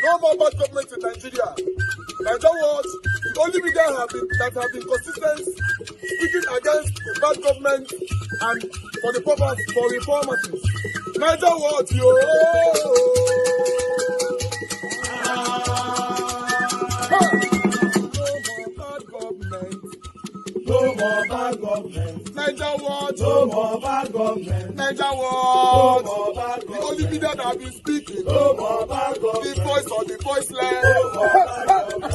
No more bad government in Nigeria. Like that was the only media that have been consistent speaking against the bad government and for the purpose for reformers. Niger what yo. No more bad government. Niger what? No more bad government. Niger what? No more bad government. The only media that have been speaking. No more bad government. The voice of the voiceless. No more bad government.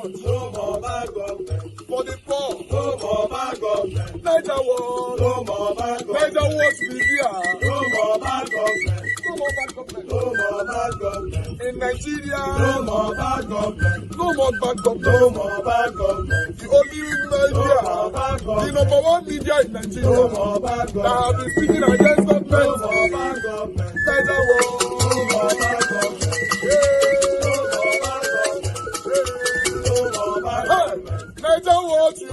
No more bad government. For the poor, no more bad government. Niger war, no more bad government. Niger war to be here, no more bad government. No more bad government. No more bad government. In Nigeria, no more bad government. No more bad government. No more bad government. The only media, the number one media in Nigeria, no more bad government. That have been speaking against government. No more bad government. Niger war, no more bad government. Niger what you?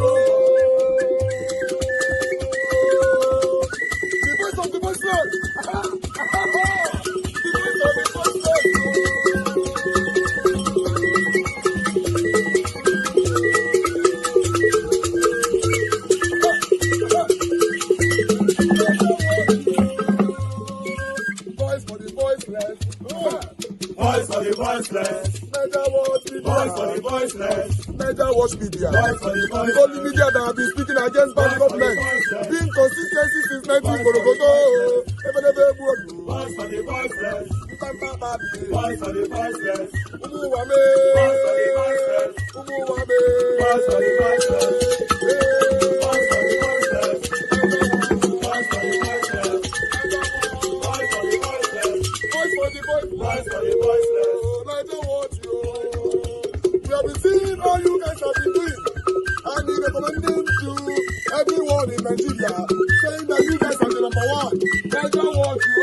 The voice of the voiceless. The voice of the voiceless. Voice for the voiceless. Voice for the voiceless. Niger watch media. Voice for the voiceless. Niger watch media. Voice for the voiceless. The only media that have been speaking against bad government. Being consistency since 19 Borogodo. Voice for the voiceless. Voice for the voiceless. Umuwame. Voice for the voiceless. Umuwame. Voice for the voiceless. Voice for the voiceless. Voice for the voiceless. Voice for the voiceless. Voice for the voiceless. Voice for the voiceless. Niger watch you. We have been seeing all you guys have been doing, and we recommending to everyone in Nigeria, saying that you guys are the number one. Niger watch you.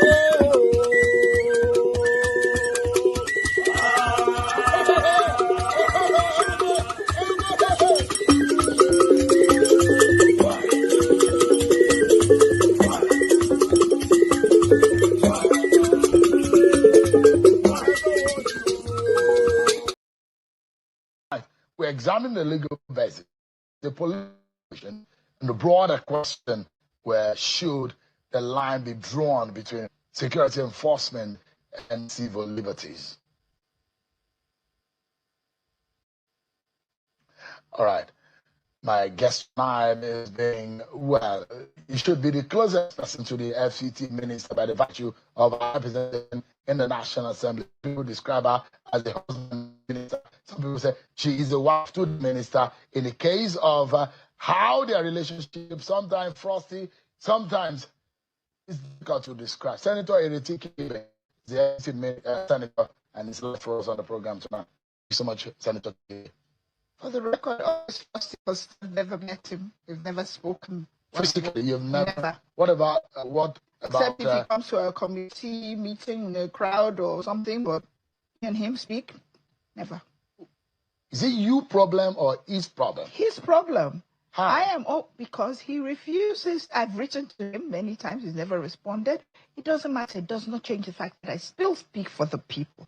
We examine the legal basis, the political and the broader question where should the line be drawn between security enforcement and civil liberties. All right. My guest tonight is being, well, he should be the closest person to the FCT Minister by the virtue of her representation in the National Assembly. People describe her as the husband minister. Some people say she is the wife to the minister. In the case of how their relationship, sometimes frosty, sometimes it's difficult to describe. Senator KingIreti Ibe is the FCT senator, and he's left for us on the program tonight. Thank you so much, Senator Ibe. For the record, I've never met him. We've never spoken. Physically, you've never. Never. What about what about? Except if he comes to a community meeting in a crowd or something, but me and him speak, never. Is it your problem or his problem? His problem. How? I am because he refuses. I've written to him many times. He's never responded. It doesn't matter. It does not change the fact that I still speak for the people.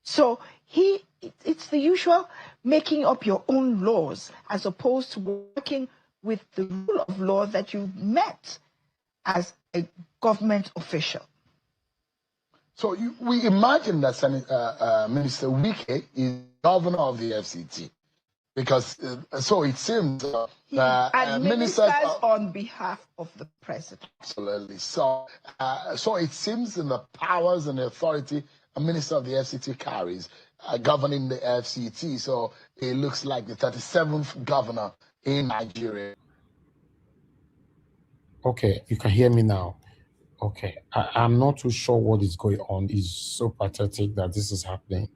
So it's the usual making up your own laws as opposed to working with the rule of law that you met as a government official. So we imagine that Minister Wike is governor of the FCT, because so it seems he administers on behalf of the president. Absolutely. So it seems in the powers and the authority a minister of the FCT carries, governing the FCT. So it looks like the 37th governor in Nigeria. Okay, you can hear me now. Okay, I'm not too sure what is going on. It's so pathetic that this is happening.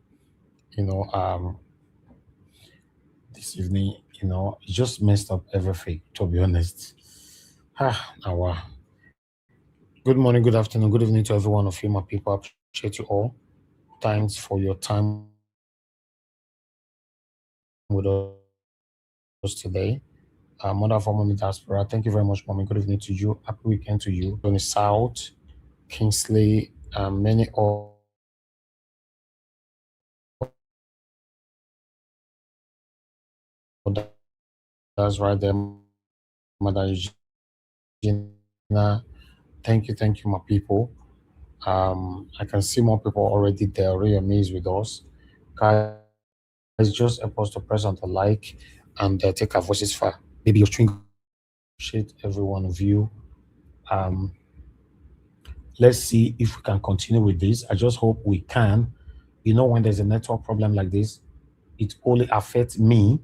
This evening, it just messed up everything, to be honest. Good morning, good afternoon, good evening to every one of you, my people. I appreciate you all. Thanks for your time with us today. Mother for Mommy Diaspora. Thank you very much, Mommy. Good evening to you. Happy weekend to you. Tony South, Kingsley, many others right there. Mother Eugenia. Thank you, my people. I can see more people already there, already amazed with us. Guys, just help us to press on the like and take our voices far. Maybe your string. Appreciate every one of you. Let's see if we can continue with this. I just hope we can. You know, when there's a network problem like this, it only affects me.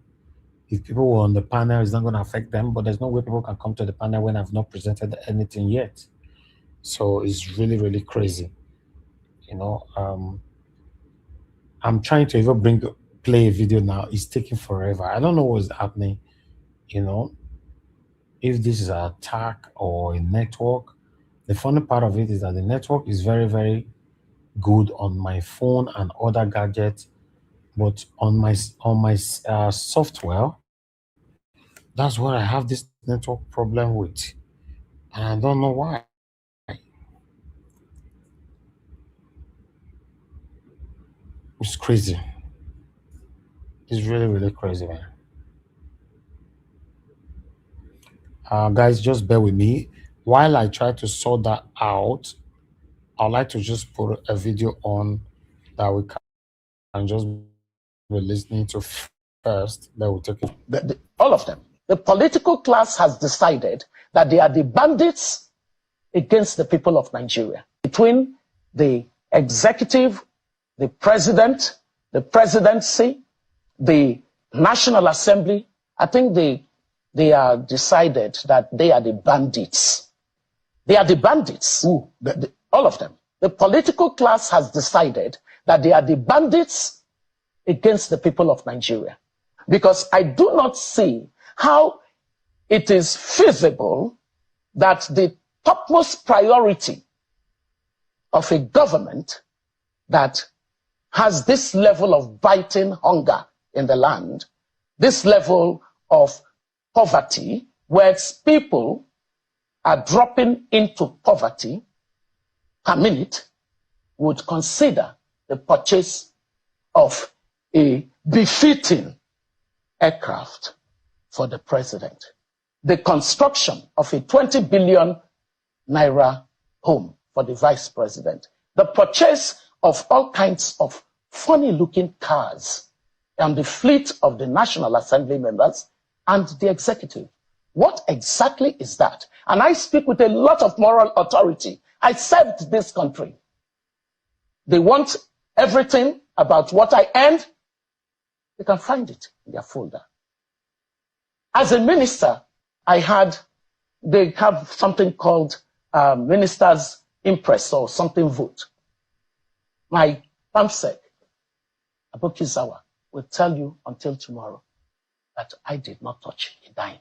If people were on the panel, it's not going to affect them, but there's no way people can come to the panel when I've not presented anything yet. So it's really, really crazy. You know, I'm trying to even play a video now. It's taking forever. I don't know what's happening. You know, if this is an attack or a network. The funny part of it is that the network is very, very good on my phone and other gadgets, but on my software, that's what I have this network problem with, and I don't know why. It's crazy. It's really, really crazy, man. Guys, just bear with me while I try to sort that out. I'd like to just put a video on that we can just be listening to first. That will take it. All of them. The political class has decided that they are the bandits against the people of Nigeria. Between the executive, the president, the presidency, the National Assembly, I think they are decided that they are the bandits. They are the bandits. All of them. The political class has decided that they are the bandits against the people of Nigeria. Because I do not see how it is feasible that the topmost priority of a government that has this level of biting hunger in the land, this level of poverty, where people are dropping into poverty per minute, would consider the purchase of a befitting aircraft for the president, the construction of a 20 billion naira home for the vice president, the purchase of all kinds of funny-looking cars, and the fleet of the National Assembly members and the executive. What exactly is that? And I speak with a lot of moral authority. I served this country. They want everything about what I earned. They can find it in their folder. As a minister, they have something called Minister's Impress or something vote. My PAMSEC, Abokizawa, will tell you until tomorrow that I did not touch a dime.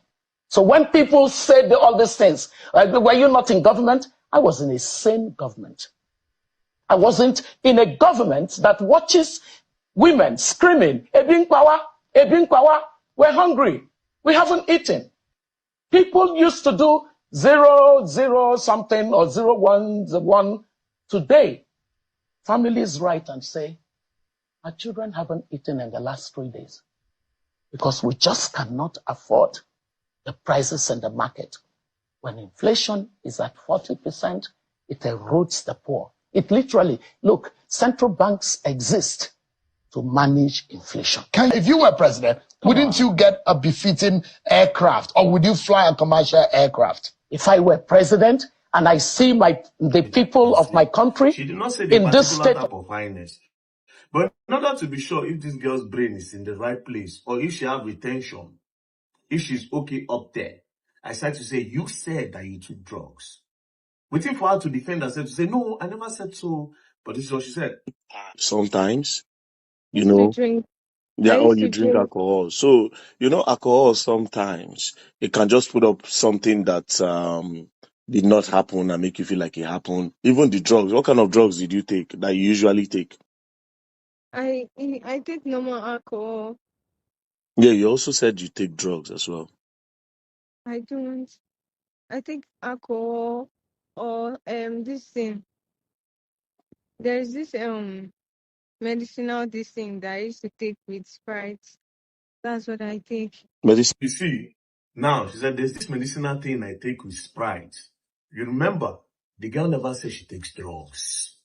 So when people say all these things, like, were you not in government? I was in a sane government. I wasn't in a government that watches women screaming, Ebin Kwawa, we're hungry, we haven't eaten. People used to do 0, something or 1. Today, families write and say, our children haven't eaten in the last 3 days because we just cannot afford the prices in the market. When inflation is at 40%, it erodes the poor. It literally, look, central banks exist to manage inflation. If you were president, wouldn't you get a befitting aircraft, or would you fly a commercial aircraft? If I were president and I see the people of my country she did not say the in this particular state type of highness. But in order to be sure if this girl's brain is in the right place, or if she have retention, if she's okay up there, I started to say, you said that you took drugs. Waiting for her to defend herself to say, no, I never said so. But this is what she said. Sometimes, I you used to know, drink. yeah, I or used you to drink drink. alcohol. So, alcohol sometimes it can just put up something that did not happen and make you feel like it happened. Even the drugs. What kind of drugs did you take that you usually take? I take normal alcohol. Yeah, you also said you take drugs as well. I don't. I take alcohol or this thing. There's this medicinal this thing that I used to take with Sprite. That's what I take. But it's You see, now she said there's this medicinal thing I take with Sprite. You remember, the girl never said she takes drugs.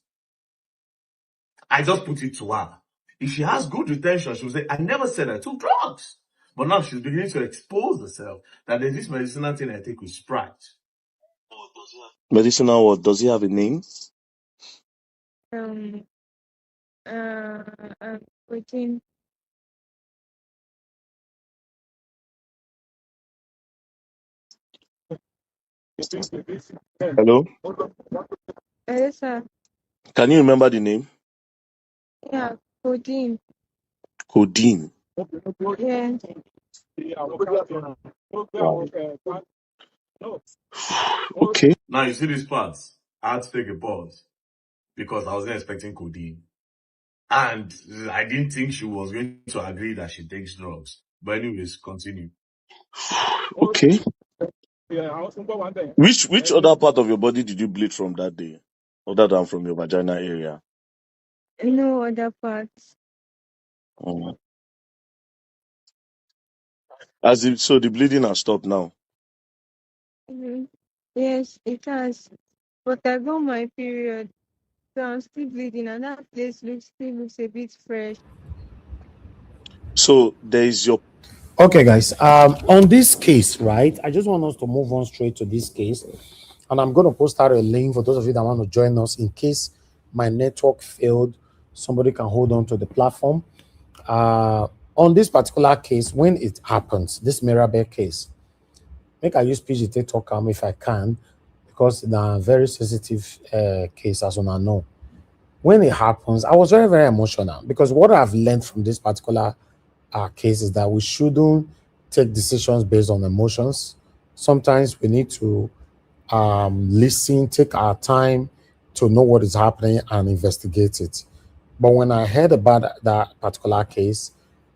I just put it to her. If she has good retention, she will say, I never said I took drugs. But now she's beginning to expose herself that there's this medicinal thing I take with Sprite. medicinal what? Does it have a name? Um Within Hello? Elisa, Can you remember the name? yeah, codeine. Codeine. Yeah. Wow. Okay. Now you see these parts. I had to take a pause because I wasn't expecting codeine. And I didn't think she was going to agree that she takes drugs. But anyways, continue. Okay. Which other part of your body did you bleed from that day? Other than from your vagina area? No other parts. Mm. So the bleeding has stopped now. Mhm. Yes, it has. But I got my period. So I'm still bleeding and that place still looks a bit fresh. So there is your Okay, guys. On this case, right? I just want us to move on straight to this case, and I'm going to post out a link for those of you that want to join us in case my network failed. Somebody can hold on to the platform. On this particular case, when it happens, this Mirabel case, make I use PGT talk if I can, because it's a very sensitive case, as I know. When it happens, I was very, very emotional because what I've learned from this particular case is that we shouldn't take decisions based on emotions. Sometimes we need to listen, take our time to know what is happening and investigate it. But when I heard about that particular case,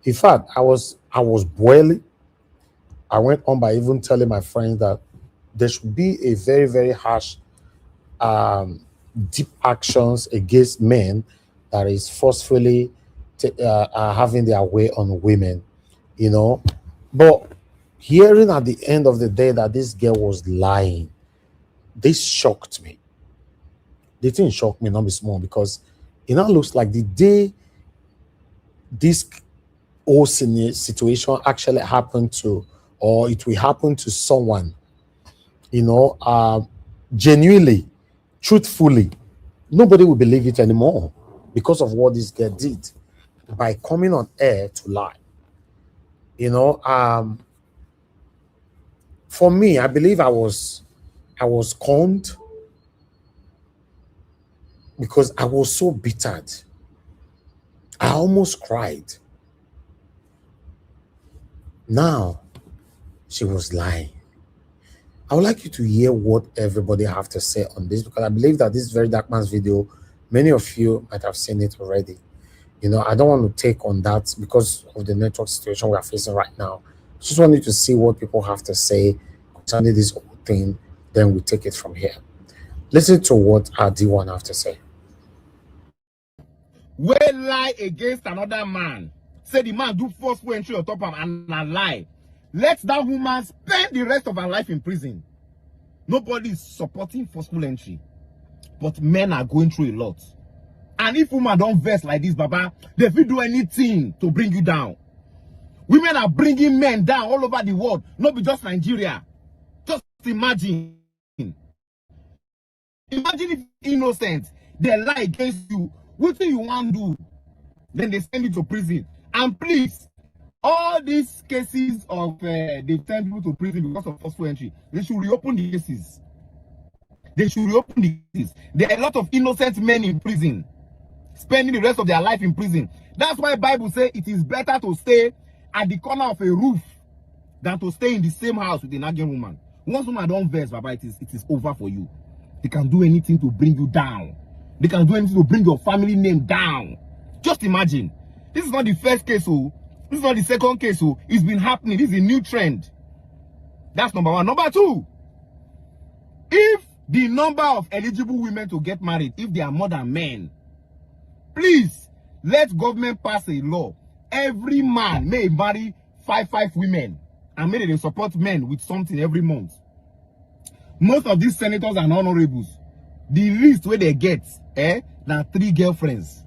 in fact, I was boiling. I went on by even telling my friends that there should be a very, very harsh, deep actions against men that is forcefully having their way on women, you know. But hearing at the end of the day that this girl was lying, this shocked me. The thing shocked me, not be small, because it now looks like the day this whole situation actually happened to, or it will happen to someone, you know, genuinely, truthfully, nobody will believe it anymore because of what this girl did by coming on air to lie. You know, for me, I believe I was conned because I was so bittered. I almost cried. Now, she was lying. I would like you to hear what everybody have to say on this, because I believe that this very dark man's video, many of you might have seen it already. You know, I don't want to take on that because of the network situation we are facing right now. Just want you to see what people have to say concerning this whole thing. Then we take it from here. Listen to what our D1 have to say. We lie against another man. Say the man do forceful entry on top of him and a lie. Let that woman spend the rest of her life in prison. Nobody is supporting forceful entry. But men are going through a lot. And if women don't vex like this, Baba, they will do anything to bring you down. Women are bringing men down all over the world. Not be just Nigeria. Just imagine. Imagine if innocent, they lie against you. What do you want to do? Then they send you to prison. And please, all these cases of they send people to prison because of forceful entry, they should reopen the cases. They should reopen the cases. There are a lot of innocent men in prison, spending the rest of their life in prison. That's why Bible says it is better to stay at the corner of a roof than to stay in the same house with a nagging woman. Once woman don't vex, Baba, it is over for you. They can do anything to bring you down. They can do anything to bring your family name down. Just imagine. This is not the first case, oh. This is not the second case, so it's been happening. This is a new trend. That's number one. Number two, if the number of eligible women to get married, if they are more than men, please let government pass a law. Every man may marry five women, and maybe they support men with something every month. Most of these senators and honorables, the least where they get, now 3 girlfriends.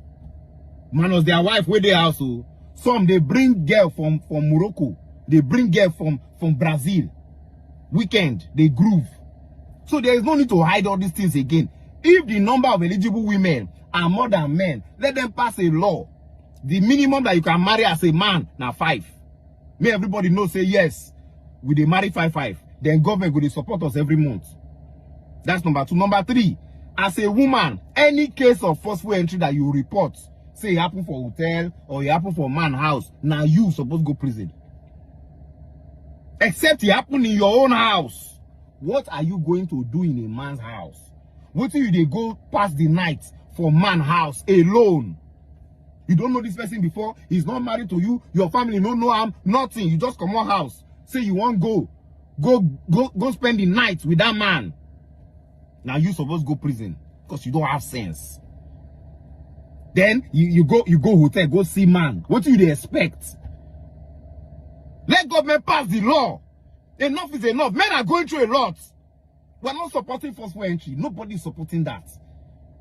Minus their wife where they also. Some they bring girl from Morocco. They bring girl from Brazil. Weekend, they groove. So there is no need to hide all these things again. If the number of eligible women are more than men, let them pass a law. The minimum that you can marry as a man, now 5. May everybody know, say yes, we they marry 5. Then government will support us every month. That's number 2. Number 3, as a woman, any case of forceful entry that you report, say it happen for hotel or it happen for man house, now you supposed to go prison. Except it happen in your own house. What are you going to do in a man's house? What do they go past the night for man house alone? You don't know this person before. He's not married to you. Your family don't know him. Nothing. You just come on house. Say you want go spend the night with that man. Now you supposed to go prison because you don't have sense. Then you go hotel, go see man. What do they expect? Let government pass the law. Enough is enough. Men are going through a lot. We're not supporting forceful entry. Nobody's supporting that.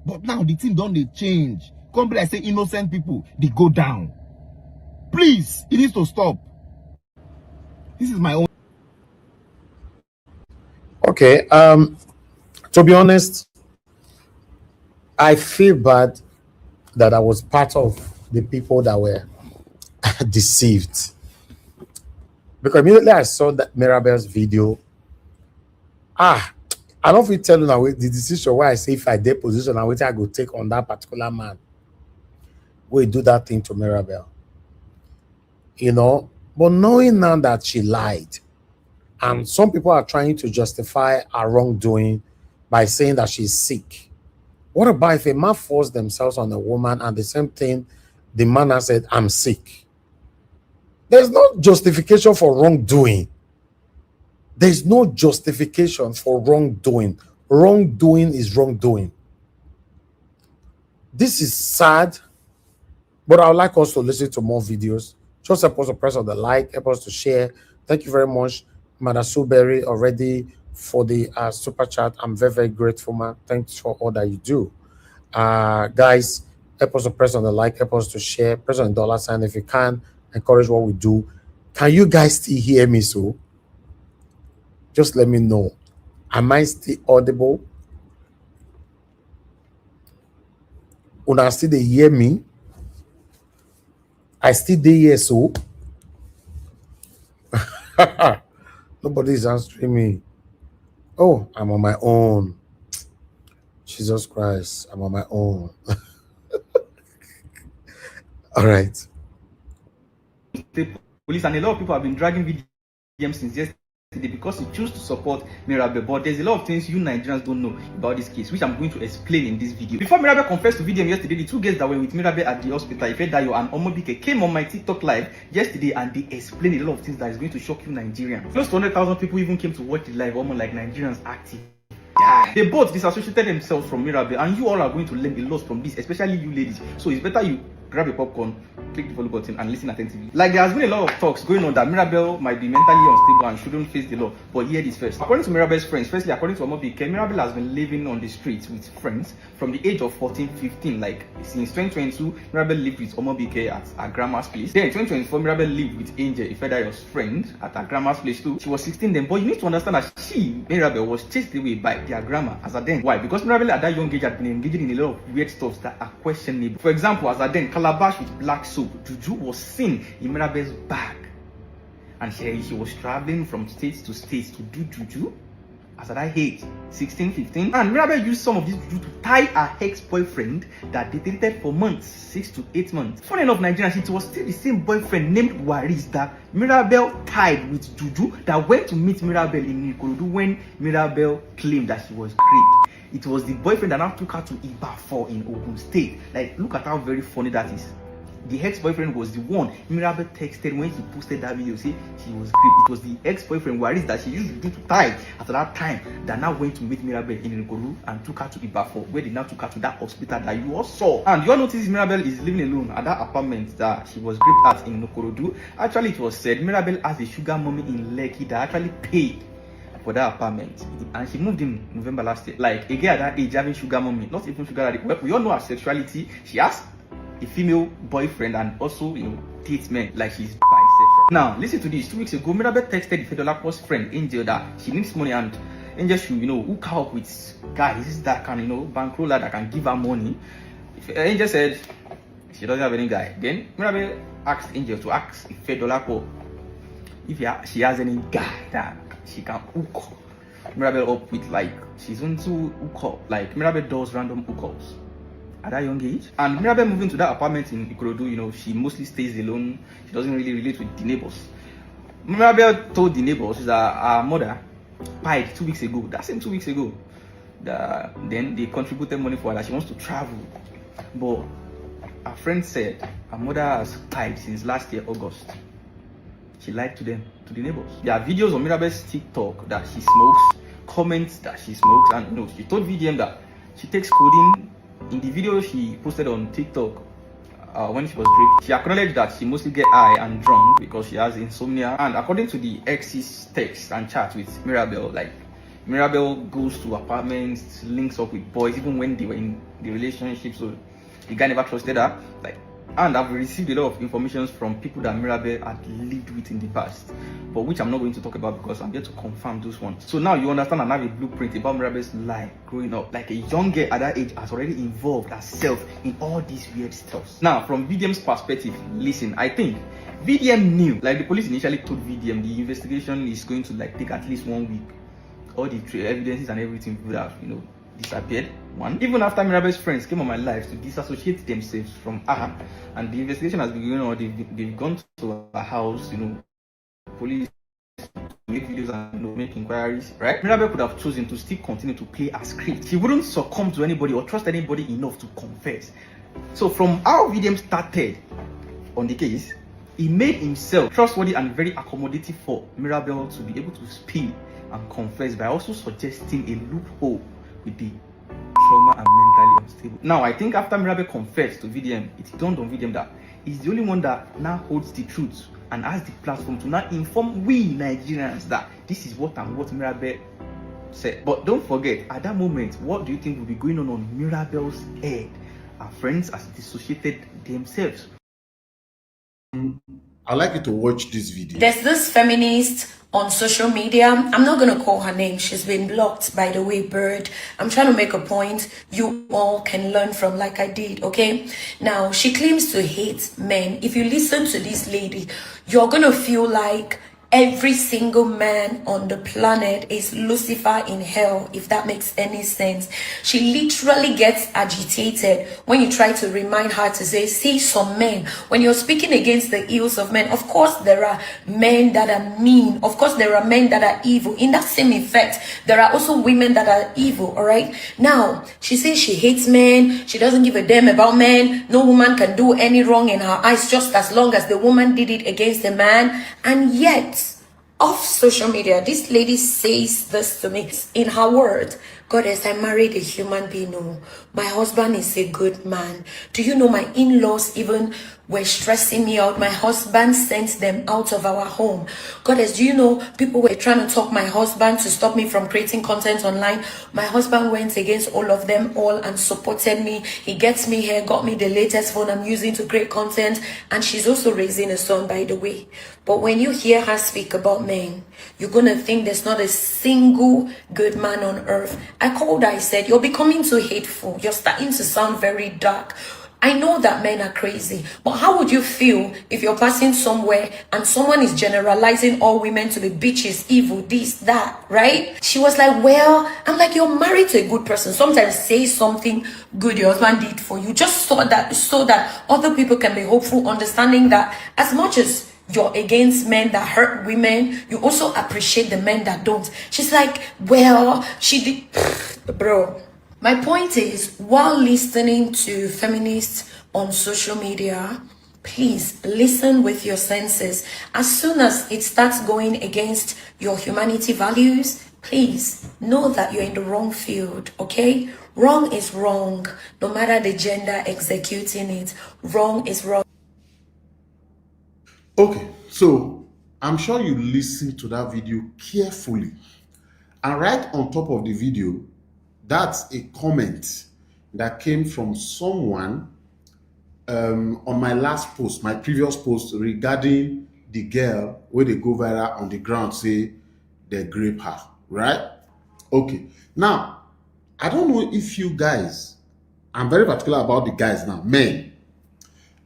But now the thing don't they change. Come like say innocent people, they go down. Please, it needs to stop. This is my own. Okay, to be honest, I feel bad that I was part of the people that were deceived. Because immediately I saw that Mirabel's video, I don't feel telling now the decision why I say if I did position and what I go take on that particular man. We do that thing to Mirabel. You know, but knowing now that she lied, and some people are trying to justify her wrongdoing by saying that she's sick. What about if a man forced themselves on a woman and the same thing, the man has said, I'm sick? There's no justification for wrongdoing. There's no justification for wrongdoing. Wrongdoing is wrongdoing. This is sad, but I would like us to listen to more videos. Just help us to press on the like, help us to share. Thank you very much, Madam Suberry, already for the super chat. I'm very, very grateful, man. Thanks for all that you do. Guys, help us to press on the like, help us to share, press on the dollar sign if you can. Encourage what we do. Can you guys still hear me? So just let me know. Am I still audible? Una still they hear me? I still dey here, so nobody is answering me. Oh, I'm on my own. Jesus Christ, I'm on my own. All right. The police and a lot of people have been dragging VDM since yesterday because he chose to support Mirabel. But there's a lot of things you Nigerians don't know about this case, which I'm going to explain in this video. Before Mirabel confessed to VDM yesterday, the 2 guests that were with Mirabel at the hospital, Ifedayo and Omobike, came on my TikTok live yesterday and they explained a lot of things that is going to shock you Nigerians. Close to 100,000 people even came to watch the live, almost like Nigerians active. They both disassociated themselves from Mirabel, and you all are going to learn a lot from this, especially you ladies. So it's better you grab a popcorn, click the follow button, and listen attentively. Like, there has been a lot of talks going on that Mirabel might be mentally unstable and shouldn't face the law. But hear this first. According to Mirabel's friends, firstly, according to Omobike, Mirabel has been living on the streets with friends from the age of 14, 15. Like, since 2022, Mirabel lived with Omobike at her grandma's place. Then in 2024, Mirabel lived with Angel, Ifedayo's friend, at her grandma's place too. She was 16 then. But you need to understand that she, Mirabel, was chased away by their grandma as a then. Why? Because Mirabel at that young age had been engaging in a lot of weird stuff that are questionable. For example, as a then, calabash with black soap, juju was seen in Mirabel's bag, and she was traveling from state to state to do juju as at that age, 16, 15, and Mirabel used some of this juju to tie her ex-boyfriend that they dated for months, 6 to 8 months. Funny enough, Nigerians, it was still the same boyfriend named Waris that Mirabel tied with juju that went to meet Mirabel in Ikorodu when Mirabel claimed that she was raped. It was the boyfriend that now took her to Iba in Ogun State. Like, look at how very funny that is. the ex-boyfriend was the one Mirabel texted when she posted that video. See, she was gripped. It was the ex-boyfriend Waris that she used to do to tie at that time that now went to meet Mirabel in Nkoru and took her to Ibafo, where they now took her to that hospital that you all saw. And you all notice Mirabel is living alone at that apartment that she was gripped at in Nokorodu. Actually, it was said Mirabel has a sugar mommy in Lekki that actually paid for that apartment, and she moved in November last year. Like a girl at that age having sugar mommy, not even sugar daddy. Well, we all know her sexuality. She has a female boyfriend and also, you know, dates men, like she's bisexual. Now, listen to this. 2 weeks ago, Mirabel texted Fedolapo's friend Angel that she needs money and Angel should, you know, hook her up with guys that can, you know, bankroll her, that can give her money. Angel said she doesn't have any guy. Then Mirabel asked Angel to ask Fedolapo if she has any guy that she can hook Mirabel up with. Like she's into hook up, like Mirabel does random hookups at that young age. And Mirabel moving to that apartment in Ikorodu, you know, she mostly stays alone. She doesn't really relate with the neighbors. Mirabel told the neighbors that her mother died 2 weeks ago. That same 2 weeks ago. Then they contributed money for her that she wants to travel. But her friend said her mother has died since last year, August. She lied to them, to the neighbors. There are videos on Mirabel's TikTok that she smokes, comments that she smokes, and, you know, she told VDM that she takes codeine. In the video she posted on TikTok when she was raped, she acknowledged that she mostly get high and drunk because she has insomnia. And according to the ex's text and chat with Mirabel, like Mirabel goes to apartments, links up with boys, even when they were in the relationship. So the guy never trusted her. Like, and I've received a lot of information from people that Mirabel had lived with in the past, but which I'm not going to talk about because I'm here to confirm those ones. So now you understand and have a blueprint about Mirabel's life growing up. Like a young girl at that age has already involved herself in all these weird stuff. Now, from VDM's perspective, listen, I think VDM knew, like the police initially told VDM the investigation is going to like take at least 1 week. All the evidences and everything would have, you know, disappeared. One, even after Mirabel's friends came on my life to disassociate themselves from her, and the investigation has been going on. They've gone to her house, you know, police make videos and, you know, make inquiries, right? Mirabel could have chosen to still continue to play a script. She wouldn't succumb to anybody or trust anybody enough to confess. So from how VDM started on the case, he made himself trustworthy and very accommodative for Mirabel to be able to spill and confess by also suggesting a loophole with the trauma and mentally unstable. Now, I think after Mirabel confessed to VDM, it dawned on VDM that he's the only one that now holds the truth and has the platform to now inform we Nigerians that this is what Mirabel said. But don't forget, at that moment, what do you think will be going on Mirabel's head? Our friends has dissociated themselves. I'd like you to watch this video. There's this feminist on social media. I'm not going to call her name. She's been blocked, by the way, Bird. I'm trying to make a point you all can learn from, like I did, okay? Now, she claims to hate men. If you listen to this lady, you're going to feel like every single man on the planet is Lucifer in hell, if that makes any sense. She literally gets agitated when you try to remind her to say, see some men. When you're speaking against the ills of men, of course there are men that are mean. Of course there are men that are evil. In that same effect, there are also women that are evil, all right? Now, she says she hates men. She doesn't give a damn about men. No woman can do any wrong in her eyes just as long as the woman did it against a man. And yet, off social media, this lady says this to me in her word. Goddess, I married a human being. Oh, my husband is a good man. Do you know my in-laws even were stressing me out? My husband sent them out of our home. Goddess, do you know people were trying to talk my husband to stop me from creating content online? My husband went against all of them all and supported me. He gets me here, got me the latest phone I'm using to create content. And she's also raising a son, by the way. But when you hear her speak about men, you're going to think there's not a single good man on earth. I called her, I said, you're becoming too hateful. You're starting to sound very dark. I know that men are crazy, but how would you feel if you're passing somewhere and someone is generalizing all women to be bitches, evil, this, that, right? She was like, well, I'm like, you're married to a good person. Sometimes say something good your husband did for you, just so that other people can be hopeful, understanding that as much as you're against men that hurt women, you also appreciate the men that don't. She's like, well, she did. Bro, my point is, while listening to feminists on social media, Please listen with your senses. As soon as it starts going against your humanity values, please know that you're in the wrong field, okay? Wrong is wrong, no matter the gender executing it. Wrong is wrong. Okay, so I'm sure you listened to that video carefully. And right on top of the video, that's a comment that came from someone on my last post, my previous post regarding the girl where they go viral on the ground, say they grape her, right? Okay, now, I don't know if you guys, I'm very particular about the guys now, men.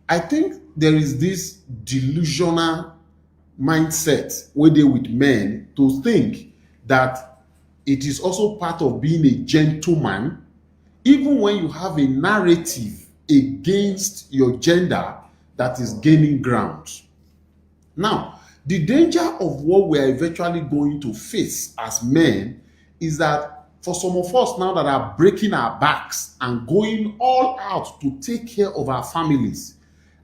I think there is this delusional mindset where they with men to think that it is also part of being a gentleman, even when you have a narrative against your gender that is gaining ground. Now, the danger of what we are eventually going to face as men is that for some of us now that are breaking our backs and going all out to take care of our families,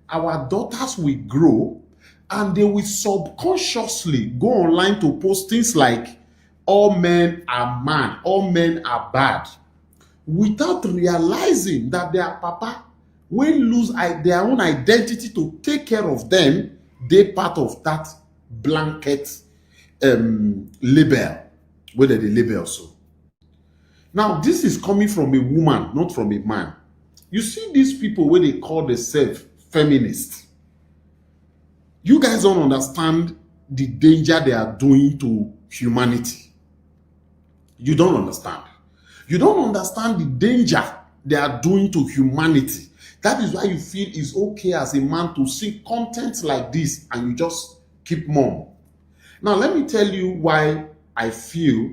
our daughters will grow and they will subconsciously go online to post things like, all men are man, all men are bad, without realizing that their papa will lose their own identity to take care of them. They part of that blanket label, whether they label so. Now, this is coming from a woman, not from a man. You see these people where they call themselves feminists. You guys don't understand the danger they are doing to humanity. You don't understand. You don't understand the danger they are doing to humanity. That is why you feel it's okay as a man to see content like this and you just keep mum. Now, let me tell you why I feel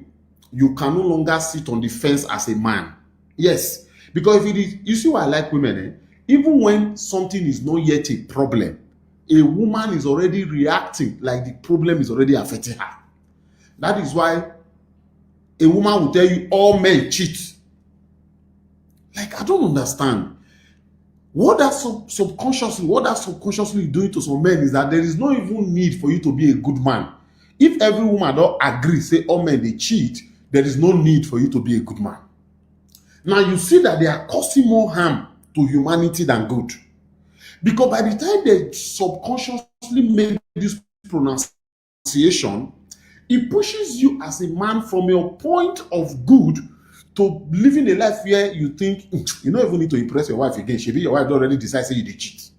you can no longer sit on the fence as a man. Yes, because if it is, you see why I like women, even when something is not yet a problem, a woman is already reacting like the problem is already affecting her. That is why a woman will tell you all men cheat. Like, I don't understand. What that subconsciously doing to some men is that there is no even need for you to be a good man. If every woman don't agree, say all men they cheat, there is no need for you to be a good man. Now you see that they are causing more harm to humanity than good. Because by the time they subconsciously make this pronunciation, it pushes you as a man from your point of good to living a life where you think you don't even need to impress your wife again. Maybe your wife already decides say you did cheat.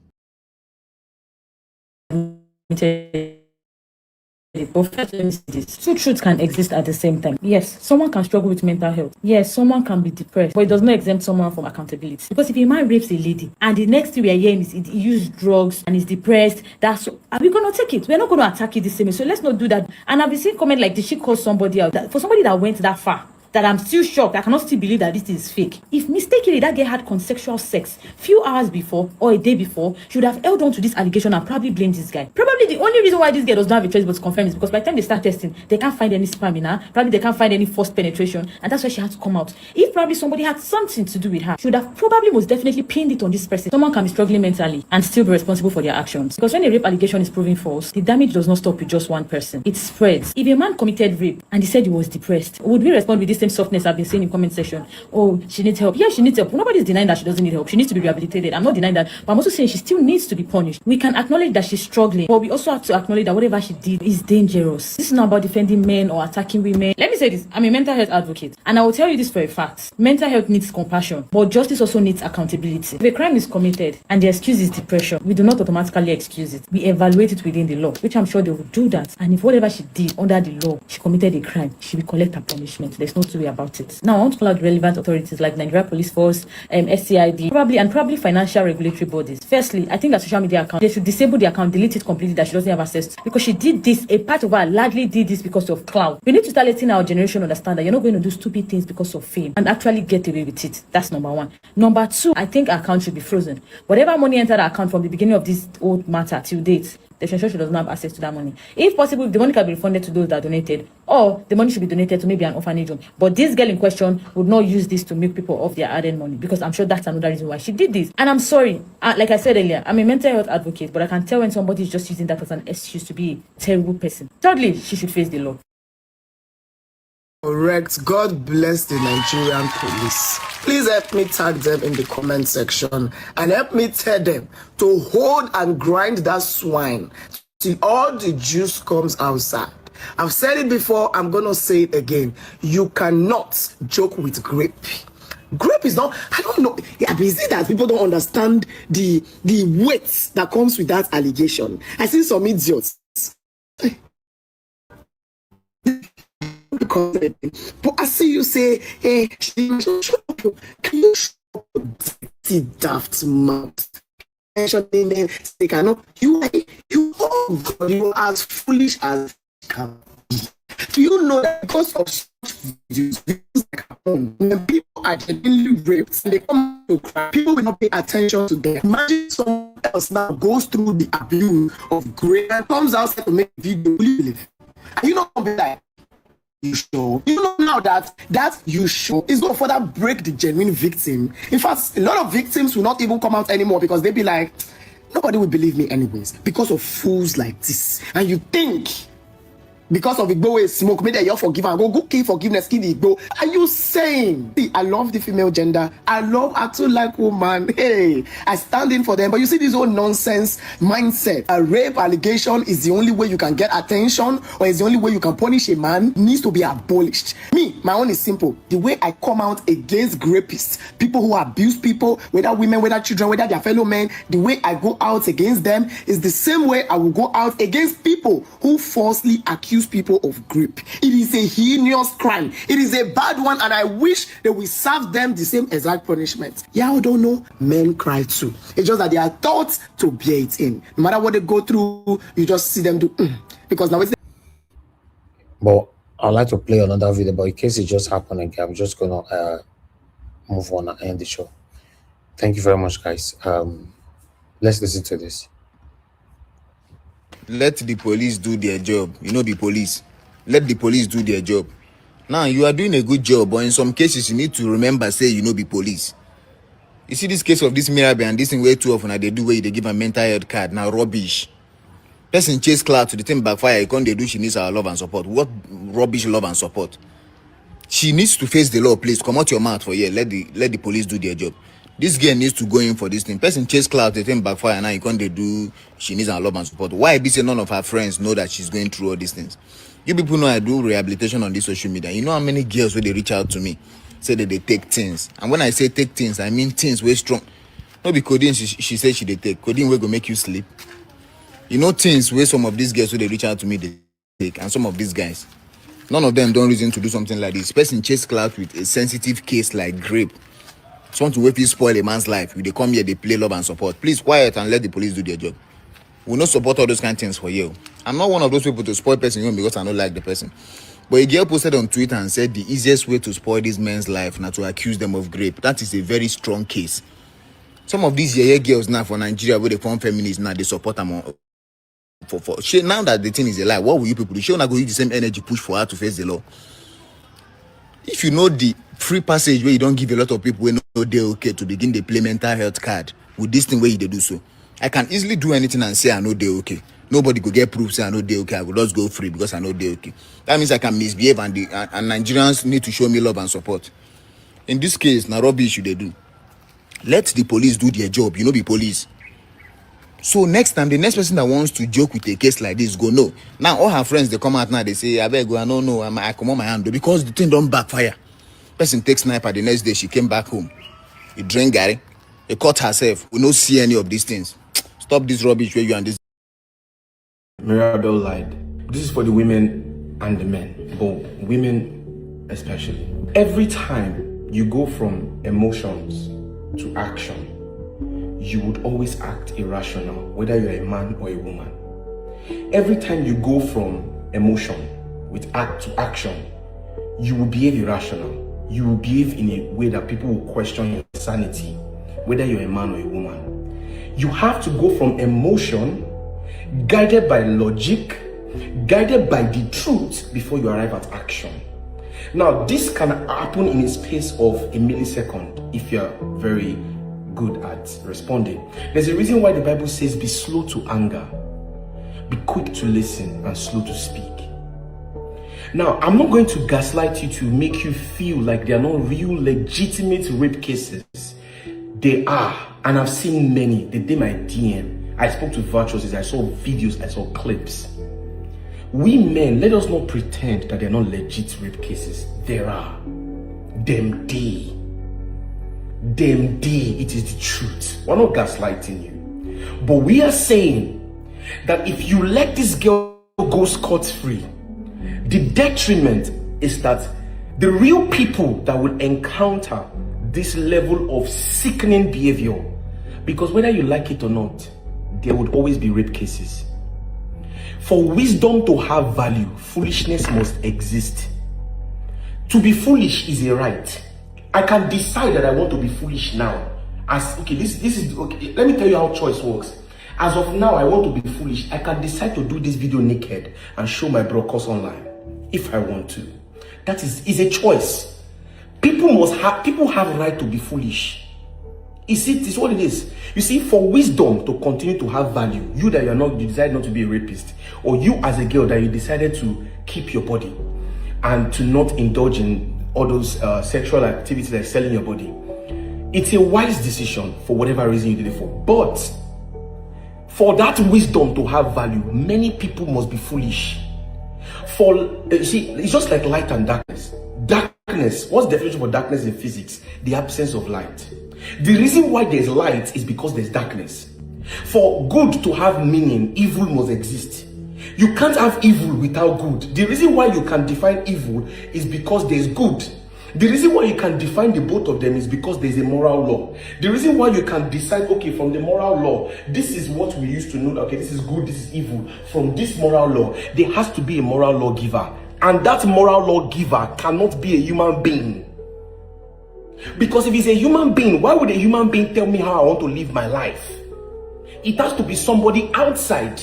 Two truths can exist at the same time. Yes, someone can struggle with mental health. Yes, someone can be depressed, but it does not exempt someone from accountability. Because if a man rapes a lady and the next thing we are hearing is he used drugs and is depressed, are we gonna take it? We're not gonna attack it the same way. So let's not do that. And I've been seeing comment like, did she call somebody out? For somebody that went that far, that I'm still shocked. I cannot still believe that this is fake. If mistakenly that girl had consensual sex few hours before or a day before, she would have held on to this allegation and probably blamed this guy. Probably the only reason why this girl does not have a choice but to confirm is because by the time they start testing, they can't find any sperm in her. Probably they can't find any forced penetration, and that's why she had to come out. If probably somebody had something to do with her, she would have probably most definitely pinned it on this person. Someone can be struggling mentally and still be responsible for their actions. Because when a rape allegation is proven false, the damage does not stop with just one person. It spreads. If a man committed rape and he said he was depressed, would we respond with the same softness I've been saying in comment section? Oh, she needs help. Yeah, she needs help. Nobody's denying that she doesn't need help. She needs to be rehabilitated. I'm not denying that, but I'm also saying she still needs to be punished. We can acknowledge that she's struggling, but we also have to acknowledge that whatever she did is dangerous. This is not about defending men or attacking women. Let me say this. I'm a mental health advocate, and I will tell you this for a fact. Mental health needs compassion, but justice also needs accountability. If a crime is committed and the excuse is depression, we do not automatically excuse it. We evaluate it within the law, which I'm sure they will do that. And if whatever she did under the law, she committed a crime, she will collect her punishment. There's no two way about it. Now, I want to call out relevant authorities like Nigeria Police Force, SCID, probably financial regulatory bodies. Firstly, I think that social media account, they should disable the account, delete it completely, that she doesn't have access to, because she did this, a part of her largely did this because of clout. We need to start letting our generation understand that you're not going to do stupid things because of fame and actually get away with it. That's number one. Number two, I think our account should be frozen. Whatever money entered our account from the beginning of this old matter till date, they should ensure she does not have access to that money. If possible, the money can be refunded to those that donated, or the money should be donated to maybe an orphanage home. But this girl in question would not use this to make people off their hard-earned money, because I'm sure that's another reason why she did this. And I'm sorry, like I said earlier, I'm a mental health advocate, but I can tell when somebody is just using that as an excuse to be a terrible person. Thirdly, she should face the law. Correct. God bless the Nigerian police. Please help me tag them in the comment section and help me tell them to hold and grind that swine till all the juice comes outside. I've said it before, I'm going to say it again. You cannot joke with grape. Grape is not, I don't know. Yeah, is it that people don't understand the weight that comes with that allegation? I see some idiots. But I see you say, hey, can you shut up the daft mouth? They cannot. You are as foolish as can be. Do you know that because of such videos when people are genuinely raped and they come to cry, people will not pay attention to them? Imagine someone else now goes through the abuse of grape and comes outside to make a video. Will you believe? Are you not going to be like, you show? You know now that you show is going to further break the genuine victim. In fact, a lot of victims will not even come out anymore because they'll be like, nobody will believe me anyways because of fools like this. And you think because of Igbo smoke, maybe you're forgiven. Go kill forgiveness, kill Igbo. Are you saying? See, I love the female gender. I love acting like woman. Hey, I stand in for them. But you see this whole nonsense mindset. A rape allegation is the only way you can get attention, or is the only way you can punish a man, needs to be abolished. Me, my own is simple. The way I come out against rapists, people who abuse people, whether women, whether children, whether their fellow men, the way I go out against them is the same way I will go out against people who falsely accuse people of rape. It is a heinous crime. It is a bad one, and I wish they will serve them the same exact punishment. Y'all don't know, men cry too. It's just that they are taught to bear it in. No matter what they go through, you just see them do because now it's. But I'd like to play another video, but in case it just happened again, I'm just gonna move on and end the show. Thank you very much, guys. Let's listen to this. Let the police do their job. You know, be police. Let the police do their job. Now, you are doing a good job, but in some cases, you need to remember, say, you know, be police. You see this case of this Mirabel and this thing way too often, they do where they give a mental health card. Now, rubbish. Person chase cloud to the thing backfire. You can't do, she needs our love and support. What rubbish love and support? She needs to face the law, please. Come out your mouth for here. Let the police do their job. This girl needs to go in for this thing. Person chase cloud, the thing backfire, now you can't do, she needs our love and support. Why be say none of her friends know that she's going through all these things? You people know I do rehabilitation on this social media. You know how many girls when they reach out to me say that they take things. And when I say take things, I mean things way strong. No be codeine she said she they take. Codeine will go make you sleep. You know things where some of these girls when they reach out to me they take, and some of these guys. None of them don't reason to do something like this. Person chase cloud with a sensitive case like grape. Something where people spoil a man's life. They come here, they play love and support. Please quiet and let the police do their job. We'll not support all those kind of things for you. I'm not one of those people to spoil person because I don't like the person. But a girl posted on Twitter and said the easiest way to spoil this man's life now to accuse them of rape. That is a very strong case. Some of these girls now for Nigeria where they form feminists now they support them for she, now that the thing is a lie. What will you people do? She not go use the same energy push for her to face the law. If you know the free passage where you don't give a lot of people who know they're okay to begin the play mental health card with this thing where they do so, I can easily do anything and say I know they're okay. Nobody could get proof say I know they're okay. I will just go free because I know they're okay. That means I can misbehave and Nigerians need to show me love and support. In this case, now rubbish should they do. Let the police do their job. You know, be police. So next time, the next person that wants to joke with a case like this, go no. Now all her friends they come out now, they say, I beg go, no, I come on my hand because the thing don't backfire. Person takes sniper the next day, she came back home. He drank Gary, he caught herself. We don't see any of these things. Stop this rubbish where you and this. Mirabel lied. This is for the women and the men, but women especially. Every time you go from emotions to action, you would always act irrational, whether you're a man or a woman. Every time you go from emotion with act to action, you will behave irrational. You will behave in a way that people will question your sanity, whether you're a man or a woman. You have to go from emotion guided by logic, guided by the truth before you arrive at action. Now, this can happen in a space of a millisecond if you're very good at responding. There's a reason why the Bible says be slow to anger, be quick to listen, and slow to speak. Now, I'm not going to gaslight you to make you feel like they are not real, legitimate rape cases. They are, and I've seen many. They did my DM. I spoke to virtuosos, I saw videos, I saw clips. We men, let us not pretend that they're not legit rape cases. There are. Them day. It is the truth. We're not gaslighting you. But we are saying that if you let this girl go scot-free, the detriment is that the real people that will encounter this level of sickening behavior, because whether you like it or not, there would always be rape cases. For wisdom to have value, foolishness must exist. To be foolish is a right. I can decide that I want to be foolish now. As okay, this is okay. Let me tell you how choice works. As of now, I want to be foolish. I can decide to do this video naked and show my broadcast online if I want to. That is a choice. People have right to be foolish. It's what it is. You see, for wisdom to continue to have value, you decide not to be a rapist, or you as a girl that you decided to keep your body and to not indulge in all those sexual activities like selling your body, it's a wise decision for whatever reason you did it for. But for that wisdom to have value, many people must be foolish. See, it's just like light and darkness. Darkness, what's the definition for darkness in physics? The absence of light. The reason why there's light is because there's darkness. For good to have meaning, evil must exist. You can't have evil without good. The reason why you can define evil is because there's good. The reason why you can define the both of them is because there's a moral law. The reason why you can decide, okay, from the moral law, this is what we used to know, okay, this is good, this is evil. From this moral law, there has to be a moral lawgiver. And that moral lawgiver cannot be a human being. Because if he's a human being, why would a human being tell me how I want to live my life? It has to be somebody outside.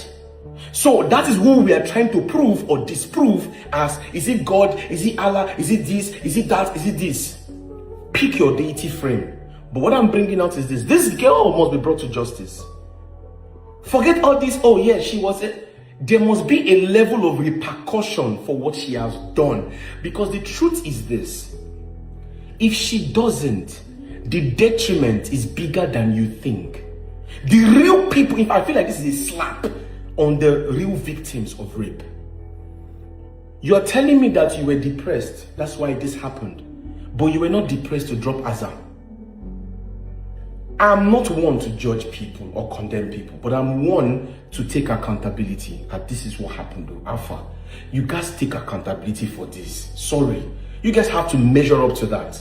So that is who we are trying to prove or disprove as, is it God, is it Allah, is it this, is it that, is it this? Pick your deity frame. But what I'm bringing out is this girl must be brought to justice. Forget all this, oh yeah, she was there must be a level of repercussion for what she has done. Because the truth is this. If she doesn't, the detriment is bigger than you think. The real people, if I feel like this is a slap on the real victims of rape. You are telling me that you were depressed, that's why this happened. But you were not depressed to drop Azam. I'm not one to judge people or condemn people, but I'm one to take accountability. And this is what happened though. Alpha, you guys take accountability for this. Sorry. You guys have to measure up to that.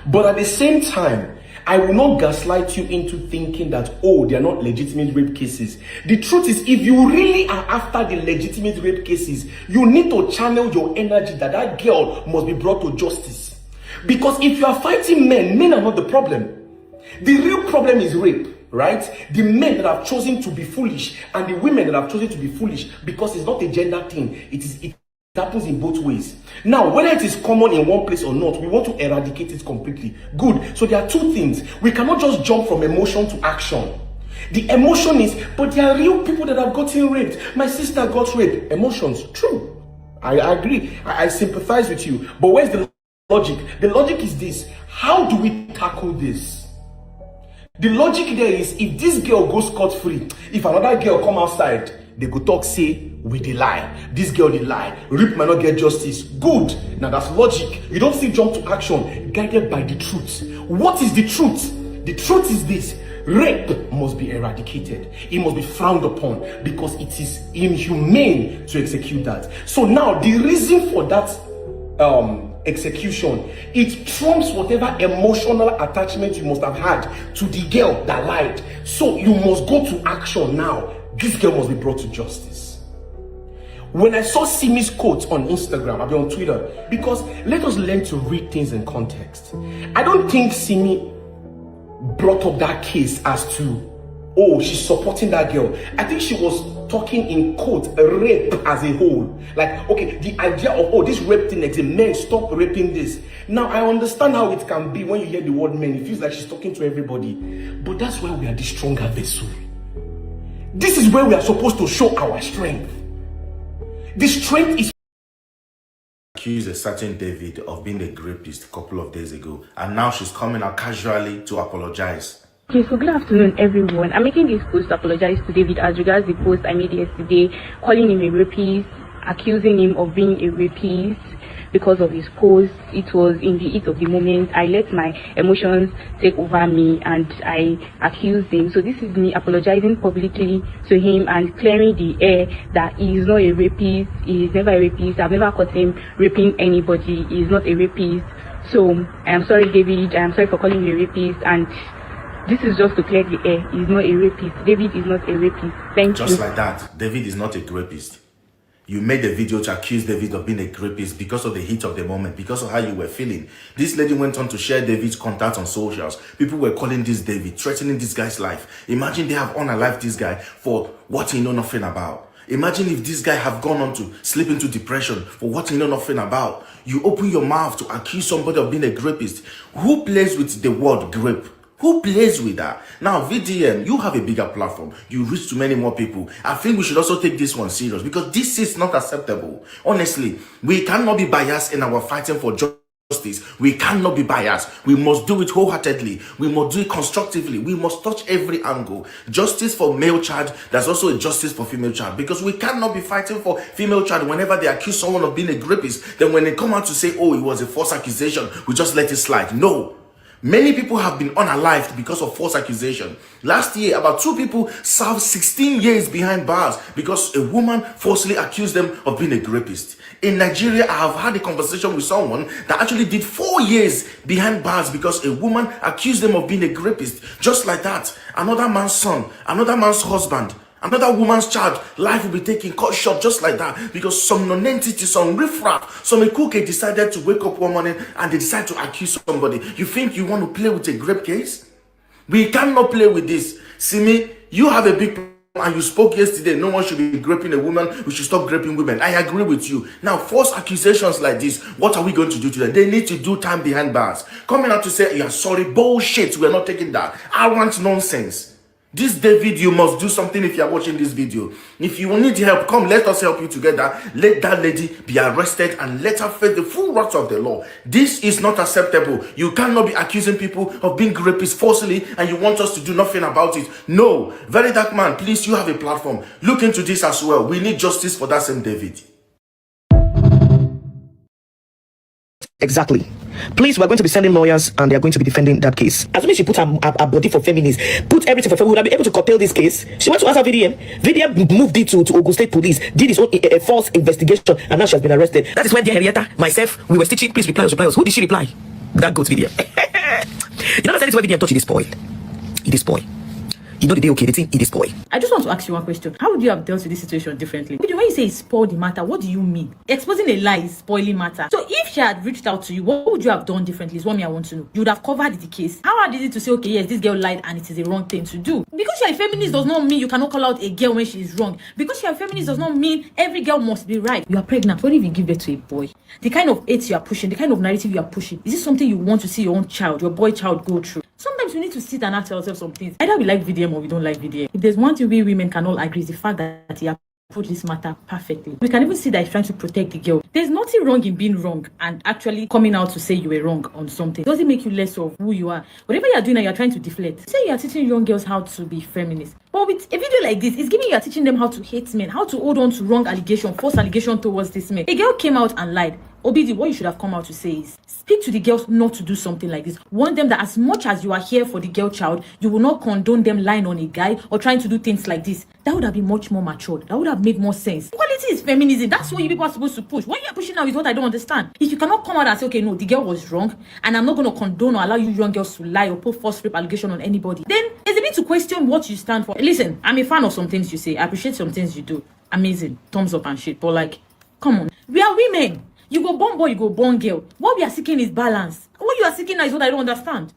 But at the same time, I will not gaslight you into thinking that, oh, they are not legitimate rape cases. The truth is, if you really are after the legitimate rape cases, you need to channel your energy that girl must be brought to justice. Because if you are fighting men are not the problem. The real problem is rape, right? The men that have chosen to be foolish and the women that have chosen to be foolish, because it's not a gender thing. It happens in both ways. Now, whether it is common in one place or not, we want to eradicate it completely. Good. So there are two things. We cannot just jump from emotion to action. The emotion is, but there are real people that have gotten raped. My sister got raped. Emotions. True. I agree. I sympathize with you. But where's the logic? The logic is this. How do we tackle this? The logic there is, if this girl goes scot-free, if another girl come outside, they go talk, say, we dey lie. This girl dey lie. Rape might not get justice. Good. Now that's logic. You don't see jump to action. Guided by the truth. What is the truth? The truth is this. Rape must be eradicated. It must be frowned upon because it is inhumane to execute that. So now the reason for that execution, it trumps whatever emotional attachment you must have had to the girl that lied. So you must go to action now. This girl must be brought to justice. When I saw Simi's quote on Instagram, I'll be on Twitter, because let us learn to read things in context. I don't think Simi brought up that case as to, oh, she's supporting that girl. I think she was talking in quotes rape as a whole. Like, okay, the idea of, oh, this rape thing exists, men, stop raping this. Now, I understand how it can be when you hear the word men. It feels like she's talking to everybody. But that's why we are the stronger vessel. This is where we are supposed to show our strength. The strength is... Accused a certain David of being a rapist a couple of days ago, and now she's coming out casually to apologize. Okay, so good afternoon, everyone. I'm making this post to apologize to David as regards the post I made yesterday, calling him a rapist, accusing him of being a rapist because of his post. It was in the heat of the moment. I let my emotions take over me and I accused him. So this is me apologizing publicly to him and clearing the air that he is not a rapist. He is never a rapist. I've never caught him raping anybody. He is not a rapist. So I am sorry, David. I am sorry for calling you a rapist, and this is just to clear the air. He's not a rapist. David is not a rapist. Thank you. Just like that, David is not a rapist. You made a video to accuse David of being a rapist because of the heat of the moment, because of how you were feeling. This lady went on to share David's contact on socials. People were calling this David, threatening this guy's life. Imagine they have unalived this guy for what he know nothing about. Imagine if this guy have gone on to slip into depression for what he know nothing about. You open your mouth to accuse somebody of being a rapist. Who plays with the word grape? Who plays with that? Now, VDM, you have a bigger platform. You reach to many more people. I think we should also take this one serious because this is not acceptable. Honestly, we cannot be biased in our fighting for justice. We cannot be biased. We must do it wholeheartedly. We must do it constructively. We must touch every angle. Justice for male child, there's also a justice for female child, because we cannot be fighting for female child whenever they accuse someone of being a rapist. Then when they come out to say, oh, it was a false accusation, we just let it slide. No. Many people have been unalived because of false accusation. Last year, about 2 people served 16 years behind bars because a woman falsely accused them of being a rapist. In Nigeria, I have had a conversation with someone that actually did 4 years behind bars because a woman accused them of being a rapist. Just like that, another man's son, another man's husband, another woman's child, life will be taken cut short just like that because some non-entity, some riffraff, some cookie decided to wake up one morning and they decide to accuse somebody. You think you want to play with a grape case? We cannot play with this. Simi, you have a big problem and you spoke yesterday. No one should be graping a woman. We should stop graping women. I agree with you. Now, false accusations like this, what are we going to do to them? They need to do time behind bars. Coming out to say, yeah, sorry, bullshit, we're not taking that. I want nonsense. This David, you must do something if you are watching this video. If you need help, come, let us help you together. Let that lady be arrested and let her face the full wrath of the law. This is not acceptable. You cannot be accusing people of being rapists falsely and you want us to do nothing about it. No. Very dark man, please, you have a platform. Look into this as well. We need justice for that same David. Exactly. Please, we're going to be sending lawyers and they're going to be defending that case. As soon as she put her body for feminists, put everything for feminists, we would have been able to curtail this case. She went to answer VDM. VDM moved it to Ogun State Police, did his own a false investigation, and now she has been arrested. That is when dear Henrietta, myself, we were stitching. Please reply us. Who did she reply? That goes VDM. You know, that's why VDM thought it is spoiled. It is spoiled. You know the day, okay, the thing, it is spoiled. I just want to ask you one question. How would you have dealt with this situation differently? When you say spoil the matter, what do you mean? Exposing a lie is spoiling matter. So if she had reached out to you, what would you have done differently is what me I want to know. You would have covered the case. How hard is it to say, okay, yes, this girl lied and it is a wrong thing to do? Because you're a feminist does not mean you cannot call out a girl when she is wrong. Because you're a feminist does not mean every girl must be right. You are pregnant. What if you give birth to a boy? The kind of hate you are pushing, the kind of narrative you are pushing, is this something you want to see your own child, your boy child go through? Sometimes we need to sit and ask ourselves some things. Either we like VDM or we don't like VDM. If there's one thing we women can all agree, is the fact that he approached this matter perfectly. We can even see that he's trying to protect the girl. There's nothing wrong in being wrong and actually coming out to say you were wrong on something. It doesn't make you less of who you are. Whatever you're doing and you're trying to deflect. Say you're teaching young girls how to be feminist. But with a video like this, it's giving you teaching them how to hate men, how to hold on to wrong allegation, false allegation towards this man. A girl came out and lied. Obidi, what you should have come out to say is speak to the girls not to do something like this. Warn them that as much as you are here for the girl child, you will not condone them lying on a guy or trying to do things like this. That would have been much more matured. That would have made more sense. Equality is feminism. That's what you people are supposed to push. What you are pushing now is what I don't understand. If you cannot come out and say, okay, no, the girl was wrong, and I'm not going to condone or allow you young girls to lie or put false rape allegation on anybody, then it's a bit to question what you stand for. Listen, I'm a fan of some things you say. I appreciate some things you do. Amazing. Thumbs up and shit. But like, come on. We are women. You go born boy, you go born girl. What we are seeking is balance. What you are seeking now is what I don't understand.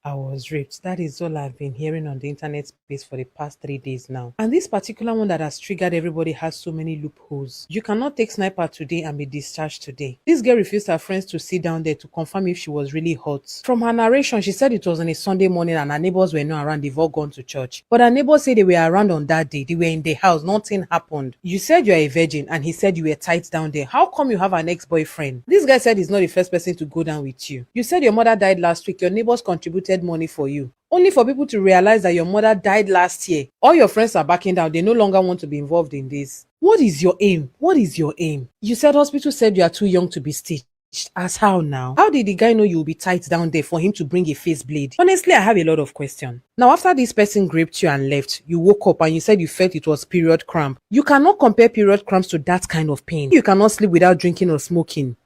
I was raped. That is all I've been hearing on the internet space for the past 3 days now. And this particular one that has triggered everybody has so many loopholes. You cannot take sniper today and be discharged today. This girl refused her friends to sit down there to confirm if she was really hot. From her narration, she said it was on a Sunday morning and her neighbors were not around. They've all gone to church. But her neighbors say they were around on that day. They were in the house. Nothing happened. You said you're a virgin and he said you were tight down there. How come you have an ex-boyfriend? This guy said he's not the first person to go down with you. You said your mother died last week. Your neighbors contributed money for you, only for people to realize that your mother died last year. All your friends are backing down. They no longer want to be involved in this. What is your aim? What is your aim? You said hospital said you are too young to be stitched. As how now? How did the guy know you will be tight down there for him to bring a face blade? Honestly, I have a lot of questions. Now, after this person raped you and left, you woke up and you said you felt it was period cramp. You cannot compare period cramps to that kind of pain. You cannot sleep without drinking or smoking.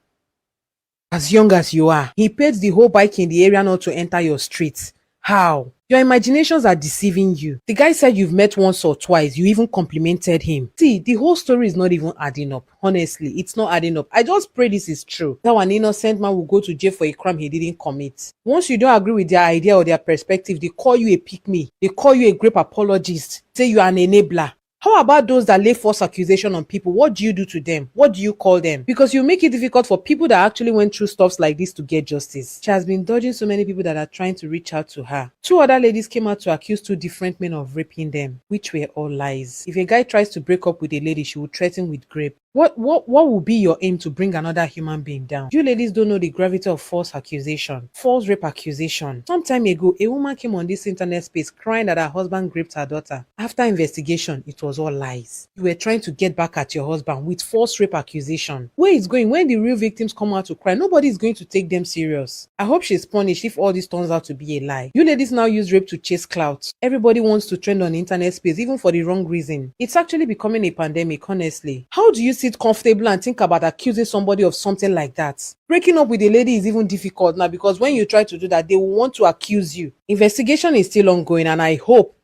As young as you are, he paid the whole bike in the area not to enter your streets. How? Your imaginations are deceiving you. The guy said you've met once or twice. You even complimented him. See, the whole story is not even adding up. Honestly, it's not adding up. I just pray this is true. That an innocent man will go to jail for a crime he didn't commit. Once you don't agree with their idea or their perspective, they call you a pick-me. They call you a grape apologist. Say you are an enabler. How about those that lay false accusation on people? What do you do to them? What do you call them? Because you make it difficult for people that actually went through stuffs like this to get justice. She has been dodging so many people that are trying to reach out to her. 2 other ladies came out to accuse 2 different men of raping them, which were all lies. If a guy tries to break up with a lady, she will threaten with rape. What will be your aim to bring another human being down? You ladies don't know the gravity of false accusation, false rape accusation. Some time ago, a woman came on this internet space crying that her husband raped her daughter. After investigation, it was all lies. You were trying to get back at your husband with false rape accusation. Where it's going, when the real victims come out to cry, nobody is going to take them serious. I hope she's punished if all this turns out to be a lie. You ladies now use rape to chase clout. Everybody wants to trend on the internet space, even for the wrong reason. It's actually becoming a pandemic, honestly. How do you sit comfortable and think about accusing somebody of something like that? Breaking up with a lady is even difficult now because when you try to do that, they will want to accuse you. Investigation is still ongoing and I hope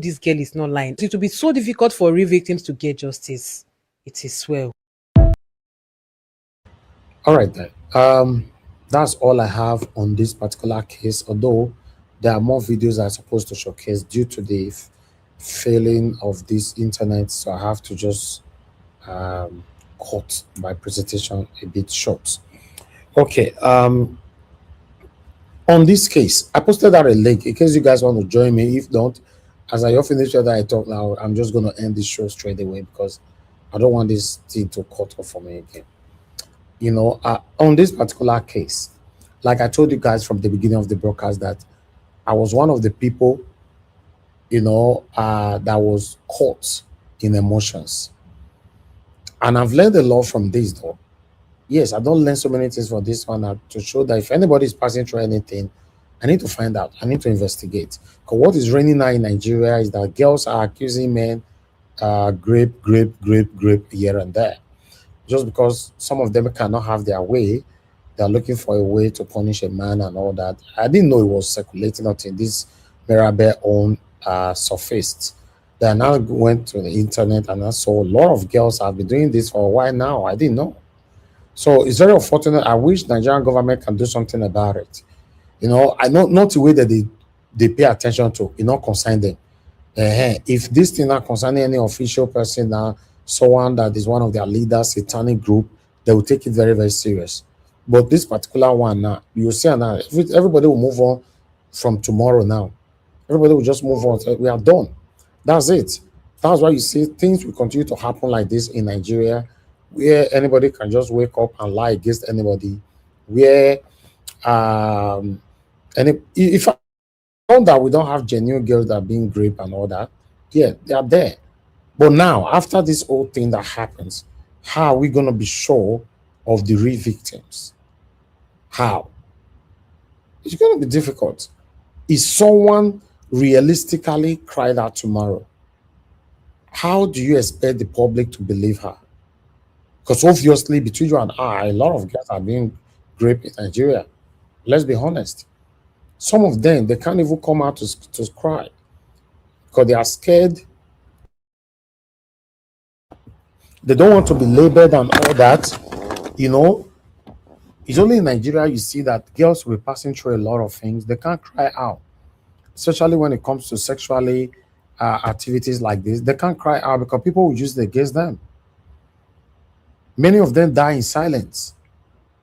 this girl is not lying. It will be so difficult for real victims to get justice. It is well. All right then. That's all I have on this particular case, although there are more videos I'm supposed to showcase due to the failing of this internet, so I have to just cut my presentation a bit short. Okay, on this case, I posted out a link in case you guys want to join me. If not, as I finish that I talk now, I'm just going to end this show straight away because I don't want this thing to cut off for me again. You know, on this particular case, like I told you guys from the beginning of the broadcast that I was one of the people, you know, that was caught in emotions. And I've learned a lot from this though. Yes, I don't learn so many things from this one to show that if anybody is passing through anything, I need to find out. I need to investigate. Because what is raining now in Nigeria is that girls are accusing men grape here and there. Just because some of them cannot have their way, they're looking for a way to punish a man and all that. I didn't know it was circulating until this Mirabel own surfaced. Then I now went to the internet and I saw a lot of girls have been doing this for a while now. I didn't know. So it's very unfortunate. I wish Nigerian government can do something about it. You know, I know not the way that they pay attention to, you know, concern them. If this thing not concerning any official person now, someone that is one of their leaders, satanic group, they will take it very, very serious. But this particular one now, you see now, everybody will move on from tomorrow now. Everybody will just move on. We are done. That's it. That's why you see things will continue to happen like this in Nigeria, where anybody can just wake up and lie against anybody. Where if I know that we don't have genuine girls that are being raped and all that, yeah, they are there. But now, after this whole thing that happens, how are we going to be sure of the real victims? How? It's going to be difficult. Is someone realistically cried out tomorrow? How do you expect the public to believe her? Because obviously, between you and I, a lot of girls are being raped in Nigeria. Let's be honest. Some of them, they can't even come out to cry because they are scared. They don't want to be labeled and all that, you know. It's only in Nigeria you see that girls will be passing through a lot of things. They can't cry out, especially when it comes to sexually activities like this. They can't cry out because people will use it against them. Many of them die in silence.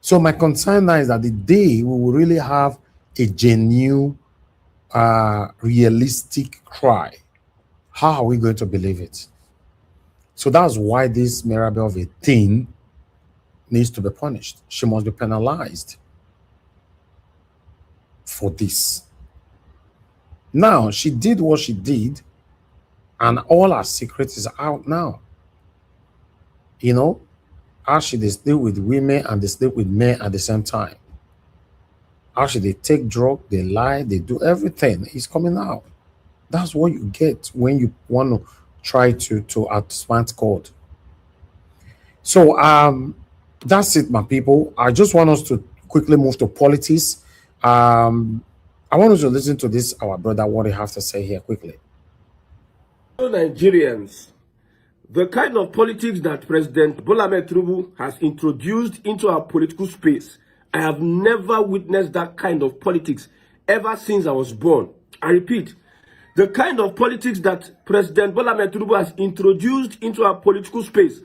So my concern now is that the day we will really have a genuine, realistic cry, how are we going to believe it? So that's why this Mirabel of a thing needs to be punished. She must be penalized for this. Now, she did what she did, and all her secrets is out now. You know, how she they sleep with women and they sleep with men at the same time. How should they take drugs, they lie, they do everything. It's coming out. That's what you get when you want to try to outsmart God. So that's it, my people. I just want us to quickly move to politics. I want us to listen to this, our brother, what he has to say here quickly. Nigerians, the kind of politics that President Bola Ahmed Tinubu has introduced into our political space, I have never witnessed that kind of politics ever since I was born. I repeat, the kind of politics that President Bola Ahmed Tinubu has introduced into our political space,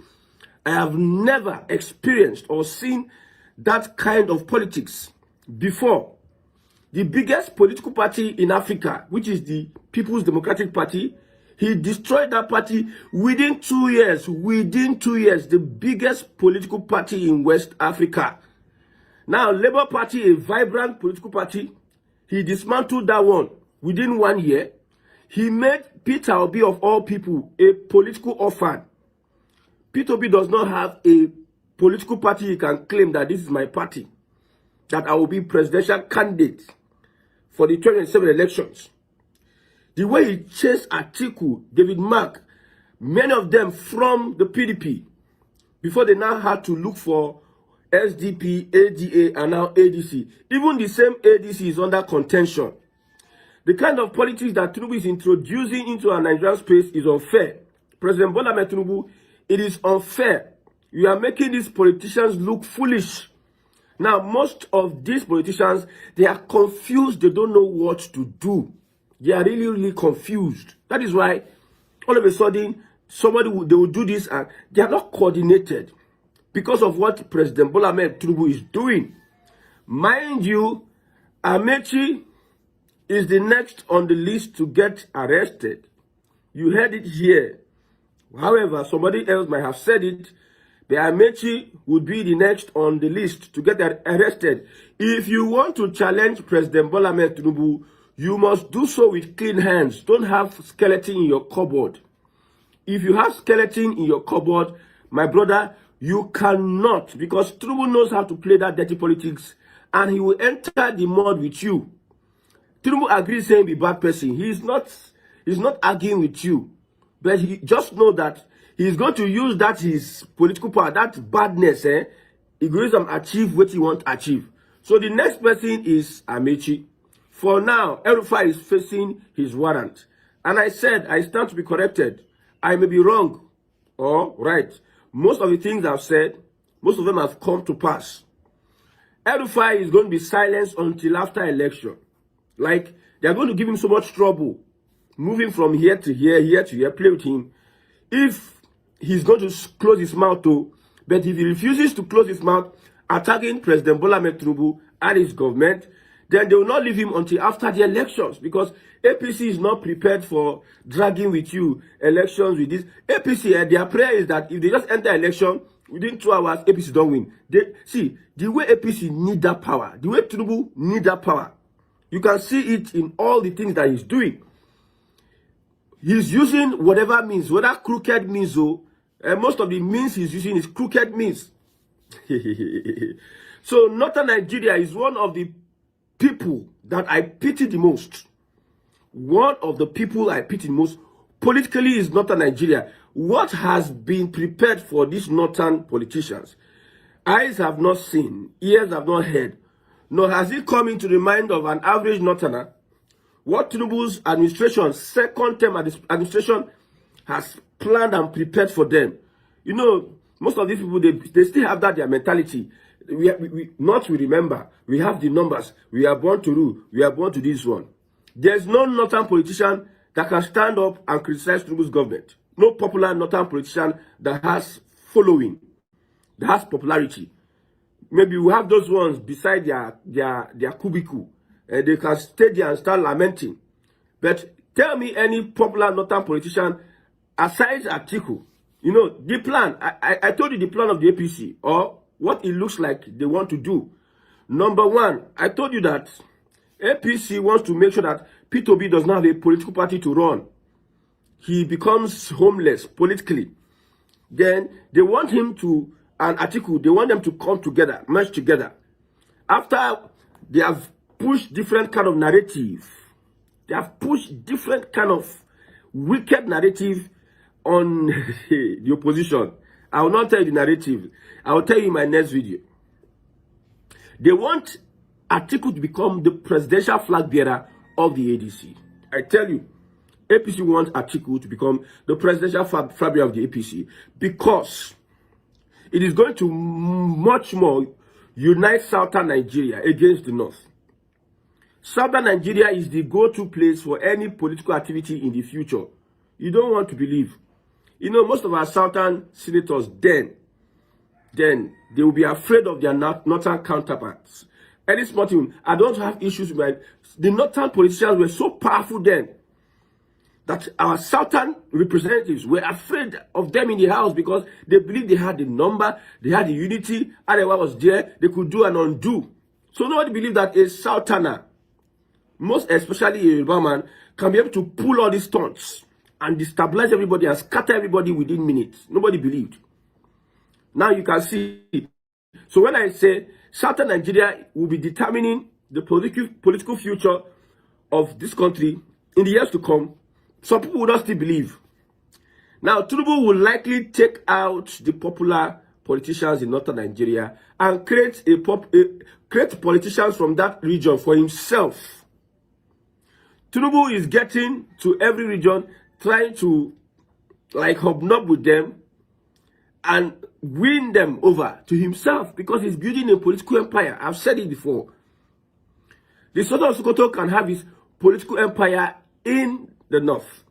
I have never experienced or seen that kind of politics before. The biggest political party in Africa, which is the People's Democratic Party, he destroyed that party within 2 years. Within 2 years, the biggest political party in West Africa. Now, Labour Party, a vibrant political party, he dismantled that one within 1 year. He made Peter Obi, of all people, a political orphan. Peter Obi does not have a political party he can claim that this is my party, that I will be presidential candidate for the 2027 elections. The way he chased Atiku, David Mark, many of them from the PDP, before they now had to look for SDP, ADA, and now ADC. Even the same ADC is under contention. The kind of politics that Tinubu is introducing into our Nigerian space is unfair. President Bola Ahmed Tinubu, it is unfair. You are making these politicians look foolish. Now, most of these politicians, they are confused. They don't know what to do. They are really, really confused. That is why, all of a sudden, they will do this and they are not coordinated because of what President Bola Ahmed Tinubu is doing. Mind you, Amechi is the next on the list to get arrested. You heard it here. However, somebody else might have said it. The Amechi would be the next on the list to get arrested. If you want to challenge President Bola Ahmed Tinubu, you must do so with clean hands. Don't have skeleton in your cupboard. If you have skeleton in your cupboard, my brother, you cannot, because Tinubu knows how to play that dirty politics, and he will enter the mud with you. Tinubu agrees saying be bad person. He's not arguing with you, but he just know that he's going to use that his political power, that badness, he goes to achieve what he wants to achieve. So the next person is Amechi. For now, El-Rufai is facing his warrant. And I said, I stand to be corrected. I may be wrong or right. Most of the things I've said, most of them have come to pass. El-Rufai is going to be silenced until after election. Like, they're going to give him so much trouble, moving from here to here, play with him. If he's going to close his mouth too, but if he refuses to close his mouth, attacking President Bola Ahmed Tinubu and his government, then they will not leave him until after the elections, because APC is not prepared for dragging with you elections with this. APC, their prayer is that if they just enter election, within 2 hours, APC don't win. See, the way APC need that power, the way Tinubu need that power, you can see it in all the things that he's doing. He's using whatever means, whether crooked means, most of the means he's using is crooked means. So Northern Nigeria is one of the people that I pity the most. One of the people I pity the most politically is Northern Nigeria. What has been prepared for these Northern politicians? Eyes have not seen, ears have not heard, nor has it come into the mind of an average Northerner what Tinubu's administration, second term administration, has planned and prepared for them. You know, most of these people, they still have that their mentality. we remember. We have the numbers. We are born to rule. We are born to this one. There's no northern politician that can stand up and criticize Tinubu's government. No popular northern politician that has following, that has popularity. Maybe we have those ones beside their cubicle, and they can stay there and start lamenting. But tell me any popular northern politician aside Atiku. You know, the plan, I told you the plan of the APC, or what it looks like they want to do. Number one, I told you that APC wants to make sure that P2B does not have a political party to run. He becomes homeless politically. Then they want him to, and Atiku, they want them to come together, merge together. After they have pushed different kind of narrative, they have pushed different kind of wicked narrative on the opposition. I will not tell you the narrative. I will tell you in my next video. They want Atiku to become the presidential flag bearer of the ADC. I tell you, APC wants Atiku to become the presidential flag bearer of the APC because it is going to much more unite southern Nigeria against the north. Southern Nigeria is the go-to place for any political activity in the future. You don't want to believe. You know, most of our southern senators then they will be afraid of their northern counterparts. Any small thing, I don't have issues with the northern politicians were so powerful then that our southern representatives were afraid of them in the house because they believed they had the number, they had the unity, everyone was there, they could do and undo. So nobody believed that a southerner, most especially a Yoruba man, can be able to pull all these stunts and destabilize everybody and scatter everybody within minutes. Nobody believed. Now you can see. So when I say Southern Nigeria will be determining the political future of this country in the years to come, some people will not still believe. Now, Tinubu will likely take out the popular politicians in Northern Nigeria and create politicians from that region for himself. Tinubu is getting to every region, trying to like hobnob with them and win them over to himself because he's building a political empire. I've said it before. The Sultan of Sokoto can have his political empire in the north.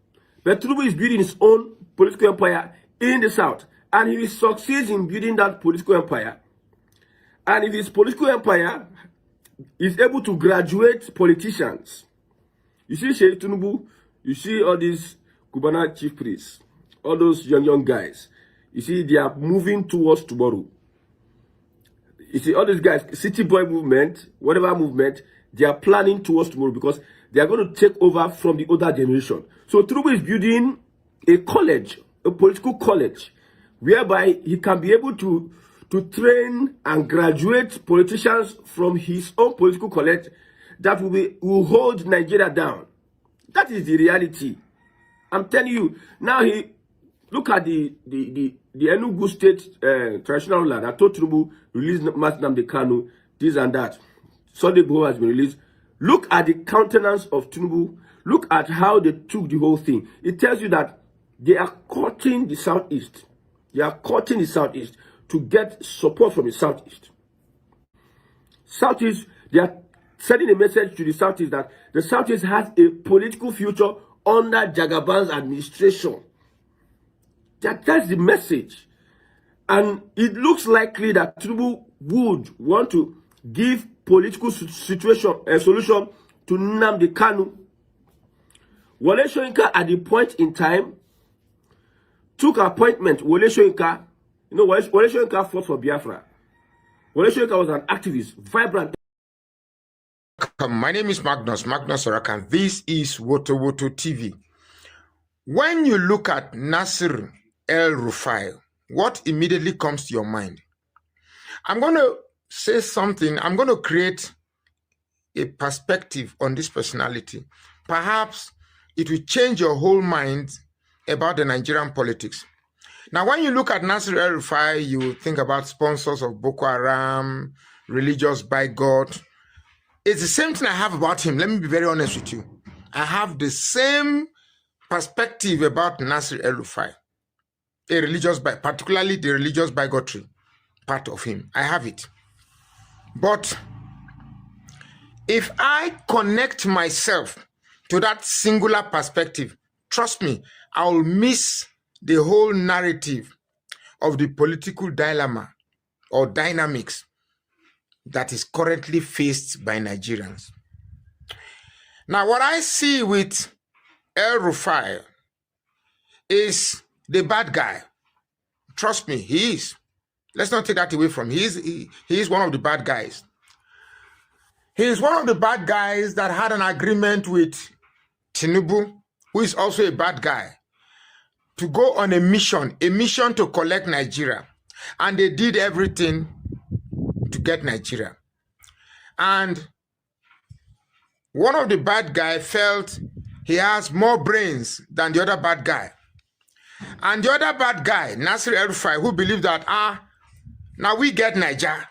But Tinubu is building his own political empire in the south. And if he succeeds in building that political empire, and if his political empire is able to graduate politicians, you see Sheikh Tinubu, you see all these Kubana chief priests, all those young guys, you see they are moving towards tomorrow. You see all these guys, city boy movement, whatever movement, they are planning towards tomorrow because they are going to take over from the older generation. So Tinubu is building a college, a political college, whereby he can be able to train and graduate politicians from his own political college that will hold Nigeria down. That is the reality. I'm telling you. Now look at the Enugu State traditional ruler that told Tinubu release Nnamdi Kanu, this and that. Sunday Igboho has been released. Look at the countenance of Tinubu. Look at how they took the whole thing. It tells you that they are courting the Southeast. They are courting the Southeast to get support from the Southeast. Southeast, they are sending a message to the Southeast that the Southeast has a political future under Jagaban's administration. That's the message. And it looks likely that Tinubu would want to give political situation a solution to Nnamdi Kanu. Wole Soyinka at the point in time took appointment. Wole Soyinka, you know, Wole Soyinka fought for Biafra. Wole Soyinka was an activist, vibrant. My name is Magnus Orakan. This is Woto Woto TV. When you look at Nasir El-Rufai, what immediately comes to your mind? I'm going to say something. I'm going to create a perspective on this personality. Perhaps it will change your whole mind about the Nigerian politics. Now, when you look at Nasir El-Rufai, you think about sponsors of Boko Haram, religious bigot. It's the same thing I have about him. Let me be very honest with you. I have the same perspective about Nasir El-Rufai, particularly the religious bigotry part of him. I have it. But if I connect myself to that singular perspective, trust me, I'll miss the whole narrative of the political dilemma or dynamics that is currently faced by Nigerians. Now, what I see with El-Rufai is the bad guy. Trust me, he is. Let's not take that away from him. He is one of the bad guys. He is one of the bad guys that had an agreement with Tinubu, who is also a bad guy, to go on a mission to collect Nigeria. And they did everything to get Nigeria. And one of the bad guys felt he has more brains than the other bad guy. And the other bad guy, Nasir El-Rufai, who believed that, now we get Nigeria.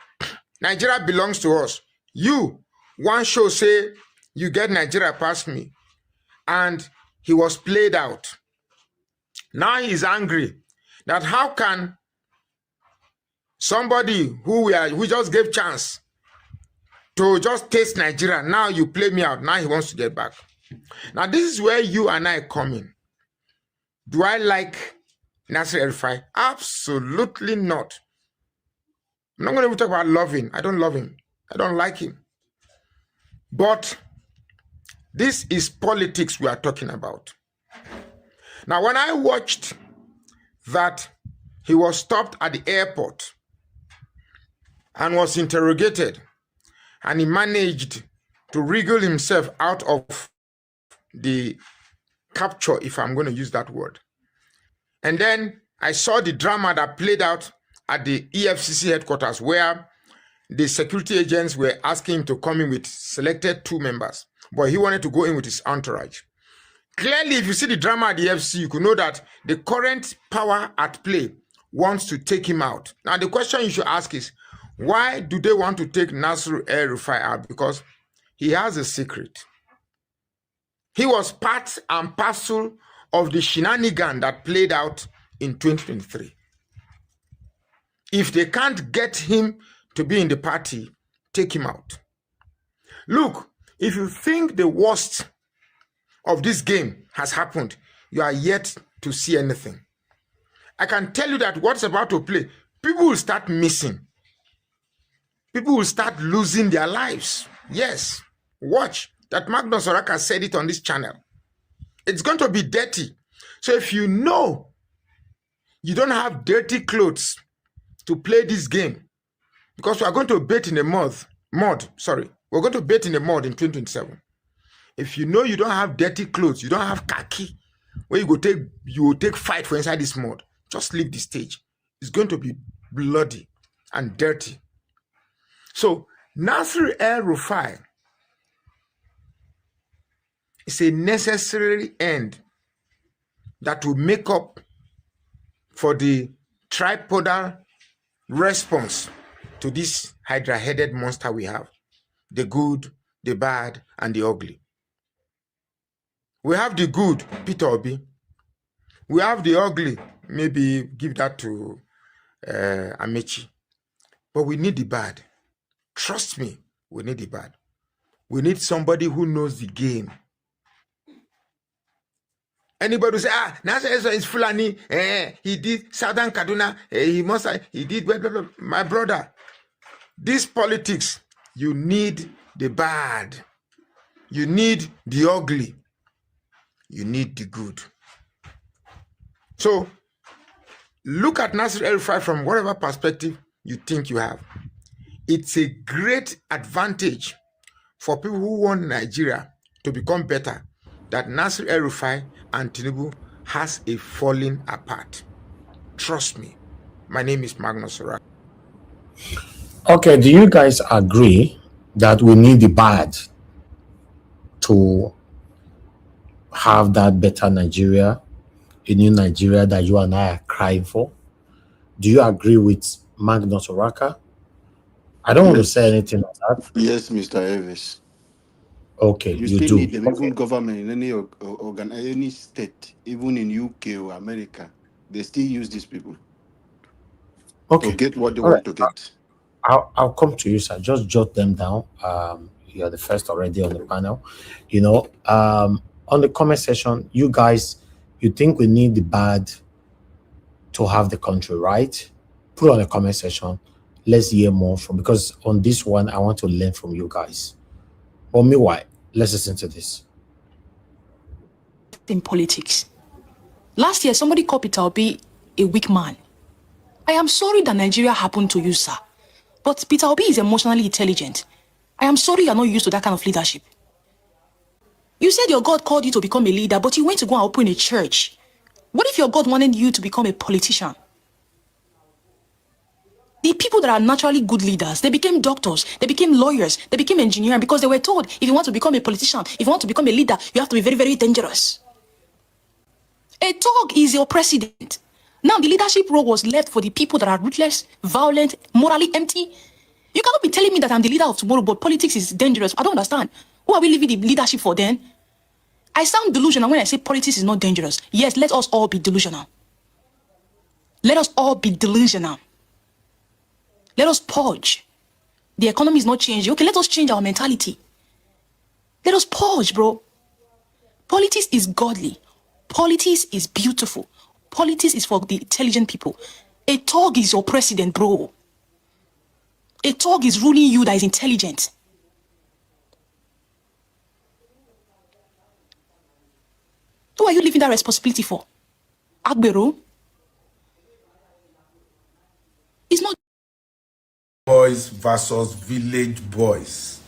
Nigeria belongs to us. You, one show say, you get Nigeria past me. And he was played out. Now he's angry that how can somebody who just gave chance to just taste Nigeria, now you play me out, now he wants to get back. Now this is where you and I come in. Do I like Nasir El-Rufai? Absolutely not. I'm not going to even talk about loving. I don't love him. I don't like him. But this is politics we are talking about. Now, when I watched that he was stopped at the airport and was interrogated, and he managed to wriggle himself out of the capture, if I'm going to use that word. And then I saw the drama that played out at the EFCC headquarters, where the security agents were asking him to come in with selected 2 members, but he wanted to go in with his entourage. Clearly, if you see the drama at the EFCC, you could know that the current power at play wants to take him out. Now, the question you should ask is, why do they want to take Nasir El-Rufai out? Because he has a secret. He was part and parcel of the shenanigan that played out in 2023. If they can't get him to be in the party, take him out. Look, if you think the worst of this game has happened, you are yet to see anything. I can tell you that what's about to play, people will start missing. People will start losing their lives. Yes, watch. That Magnus Oraka said it on this channel. It's going to be dirty. So if you know you don't have dirty clothes to play this game, because we are going to bathe in the mud. We're going to bathe in the mud in 2027. If you know you don't have dirty clothes, you don't have khaki, where you will take fight for inside this mud, just leave the stage. It's going to be bloody and dirty. So Nasir El-Rufai is a necessary end that will make up for the tripodal response to this hydra-headed monster we have. The good, the bad, and the ugly. We have the good, Peter Obi. We have the ugly, maybe give that to Amechi. But we need the bad. Trust me, we need the bad. We need somebody who knows the game. Anybody who say, Nasir is Fulani, he did Southern Kaduna, he did blah, blah, blah. My brother, this politics, you need the bad. You need the ugly. You need the good. So, look at Nasir El-Rufai from whatever perspective you think you have. It's a great advantage for people who want Nigeria to become better that Nasir El-Rufai and Tinubu has a falling apart. Trust me. My name is Magnus Oraka. Okay, do you guys agree that we need the bad to have that better Nigeria, a new Nigeria that you and I are crying for? Do you agree with Magnus Oraka? I don't want to say anything like that. Yes, Mr. Eves. Okay, you do. still need them. Even government in any organ, any state, even in UK or America, they still use these people to get what they want to get. I'll come to you, sir. Just jot them down. You're the first already on the panel. On the comment section, you guys, you think we need the bad to have the country, right? Put on the comment section. Let's hear more from, because on this one, I want to learn from you guys. But meanwhile, let's listen to this. In politics. Last year, somebody called Peter Obi a weak man. I am sorry that Nigeria happened to you, sir. But Peter Obi is emotionally intelligent. I am sorry you're not used to that kind of leadership. You said your God called you to become a leader, but you went to go and open a church. What if your God wanted you to become a politician? The people that are naturally good leaders, they became doctors, they became lawyers, they became engineers because they were told, if you want to become a politician, if you want to become a leader, you have to be very, very dangerous. A thug is your president. Now the leadership role was left for the people that are ruthless, violent, morally empty. You cannot be telling me that I'm the leader of tomorrow, but politics is dangerous. I don't understand. Who are we leaving the leadership for then? I sound delusional when I say politics is not dangerous. Yes, let us all be delusional. Let us all be delusional. Let us purge. The economy is not changing. Okay, let us change our mentality. Let us purge, bro. Politics is godly. Politics is beautiful. Politics is for the intelligent people. A thug is your president, bro. A thug is ruling you that is intelligent. Who are you leaving that responsibility for? Agbero? It's not boys versus village boys.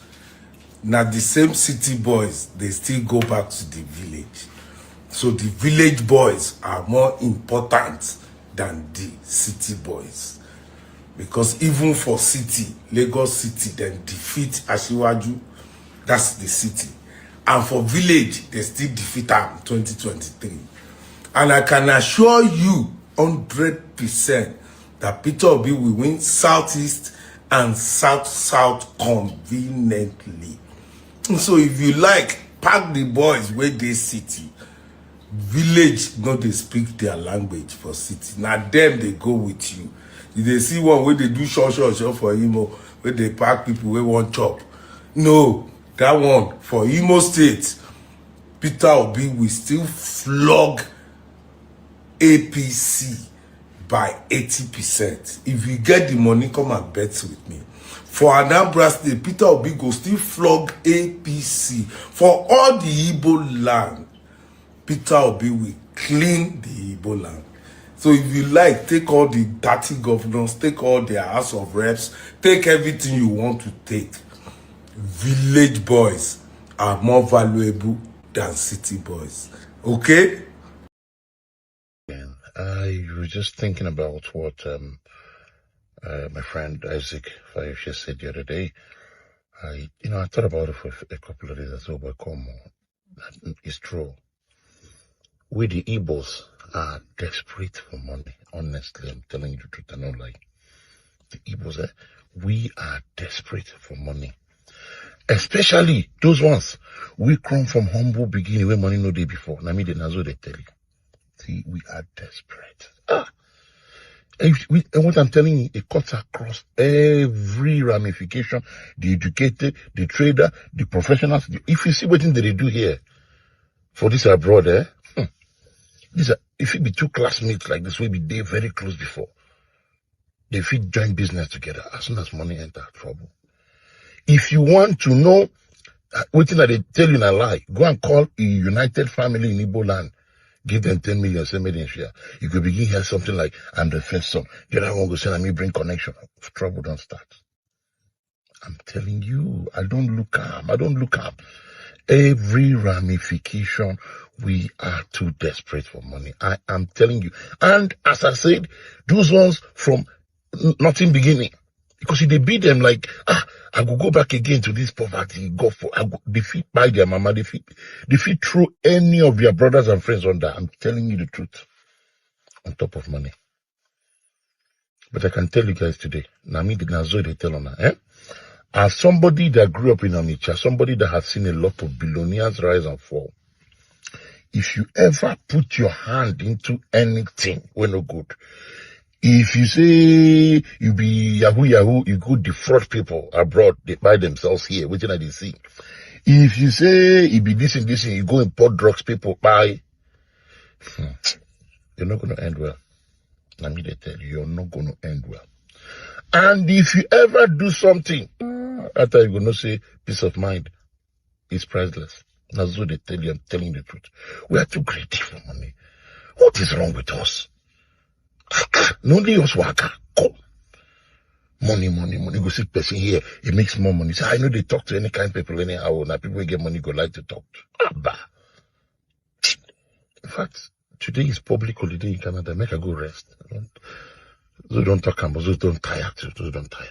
Now the same city boys, they still go back to the village. So the village boys are more important than the city boys. Because even for city, Lagos City, then defeat Asiwaju, that's the city. And for village, they still defeat them 2023. And I can assure you 100% that Peter Obi will win Southeast and South conveniently. So if you like, pack the boys where they city. Village, no, they speak their language for city. Now them, they go with you. If they see one where they do short for Imo, where they pack people where want chop. No, that one, for Imo State, Peter Obi will still flog APC by 80%. If you get the money, come and bet with me. For Anambra State, Peter Obi go still flog APC. For all the Igbo land, Peter Obi will clean the Igbo land. So if you like, take all the dirty governors, take all their House of Reps, take everything you want to take. Village boys are more valuable than city boys. Okay? I was just thinking about what my friend Isaac Fayoshe said the other day. I thought about it for a couple of days. I said, but come on, it's true. We the Igbos are desperate for money. Honestly, I'm telling you the truth. I know, like the Igbos, we are desperate for money. Especially those ones we come from humble beginning where money no day before. Now me they nazo they tell you. See, we are desperate. And what I'm telling you, it cuts across every ramification. The educated, the trader, the professionals. If you see what they do here for this abroad, if it be two classmates like this, will be they very close before. They fit join business together as soon as money enter trouble. If you want to know what thing that they tell you in a lie, go and call a United family in Igbo land. Give them 10 million, send me in share. You could begin hear something like, I'm the first son. The other one go say, let me bring connection. Trouble don't start. I'm telling you, I don't look up. Every ramification, we are too desperate for money. I am telling you. And as I said, those ones from nothing beginning. Because if they beat them like, I will go back again to this poverty, defeat by their mama, defeat throw any of your brothers and friends on that. I'm telling you the truth. On top of money. But I can tell you guys today, Nami did not they tell on her, as somebody that grew up in Onitsha, somebody that has seen a lot of billionaires rise and fall, if you ever put your hand into anything, we're no good. If you say you be Yahoo Yahoo, you go defraud people abroad, they buy themselves here, waiting at the sea. If you say you be this and this and you go import drugs, people buy, you're not going to end well. Let me tell you, you're not going to end well. And if you ever do something, after you're going to say peace of mind is priceless. That's what they tell you. I'm telling the truth. We are too greedy for money. What is wrong with us? No only us waka. Come. Money. You go see person here, he makes more money. So I know they talk to any kind of people anyhow. Now people who get money go like to talk to. Abba. In fact, today is public holiday in Canada. Make I go rest. Those don't talk about, those don't tire too. Those don't tire.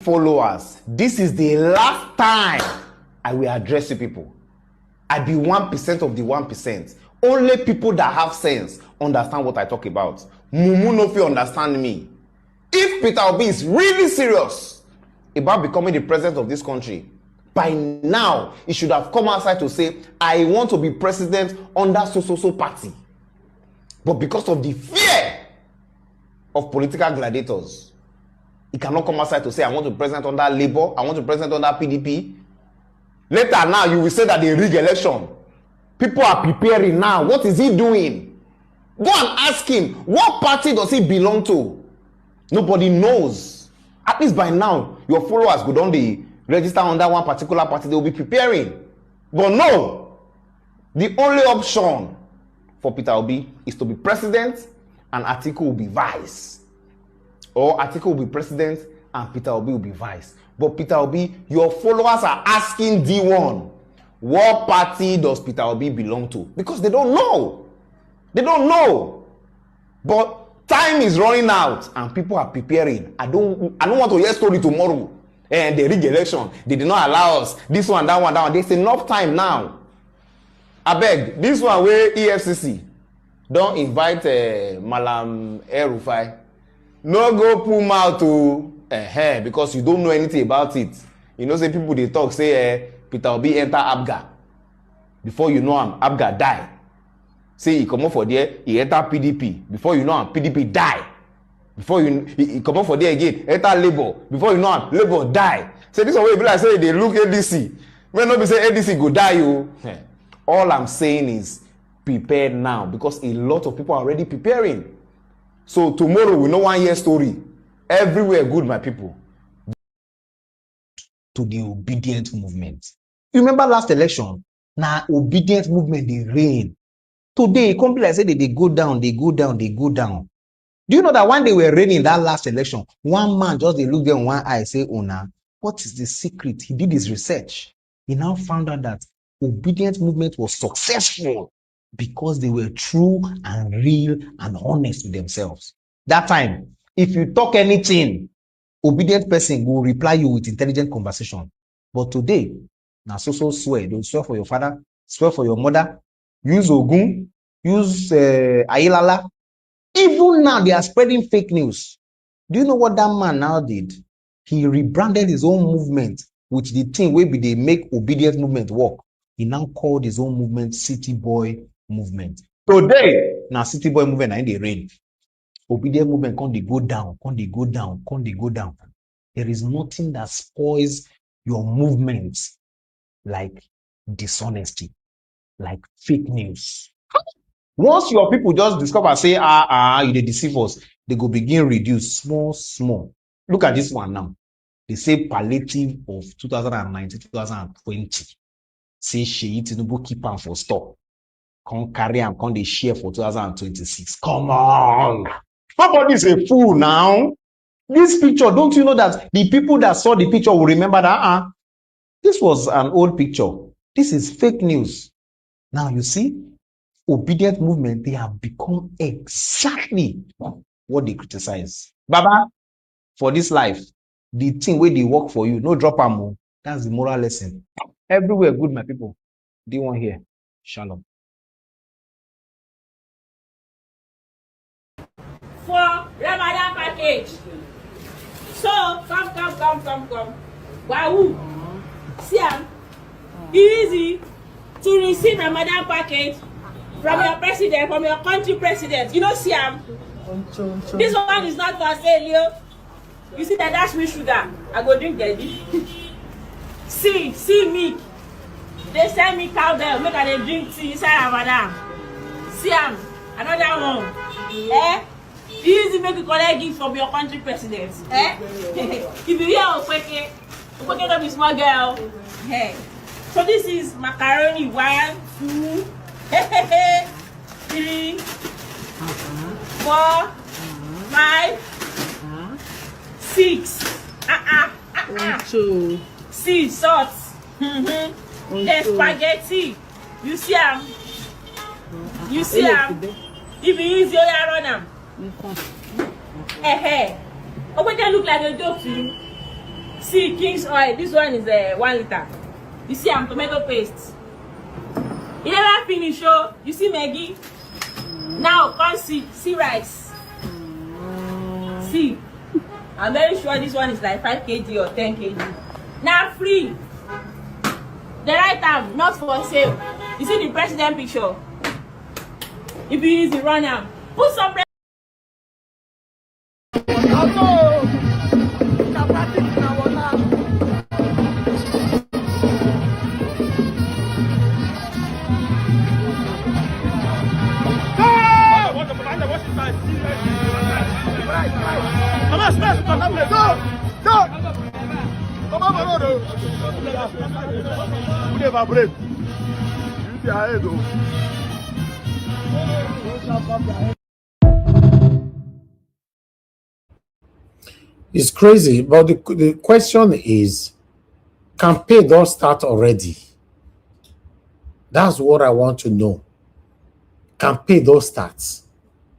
Followers, this is the last time I will address you people. I be 1% of the 1%. Only people that have sense understand what I talk about. Mumu no fit understand me. If Peter Obi is really serious about becoming the president of this country, by now he should have come outside to say, I want to be president under so party. But because of the fear of political gladiators, he cannot come outside to say, I want to be president under Labour, I want to be president under PDP. Later now, you will say that they rig election. People are preparing now. What is he doing? Go and ask him, what party does he belong to? Nobody knows. At least by now, your followers go down the register under one particular party, they will be preparing. But no, the only option for Peter Obi is to be president and Atiku will be vice. Or Atiku will be president and Peter Obi will be vice. But Peter Obi, your followers are asking D1, what party does Peter Obi belong to? Because they don't know. They don't know. But time is running out and people are preparing. I don't want to hear story tomorrow. And the rig election, they did not allow us. This one, that one, that one. There's enough time now. I beg, this one where EFCC don't invite Malam El-Rufai. No go pull mouth to because you don't know anything about it. You know, say people they talk, say Peter Obi enter Abuja. Before you know him, Abuja die. Say he come up for there, he enter PDP. Before you know him, PDP die. Before he come up for there again, enter Labour. Before you know him, Labour die. Say this one way people like say they look ADC. When nobody say ADC go die you. All I'm saying is prepare now because a lot of people are already preparing. So tomorrow we know 1 year story. Everywhere good, my people. To the obedient movement. You remember last election? Now obedient movement they reign. Today, company like say they go down, they go down, they go down. Do you know that when they were reigning that last election, one man just they look there in one eye say, "Oh, nah, what is the secret?" He did his research. He now found out that obedient movement was successful because they were true and real and honest with themselves. That time, if you talk anything, obedient person will reply you with intelligent conversation. But today, now so swear. Don't swear for your father, swear for your mother, use Ogun, use Ayilala. Even now, they are spreading fake news. Do you know what that man now did? He rebranded his own movement with the thing where they make obedient movement work. He now called his own movement City Boy Movement. Today, now City Boy Movement are in the rain. Obedient movement can't they go down, can't they go down, can't they go down. There is nothing that spoils your movement like dishonesty, like fake news. Once your people just discover, say, you they deceive us, they go begin reduce small. Look at this one now. They say palliative of 2019, 2020. Say Tinubu keep am for stock. Can't carry am, can't they share for 2026. Come on. Nobody's a fool now. This picture, don't you know that the people that saw the picture will remember that this was an old picture. This is fake news. Now you see, obedient movement, they have become exactly what they criticize. Baba, for this life, the thing where they work for you, no drop ammo. That's the moral lesson. Everywhere good, my people. Do you want here? Shalom. For Ramadan package. So, come. Wahoo. See, easy. to receive Ramadan package from your president, from your country president. You know, see, this one is not for sale, yo. You see that dash me sugar, I go drink daddy. see me. They send me cowbell, make I drink tea inside Ramadan. See, another one. Easy make you collect gift from your country president. If you hear Wike don't be small girl. So this is macaroni 1, 2, 3, 4, 5, 6. See salt. Then spaghetti. You see You see if you use your run them. Oh, but they look like a joke to you. See, King's oil. This one is 1 liter. You see, tomato paste. You never finish, oh. You see Maggie. Now, come see rice. See, I'm very sure this one is like 5 kg or 10 kg. Now free. The right arm, not for sale. You see the president picture. If you use the run arm, put some. It's crazy, but the question is, campaign don't start already. That's what I want to know. Campaign don't start.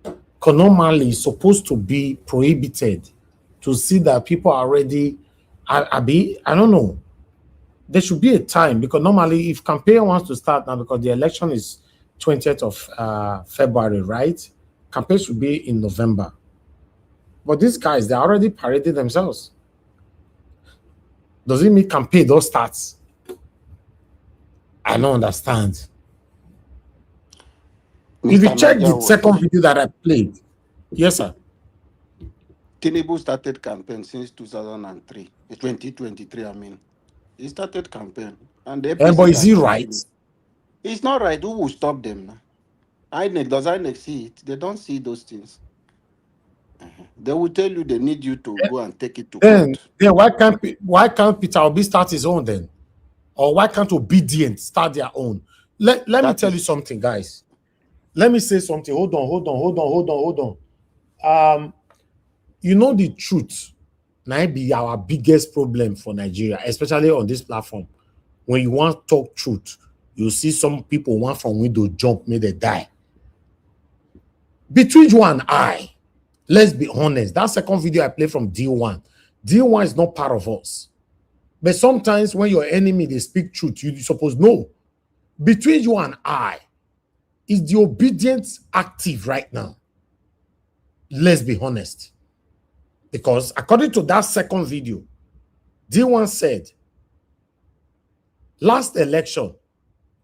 Because normally it's supposed to be prohibited to see that people are already, I don't know. There should be a time, because normally if campaign wants to start now, because the election is 20th of February, right? Campaign should be in November. But these guys, they're already parading themselves. Does it mean campaign don't start? I don't understand. If you check the second video that I played, yes, sir. Tinubu started campaign since 2023, I mean. He started campaign. And but is he right? It's not right. Who will stop them now? Does INEC see it? They don't see those things. They will tell you they need you to go and take it to court. Then why can't Peter Obi start his own then? Or why can't Obedient start their own? Let me tell you something, guys. Let me say something. Hold on. You know the truth might be our biggest problem for Nigeria, especially on this platform. When you want to talk truth, you see some people want from window jump, may they die. Between you and I, let's be honest, that second video I played from D1 is not part of us. But sometimes when your enemy, they speak truth, you suppose know. Between you and I, is the obedience active right now? Let's be honest. Because according to that second video, D1 said, last election,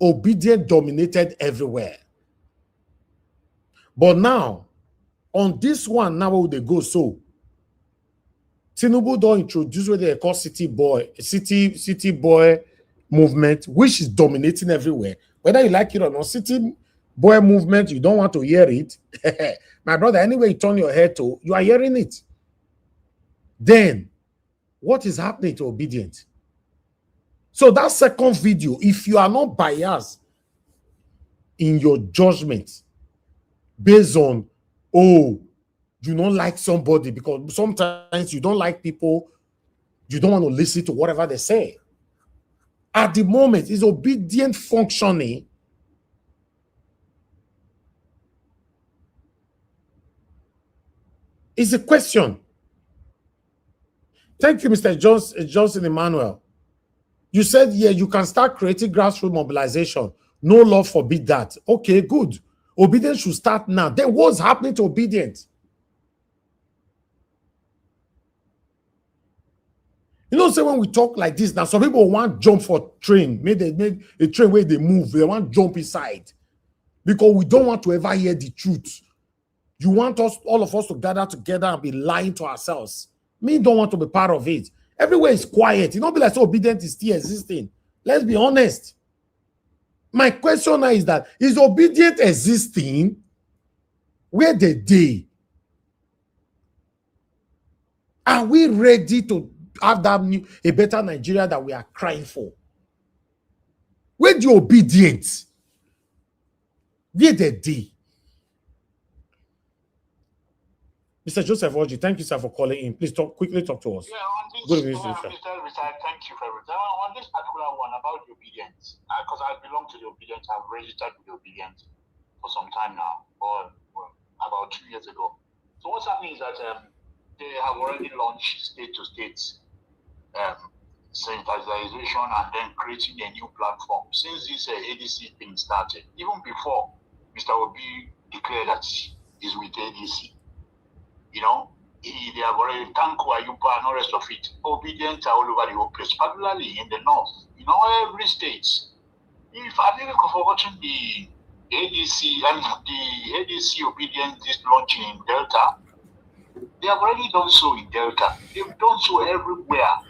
obedience dominated everywhere. But now, on this one, now where they go so, Tinubu don't introduce what they call city boy movement, which is dominating everywhere. Whether you like it or not, city boy movement, you don't want to hear it. My brother, anyway you turn your head to, you are hearing it. Then, what is happening to obedience? So that second video, if you are not biased in your judgment based on, oh, you don't like somebody, because sometimes you don't like people, you don't want to listen to whatever they say. At the moment, is obedient functioning? It's a question. Thank you, Mr. Johnson Emmanuel. You said, yeah, you can start creating grassroots mobilization. No law forbid that. Okay, good. Obedience should start now. Then what's happening to obedience? You know, say when we talk like this, now some people want jump for train. Maybe they make a train where they move. They want jump inside because we don't want to ever hear the truth. You want us, all of us, to gather together and be lying to ourselves. Me don't want to be part of it. Everywhere is quiet. You don't be like so obedient is still existing. Let's be honest. My question now is that is obedient existing? Where the day? Are we ready to have that new, a better Nigeria that we are crying for? Where the obedience? Where the day? Mr. Joseph Oji, thank you, sir, for calling in. Please quickly talk to us. Yeah, on this, Good evening, Mr. Retired, thank you for everything. On this particular one about the obedience, because I belong to the obedience, I've registered with the obedience for some time now, or about 2 years ago. So what's happening is that they have already launched state-to-state sensitization and then creating a new platform. Since this ADC thing started, even before Mr. Obi declared that he's with ADC, you know, they have already Tanko, Ayuba, and all the rest of it. Obedient all over the whole place, particularly in the north. You know, every state. If I've even forgotten the ADC and the ADC obedience is launching in Delta, they have already done so in Delta. They've done so everywhere.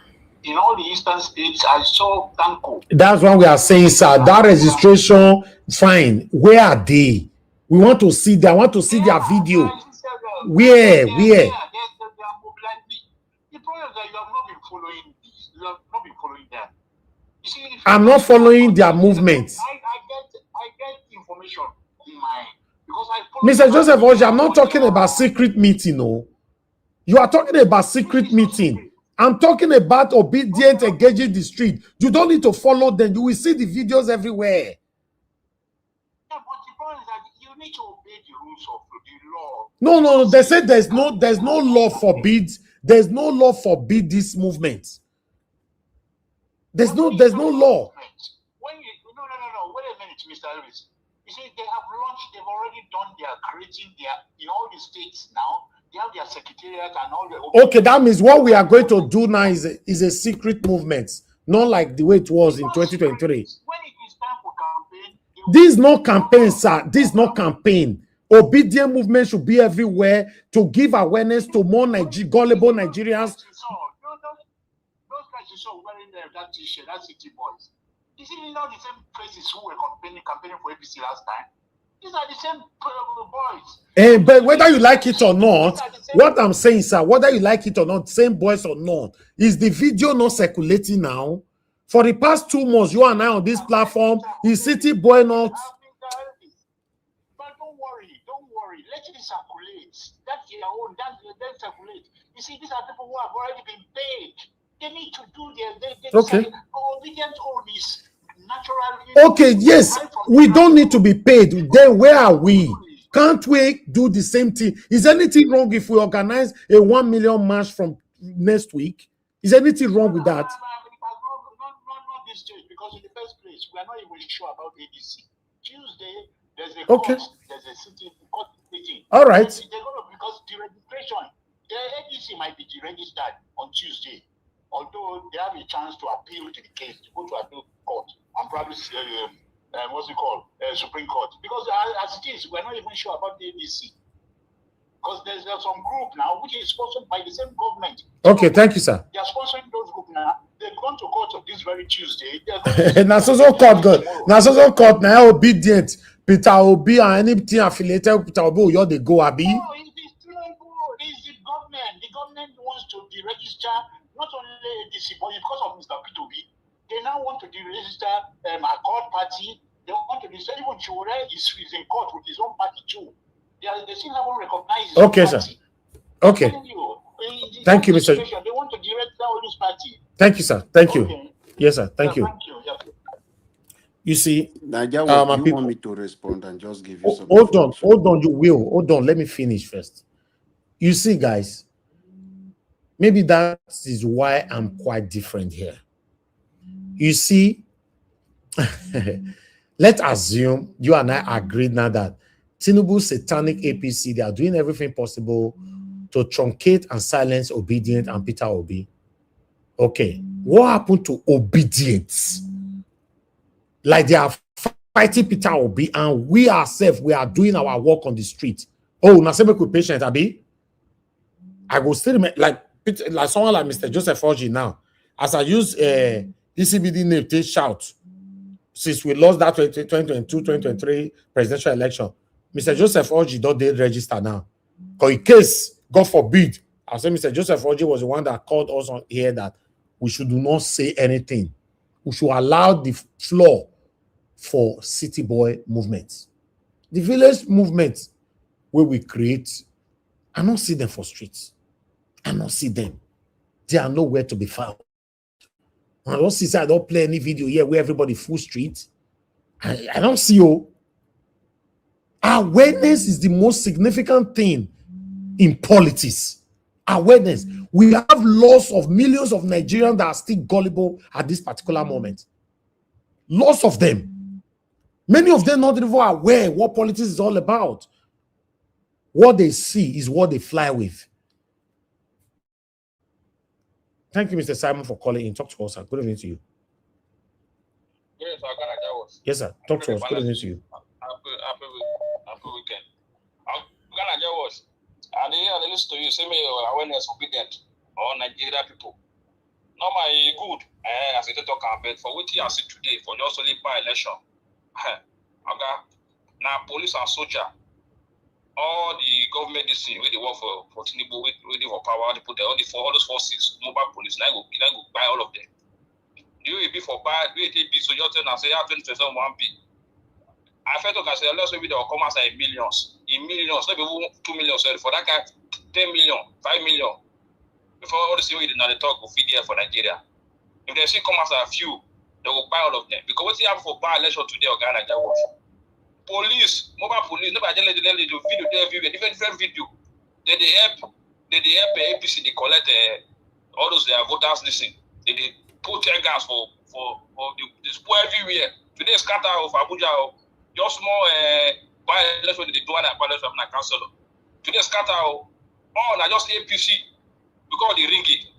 In all the eastern states, I saw Tanko. That's what we are saying, sir. That registration, fine. Where are they? We want to see them. I want to see their video. Where? The problem is that you have not been following this. You have not been following them. You see, I'm not following their movements. I get information in my because I Mr. Joseph Oji, I'm not talking about secret meeting, no. You are talking about secret meeting. I'm talking about obedient, engaging the street. You don't need to follow them. You will see the videos everywhere. Yeah, but the problem is that you need to obey the rules of the law. No. They said there's no law forbids. There's no law forbid this movement. There's no law. When you no. Wait a minute, Mr. Elvis. You see, they've already done their creating in all the states now. They have their secretariat and all the. Okay, that means what we are going to do now is a secret movement, not like the way it was in 2023. When it is time for campaign, this is no campaign, sir. This is not campaign. Obedient movement should be everywhere to give awareness to more gullible Nigerians. Those guys you saw wearing that t-shirt, that city boys. Is it not the same faces who were campaigning for APC last time? These are the same boys. But whether you like it or not, what I'm saying, sir, whether you like it or not, same boys or not, is the video not circulating now? For the past 2 months, you and I on this platform, is City Boy not? But don't worry. Let it circulate. That's their own. That circulate. You see, these are people who have already been paid. They need to do their Okay. Obedient own is natural. Okay, yes, we don't need to be paid. Then where are we? Can't we do the same thing? Is anything wrong if we organize a 1 million march from next week? Is anything wrong with that? Not this stage, because in the first place, we are not even sure about ADC. Tuesday, there's a court, there's a city court meeting. All right. Because the registration, the ADC might be deregistered on Tuesday, although they have a chance to appeal to the case, to go to appeal court, and probably Supreme Court. Because as it is, we're not even sure about the ADC. Because there's some group now which is sponsored by the same government. Okay, thank you, sir. They are sponsoring those groups now. They've gone to court of this very Tuesday. Now, so court good. Now, so court now obedient. Peter Obi and anything affiliated with Peter Obi, you're the go, Abi. No, it's Tinubu. It's the government. The government wants to deregister not only ADC, but because of Mr. Peter Obi, they now want to deregister Accord Party. They want to deregister even Chure is in court with his own party too. They still haven't recognized his Okay, own sir. party. Okay. Thank you, Mr. They want to deregister all this party. Thank you, sir. Thank you. Okay. Yes, sir. Thank you. Thank you. Yeah. You see, Naija, my you people. want me to respond and just give you some Hold on, you will. Hold on, let me finish first. You see, guys, maybe that is why I'm quite different here. You see, let's assume you and I agreed now that Tinubu satanic APC, they are doing everything possible to truncate and silence Obedient and Peter Obi. Okay. What happened to obedience? Like they are fighting Peter Obi, and we ourselves, we are doing our work on the street. Oh, now say make we patient, Abi. I go still like someone like Mr. Joseph Orji now. As I use DCBD name, they shout. Since we lost that 2022-2023 presidential election, Mr. Joseph Orji don't they register now. Because in case, God forbid, I say Mr. Joseph Orji was the one that called us on here that we should do not say anything. We should allow the floor for city boy movements. The village movements where we create, I don't see them for streets. I don't see them. They are nowhere to be found. I don't see, I don't play any video here where everybody full street. I don't see you. Awareness is the most significant thing in politics. Awareness. We have loss of millions of Nigerians that are still gullible at this particular moment. Lots of them. Many of them not even aware what politics is all about. What they see is what they fly with. Thank you, Mr. Simon, for calling in. Talk to us, sir. Good evening to you. Yes, I got it. Yes, sir. Talk to us. Good evening to you. Happy weekend. I'm gonna get what? And I listen to you, say me awareness obedient or Nigeria people. Normally good. As a talk campaign for what you see today for just only by election. Okay. Now police and soldier, all the government this thing, where they work for Tinubu, where they for power, they put all those forces, mobile police, now go buy all of them. You will be for buy, we take B, so you tell and say, I have 20% 1B. I felt like I said, let's maybe they will come as in millions, not even 2 million, sorry, for that guy, 10 million, 5 million. Before all the way they talk will feed here for Nigeria. If they see come as a few, they will buy all of them. Because what they have for buy election today, or Ghana, that was police, mobile police, nobody let them do video everywhere, different video. They help APC, they collect all those their voters listen. They put tear gas for the spoil everywhere. Today scatter of Abuja, just more buy election they do and election of council. Today scatter all not just APC because they ring it.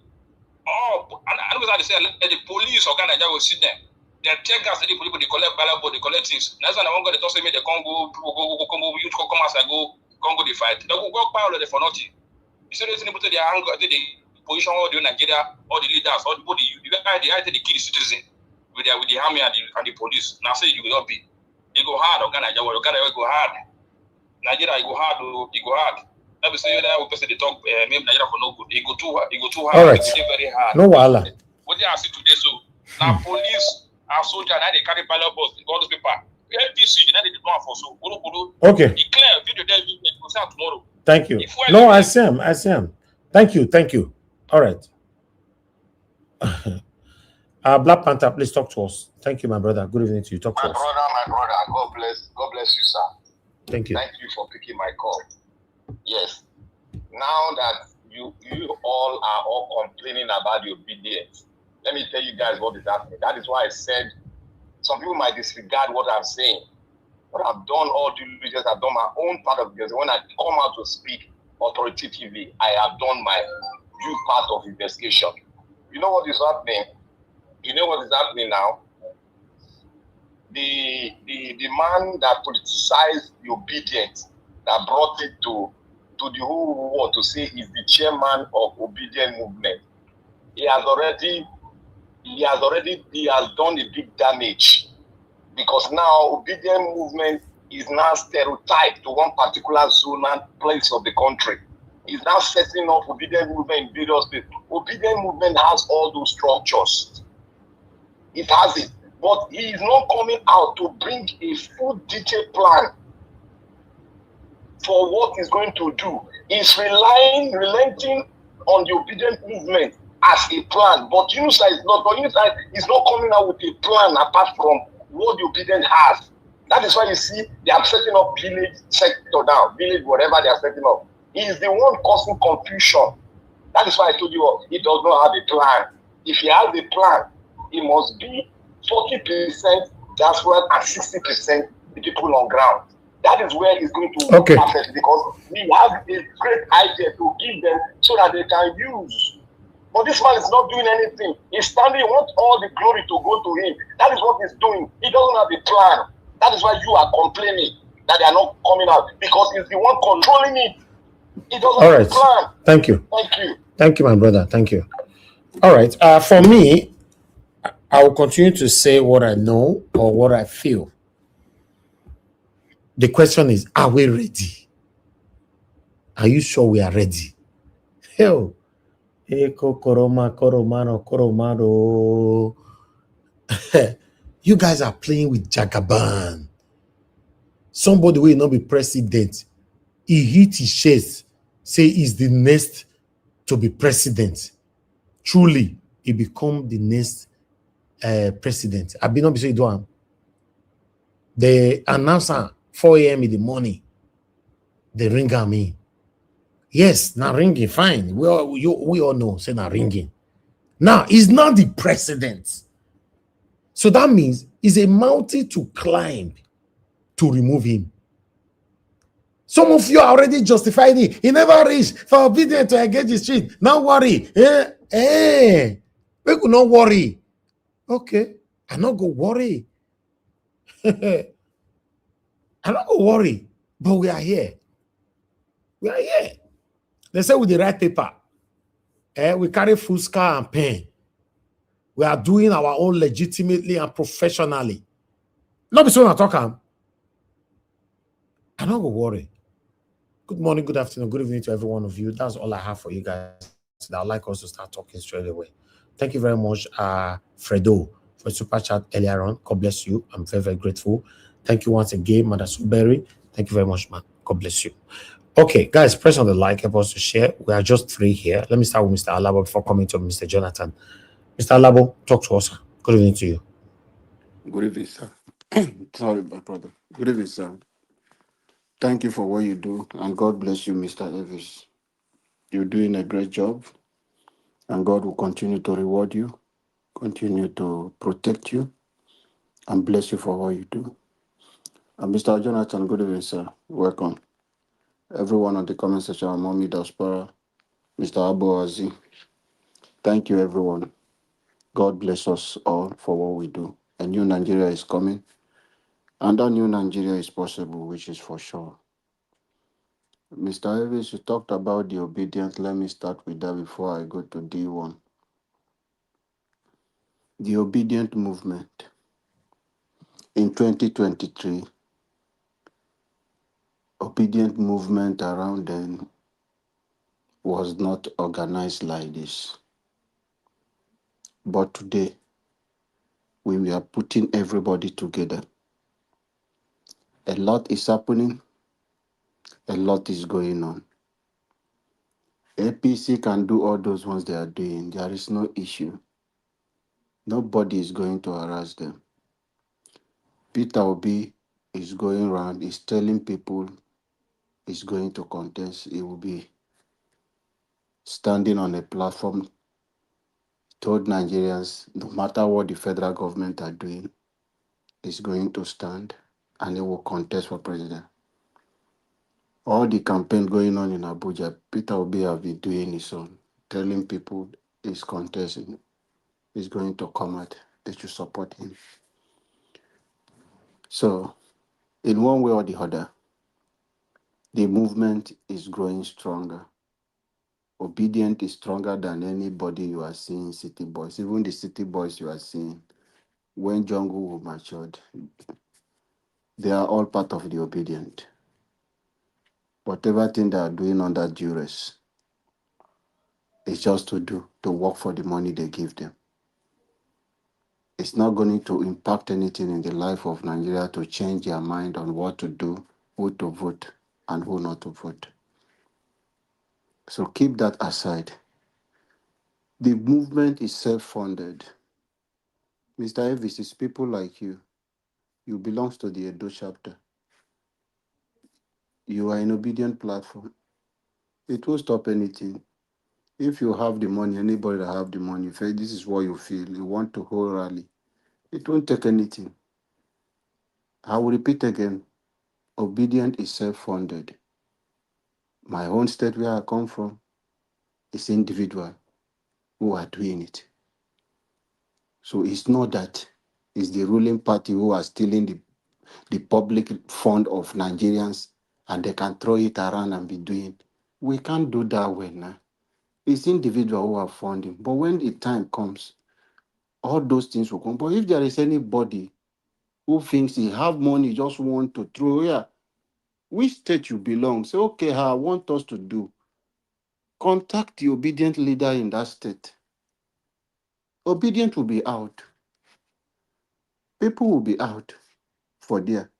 Oh, and I know they say the police or Ghana will sit there. They tear gas the people they collect ballot, they collect things. That's why I want to talk say me the Congo people go Congo youth come as I go Congo they fight. They go work power for nothing. You see they put their anger the position all the Nigeria, all the leaders, all the body the kill the citizen with the army and the police. Now say you will not be. It go hard or Ghana will go hard. Nigeria it go hard, it go hard. Let me say that we person they talk maybe Nigeria for no good. It go too hard, all right. It go very hard. No wahala. What they are see today, so now police and soldier now they carry ballot box, all those people. FDC, now they do one for so. Okay. Declare video there will start tomorrow. Thank you. No, I see him. Thank you. All right. Black Panther, please talk to us. Thank you, my brother. Good evening to you. Talk to us. My brother, God bless you, sir. Thank you. Thank you for picking my call. Yes. Now that you all are all complaining about the obedience, let me tell you guys what is happening. That is why I said some people might disregard what I'm saying. But I've done all due diligence. I've done my own part of this. When I come out to speak authoritatively, I have done my due part of investigation. You know what is happening? You know what is happening now? The man that politicized the obedience, that brought it to the whole world to say he's the chairman of obedient movement. He has done a big damage, because now obedient movement is now stereotyped to one particular zone and place of the country. He's now setting up obedient movement in various places. Obedient movement has all those structures. It has it. But he is not coming out to bring a full detailed plan for what he's going to do. He's relenting on the obedient movement as a plan. But UNISA is not coming out with a plan apart from what the obedient has. That is why you see they are setting up village sector now, village whatever they are setting up. He is the one causing confusion. That is why I told you he does not have a plan. If he has a plan, it must be 40% diaspora and 60% the people on ground. That is where he's going to okay. Perfect, because we have a great idea to give them so that they can use But this man is not doing anything. He's standing, he wants all the glory to go to him. That is what he's doing. He doesn't have a plan. That is why you are complaining that they are not coming out, because he's the one controlling it. He doesn't All have right. a plan. Thank you. Thank you. Thank you, my brother. Thank you. All right. For me, I will continue to say what I know or what I feel. The question is, are we ready? Are you sure we are ready? Hell. You guys are playing with Jagaban. Somebody will not be president. He hit his chest, say he's the next to be president. Truly, he become the next president. I be not be say do am. The announcer 4 a.m. in the morning, they ring at me. Yes, now ringing, fine. We all know, say now ringing. Now, he's not the president. So that means it's a mountain to climb to remove him. Some of you are already justifying it. He never reached for obedience to engage the street. Not worry. We could not worry. Okay. I'm not going to worry. I'm not going to worry. But we are here. We are here. They say with the right paper. We carry full scar and pen. We are doing our own legitimately and professionally. Not be so not talking. I'm not going to worry. Good morning, good afternoon, good evening to every one of you. That's all I have for you guys. I'd like us to start talking straight away. Thank you very much, Fredo, for super chat earlier on. God bless you. I'm very, very grateful. Thank you once again, Mother Suberry. Thank you very much, man. God bless you. Okay, guys, press on the like, help us to share. We are just 3 here. Let me start with Mr. Alabo before coming to Mr. Jonathan. Mr. Alabo, talk to us. Good evening to you. Good evening, sir. Sorry, my brother. Good evening, sir. Thank you for what you do, and God bless you, Mr. Elvis. You're doing a great job, and God will continue to reward you, continue to protect you, and bless you for what you do. And Mr. Jonathan, good evening, sir. Welcome. Everyone on the comment section, Mommy Daspara, Mr. Abo Azi. Thank you, everyone. God bless us all for what we do. A new Nigeria is coming, and that new Nigeria is possible, which is for sure. Mr. Elvis, you talked about the obedience. Let me start with that before I go to D1. The obedient movement in 2023, obedient movement around then was not organized like this. But today, we are putting everybody together. A lot is happening. A lot is going on. APC can do all those ones they are doing. There is no issue. Nobody is going to harass them. Peter Obi is going around, is telling people he's going to contest. He will be standing on a platform, told Nigerians, no matter what the federal government are doing, he's going to stand and he will contest for president. All the campaign going on in Abuja, Peter Obi have been doing his own, telling people he's contesting, he's going to come out, they should support him. So, in one way or the other, the movement is growing stronger. Obedient is stronger than anybody you are seeing, city boys. Even the city boys you are seeing, when Jungle matured, they are all part of the obedient. Whatever thing they are doing under duress, it's just to work for the money they give them. It's not going to impact anything in the life of Nigeria to change their mind on what to do, who to vote, and who not to vote. So keep that aside. The movement is self-funded. Mr. Elvis, it's people like you. You belong to the Edo chapter. You are an obedient platform. It won't stop anything. If you have the money, anybody that have the money, if this is what you feel, you want to hold rally, it won't take anything. I will repeat again, obedient is self-funded. My own state where I come from is individual. who are doing it. So it's not that it's the ruling party who are stealing the public fund of Nigerians and they can throw it around and be doing. We can't do that way now. It's individual who are funding. But when the time comes, all those things will come. But if there is anybody who thinks he have money, just want to throw, yeah, which state you belong, say, okay, I want us to do. Contact the obedient leader in that state. Obedient will be out. People will be out for there.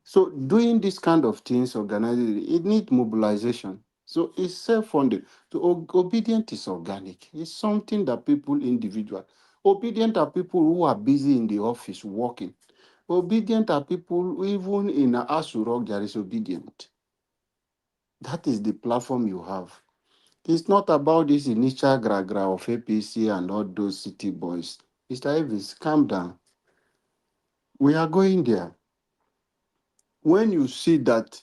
So doing this kind of things, organizing, it needs mobilization. So it's self-funded. So obedient is organic. It's something that people individual. Obedient are people who are busy in the office working. Obedient are people, even in Asurok, there is obedient. That is the platform you have. It's not about this initial gragra of APC and all those city boys. Mr. Evans, calm down. We are going there. When you see that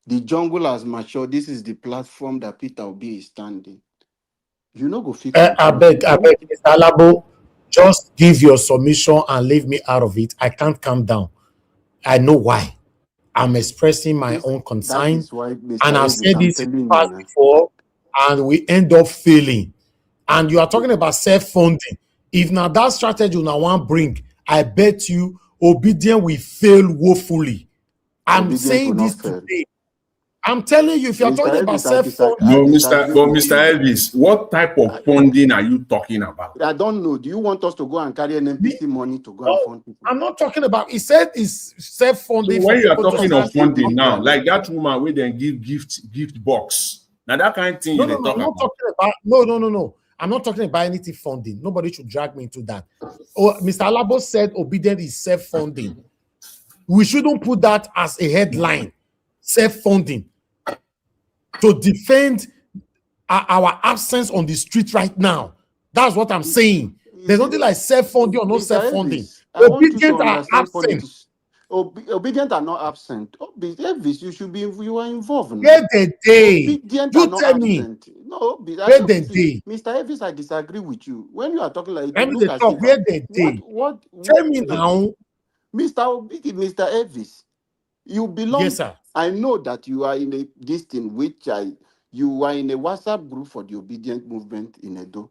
the jungle has matured, this is the platform that Peter Obi is standing. You know, go feel I beg, Mr. Alabo, just give your submission and leave me out of it. I can't calm down. I know why. I'm expressing my own That concern, is why, Mr. and I've Evans, said I'm this in telling the you past now. before, and we end up failing. And you are talking about self-funding. If now that strategy you now want bring, I bet you obedient will fail woefully. I'm Obedient will saying this not fail. today. I'm telling you, if you're Mr. talking about Evans, self-funding, No, disagree Mr. with you. Elvis, what type of funding are you talking about? I don't know. Do you want us to go and carry an NPC money to go and no, fund people? I'm not talking about. He said it's self-funding So for when you are people to talking of start. funding now, like that woman where they give gift box. Now that kind of thing No, they I'm talk not about. talking about. No. I'm not talking about anything funding. Nobody should drag me into that. Oh, Mr. Alabo said obedient is self-funding. We shouldn't put that as a headline. Self-funding to defend our absence on the street right now. That's what I'm saying. There's nothing like self-funding or no Mr. self-funding. Elvis, I want you to Obedient are understand absent. politics. Obedient are not absent. Elvis, you are involved now. Where the day? Obedient are You not tell me. absent. No, Where the day? Mr. Elvis, I disagree with you. When you are talking like Let you me look dey as talk. if Where the day? Tell me now. Mr. Elvis, you belong. Yes, sir. I know that you are in this thing, you are in a WhatsApp group for the obedient movement in Edo.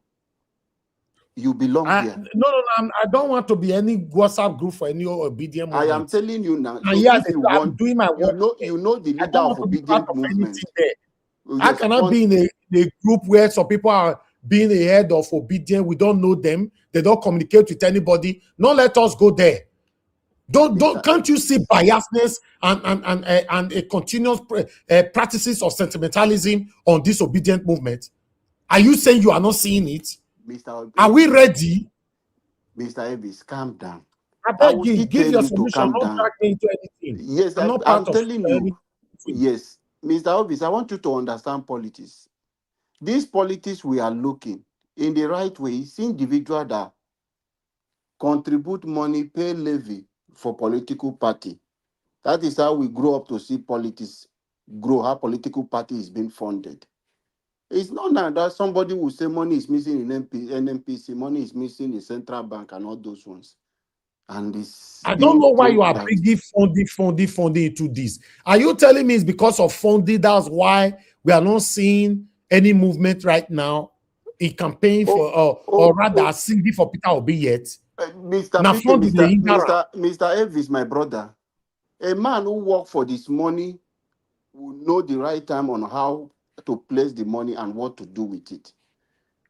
You belong there. No. I don't want to be any WhatsApp group for any obedient movement. I am telling you now. And So yeah, if you I'm want, doing my work. you know the I leader don't of want to be part obedient of movement. anything there. How Yes, can I be in a group where some people are being a head of obedient? We don't know them. They don't communicate with anybody. No, let us go there. Can't you see biasness and a continuous practices of sentimentalism on this obedient movement? Are you saying you are not seeing it? Are we ready? Mr. Elvis, calm down. I I beg will you, still give tell your you to solution. calm Don't down. drag me into anything. Yes, I'm not I'm part of telling you. anything. Yes, Mr. Elvis, I want you to understand politics. This politics we are looking in the right way. It's individual that contribute money, pay levy for political party. That is how we grow up to see politics grow, how political party is being funded. It's not now that somebody will say money is missing in NMPC, money is missing in central bank and all those ones. And it's I don't being know why you thrown are like bringing funding into this. Are you telling me it's because of funding? That's why we are not seeing any movement right now in campaign for, or rather, singing for Peter Obi yet? Mr. Now, Peter, funding the Indara. Mr. Elvis, my brother, a man who work for this money will know the right time on how to place the money and what to do with it.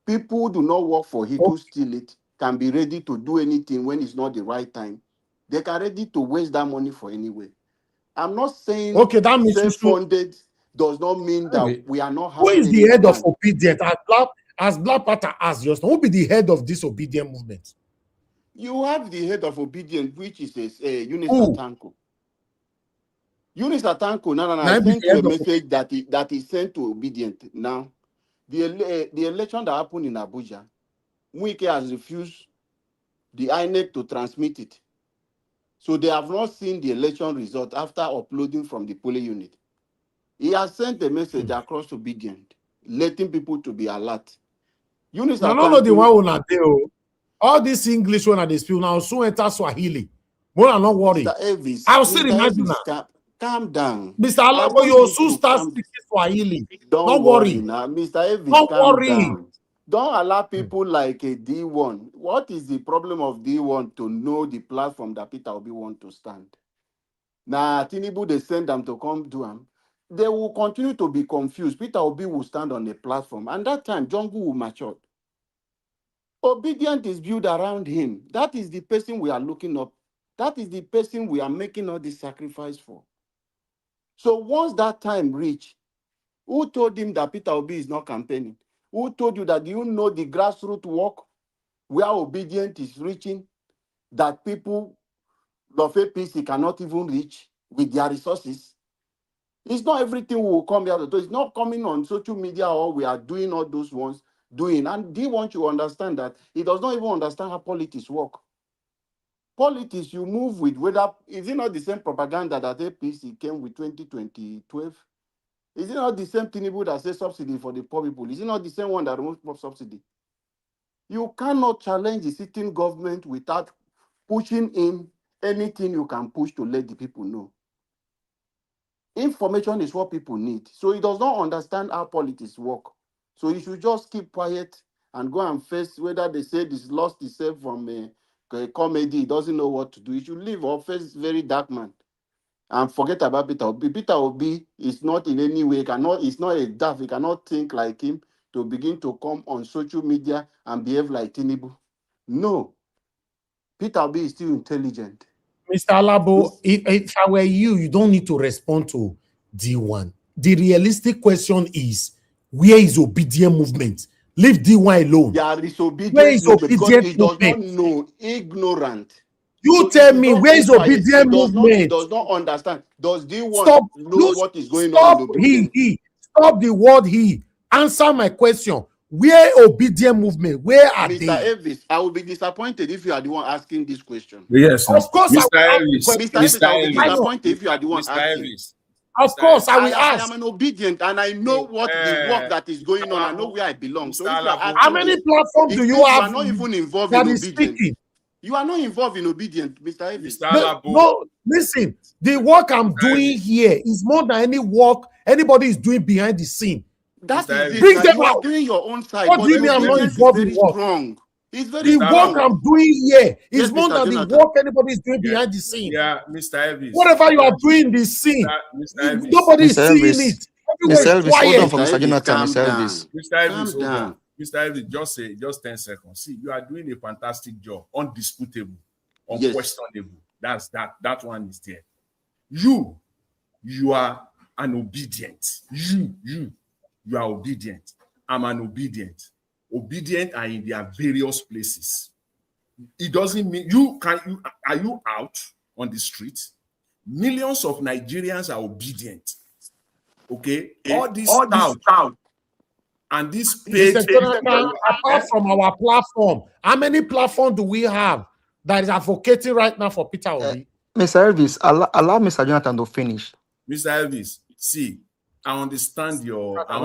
People who do not work for it, who steal it, can be ready to do anything when it's not the right time. They can ready to waste that money for anyway. I'm not saying that means you should. self-funded does not mean that we are not Who having is any the head plan. of obedient? As Black Panther asked just now, who be the head of this obedient movement? You have the head of obedient, which is Eunice Atanko. Eunice Atanko, I sent you a message that is sent to obedient. Now, the election that happened in Abuja, Wike has refused the INEC to transmit it. So they have not seen the election result after uploading from the polling unit. He has sent a message across obedient, letting people to be alert. Eunice No, no, no, the one will not do. All this English one they speak now soon enter Swahili. More than not worry. Mr. Elvis, I'll still Mr. imagine Elvis, that. calm down. Mr. I Alabo, want you you soon to start calm. speaking Swahili. Don't Don't worry worry. now, Mr. Elvis, Don't calm worry. down. Don't allow people like a D1. What is the problem of D1 to know the platform that Peter Obi want to stand? Now, Tinubu, they send them to come do them. They will continue to be confused. Peter Obi will stand on a platform, and that time, Jungle will mature. Obedience is built around him. That is the person we are looking up. That is the person we are making all this sacrifice for. So once that time reach, who told him that Peter Obi is not campaigning? Who told you that? Do you know the grassroots work where obedience is reaching, that people of APC cannot even reach with their resources? It's not everything will come here. It's not coming on social media or we are doing all those ones doing. And do you want to understand that he does not even understand how politics work? Politics, you move with whether, is it not the same propaganda that APC came with 2012? Is it not the same Tinubu that says subsidy for the poor people? Is it not the same one that removes subsidy? You cannot challenge the sitting government without pushing in anything you can push to let the people know. Information is what people need. So he does not understand how politics work. So he should just keep quiet and go and face whether they say this lost himself from a comedy, he doesn't know what to do. He should leave or face very dark man. And forget about Peter Obi. Peter Obi is not in any way, he's not a daft, he cannot think like him to begin to come on social media and behave like Tinubu. No. Peter Obi is still intelligent. Mr. Alabo, if I were you, you don't need to respond to D1. The realistic question is, where is obedient movement? Leave D1 alone. There is obedient Where is movement because obedient he does movement? not know, ignorant. You So tell me, where is obedient movement? He does not understand. Does D1 Stop. know what is going Stop. on in obedience? Stop the word he. Answer my question. Where obedient movement? Where are Mr. they? Elvis, I will be disappointed if you are the one asking this question. Yes, Of course, Mr. I will Elvis, ask Mr. the Elvis, I will be question. disappointed if you are the one Mr. asking. Elvis. Of course, I will I ask. am an obedient and I know what the work that is going on. I know where I belong. So if you are asking How many this, platforms do it you means you have are not even involved that in is obedience. speaking? You are not involved in obedience, Mr. Elvis. No, listen. The work I'm doing here is more than any work anybody is doing behind the scene. That is it. Bring Now, them you are out. doing your own side, What but do you the mean I'm not obedience is involved in very work? strong. It's very The work strong. I'm doing here is Yes, more Mr. than Jonathan. the work anybody is doing behind the scene. Yeah, Mr. Elvis. Whatever you are doing in the scene, Mr. Elvis. nobody is Mr. seeing Elvis. it. Everywhere Mr. is Elvis, hold on quiet. for Mr. Jonathan. Calm Mr. down. Elvis. Mr. Elvis, Calm down. Mr. Elvis, just 10 seconds. See, you are doing a fantastic job, undisputable, Yes. unquestionable. That one is there. You are an obedient. You are obedient. I'm an obedient. Obedient are in their various places. It doesn't mean are you out on the street? Millions of Nigerians are obedient. Okay, all this stuff and this page. Mr. Jonathan, apart from our platform, how many platforms do we have that is advocating right now for Peter Obi? Mr. Elvis, allow Mr. Jonathan to finish. Mr. Elvis, see, I understand your feelings. I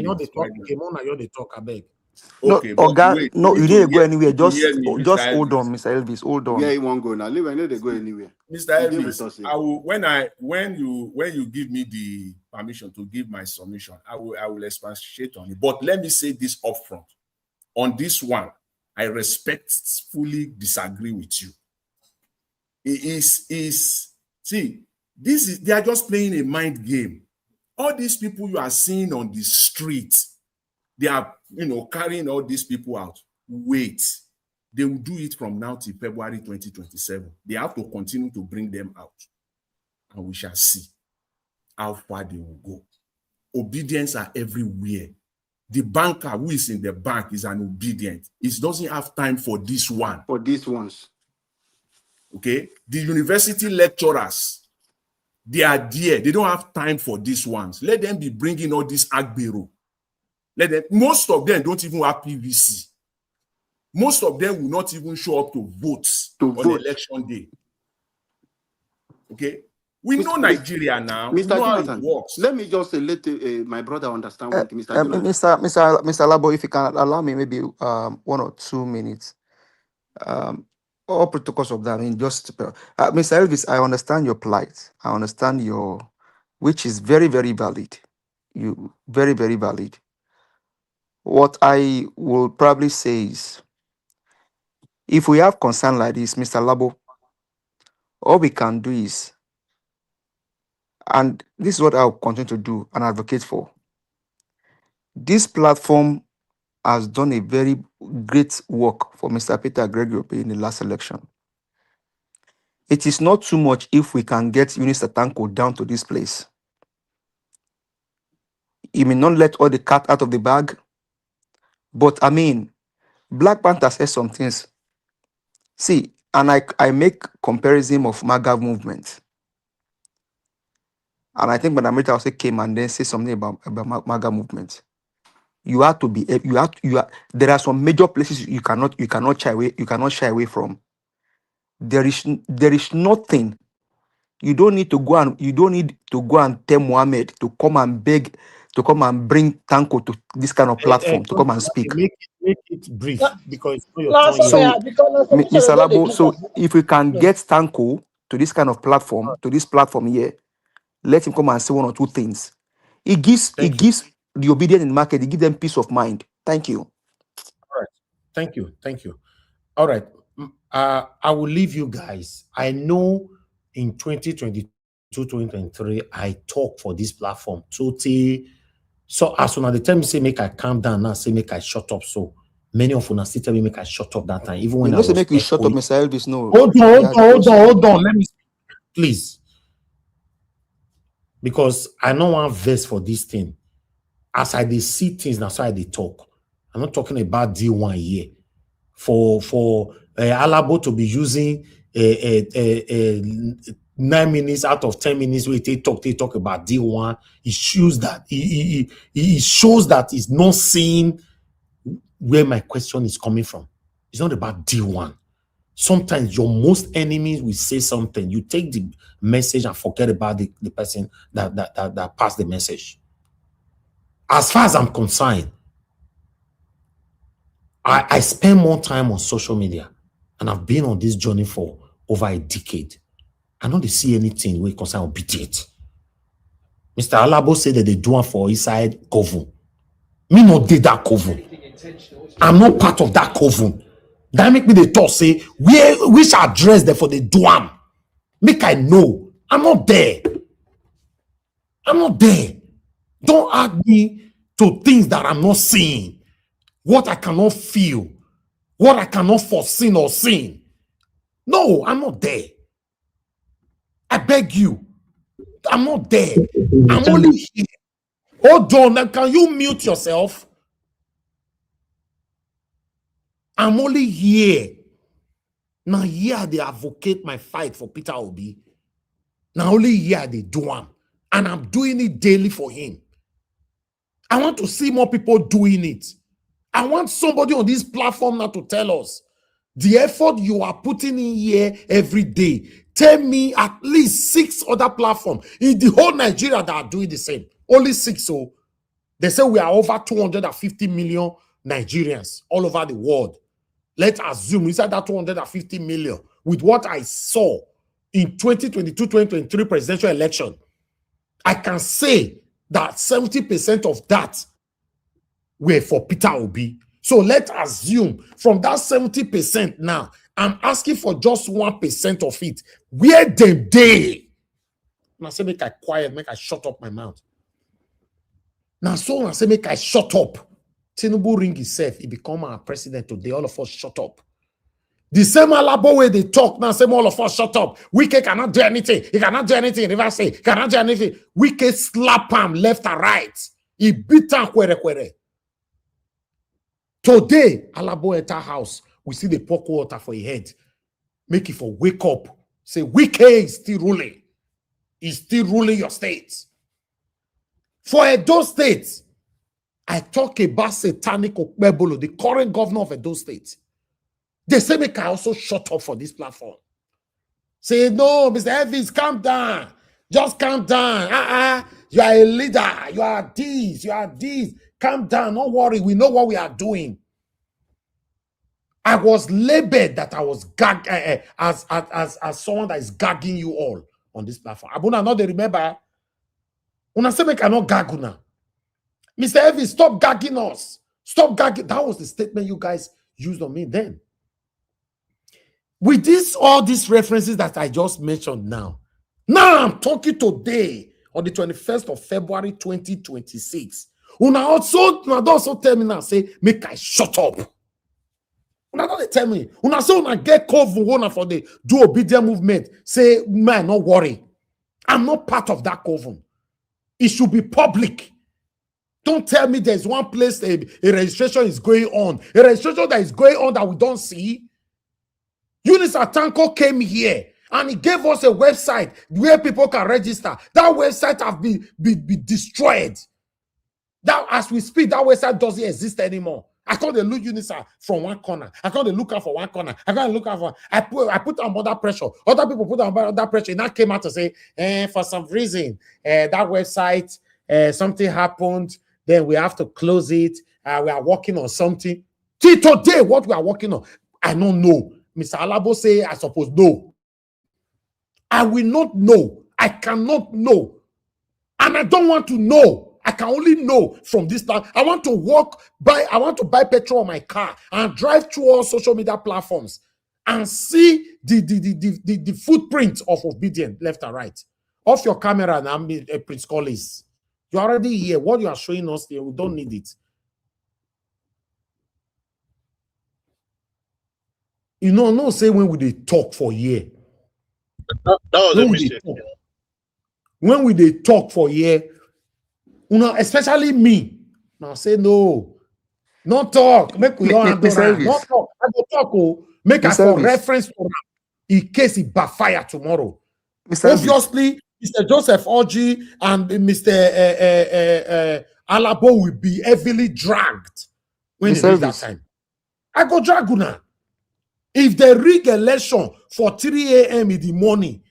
know the talk. You're the talk. I beg. Okay, no, but wait, no, you didn't go anywhere. Just Mr. hold on, Mr. Elvis. Hold on. Where you won't go now? Leave. I know they go anywhere. Mr. Elvis, I will when you give me the permission to give my submission, I will expatiate on it. But let me say this upfront. On this one, I respectfully disagree with you. They are just playing a mind game. All these people you are seeing on the street, they are carrying all these people out. Wait, they will do it from now till February 2027. They have to continue to bring them out, and we shall see how far they will go. Obedience are everywhere. The banker who is in the bank is an obedient. He doesn't have time for this one. For these ones. Okay? The university lecturers, they are there. They don't have time for these ones. Let them be bringing all this agbero. Most of them don't even have PVC. Most of them will not even show up to vote on election day. Okay? We know Nigeria now. We Mr. know how Jonathan, it works. let me just let my brother understand one thing, Mr. Jonathan. Mr. Labo, if you can allow me maybe 1 or 2 minutes. All protocols of that. I mean, just Mr. Elvis, I understand your plight. I understand your, which is very, very valid. You very, very valid. What I will probably say is, if we have concern like this, Mr. Labo, all we can do is, and this is what I'll continue to do and advocate for. This platform has done a very great work for Mr. Peter Gregory in the last election. It is not too much if we can get Eunice Atanko down to this place. He may not let all the cat out of the bag, but I mean, Black Panther says some things. See, and I make comparison of MAGA movement. And I think when America also came and then say something about MAGA movement. You have to be, there are some major places you cannot shy away from. There is nothing. You don't need to go and tell Mohammed to come and beg, to come and bring Tanko to this kind of platform to come and speak. Make it brief because So, Mr. Labo, so if we can get Tanko to this kind of platform, to this platform here, let him come and say 1 or 2 things. It gives the obedient in the market, it gives them peace of mind. Thank you. All right. Thank you. All right. I will leave you guys. I know in 2022, 2023, I talk for this platform. So as soon as they tell me say make I calm down, now say make I shut up. So many of you still tell me make I shut up that time. Even when I was make you shut up, Mr. Elvis. No. Hold on. Let me speak, please. Because I know one verse for this thing. As I see things, that's why they talk. I'm not talking about D1 here. For Alabo to be using 9 minutes out of 10 minutes where they talk about D1, it shows that he shows that he's not seeing where my question is coming from. It's not about D1. Sometimes your most enemies will say something. You take the message and forget about the person that passed the message. As far as I'm concerned, I spend more time on social media, and I've been on this journey for over a decade. I don't see anything where concern obedient. Mr. Alabo said that they do it for inside coven. Me not did that coven. I'm not part of that coven. That make me the talk say which address there for the duam. Make I know. I'm not there. Don't add me to things that I'm not seeing. What I cannot feel. What I cannot foresee or see. No, I'm not there. I beg you. I'm not there. I'm only here. Hold on. Now, can you mute yourself? I'm only here. Now here they advocate my fight for Peter Obi. Now only here they do one. And I'm doing it daily for him. I want to see more people doing it. I want somebody on this platform now to tell us the effort you are putting in here every day. Tell me at least 6 other platforms in the whole Nigeria that are doing the same. Only 6. So they say we are over 250 million Nigerians all over the world. Let's assume inside that 250 million, with what I saw in 2022-2023 presidential election, I can say that 70% of that were for Peter Obi. So let's assume from that 70% now, I'm asking for just 1% of it. Where them they? Now say make I quiet, make I shut up my mouth. Now so I say make I shut up. Tinubu ring himself, he become our president today. All of us shut up. The same Alabo way they talk now, same all of us shut up. Wike cannot do anything. He cannot do anything. River say he cannot do anything. Wike slap him left and right. He beat him kwere. Today, Alabo enter house. We see the pour water for his head. Make it for wake up. Say Wike is still ruling. He's still ruling your state. For Edo State, I talk about Satanic Okpebolo, the current governor of Edo State. They say make I also shut up for this platform. Say, no, Mr. Evans, calm down. Just calm down. You are a leader. You are this. You are this. Calm down. Don't worry. We know what we are doing. I was labeled that I was as someone that is gagging you all on this platform. Abuna, not they remember. Una say me cannot gag una. Mr. Evie, stop gagging us. Stop gagging. That was the statement you guys used on me then. With all these references that I just mentioned now I'm talking today on the 21st of February 2026. Una also tell me now, say, make I shut up. Una don't tell me. Una say una get coven for the do obedient movement. Say, man, not worry. I'm not part of that coven. It should be public. Don't tell me there's one place a registration is going on. A registration that is going on that we don't see. Eunice Atanko came here and he gave us a website where people can register. That website have been destroyed. That as we speak, that website doesn't exist anymore. I can't look Eunice from one corner. I can't look out for one corner. I can't look out for. I put on under pressure. Other people put on under pressure. And that came out to say, for some reason, that website, something happened. Then we have to close it. We are working on something. Till today, what we are working on, I don't know. Mr. Alabo say, I suppose no. I will not know. I cannot know. And I don't want to know. I can only know from this time. I want to buy petrol on my car and drive through all social media platforms and see the footprint of obedience left and right. Off your camera now, Prince Collins. You're already here. What you are showing us here, we don't need it. You know, no say when we they talk for a year. That was a mistake. When we they talk for a year, you know, especially me. Now say no. Not talk. Make we all handle that. Not talk. I go talk. Oh, make us for reference to that in case it backfire tomorrow. Obviously, Mr. Joseph Orji and Mr. Alabo will be heavily dragged when it reach that time. I go drag una. If they rig election for 3 a.m. in the morning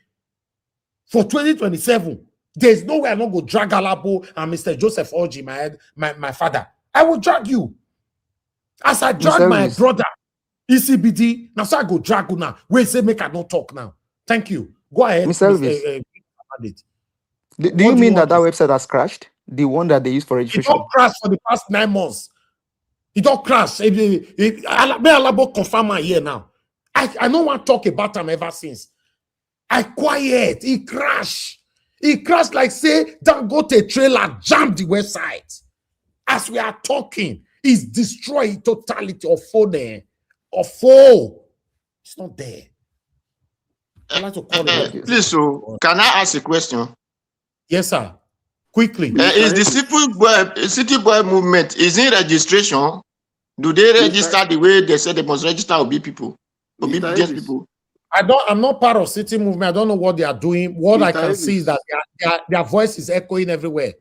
for 2027, there's no way I'm not going to drag Alabo and Mr. Joseph Orji, my father. I will drag you. As I drag my brother, ECBD, now so I go drag you now. Wait, say make I not talk now. Thank you. Go ahead. Mr. Elvis. Do you mean that website has crashed? The one that they use for registration? It don't crash for the past 9 months. It don't crash. Alabo confirm my here now. I don't want to talk about them ever since. I quiet. It crashed. It crashed like say Dangote trailer jammed the website. As we are talking, it's destroyed totality of phone there. Of phone. It's not there. I like to call it. Please, so can I ask a question? Yes, sir. Quickly. Is the city boy movement is in registration? Do they register the way they said they must register Obi people? Obedience people. I'm not part of city movement. I don't know what they are doing. What I can see is that their voice is echoing everywhere.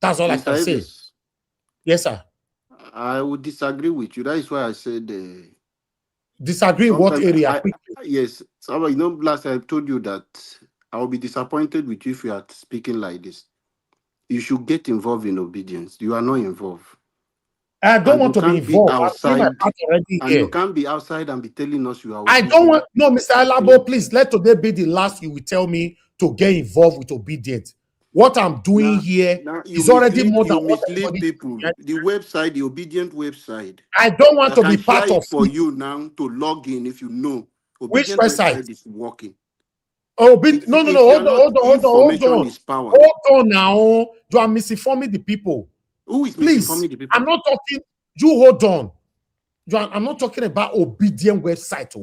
That's all I can say. Yes, sir. I would disagree with you. That is why I said disagree in what area? Yes. So, you know, last I told you that I will be disappointed with you if you are speaking like this. You should get involved in obedience. You are not involved. I don't want to be involved. Outside, you can't be outside and be telling us you are. I don't want. No, Mr. Alabo, please let today be the last you will tell me to get involved with obedience. What I'm doing here is already more than what people. The website, the obedient website. I don't want to be part of for you now to log in if you know. Which website is working? Oh, no. Hold on now. You are misinforming the people. Who is misinforming the people? I'm not talking. You hold on. I'm not talking about obedient website.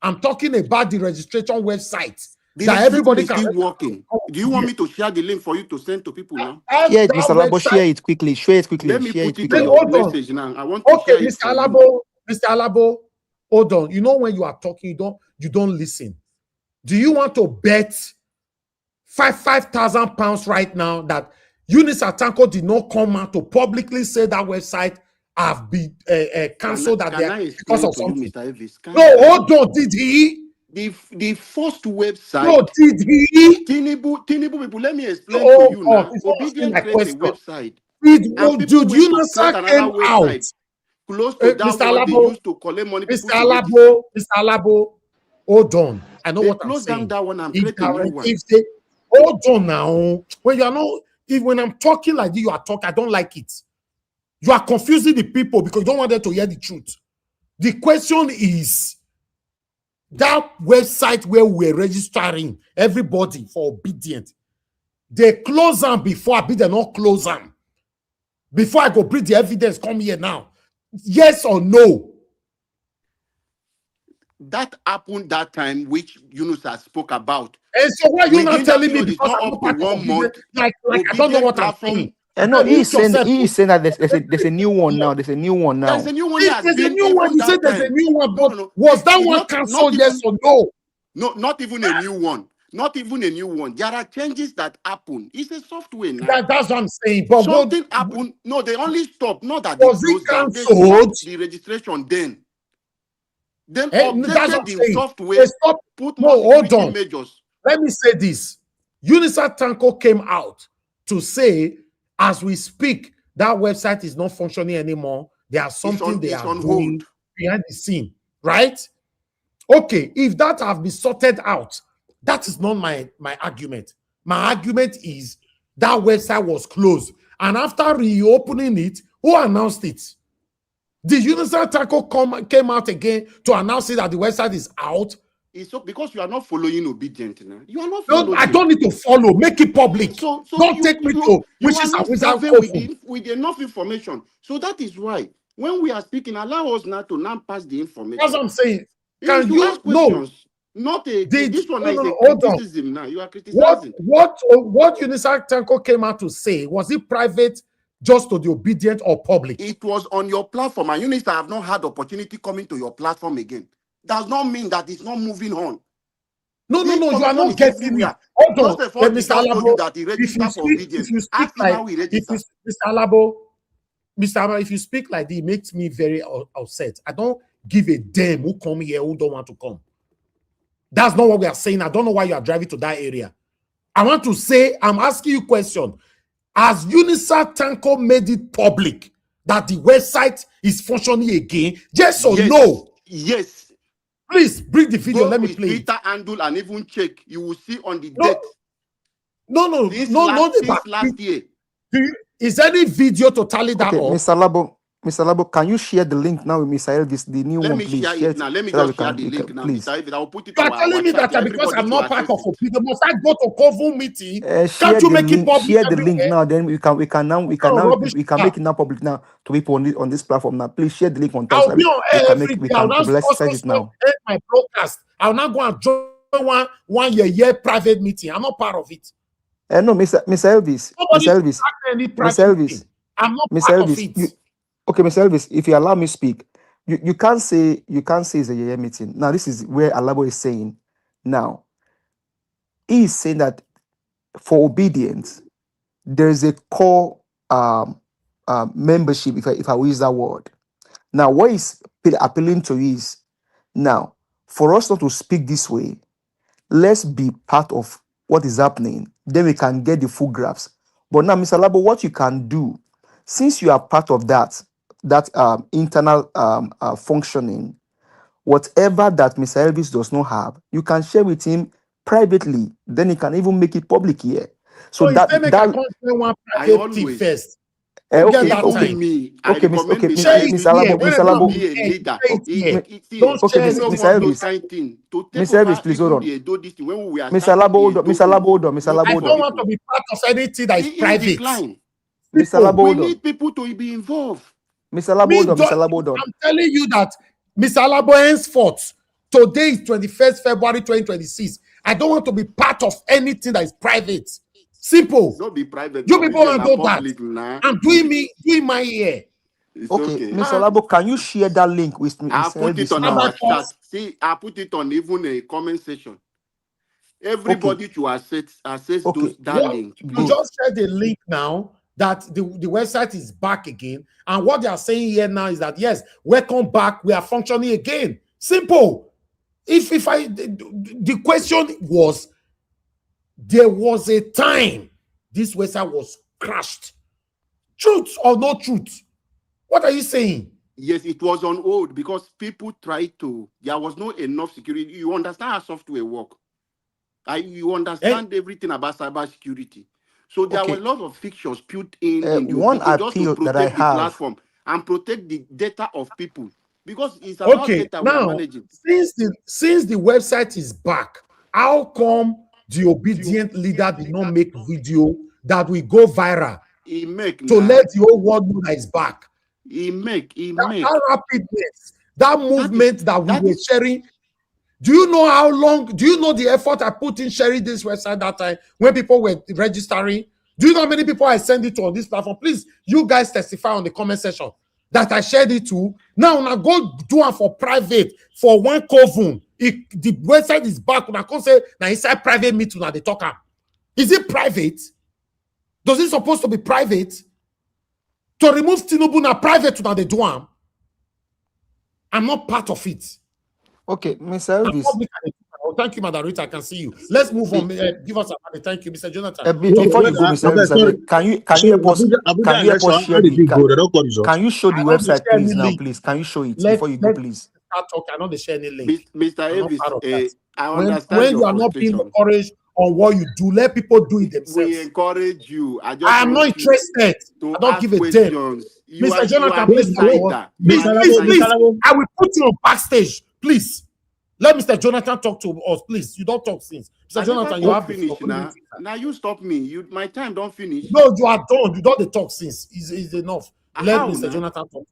I'm talking about the registration website. That everybody can be working. Do you want me to share the link for you to send to people now? Yeah, Mr. Alabo, share it quickly. Share it quickly. Let me share put it quickly. Hold on. Message now. I want to share it. Mr. Alabo, hold on. You know when you are talking, you don't listen. Do you want to bet £5,000 right now that Eunice Atanko did not come out to publicly say that website have been cancelled because of something? No, hold on. Did he? The first website. No, did he? Tinubu people, let me explain Oh, to you God, now. it's not Obedient my create a question. website. Did People went to create UNISA another came out? website close to that Mr. one they Alabo, used to collect money Mr. people to register. Mr. Alabo, hold on. I know They what I'm closed down saying. that one and If, create a new one. if they hold on now, when you are not, if when I'm talking like this, you are talking, I don't like it. You are confusing the people because you don't want them to hear the truth. The question is that website where we're registering everybody for obedience, they close them before I be they not close them. Before I go bring the evidence, come here now. Yes or no? That happened that time, which Yunus spoke about. And so why are you not telling me Period, it's because not I'm up not to part of 1 month. like I don't know what I'm saying. And no, he's saying that yourself. there's a new one now. There's a new one now. There's a new one If that has there's a been new one, even you said that there's a time. new one, but No. was that It's one cancelled, yes or no? No, not even a new one. Not even a new one. There are changes that happen. It's a software now. That's what I'm saying. But something happened. No, they only stopped. Not that was they it closed down. They cancelled? stopped the registration then. Then That's what updated I'm the saying. software, put more security measures. Let me say this. UNISA Tanko came out to say, as we speak, that website is not functioning anymore. There's something they are doing behind the scene, right? Okay, if that has been sorted out, that is not my argument. My argument is that website was closed. And after reopening it, who announced it? The UNISA Tanko came out again to announce it that the website is out. It's so because you are not following obedient now. You are not No, following. I don't need to follow. Make it public. So don't take me to you which are is not without serving with enough information. So that is why when we are speaking, allow us now to now pass the information. That's what I'm saying. Can you ask questions? Not a this one is a criticism now. You are criticizing. What UNISA Tanko came out to say, was it private, just to the obedient, or public? It was on your platform, and UNISA have not had opportunity coming to your platform again. Does not mean that it's not moving on. No, you are not getting me. Hold on, Mr. Alabo. Mr. Alabo, if you speak like this, it makes me very upset. I don't give a damn who come here, who don't want to come. That's not what we are saying. I don't know why you are driving to that area. I want to say, I'm asking you a question. Has UNISA Tanko made it public that the website is functioning again? Yes or no? Yes. Please bring the video. Let me play it. Twitter handle and even check. You will see on the date. No. Since last year. Is any video to tally that up? Mr. Labo, can you share the link now with Mr. Elvis, the new one, please? Let me share it now. Let me just share the link now, please. Mr. Elvis. I'll put it you on are telling me that because I'm not part of Opinion, must I go to Kovu meeting? Can't you make it public? Share the link now, then we can make it now public now to people on this platform now. Please share the link on Thursday. I'll be on air every day. We can publicize it now. My broadcast. I'll not go and join one year private meeting. I'm not part of it. No, Mr. Elvis. I'm not part of it. Okay, Mr. Elvis, if you allow me to speak, you can't say it's a year meeting. Now, this is where Alabo is saying. Now, he is saying that for obedience, there is a core membership, if I use that word. Now, what is appealing to is, now, for us not to speak this way, let's be part of what is happening. Then we can get the full grasp. But now, Mr. Alabo, what you can do, since you are part of that internal functioning, whatever that Mr. Elvis does not have, you can share with him privately. Then he can even make it public here. So I always first. Okay, Mr. Elvis, please hold on. Mr. Alabo, I don't want to be part of anything that is private. Mr. Alabo, we need people to be involved. Mr. Alabo, I'm telling you that Mr. Alabo henceforth, today is 21st February 2026. I don't want to be part of anything that is private. Simple. Don't be private. You people want to do that. I'm doing my ear. Okay, Mr. Alabo, can you share that link with me? I'll put it on our chat. See, I'll put it on even a comment section. Everybody to access that link. You just share the link now that the website is back again. And what they are saying here now is that, yes, welcome back. We are functioning again. Simple. The question was, there was a time this website was crashed. Truth or no truth? What are you saying? Yes, it was on hold because people tried to. There was not enough security. You understand how software work. You understand everything about cybersecurity. So there were a Okay. lot of fixtures put in the One obedience just to appeal that I protect the have. platform and protect the data of people. Because it's about Okay, data we are now managing. since the website is back, how come the obedient leader did not make video that will go viral He make to now. let the whole world know that it's back? He make. That rapidness, that movement that we were sharing. Do you know how long? Do you know the effort I put in sharing this website that time when people were registering? Do you know how many people I send it to on this platform? Please, you guys testify on the comment section that I shared it to. Now go do it for private for one coven. The website is back. Now can say now inside private meeting now they talk. Is it private? Does it supposed to be private? To remove Tinubu now private now they do am. I'm not part of it. Okay, Mr. Elvis. Oh, thank you, Madam Rita. I can see you. Let's move on. Give us a minute. Thank you, Mr. Jonathan. Before you go, Mr. Elvis, can you help us? Can you help us share the? Can you show the website, please? Now, please. Can you show it before you go, please? Start talking. I know they share any link. Mr. Elvis, I When understand your you are not being frustration. encouraged on what you do, let people do it themselves. We encourage you. I am not interested. I don't give a damn. Mr. Jonathan, please. Please, I will put you on backstage. Please. Let Mr. Jonathan talk to us, please. You don't talk since. Mr. Jonathan, you have finish now. Now you stop me. My time don't finish. No, you are done. You don't talk since. It's enough. Let Mr. Jonathan talk to us.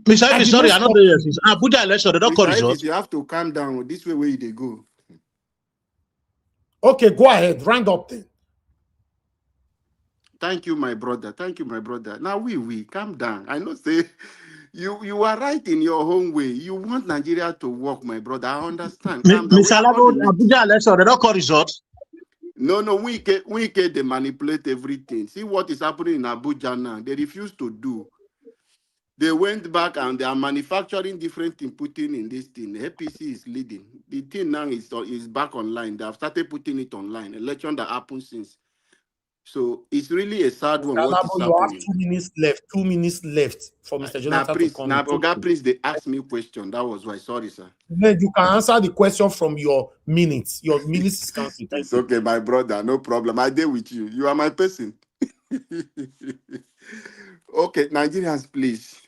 Mr. Elvis, sorry, I'm not there. Abuja election, they don't call results. You have to calm down. This way where they go. Okay, go ahead. Round up then. Thank you, my brother. Thank you, my brother. Now we calm down. I know say you are right in your own way. You want Nigeria to work, my brother. I understand. Mr. Alabo, Abuja election, they don't call results. No, Wike, they manipulate everything. See what is happening in Abuja now. They refuse to do. They went back and they are manufacturing different things, putting in this thing. The APC is leading. The thing now is back online. They have started putting it online. Election that happened since. So it's really a sad one. What is happening? You have 2 minutes left. 2 minutes left for Mr. Jonathan to come. Now, Oga, please, they asked me a question. That was why. Sorry, sir. Then you can answer the question from your minutes. Your minutes is counting. It's okay, my brother. No problem. I deal with you. You are my person. Okay, Nigerians, please.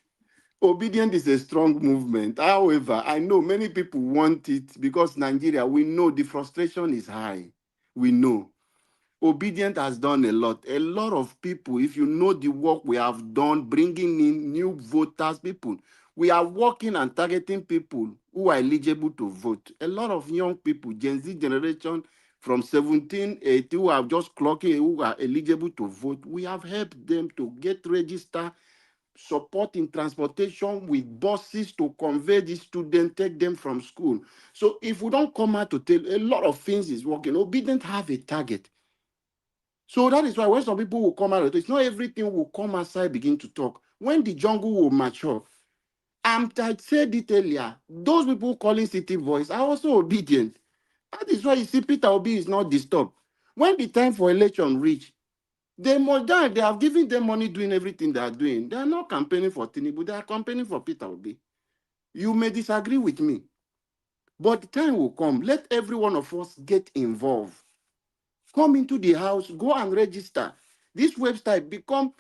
Obedience is a strong movement. However, I know many people want it because Nigeria, we know the frustration is high. We know. Obedience has done a lot. A lot of people, if you know the work we have done, bringing in new voters, people, we are working and targeting people who are eligible to vote. A lot of young people, Gen Z generation from 17, 18, who are just clocking, who are eligible to vote, we have helped them to get registered, support in transportation with buses to convey the students, take them from school. So if we don't come out to tell, a lot of things is working. Obedience have a target. So that is why when some people will come out, it's not everything will come outside, begin to talk. When the jungle will mature, I said it earlier, those people calling city voice are also obedient. That is why you see Peter Obi is not disturbed. When the time for election reach, they have given them money doing everything they are doing. They are not campaigning for Tinubu, they are campaigning for Peter Obi. You may disagree with me, but the time will come. Let every one of us get involved. Come into the house, go and register. This website become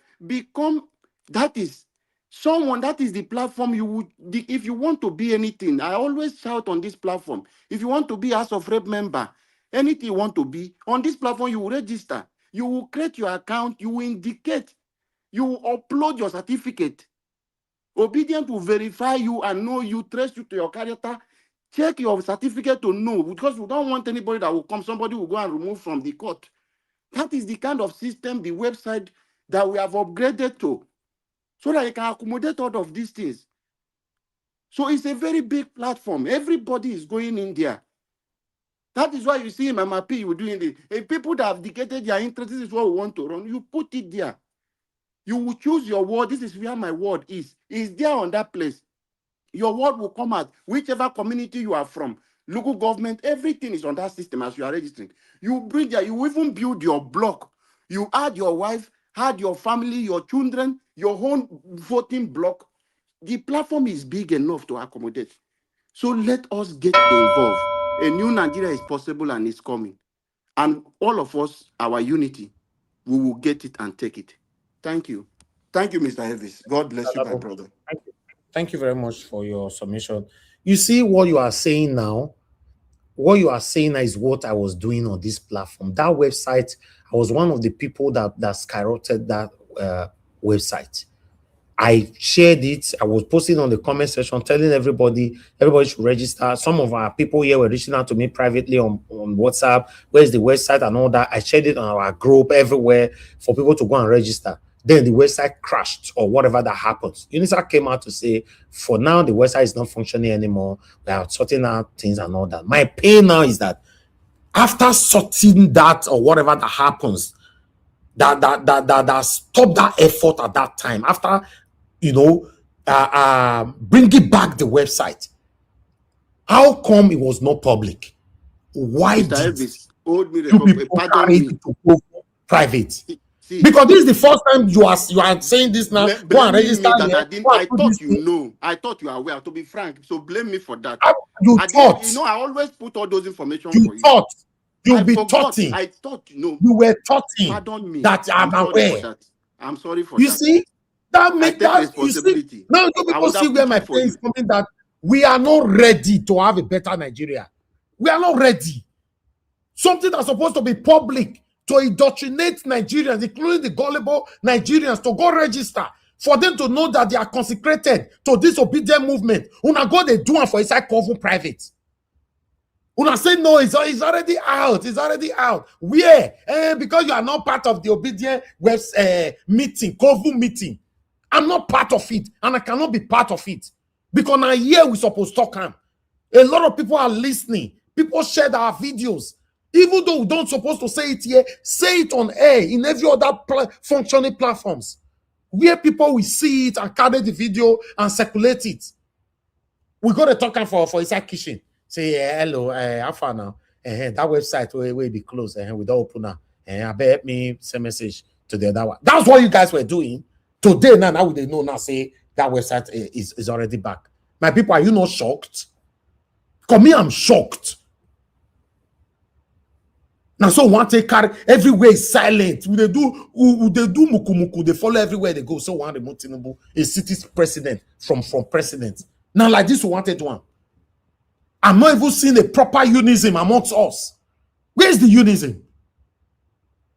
that is someone, that is the platform you would, if you want to be anything. I always shout on this platform. If you want to be House of Rep member, anything you want to be, on this platform you will register. You will create your account, you will indicate, you will upload your certificate. Obedient will verify you and know you, trace you to your character. Check your certificate to know, because we don't want anybody that will come, somebody will go and remove from the court. That is the kind of system, the website that we have upgraded to, so that you can accommodate all of these things. So it's a very big platform. Everybody is going in there. That is why you see Mama P, you're doing it. If people that have dedicated their interest, this is what we want to run, you put it there. You will choose your word. This is where my word is. It's there on that place. Your word will come out, whichever community you are from. local government, everything is on that system as you are registering. You bring there, you even build your block. You add your wife, add your family, your children, your own voting block. The platform is big enough to accommodate. So let us get involved. A new Nigeria is possible and it's coming. And all of us, our unity, we will get it and take it. Thank you. Thank you, Mr. Elvis. God bless you, my brother. Thank you. Thank you very much for your submission. You see what you are saying now? What you are saying is what I was doing on this platform. That website, I was one of the people that skyrocketed that website. I shared it. I was posting on the comment section, telling everybody should register. Some of our people here were reaching out to me privately on WhatsApp. Where's the website and all that? I shared it on our group everywhere for people to go and register. Then the website crashed or whatever that happens. UNISA came out to say, for now, the website is not functioning anymore. We are sorting out things and all that. My pain now is that after sorting that or whatever that happens, that stopped that effort at that time. After, bringing back the website, how come it was not public? Why Mr. did Elvis, hold me, you people pardon carry me. it to go private? See, because this is the first time you are saying this now. Go and register me that here. I didn't. I thought you know. I thought you are aware. To be frank, so blame me for that. You thought. I always put all those information You for you. thought. You'll I be forgot. thoughting. I thought You were thoughting. Pardon me. That I'm sorry aware. for that. I'm sorry for You that. see, that I make take that responsibility. You see, now people see where my pain is coming. That we are not ready to have a better Nigeria. We are not ready. Something that's supposed to be public to indoctrinate Nigerians, including the gullible Nigerians, to go register, for them to know that they are consecrated to this obedient movement. Una go they do it for inside coven private. Una say no, it's already out. It's already out. Where? Because you are not part of the obedient meeting, coven meeting. I'm not part of it, and I cannot be part of it. Because now here we supposed to talk. A lot of people are listening. People shared our videos. Even though we don't supposed to say it here, say it on air in every other functioning platforms where people will see it and carry the video and circulate it. We got to talk for inside kitchen. Say hello, how far now? That website will be closed. We don't open now. I bet me send message to the other one. That's what you guys were doing today. Now they know now. Say that website is already back. My people, are you not shocked? Because me, I'm shocked. Now, so one take carry everywhere is silent. They do muku. They follow everywhere they go. So one remote Tinubu, a city's president from president. Now, like this, we wanted one. I'm not even seeing a proper unison amongst us. Where's the unison?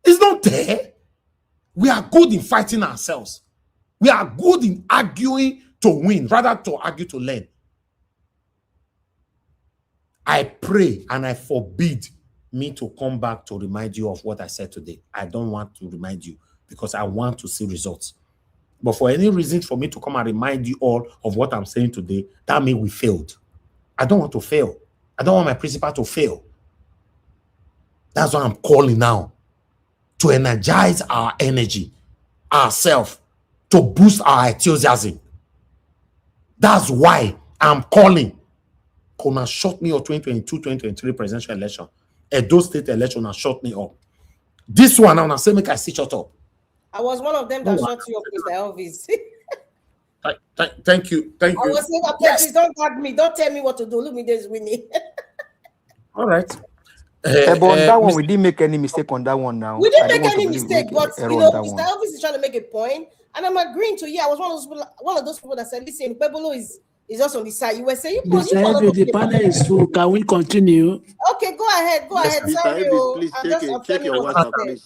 It's not there. We are good in fighting ourselves. We are good in arguing to win, rather to argue to learn. I pray and I forbid me to come back to remind you of what I said today. I don't want to remind you because I want to see results. But for any reason for me to come and remind you all of what I'm saying today, that means we failed. I don't want to fail. I don't want my principal to fail. That's why I'm calling now to energize our energy, ourselves, to boost our enthusiasm. That's why I'm calling. Kona shut me up 2022-2023 presidential election. Edo State election has shut me up. This one now, say make I sit shut up. I was one of them that shut you up, Mr. Elvis. Thank you. I was saying, please don't tag me. Don't tell me what to do. Look me, there's winning. All right. But on that one, we didn't make any mistake on that one now. We didn't make any mistake, but Mr. Elvis is trying to make a point, and I'm agreeing to you. I was one of those people that said, listen, Pebolo is just on the side. You were saying, the panel is full. Can we continue? Okay, go ahead. Mr. Sorry, Elvis, please check your WhatsApp, please.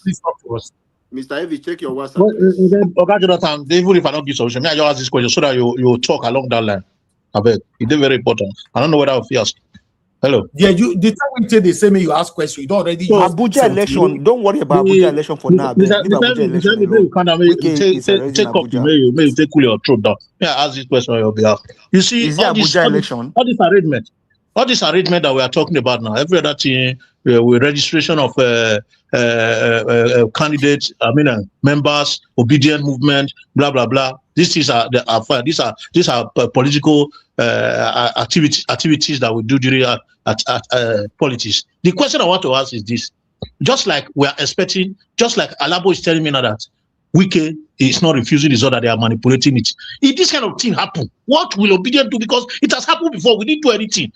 Mr. Elvis, check your WhatsApp, please. Okay, Jonathan, even if I don't give solution, may I just ask this question so that you talk along that line? I bet it's very important. I don't know whether I'll ask. Hello. Yeah, the time we say the same, you ask question. You don't already. So Abuja election. Don't worry about Abuja election for now. Take coffee, may you take cool your throat down. May I ask this question on your behalf? You see, is all this election, all this arrangement. All this arrangement that we are talking about now, every other thing, with registration of candidates, members, obedient movement, blah blah blah. This is these are political activities that we do during politics. The question I want to ask is this: just like we are expecting, just like Alabo is telling me now that Wike is not refusing his order, they are manipulating it. If this kind of thing happen, what will obedient do? Because it has happened before. We didn't do anything.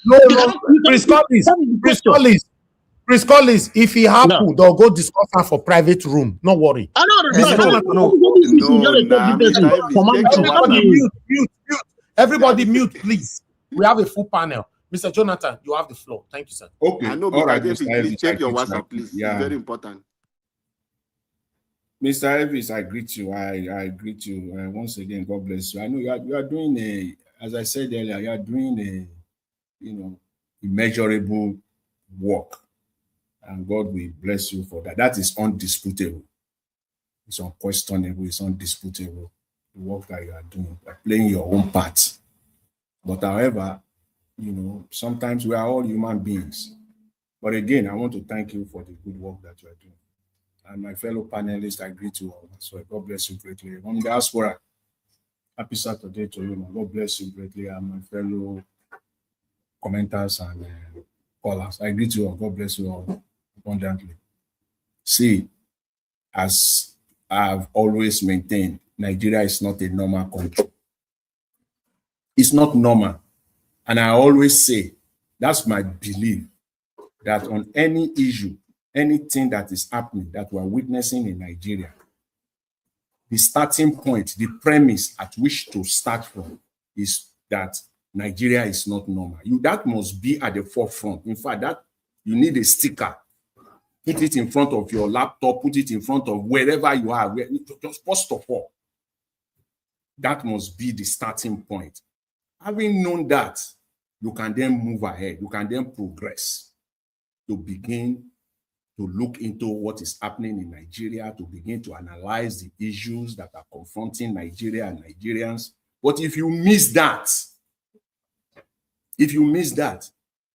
Chris Collins, if it happen, they'll go discuss her for private room. No worry. I know. Everybody mute, please. We have a full panel. Mr. Jonathan, you have the floor. Thank you, sir. Okay. I know, Mr. David, please check your WhatsApp, please. Yeah. It's very important. Mr. Elvis, I greet you. I greet you once again. God bless you. I know you are doing as I said earlier, you are doing immeasurable work, and God will bless you for that. That is undisputable. It's unquestionable. It's undisputable. The work that you are doing, you are playing your own part. But however, sometimes we are all human beings. But again, I want to thank you for the good work that you are doing. And my fellow panelists, I greet you all. So God bless you greatly. On diaspora, happy Saturday to you. God bless you greatly. And my fellow commenters and callers, I greet you all. God bless you all abundantly. See, as I've always maintained, Nigeria is not a normal country. It's not normal. And I always say, that's my belief, that on any issue, anything that is happening, that we're witnessing in Nigeria, the starting point, the premise at which to start from is that Nigeria is not normal. That must be at the forefront. In fact, that you need a sticker. Put it in front of your laptop, put it in front of wherever you are. Just first of all, that must be the starting point. Having known that, you can then move ahead. You can then progress to begin to look into what is happening in Nigeria, to begin to analyze the issues that are confronting Nigeria and Nigerians. But if you miss that,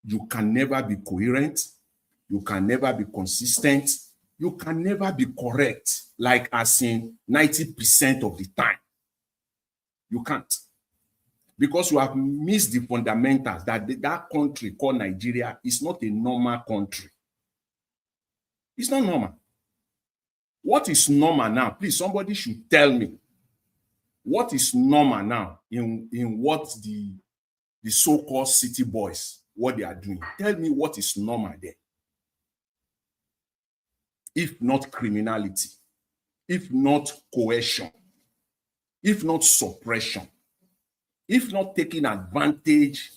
you can never be coherent, you can never be consistent, you can never be correct, like as in 90% of the time. You can't. Because you have missed the fundamentals that that country called Nigeria is not a normal country. It's not normal. What is normal now? Please, somebody should tell me. What is normal now in what the so-called city boys, what they are doing? Tell me what is normal there. If not criminality, if not coercion, if not suppression, if not taking advantage,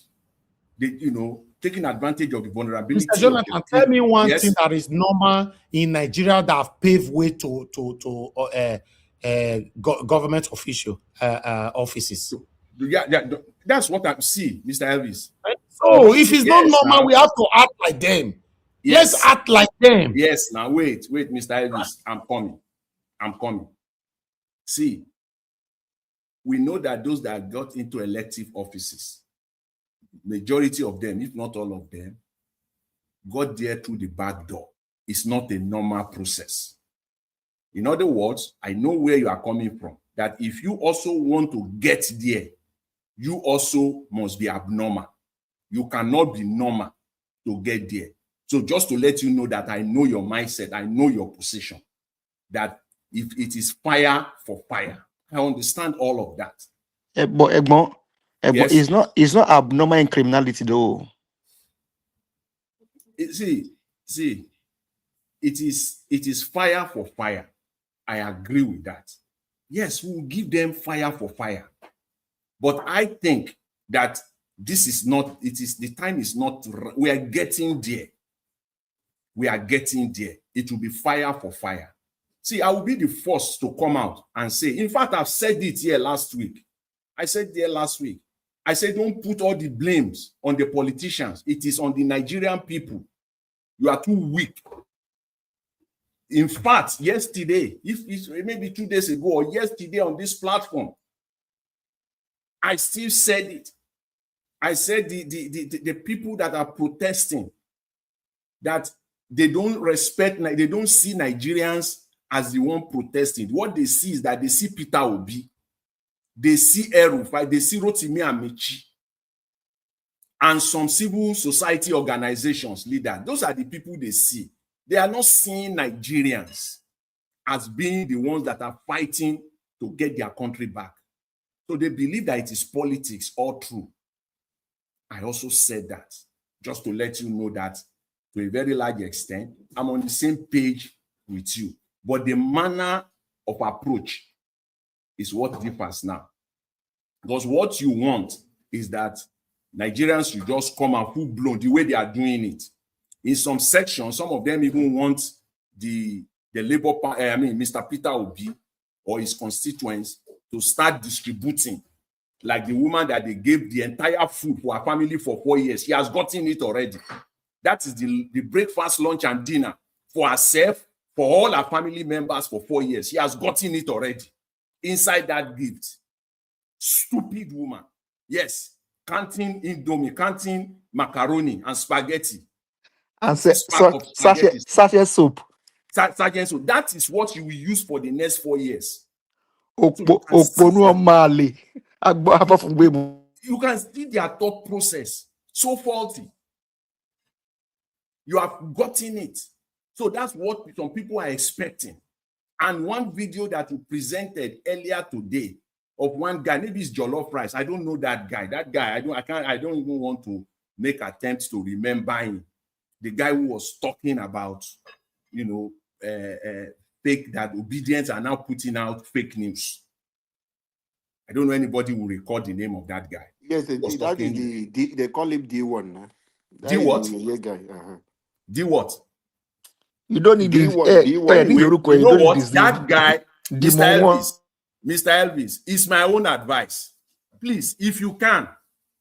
taking advantage of the vulnerability. Mr. Jonathan, tell me one thing that is normal in Nigeria that have paved way to government official offices. Yeah, that's what I see, Mr. Elvis. So if it's not normal, we have to act like them. Yes. Let's act like them. Yes. Now wait, Mr. Elvis. I'm coming. See, we know that those that got into elective offices, majority of them, if not all of them, got there through the back door. It's not a normal process. In other words, I know where you are coming from, that if you also want to get there, you also must be abnormal. You cannot be normal to get there. So just to let you know that I know your mindset, I know your position, that if it is fire for fire, I understand all of that. But yes. It's not abnormal in criminality though. See, it is fire for fire. I agree with that. Yes, we will give them fire for fire. But I think that this is not, the time is not, we are getting there. We are getting there. It will be fire for fire. See, I will be the first to come out and say, in fact, I've said it here last week. I said don't put all the blames on the politicians. It is on the Nigerian people. You are too weak. In fact, yesterday, if maybe 2 days ago or yesterday on this platform, I still said it, I said the people that are protesting, that they don't respect, they don't see Nigerians as the one protesting. What they see is that they see Peter Obi, they see El-Rufai, they see Rotimi Amici, and some civil society organizations leaders. Those are the people they see. They are not seeing Nigerians as being the ones that are fighting to get their country back. So they believe that it is politics all through. I also said that, just to let you know that to a very large extent, I'm on the same page with you. But the manner of approach is what differs now. Because what you want is that Nigerians should just come out full blown the way they are doing it. In some sections, some of them even want the Labour Party, Mr. Peter Obi or his constituents to start distributing, like the woman that they gave the entire food for her family for 4 years. She has gotten it already. That is the breakfast, lunch, and dinner for herself, for all her family members for 4 years. She has gotten it already. Inside that gift. Stupid woman. Yes. Canteen Indomie, canteen macaroni and spaghetti. And sachet soup. Sachet soup. That is what you will use for the next 4 years. You can see their thought process. So faulty. You have gotten it. So that's what some people are expecting. And one video that you presented earlier today of one guy, maybe it's Jollof Rice. I don't know that guy. That guy, I don't even want to make attempts to remember him. The guy who was talking about, fake, that obedience are now putting out fake news. I don't know anybody who will record the name of that guy. Yes, they call him D1. D what? Guy. D what? You don't need D1. You know what? That guy, Mr. Elvis, is my own advice. Please, if you can,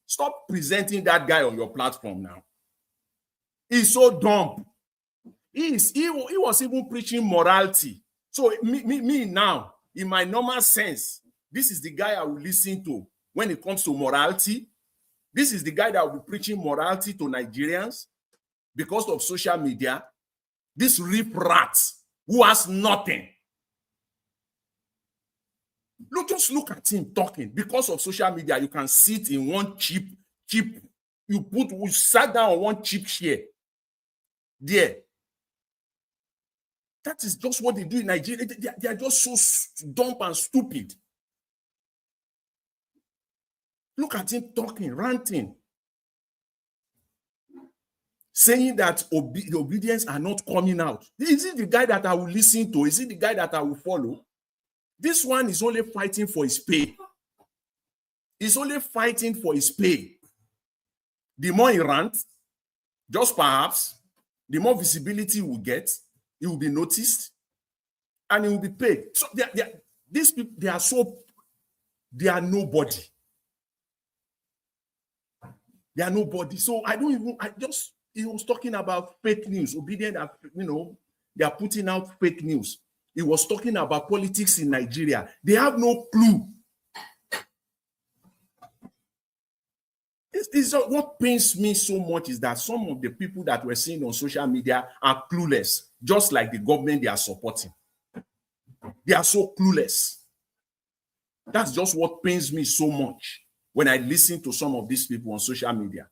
stop presenting that guy on your platform now. He's so dumb. He was even preaching morality. So me now, in my normal sense, this is the guy I will listen to when it comes to morality. This is the guy that will be preaching morality to Nigerians because of social media. This rip rat who has nothing. Just look at him talking. Because of social media, you can sit in one cheap, we sat down on one cheap chair. There. That is just what they do in Nigeria. They are just so dumb and stupid. Look at him talking, ranting. Saying that the obedience are not coming out. Is it the guy that I will listen to? Is it the guy that I will follow? This one is only fighting for his pay. He's only fighting for his pay. The more he rants, just perhaps, the more visibility he will get, he will be noticed, and he will be paid. So these people, they are nobody. They are nobody. So he was talking about fake news, obedient, they are putting out fake news. He was talking about politics in Nigeria. They have no clue. What pains me so much is that some of the people that we're seeing on social media are clueless, just like the government they are supporting. They are so clueless. That's just what pains me so much when I listen to some of these people on social media.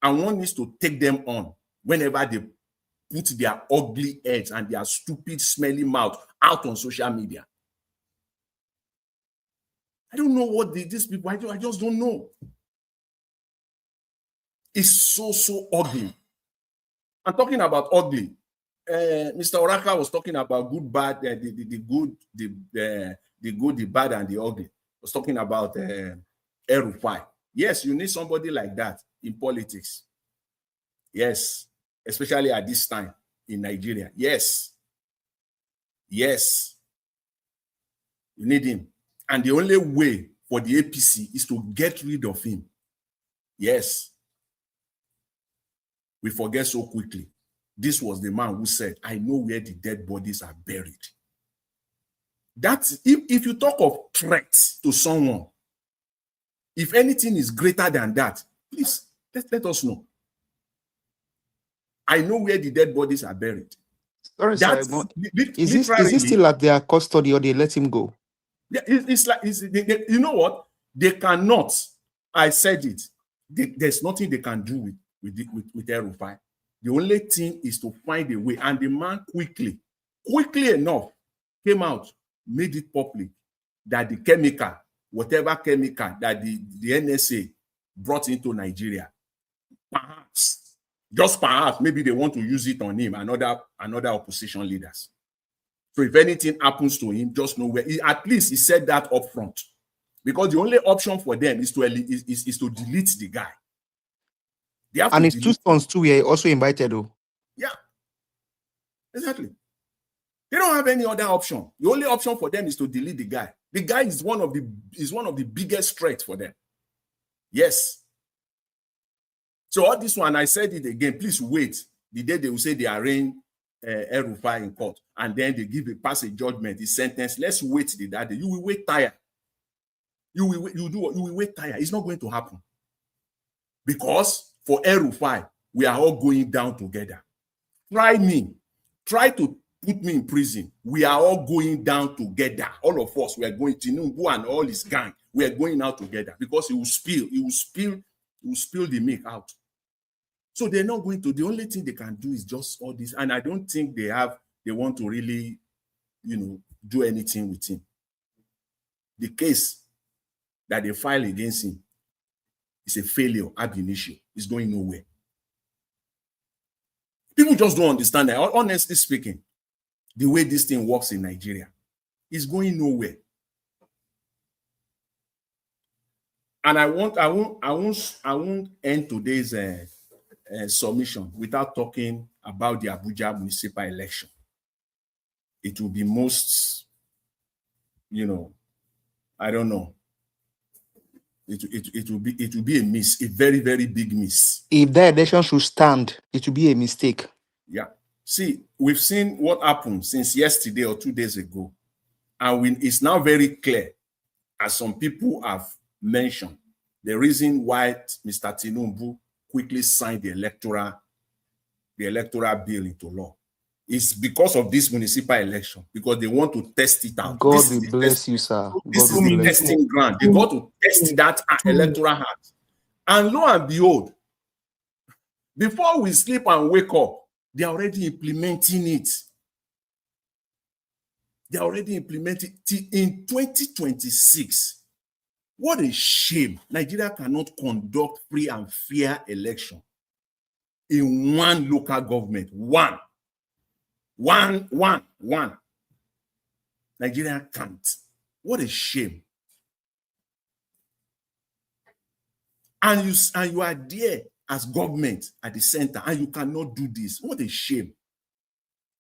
And one needs to take them on whenever they put their ugly heads and their stupid, smelly mouth out on social media. I don't know what these people, I just don't know. It's so ugly. I'm talking about ugly. Mr. Oraka was talking about good, bad, the good, the bad, and the ugly. Was talking about El-Rufai. Yes, you need somebody like that in politics. Yes, especially at this time in Nigeria. Yes. Yes. You need him. And the only way for the APC is to get rid of him. Yes. We forget so quickly. This was the man who said, I know where the dead bodies are buried. That's if you talk of threats to someone, If anything is greater than that, please let us know. I know where the dead bodies are buried. Sorry, That's sir. Is he still at their custody or they let him go? Yeah, it's like you know what? They cannot. I said it. There's nothing they can do with El-Rufai. The only thing is to find a way. And the man quickly enough, came out, made it public that the chemical, whatever chemical that the NSA brought into Nigeria, perhaps, just perhaps, maybe they want to use it on him and other opposition leaders. So if anything happens to him, just know where. At least he said that up front, because the only option for them is to delete the guy. And his two sons too were also invited, though. Yeah, exactly. They don't have any other option. The only option for them is to delete the guy. The guy is one of the biggest threats for them. Yes. So all this one, I said it again. Please wait. The day they will say they arraign El-Rufai in court, and then they pass a judgment, the sentence. Let's wait that day. You will wait tired. You will wait tired. It's not going to happen. Because for El-Rufai, we are all going down together. Try to put me in prison. We are all going down together. All of us, we are going, Tinubu and all his gang, we are going out together, because he will spill the milk out. So they're not going to. The only thing they can do is just all this. And I don't think they want to really, do anything with him. The case that they file against him is a failure ab initio. It's going nowhere. People just don't understand that. Honestly speaking, the way this thing works in Nigeria is going nowhere. And I won't end today's submission without talking about the Abuja municipal election. It will be most, I don't know. It will be a miss, a very, very big miss. If the election should stand, it will be a mistake. Yeah. See, we've seen what happened since yesterday or 2 days ago. And it's now very clear, as some people have mentioned, the reason why Mr. Tinubu quickly signed the electoral bill into law is because of this municipal election, because they want to test it out. God will bless you, sir. This is the testing ground. They got to test that electoral act. And lo and behold, before we sleep and wake up, they're already implementing it. They're already implementing it in 2026. What a shame. Nigeria cannot conduct free and fair election in one local government. One. Nigeria can't. What a shame. And you are there as government at the center, and you cannot do this. What a shame.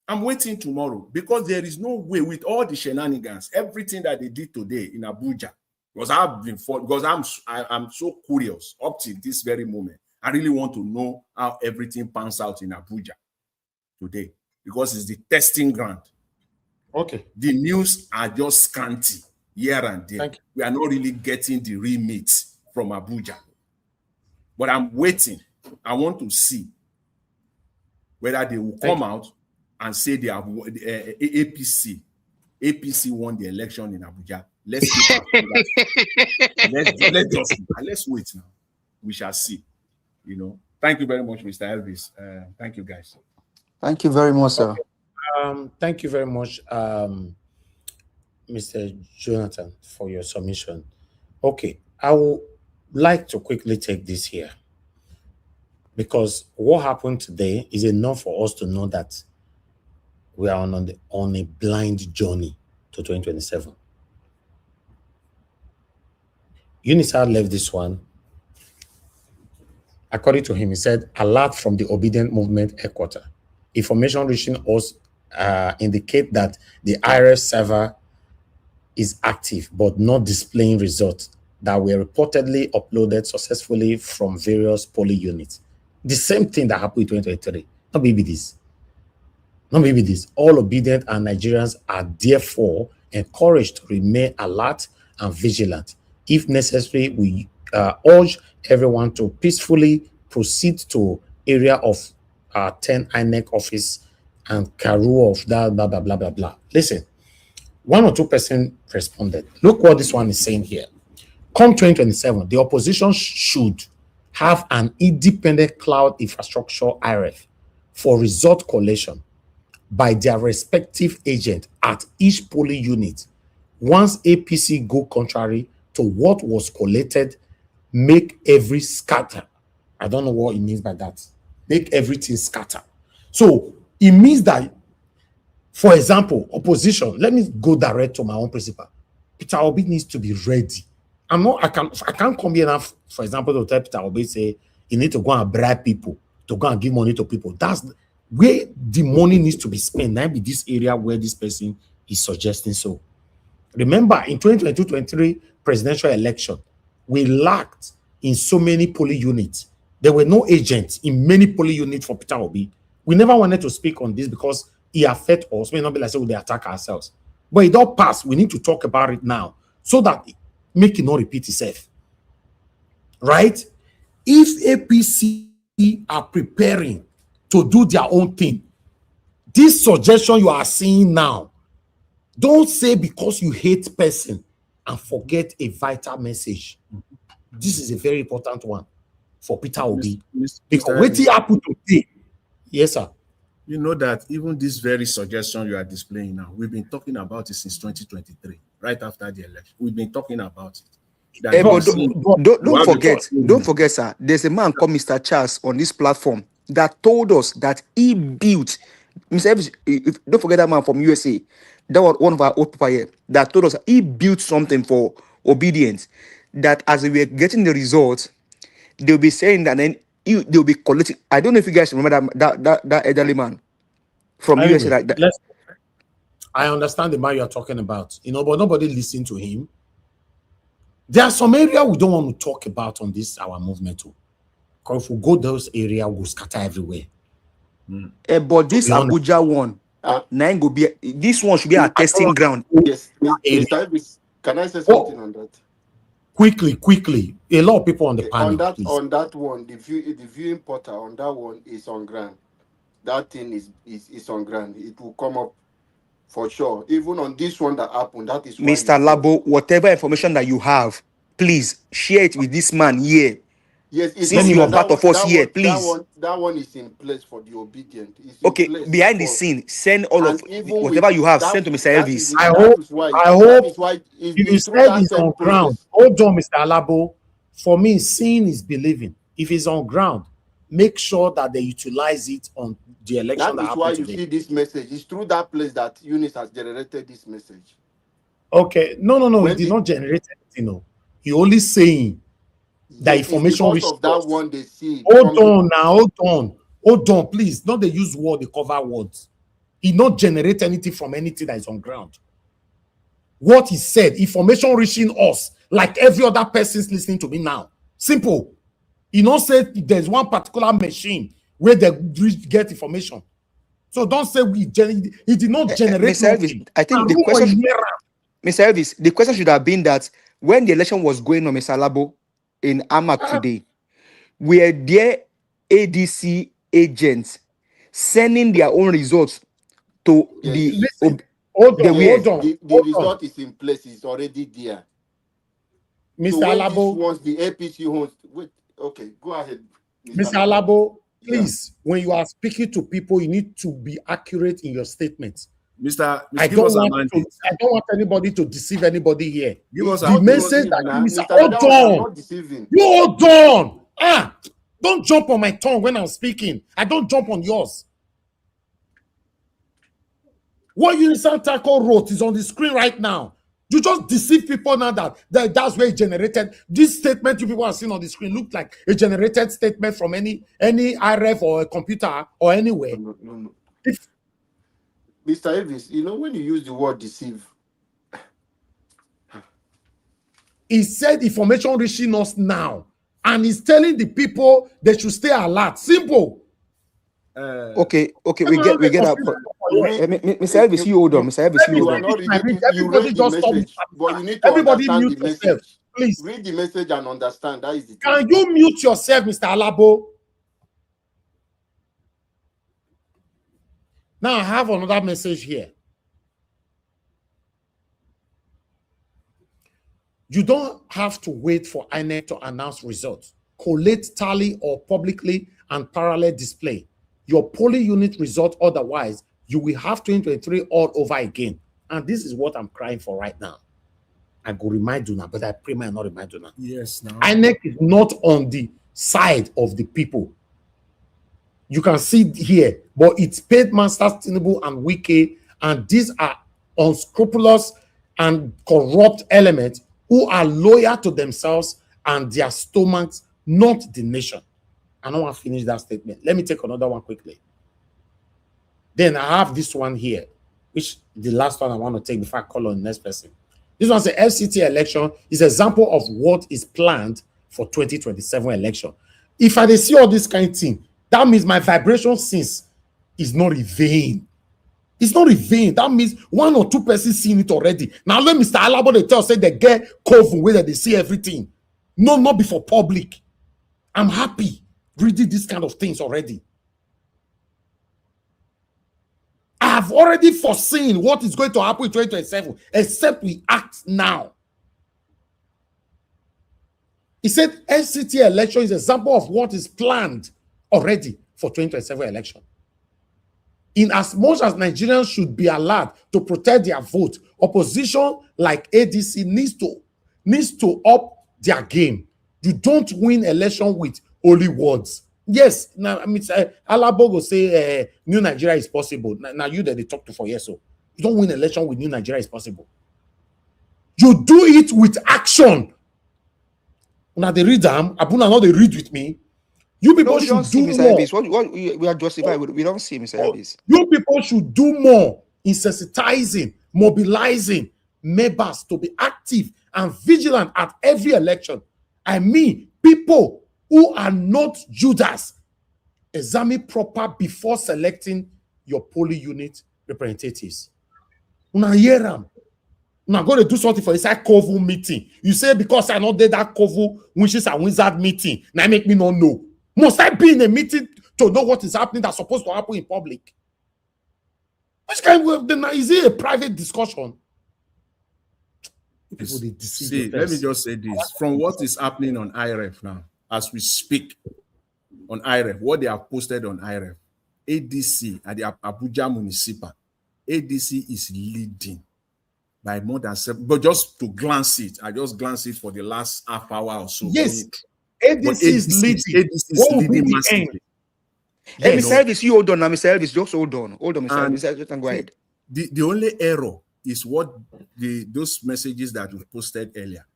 I'm waiting tomorrow, because there is no way, with all the shenanigans, everything that they did today in Abuja, because I'm so curious up to this very moment. I really want to know how everything pans out in Abuja today, because it's the testing ground. Okay. The news are just scanty here and there. We are not really getting the real meat from Abuja. But I'm waiting. I want to see whether they will come out and say they have APC won the election in Abuja. Let's keep let's wait now. We shall see. Thank you very much, Mr. Elvis. Thank you, guys. Thank you very much, sir. Okay. Thank you very much, Mr. Jonathan, for your submission. Okay, I would like to quickly take this here, because what happened today is enough for us to know that we are on a blind journey to 2027. UNISA left this one. According to him, he said, alert from the Obedient Movement headquarters. Information reaching us indicate that the IRS server is active but not displaying results that were reportedly uploaded successfully from various polling units. The same thing that happened in 2023. Not maybe this. All obedient and Nigerians are therefore encouraged to remain alert and vigilant. If necessary, we urge everyone to peacefully proceed to area of 10 INEC office and Karu of that, blah, blah, blah, blah, blah. Listen, 1 or 2 person responded. Look what this one is saying here. Come 2027, the opposition should have an independent cloud infrastructure IRF for result collation by their respective agent at each polling unit. Once APC go contrary to what was collated, make every scatter. I don't know what it means by that. Make everything scatter. So it means that, for example, opposition, let me go direct to my own principle. Peter Obi needs to be ready. I can't come here now, for example, to tell Peter Obi, say, you need to go and bribe people, to go and give money to people. That's where the money needs to be spent. Now be this area where this person is suggesting so. Remember, in 2022-23 presidential election, we lacked in so many polling units. There were no agents in many polling units for Peter Obi. We never wanted to speak on this because it affects us. We may not be like, say, they attack ourselves. But it don't pass. We need to talk about it now so that make it not repeat itself. Right? If APC are preparing to do their own thing, this suggestion you are seeing now, don't say because you hate person and forget a vital message. This is a very important one for Peter Obi. Because what happened today? Yes, sir. You know that even this very suggestion you are displaying now, we've been talking about it since 2023, right after the election. We've been talking about it. Don't forget, sir. There's a man called Mr. Charles on this platform that told us that he built. Mr. Evans, don't forget that man from USA. That was one of our old people here that told us he built something for obedience. That as we were getting the results, they'll be saying that then they'll be collecting. I don't know if you guys remember that elderly man from USA like that. I understand the man you are talking about, but nobody listened to him. There are some areas we don't want to talk about on this our movement too. Because if we go those areas, we'll scatter everywhere. But this Abuja one, this one should be a testing ground. Yes, can I say something on that? Quickly. A lot of people on the panel. On that one, the viewing portal on that one is on ground. That thing is on ground. It will come up for sure. Even on this one that happened, that is Mr. Labo, whatever information that you have, please share it with this man here. Yes, since you are part of us here, please. That one is in place for the obedient. Okay, behind the scene, send all of whatever you have. Send to Mr. Elvis. I hope you said it's on ground. Hold on, Mr. Alabo. For me, seeing is believing. If it's on ground, make sure that they utilize it on the election. That is why you see this message. It's through that place that Eunice has generated this message. Okay, no, it did not generate anything. You're only saying the information because of that one they see. Hold on, please. Not they use word, they cover words. He not generate anything from anything that is on ground. What he said, information reaching us, like every other person's listening to me now. Simple. He not said there's one particular machine where they get information. So don't say he did not generate. Mr. Elvis, I think the question, Mr. Elvis, the question should have been that when the election was going on, Mr. Labo, in Amak today, were there ADC agents sending their own results to the hold on. The result is in place, it's already there. Mr. Alabo, once the APC host, wait, okay, go ahead. Mr. Alabo, please, when you are speaking to people, you need to be accurate in your statements. I don't want anybody to deceive anybody here. The message that hold on. Don't jump on my tongue when I'm speaking. I don't jump on yours. What Unison Taco wrote is on the screen right now. You just deceive people now that's where it generated. This statement you people are seeing on the screen looked like a generated statement from any IRF or a computer or anywhere. No. Mr. Elvis, when you use the word deceive, he said information reaching us now, and he's telling the people they should stay alert. Simple. Okay, we get that. Mr. Elvis, you hold on. Mr. Elvis, you hold on. You read the message, but you need to understand the message. please. Read the message and understand. That is the thing. Can you mute yourself, Mr. Alabo? Now I have another message here. You don't have to wait for INEC to announce results. Collate, tally, or publicly and parallel display your polling unit result. Otherwise, you will have 2023 all over again. And this is what I'm crying for right now. I go remind you now, but I pray may not remind you now. Yes, now. INEC is not on the side of the people. You can see here, but it's paid masters Tinubu and Wike, and these are unscrupulous and corrupt elements who are loyal to themselves and their stomachs, not the nation. I don't want to finish that statement. Let me take another one quickly. Then I have this one here, which the last one I want to take before I call on the next person. This one's the FCT election is an example of what is planned for 2027 election. If I see all this kind of thing, that means my vibration since is not in vain. It's not in vain. That means one or two persons seen it already. Now let Mr. Alabo they tell say they get covered where they see everything. No, not before public. I'm happy reading these kind of things already. I have already foreseen what is going to happen in 2027, except we act now. He said FCT election is an example of what is planned already for 2027 election. In as much as Nigerians should be allowed to protect their vote, opposition like ADC needs to up their game. You don't win election with only words. Yes, now I mean, Alabo will say New Nigeria is possible. Now you that they talk to for years, so you don't win election with New Nigeria is possible. You do it with action. Now they read them. Abuna now they read with me. You people should do more. What we are justified. We don't see Mr. Elvis. You people should do more in sensitizing, mobilizing members to be active and vigilant at every election. I mean, people who are not Judas, examine proper before selecting your polling unit representatives. Now hear them. Now going to do something for inside Kovu meeting. You say because I not did that Kovu wishes and wizard meeting, now make me not know. Must I be in a meeting to know what is happening that's supposed to happen in public? Which kind of is it a private discussion? See, let me just say this. From what is happening on IRF now, as we speak on IRF, what they have posted on IRF, ADC at the Abuja Municipal, ADC is leading by more than 7, but just to glance it, I just glanced it for the last half hour or so. Yes, ADC is leading. ADC is leading massively. Hey, Mr. Elvis, you hold on now, Mr. Elvis, just hold on. Hold on, Mr. Elvis, go ahead. The only error is what those messages that we posted earlier.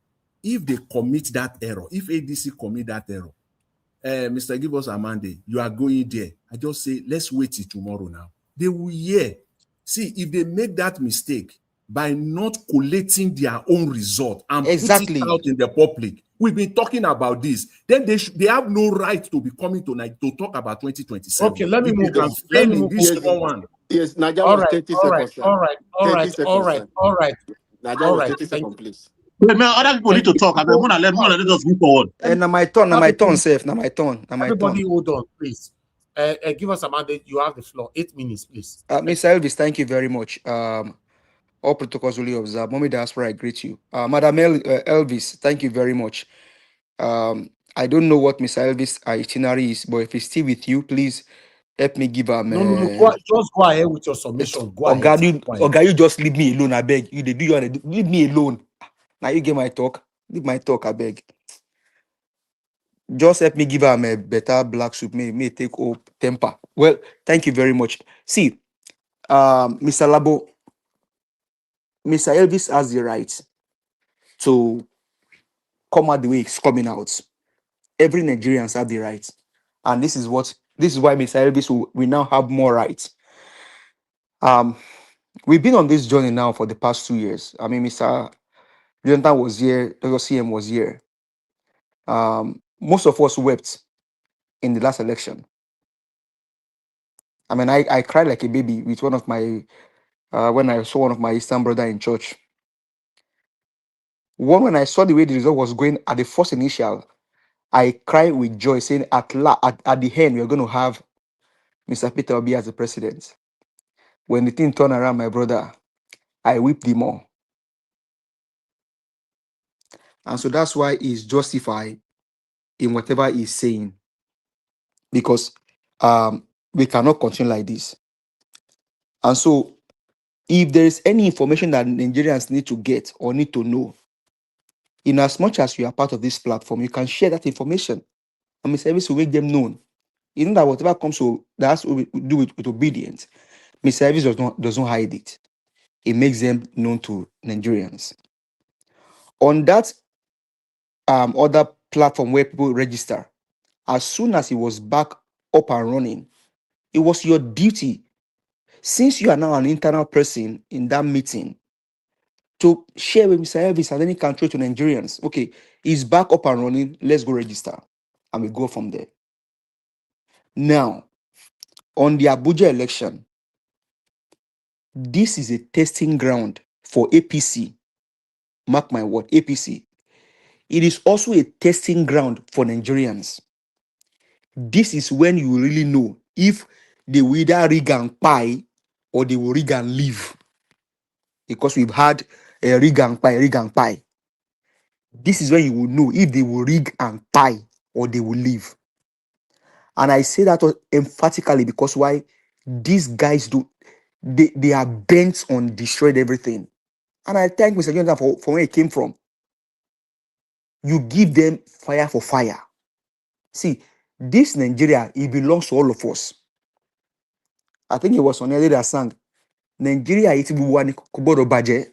If they commit that error, if ADC commit that error, Mr. Give us a Monday, you are going there. I just say, let's wait till tomorrow now. They will hear. See, if they make that mistake by not collating their own result and putting it out in the public, we've been talking about this, then they have no right to be coming tonight to talk about 2027. Okay, let me move on. Let me move this one. Yes, Nadia all was right, 30 all right, seconds. all right, all right, all right, all right. Nadia was 30 seconds, please. Wait, man, other people need to talk. I mean, let us move forward. And now my turn, safe. Now my turn. Everybody hold on, please. Give us a mandate. You have the floor. 8 minutes, please. Mr. Elvis, thank you very much. All protocols will observe. Mommy Diaspora, I greet you. Madam Elvis, thank you very much. I don't know what Mr. Elvis' itinerary is, but if he's still with you, please help me give him. No, just go ahead with your submission. Go ahead. You just leave me alone, I beg. You do you want to leave me alone. Now you get my talk. Leave my talk, I beg. Just help me give him a better black soup. May take up temper. Well, thank you very much. See, Mr. Labo, Mr. Elvis has the right to come out the way it's coming out. Every Nigerian has the right. And this is why Mr. Elvis we now have more rights. We've been on this journey now for the past 2 years. I mean, Mr. Jonathan was here, Dr. CM was here. Most of us wept in the last election. I mean, I cried like a baby with one of my, when I saw one of my Eastern brother in church. One, when I saw the way the result was going at the first initial, I cried with joy, saying at the end, we're going to have Mr. Peter Obi as the president. When the thing turned around, my brother, I wept the more. And so that's why he's justified in whatever he's saying. Because we cannot continue like this. And so if there is any information that Nigerians need to get or need to know, in as much as you are part of this platform, you can share that information. And Mr. Elvis will make them known. You know that whatever comes to that has to do with obedience, Mr. Elvis doesn't hide it. It makes them known to Nigerians. On that other platform where people register, as soon as he was back up and running, it was your duty, since you are now an internal person in that meeting, to share with Mr. Elvis and any country to Nigerians. Okay, he's back up and running. Let's go register. And we go from there. Now, on the Abuja election, this is a testing ground for APC. Mark my word, APC. It is also a testing ground for Nigerians. This is when you will really know if they will either rig and pie or they will rig and leave. Because we've had a rig and pie. This is when you will know if they will rig and pie or they will leave. And I say that emphatically because why? These guys they are bent on destroying everything. And I thank Mr. Jonathan for where he came from. You give them fire for fire. See, this Nigeria, it belongs to all of us. I think it was on earlier that sang, Nigeria iti buwani kubodo baje.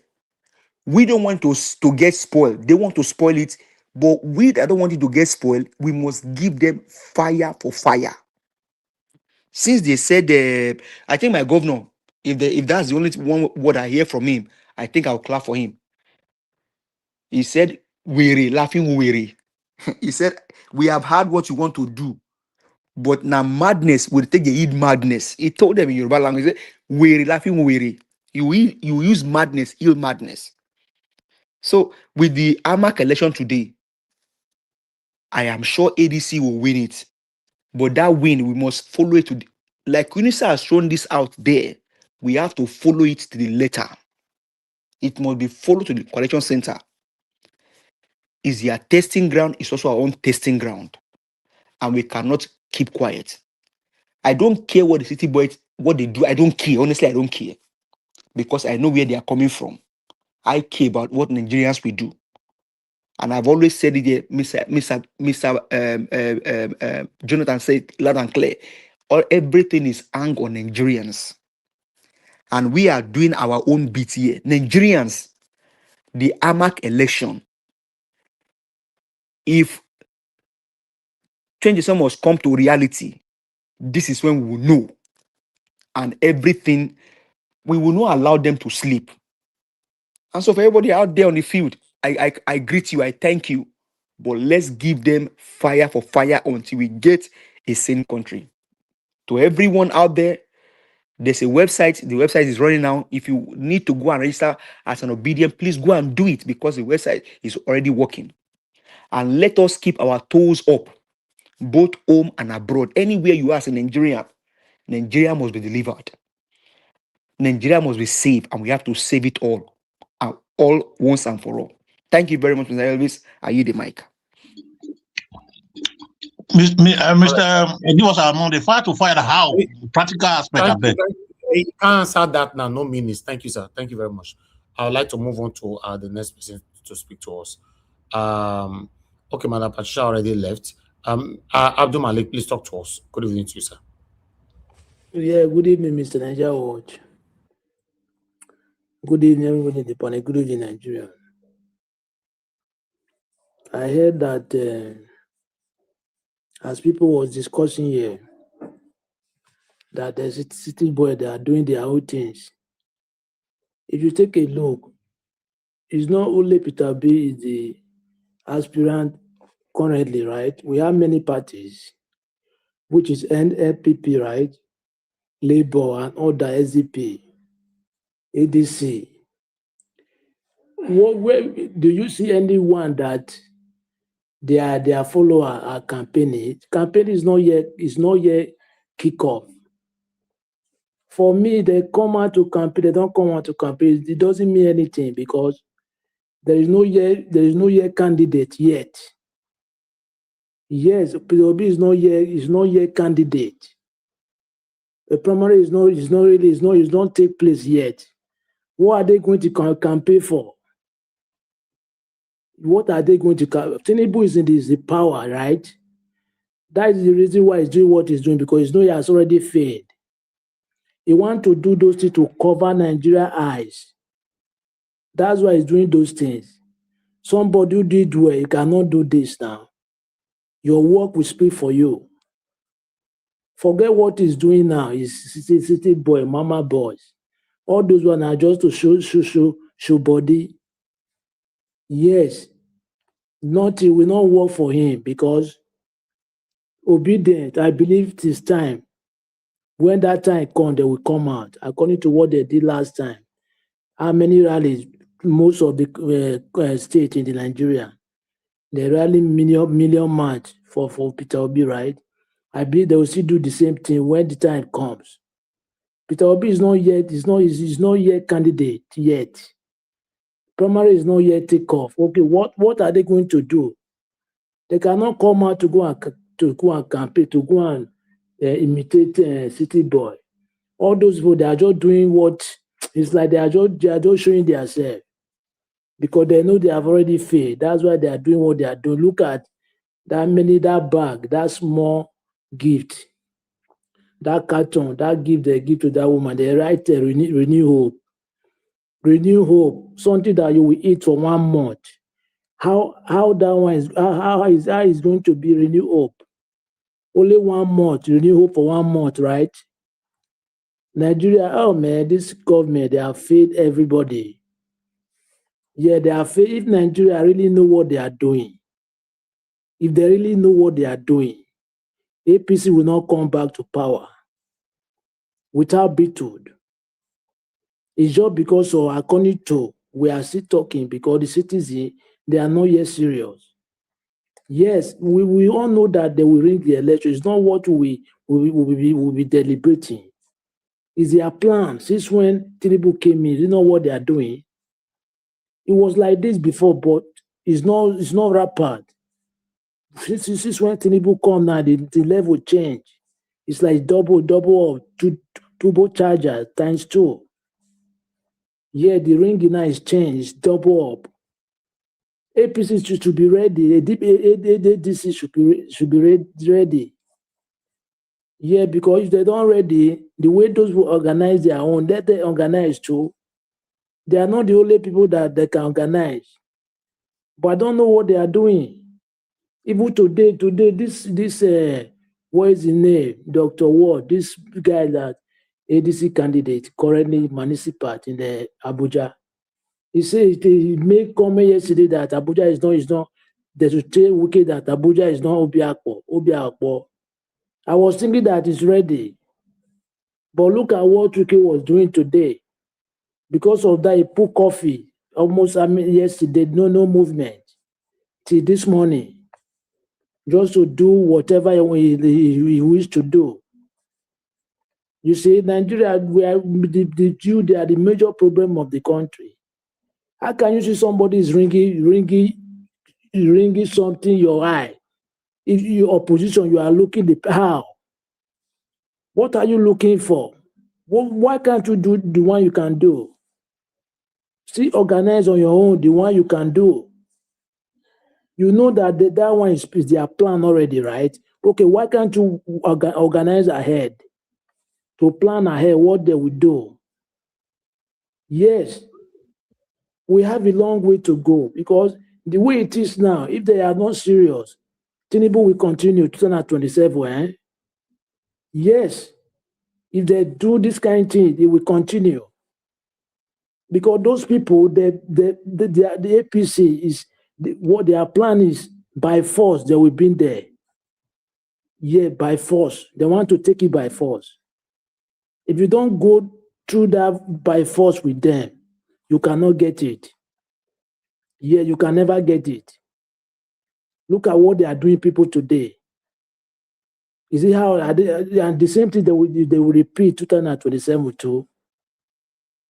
We don't want to get spoiled. They want to spoil it. But we that don't want it to get spoiled, we must give them fire for fire. Since they said, I think my governor, if that's the only one word I hear from him, I think I'll clap for him. He said, weary, laughing weary. He said, we have had what you want to do, but now madness will take the heed madness. He told them in Yoruba language, he said, weary, laughing weary. You use madness, ill madness. So with the AMAC election today, I am sure ADC will win it. But that win, we must follow it like UNISA has shown this out there. We have to follow it to the letter. It must be followed to the collection center. Is their testing ground, it's also our own testing ground. And we cannot keep quiet. I don't care what the city boys, what they do. I don't care. Honestly, I don't care. Because I know where they are coming from. I care about what Nigerians will do. And I've always said it here, Mr. Jonathan said loud and clear. Everything is hung on Nigerians. And we are doing our own bit here. Nigerians, the AMAC election, if 20 must come to reality, this is when we will know. And everything, we will not allow them to sleep. And so for everybody out there on the field, I greet you, I thank you. But let's give them fire for fire until we get a sane country. To everyone out there, there's a website. The website is running now. If you need to go and register as an obedient, please go and do it because the website is already working. And let us keep our toes up, both home and abroad. Anywhere you are as a Nigerian, Nigeria must be delivered. Nigeria must be saved, and we have to save it all once and for all. Thank you very much, Mr. Elvis. I yield the mic. Mr. Give us among the fire to fire how practical aspect of it. You can't answer that now. No minutes. Thank you, sir. Thank you very much. I would like to move on to the next person to speak to us. Okay, Madam Patricia already left. Abdul Malik, please talk to us. Good evening to you, sir. Yeah, good evening, Mr. Nigeria Watch. Good evening, everybody in the panel. Good evening, Nigeria. I heard that as people was discussing here, that there's a city boy that are doing their own things. If you take a look, it's not only Peter B is the aspirant currently, right? We have many parties, which is NLPP, right? Labour and other SDP, ADC. Where do you see anyone that their follower are campaigning? Campaign is not yet kick off. For me, they come out to campaign, they don't come out to campaign. It doesn't mean anything because there is no yet candidate yet. Yes, PWB is not yet candidate. The primary is not take place yet. What are they going to campaign for? What are they going to campaign? Tinubu is in the power, right? That is the reason why he's doing what he's doing, because he has already failed. He wants to do those things to cover Nigeria eyes. That's why he's doing those things. Somebody who did well, you cannot do this now. Your work will speak for you. Forget what he's doing now. He's city boy, mama boys. All those ones are just to show body. Yes, nothing will not work for him because obedient, I believe it is time. When that time comes, they will come out according to what they did last time. How many rallies? Most of the states in the Nigeria, they rally million march for Peter Obi, right? I believe they will still do the same thing when the time comes. Peter Obi is not yet candidate yet. Primary is not yet take off. Okay, what are they going to do? They cannot come out to go and campaign, to go and imitate city boy. All those people, they are just doing what it's like they are just showing themselves because they know they have already failed. That's why they are doing what they are doing. Look at that bag, that small gift, that carton, that gift they give to that woman. They write renew hope. Renew hope, something that you will eat for 1 month. How that one is going to be renew hope? Only 1 month, renew hope for 1 month, right? Nigeria, oh man, this government, they have failed everybody. Yeah, they have failed. If Nigeria really know what they are doing, if they really know what they are doing, APC will not come back to power without beetroot. It's just because of, according to, we are still talking because the citizens, they are not yet serious. Yes, we all know that they will ring the election. It's not what we will be deliberating. It's their plan. Since when Tinubu came in, you know what they are doing? It was like this before, but it's not rapid. Since when Tinubu come now, the level change. It's like double of turbo charger times 2. Yeah, the ring now is changed, double up. APC should be ready. ADC should be ready. Yeah, because if they don't ready, the way those who organize their own, let them organize too. They are not the only people that they can organize. But I don't know what they are doing. Even today, this what is his name? Dr. Ward, this guy that ADC candidate, currently municipal in the Abuja. He said he made comment yesterday that Abuja is not. They should tell Wike that Abuja is not Obiakpo. I was thinking that it's ready. But look at what Wike was doing today. Because of that, he put coffee almost yesterday, no movement till this morning. Just to do whatever he wished to do. You see, Nigeria, the Jew, they are the major problem of the country. How can you see somebody is ringing something your eye? If your opposition, you are looking how? What are you looking for? Why can't you do the one you can do? See, organize on your own the one you can do. You know that that one is their plan already, right? Okay, why can't you organize ahead to plan ahead what they will do? Yes, we have a long way to go because the way it is now, if they are not serious, Tinubu will continue 2027. Yes, if they do this kind of thing, they will continue. Because those people, the APC is what their plan is by force. They will be there. Yeah, by force. They want to take it by force. If you don't go through that by force with them, you cannot get it. Yeah, you can never get it. Look at what they are doing people today. You see how and the same thing they will repeat 2027 too.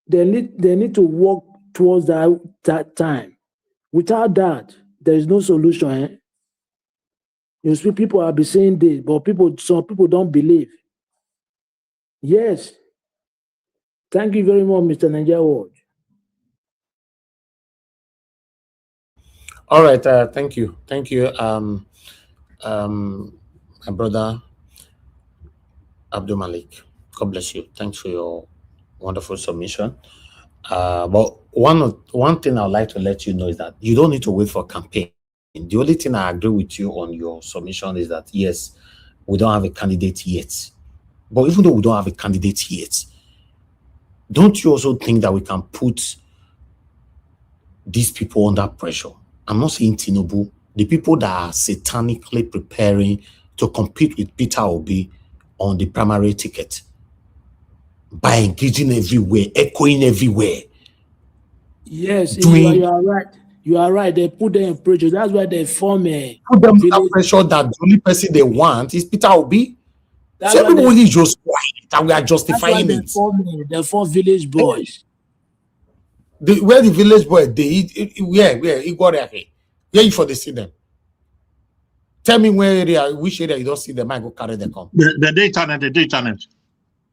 They need to work towards that time. Without that, there is no solution. Eh? You see, people are be saying this, but some people don't believe. Yes. Thank you very much, Mr. Nigeria World. All right, thank you. My brother Abdul Malik. God bless you. Thanks for your wonderful submission. But one thing I'd like to let you know is that you don't need to wait for a campaign. The only thing I agree with you on your submission is that yes, we don't have a candidate yet. But even though we don't have a candidate yet, don't you also think that we can put these people under pressure? I'm not saying Tinubu, the people that are satanically preparing to compete with Peter Obi on the primary ticket by engaging everywhere, echoing everywhere. Yes, you are right. You are right. They put them in pressure. That's why they form a put them under pressure that the only person they want is Peter Obi. That's so everybody is just quiet and we are justifying it. They form village boys. Where the village boys, where you for they see them? Tell me which area you don't see them, I go carry them come. The daytime.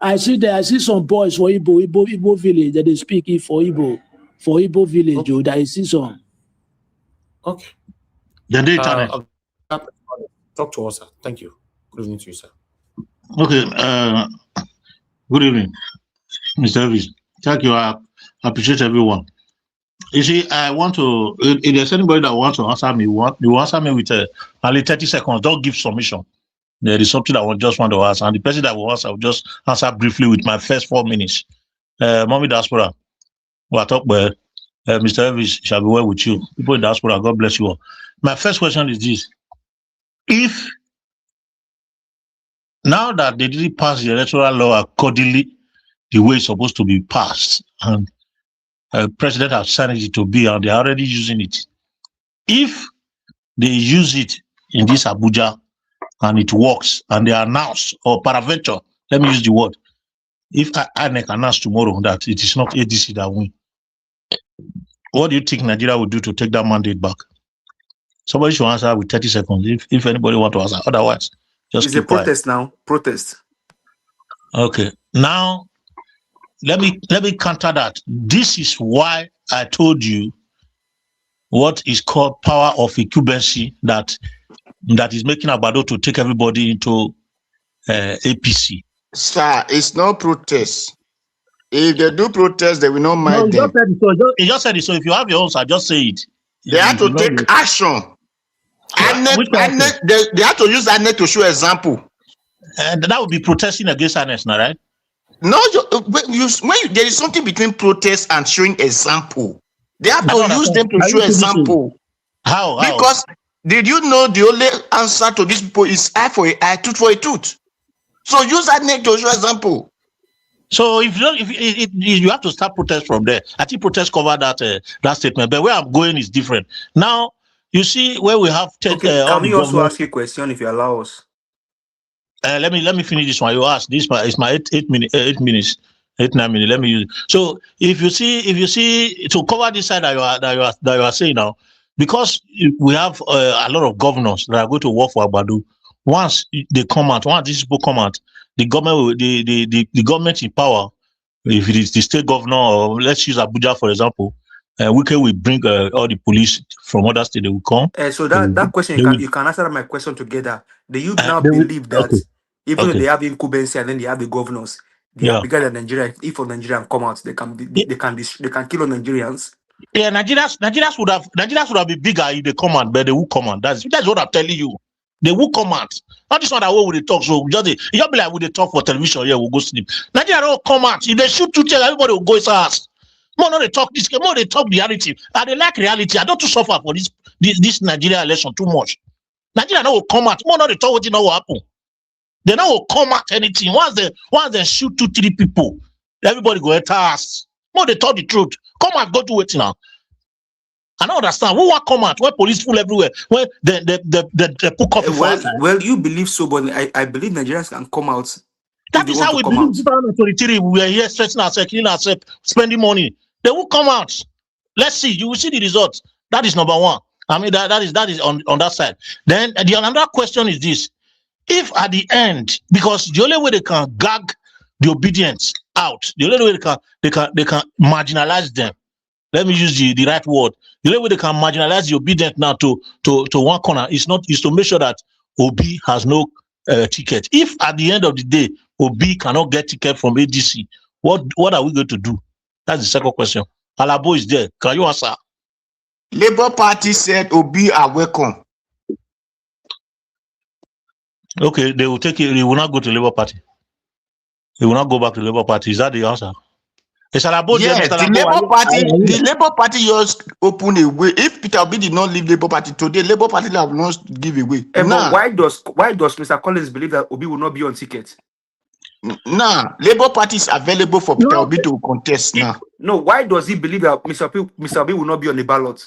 I see some boys for Igbo village that they speak it for Igbo village. Okay. That I see some. Okay. The daytime. Talk to us, sir. Thank you. Good evening to you, sir. Okay. Good evening, Mr. Elvis. Thank you. I appreciate everyone. You see, I want to. If there's anybody that wants to answer me, you answer me with only 30 seconds. Don't give submission. There is something I just want to ask, and the person that will answer, I will just answer briefly with my first 4 minutes. Mommy Diaspora, we'll talk about Mr. Elvis shall be well with you. People in Diaspora, God bless you all. My first question is this: if now that they didn't pass the electoral law accordingly, the way it's supposed to be passed, and President has signed it to be, and they're already using it. If they use it in this Abuja and it works, and they announce, or peradventure, let me use the word, if INEC announce tomorrow that it is not ADC that win, what do you think Nigeria will do to take that mandate back? Somebody should answer with 30 seconds if anybody want to answer. Otherwise, just it's keep a protest quiet. now. Protest. Okay. Now, let me counter that. This is why I told you what is called power of incumbency that is making Abado to take everybody into APC. Sir, it's no protest. If they do protest, they will not mind them. He just said it. So if you have your own, sir, just say it. They have to take action. They have to use ANEC to show example. And that would be protesting against ANEC, right? No, there is something between protest and showing example. They have to use them to show example. How? Because did you know the only answer to this people is eye for an eye, tooth for a tooth? So use ANEC to show example. So if you have to start protest from there, I think protest cover that statement. But where I'm going is different. Now you see where we have can we also ask you a question if you allow us? Let me finish this one. You asked this. It's my 8 minutes. 9 minutes. Let me use it. So if you see to cover this side that you are saying now, because we have a lot of governors that are going to work for Abadu. Once they come out, once these people come out, the government, the government in power, if it is the state governor, or let's use Abuja for example, Wike will bring all the police from other states. They will come. So that question you can answer my question together. Do you now believe that even though they have incumbency and then they have the governors, they are bigger than Nigeria? If a Nigerian come out, they can kill on Nigerians. Yeah, Nigerians would have been bigger if they come out, but they will come out. That's what I'm telling you. They will come out. Not this one that way we talk. So just be like we they talk for television. Yeah, we'll go sleep. Nigeria don't come out. If they shoot to tell everybody will go his ass. More no they talk this. More they talk reality. And they like reality. I don't too suffer for this Nigeria election too much. Nigeria will come out. More no they talk what will happen. They now will come out anything. Once they shoot 2-3 people, everybody go enter us. More they talk the truth. Come out, go to it now. I don't understand. Who want come out? Where police full everywhere? Where they put coffee for outside? Well, you believe so, but I believe Nigerians can come out. That is how we believe. 2023, we are here stretching ourselves, killing ourselves, spending money. They will come out. Let's see. You will see the results. That is number one. I mean, that is on that side. Then the another question is this: if at the end, because the only way they can gag the obedience out, the only way they can marginalize them. Let me use the right word. The only way they can marginalize the obedient now to one corner is to make sure that Obi has no ticket. If at the end of the day Obi cannot get ticket from ADC, what are we going to do? That's the second question. Alabo is there. Can you answer? Labour Party said Obi are welcome. Okay, they will take it. They will not go to Labour Party. They will not go back to Labour Party. Is that the answer? Yes, the Labour Party just open a way. If Peter Obi did not leave Labour Party today, Labour Party have not give away. But why does Mr. Collins believe that Obi will not be on ticket? Nah, Labour Party is available for Peter Obi to contest now. No, why does he believe that Mr. Obi will not be on the ballot?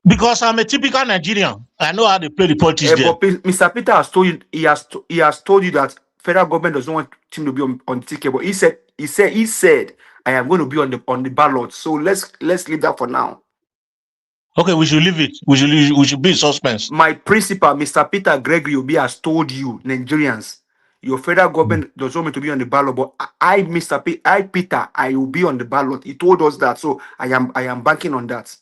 Because I'm a typical Nigerian. I know how they play the politics there. But Mr. Peter has told you he has told you that federal government does not want him to be on ticket. But he said I am going to be on the ballot. So let's leave that for now. Okay, we should leave it. We should be in suspense. My principal, Mr. Peter Gregory Obi, has told you, Nigerians, your federal government does not want me to be on the ballot, but Peter, I will be on the ballot. He told us that, so I am banking on that.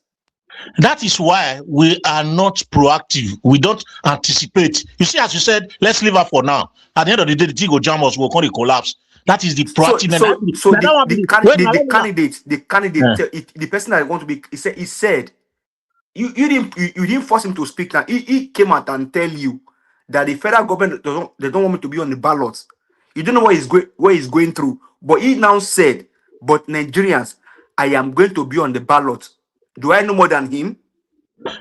That is why we are not proactive. We don't anticipate. You see, as you said, let's leave her for now. At the end of the day, the thing will jam us. We'll call it collapse. That is the proactive. So the candidate, the person that I want to be, he said, you didn't force him to speak. Now he came out and tell you that the federal government they don't want me to be on the ballot. You don't know what he's going through, but he now said, "But Nigerians, I am going to be on the ballot." Do I know more than him?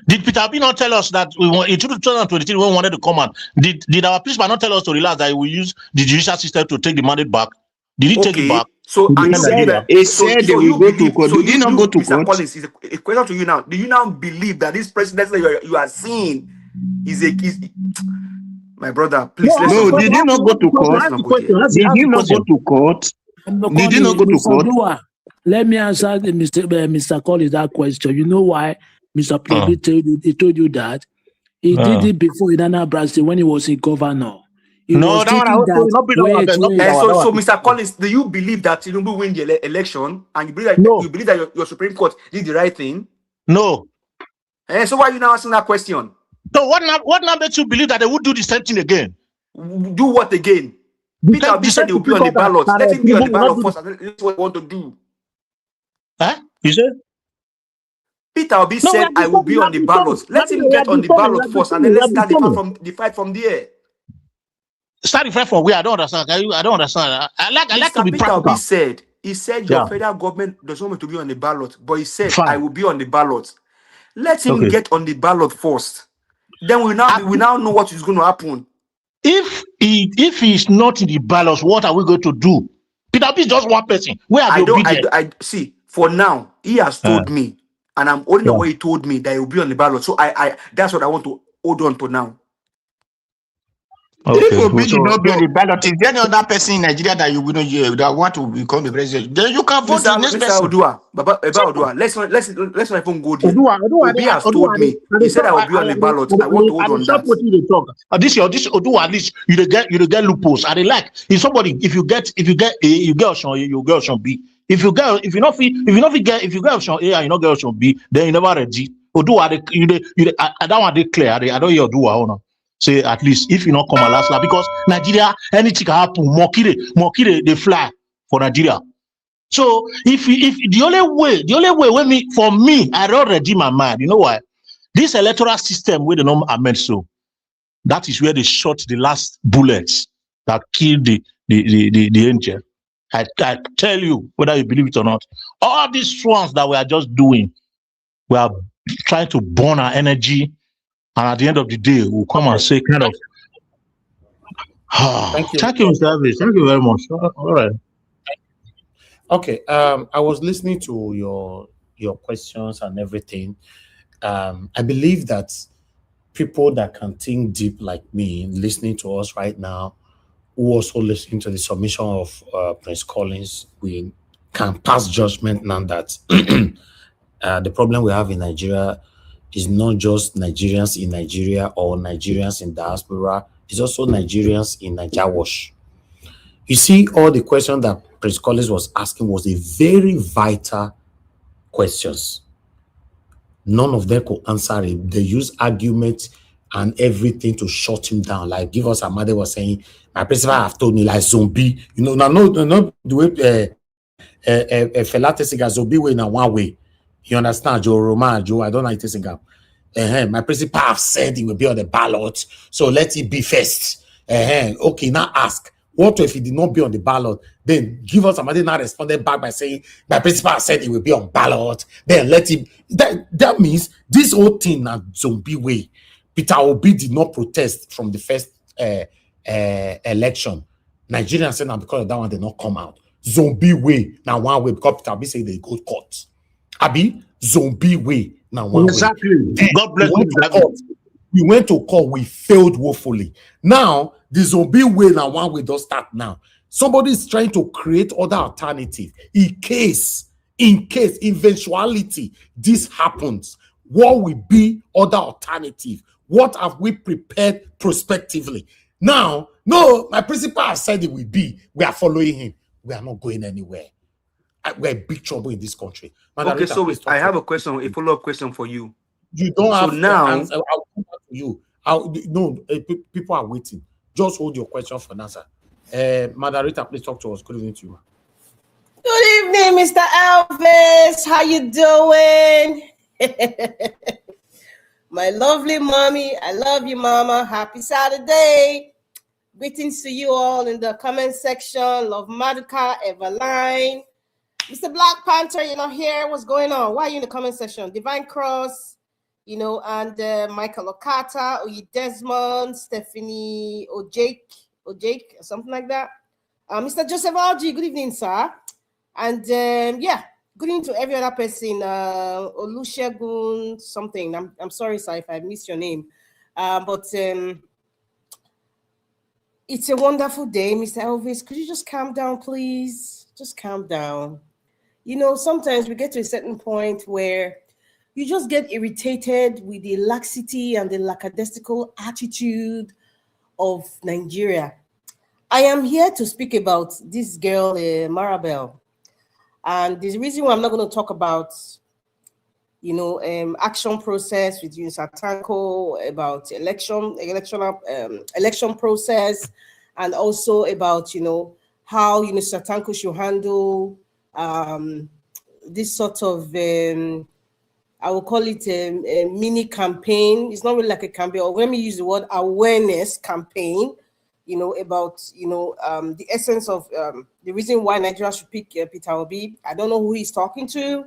Did Peter Obi not tell us that in 2023 when we wanted to come out? Did our principal not tell us to relax that he will use the judicial system to take the mandate back? Did he take it back? So he said they will go to court. Did he not go to court? Mr. Collins, is a question to you now. Do you now believe that this president that you are seeing is my brother? Please, did he not go to court? Did he not go to court? Did he not go to court? Let me answer Mr. Collins that question. You know why Mr. Obi told you that? He did it before in Anambra State when he was a governor. So Mr. Collins, do you believe that Tinubu win the election and you believe that your Supreme Court did the right thing? No. So why are you now asking that question? So what now makes you believe that they would do the same thing again? Do what again? Peter Obi said they will be on the ballot. Let him be on the ballot first. That's what I want to do. Huh? You said? Peter Obi said I will be on the ballot. Let him get on the ballot first, and then let's start the fight from there. Start the fight from where? I don't understand. I don't understand. I like to be practical. Peter Obi said your federal government doesn't want to be on the ballot, but he said I will be on the ballot. Let him get on the ballot first. Then we now know what is going to happen. If he's not in the ballot, what are we going to do? Peter Obi is just one person. Where are the obedient? I see. For now, he has told me, and I'm holding the way he told me that he will be on the ballot. So I that's what I want to hold on to now. Okay. If Obi did not be on the ballot, is there any other person in Nigeria that you wouldn't hear that want to become the president? Then you can vote the next person. Odua, let's not even go there. Obi has told me. He said I will be on the ballot. I want to hold on that. This Odua, at least you get loopholes. I like if you get A, you get option B. If you get option A and you not get option B, then you never ready. Odua, I don't want to declare. I don't hear Odua no. Say at least if you not come last because Nigeria anything can happen. Mokire they fly for Nigeria. So if the only way for me I already my mind. You know why? This electoral system where the norm amend so that is where they shot the last bullets that killed the angel. I tell you whether you believe it or not. All these ones that we are just doing, we are trying to burn our energy. And at the end of the day, we'll come and say kind of, thank you, Mr. Elvis. Thank you very much. All right. Okay. I was listening to your questions and everything. I believe that people that can think deep like me, listening to us right now, who also listening to the submission of Prince Collins, we can pass judgment now that the problem we have in Nigeria is not just Nigerians in Nigeria or Nigerians in diaspora, it's also Nigerians in Nigeria. You see, all the questions that Prince Collins was asking was a very vital questions. None of them could answer it. They use arguments and everything to shut him down. Like give us Amade was saying, my principal have told me like zombie. You know, no the way Felate Siga zombie way in one way. You understand, Joe Roman, Joe? I don't like this singer. My principal have said it will be on the ballot, so let it be first. Okay, now ask. What if it did not be on the ballot? Then give us somebody now responded back by saying my principal said it will be on ballot. Then let him. That means this whole thing now zombie way. Peter Obi did not protest from the first election. Nigerians said now because of that one they not come out. Zombie way now one way because Peter Obi say they go court. Abi zombie way now one exactly. way. Then God bless you. We went to court. We failed woefully. Now the zombie way now one way does start now. Somebody is trying to create other alternative in case, eventuality this happens. What will be other alternative? What have we prepared prospectively? Now, no, my principal has said it will be. We are following him. We are not going anywhere. We're in big trouble in this country. Okay, so I have a question, a follow-up question for you. You don't have now. Answer. I'll come back to you. People are waiting. Just hold your question for an answer. Margarita, please talk to us. Good evening to you. Good evening, Mr. Elvis. How you doing? My lovely mommy. I love you, mama. Happy Saturday. Greetings to you all in the comment section. Love Maduka, Everline. Mr. Black Panther, you're not here. What's going on? Why are you in the comment section? Divine Cross, and Michael Okata, Oyi Desmond, Stephanie Ojake, or something like that. Mr. Joseph Algie, good evening, sir. And good evening to every other person. Olusegun something. I'm sorry, sir, if I missed your name. But it's a wonderful day, Mr. Elvis. Could you just calm down, please? Just calm down. Sometimes we get to a certain point where you just get irritated with the laxity and the lackadaisical attitude of Nigeria. I am here to speak about this girl, Marabel. And the reason why I'm not going to talk about, action process with Satanko, about election process, and also about, how, Satanko should handle this sort of, I will call it a mini campaign. It's not really like a campaign, or let me use the word awareness campaign, about, the essence of the reason why Nigeria should pick Peter Obi. I don't know who he's talking to,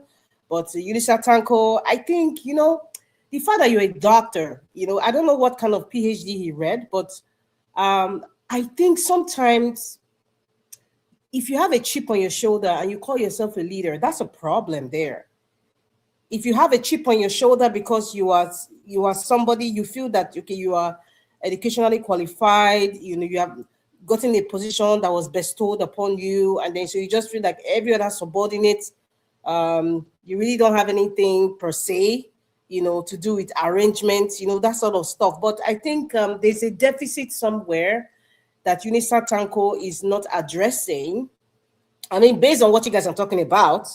but Unisa Tanko, I think, the fact that you're a doctor, I don't know what kind of PhD he read, but I think sometimes if you have a chip on your shoulder and you call yourself a leader, that's a problem there. If you have a chip on your shoulder because you are somebody, you feel that, okay, you are educationally qualified, you have gotten a position that was bestowed upon you, and then so you just feel like every other subordinate, you really don't have anything per se, to do with arrangements, that sort of stuff. But I think there's a deficit somewhere that Unisa Tanko is not addressing. I mean, based on what you guys are talking about,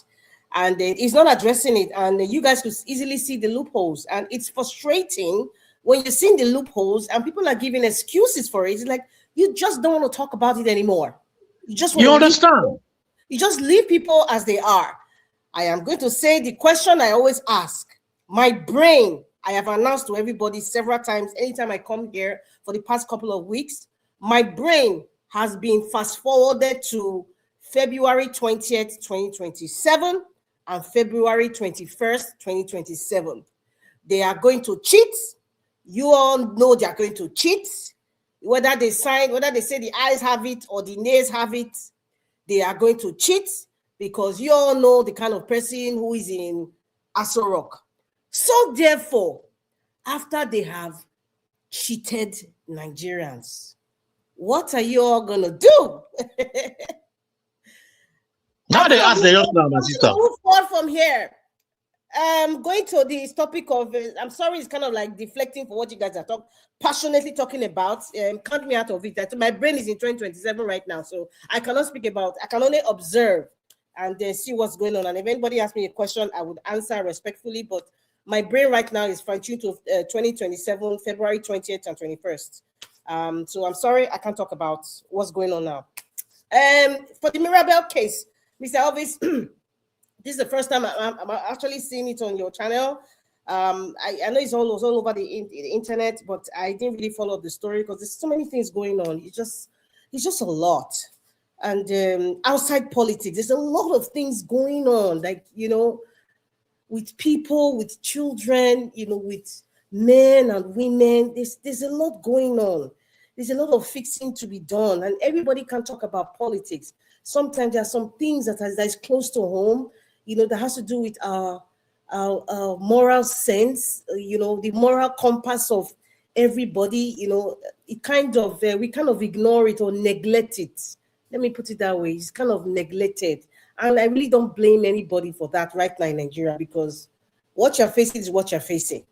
and he's not addressing it, and you guys could easily see the loopholes, and it's frustrating when you're seeing the loopholes and people are giving excuses for it. It's like you just don't want to talk about it anymore. You just want understand? You just leave people as they are. I am going to say the question I always ask. My brain, I have announced to everybody several times, anytime I come here for the past couple of weeks, my brain has been fast forwarded to February 20th, 2027 and February 21st, 2027. They are going to cheat. You all know they are going to cheat. Whether they say the eyes have it or the nays have it, they are going to cheat because you all know the kind of person who is in Aso Rock. So therefore, after they have cheated Nigerians, what are you all gonna do? Now they ask the just now, my sister. Move forward from here. Going to this topic of, I'm sorry, it's kind of like deflecting for what you guys are passionately talking about. Count me out of it. My brain is in 2027 right now, so I cannot speak about. I can only observe and then see what's going on. And if anybody asks me a question, I would answer respectfully. But my brain right now is fine-tuned to 2027, February 20th and 21st. So I'm sorry, I can't talk about what's going on now. For the Mirabel case, Mr. Elvis, this is the first time I'm actually seeing it on your channel. I know it's all over the internet, but I didn't really follow the story because there's so many things going on. It's just a lot. And outside politics, there's a lot of things going on, like, with people, with children, with men and women. There's a lot going on. There's a lot of fixing to be done, and everybody can talk about politics. Sometimes there are some things that is close to home, that has to do with our moral sense, the moral compass of everybody. It kind of we kind of ignore it or neglect it. Let me put it that way. It's kind of neglected, and I really don't blame anybody for that right now in Nigeria, because what you're facing is what you're facing,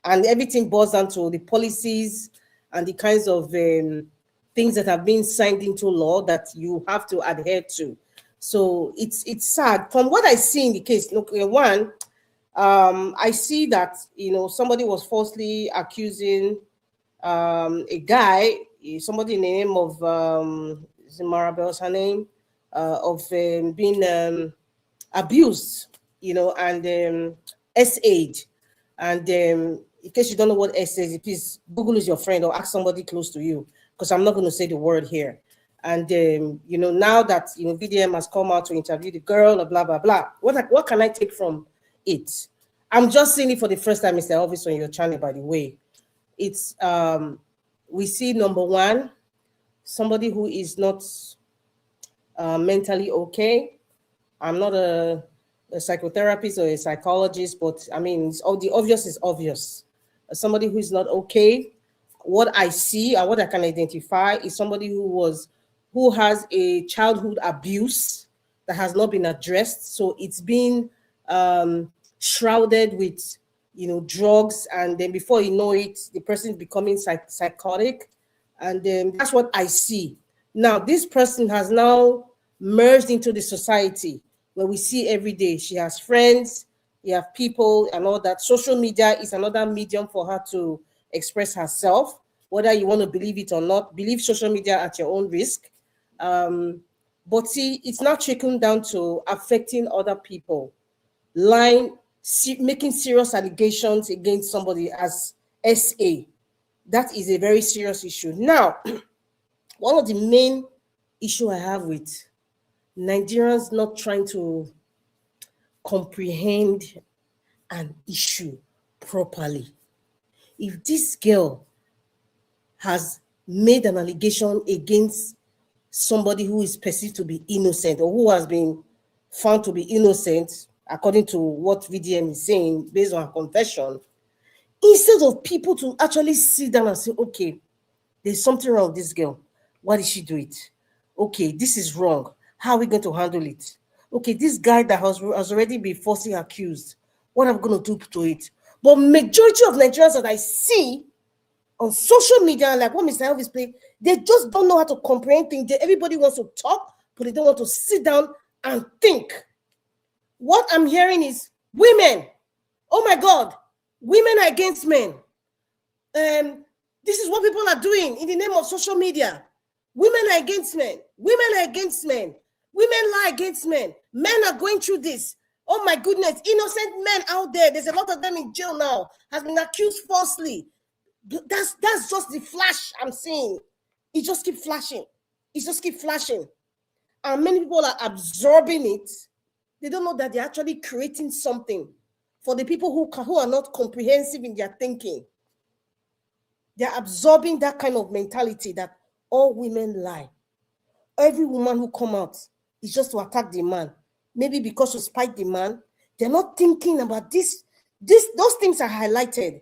and everything boils down to the policies and the kinds of things that have been signed into law that you have to adhere to. So it's sad. From what I see in the case, look, one, I see that somebody was falsely accusing a guy, somebody in the name of Marabel's her name, of being abused, and S-aid. And in case you don't know what S-aid is, please Google is your friend or ask somebody close to you, because I'm not going to say the word here. And now that VDM has come out to interview the girl, blah blah blah. What can I take from it? I'm just seeing it for the first time, Mr. Elvis, on your channel, by the way. It's we see, number one, somebody who is not mentally okay. I'm not a psychotherapist or a psychologist, but I mean, the obvious is obvious. Somebody who is not okay. What I see and what I can identify is somebody who has a childhood abuse that has not been addressed. So it's been shrouded with drugs, and then before you know it, the person is becoming psychotic, and then that's what I see. Now this person has now merged into the society where we see every day. She has friends, you have people and all that. Social media is another medium for her to express herself, whether you want to believe it or not. Believe social media at your own risk. But see, it's not trickling down to affecting other people, making serious allegations against somebody as SA. That is a very serious issue. Now, one of the main issue I have with Nigerians not trying to comprehend an issue properly. If this girl has made an allegation against somebody who is perceived to be innocent or who has been found to be innocent, according to what VDM is saying, based on her confession, instead of people to actually sit down and say, okay, there's something wrong with this girl. Why did she do it? Okay, this is wrong. How are we going to handle it? Okay, this guy that has already been falsely accused, what am I going to do to it? But majority of Nigerians that I see on social media, like what Mr. Elvis played, they just don't know how to comprehend things. Everybody wants to talk, but they don't want to sit down and think. What I'm hearing is women. Oh my God, women are against men. This is what people are doing in the name of social media. Women are against men. Women are against men. Women lie against men. Men are going through this. Oh my goodness, innocent men out there. There's a lot of them in jail now, has been accused falsely. That's just the flash I'm seeing. It just keeps flashing. It just keeps flashing. And many people are absorbing it. They don't know that they're actually creating something for the people who are not comprehensive in their thinking. They're absorbing that kind of mentality that all women lie. Every woman who come out is just to attack the man. Maybe because to spite the man. They're not thinking about this Those things are highlighted.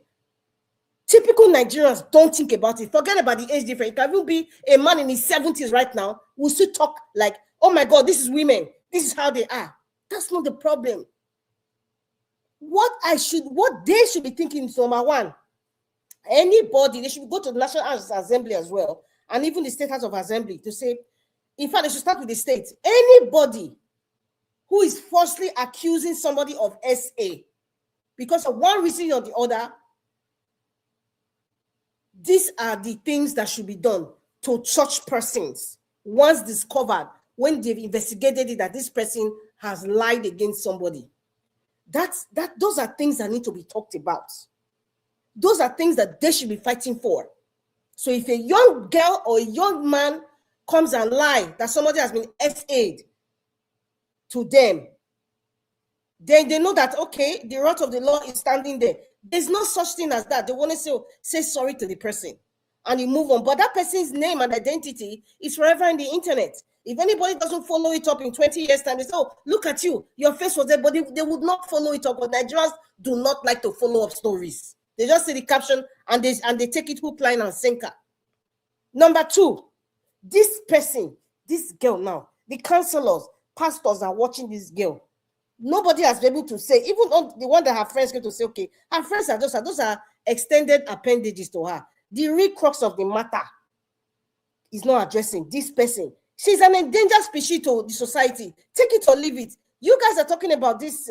Typical Nigerians don't think about it. Forget about the age difference. It can even be a man in his 70s right now will still talk like, oh my God, this is women. This is how they are. That's not the problem. What they should be thinking is, number one, anybody, they should go to the National Assembly as well, and even the State House of Assembly to say, in fact, they should start with the state. Anybody who is falsely accusing somebody of SA because of one reason or the other, these are the things that should be done to such persons once discovered, when they've investigated it, that this person has lied against somebody. Those are things that need to be talked about. Those are things that they should be fighting for. So if a young girl or a young man comes and lies that somebody has been SA'd to them, then they know that, okay, the wrath of the law is standing there. There's no such thing as that. They want to say sorry to the person and you move on. But that person's name and identity is forever in the internet. If anybody doesn't follow it up in 20 years' time, they say, oh, look at you, your face was there, but they would not follow it up. But Nigerians do not like to follow up stories. They just see the caption and they take it hook, line, and sinker. Number two, this person, this girl now, the counselors, pastors are watching this girl. Nobody has been able to say, even on the one that her friends get to say, okay, her friends are those are extended appendages to her. The real crux of the matter is not addressing this person. She's an endangered species to the society. Take it or leave it. You guys are talking about this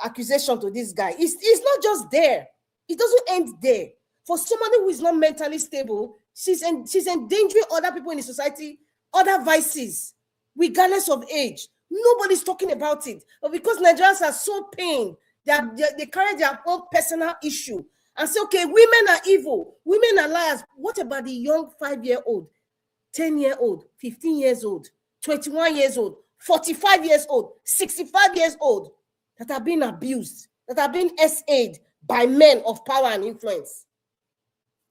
accusation to this guy. It's not just there. It doesn't end there. For somebody who is not mentally stable, she's endangering other people in the society, other vices, regardless of age. Nobody's talking about it. But because Nigerians are so pained, they carry their own personal issue and say, okay, women are evil, women are liars. What about the young 5-year-old, 10-year-old, 15 years old, 21 years old, 45 years old, 65 years old that are being abused, that are being SA'd by men of power and influence?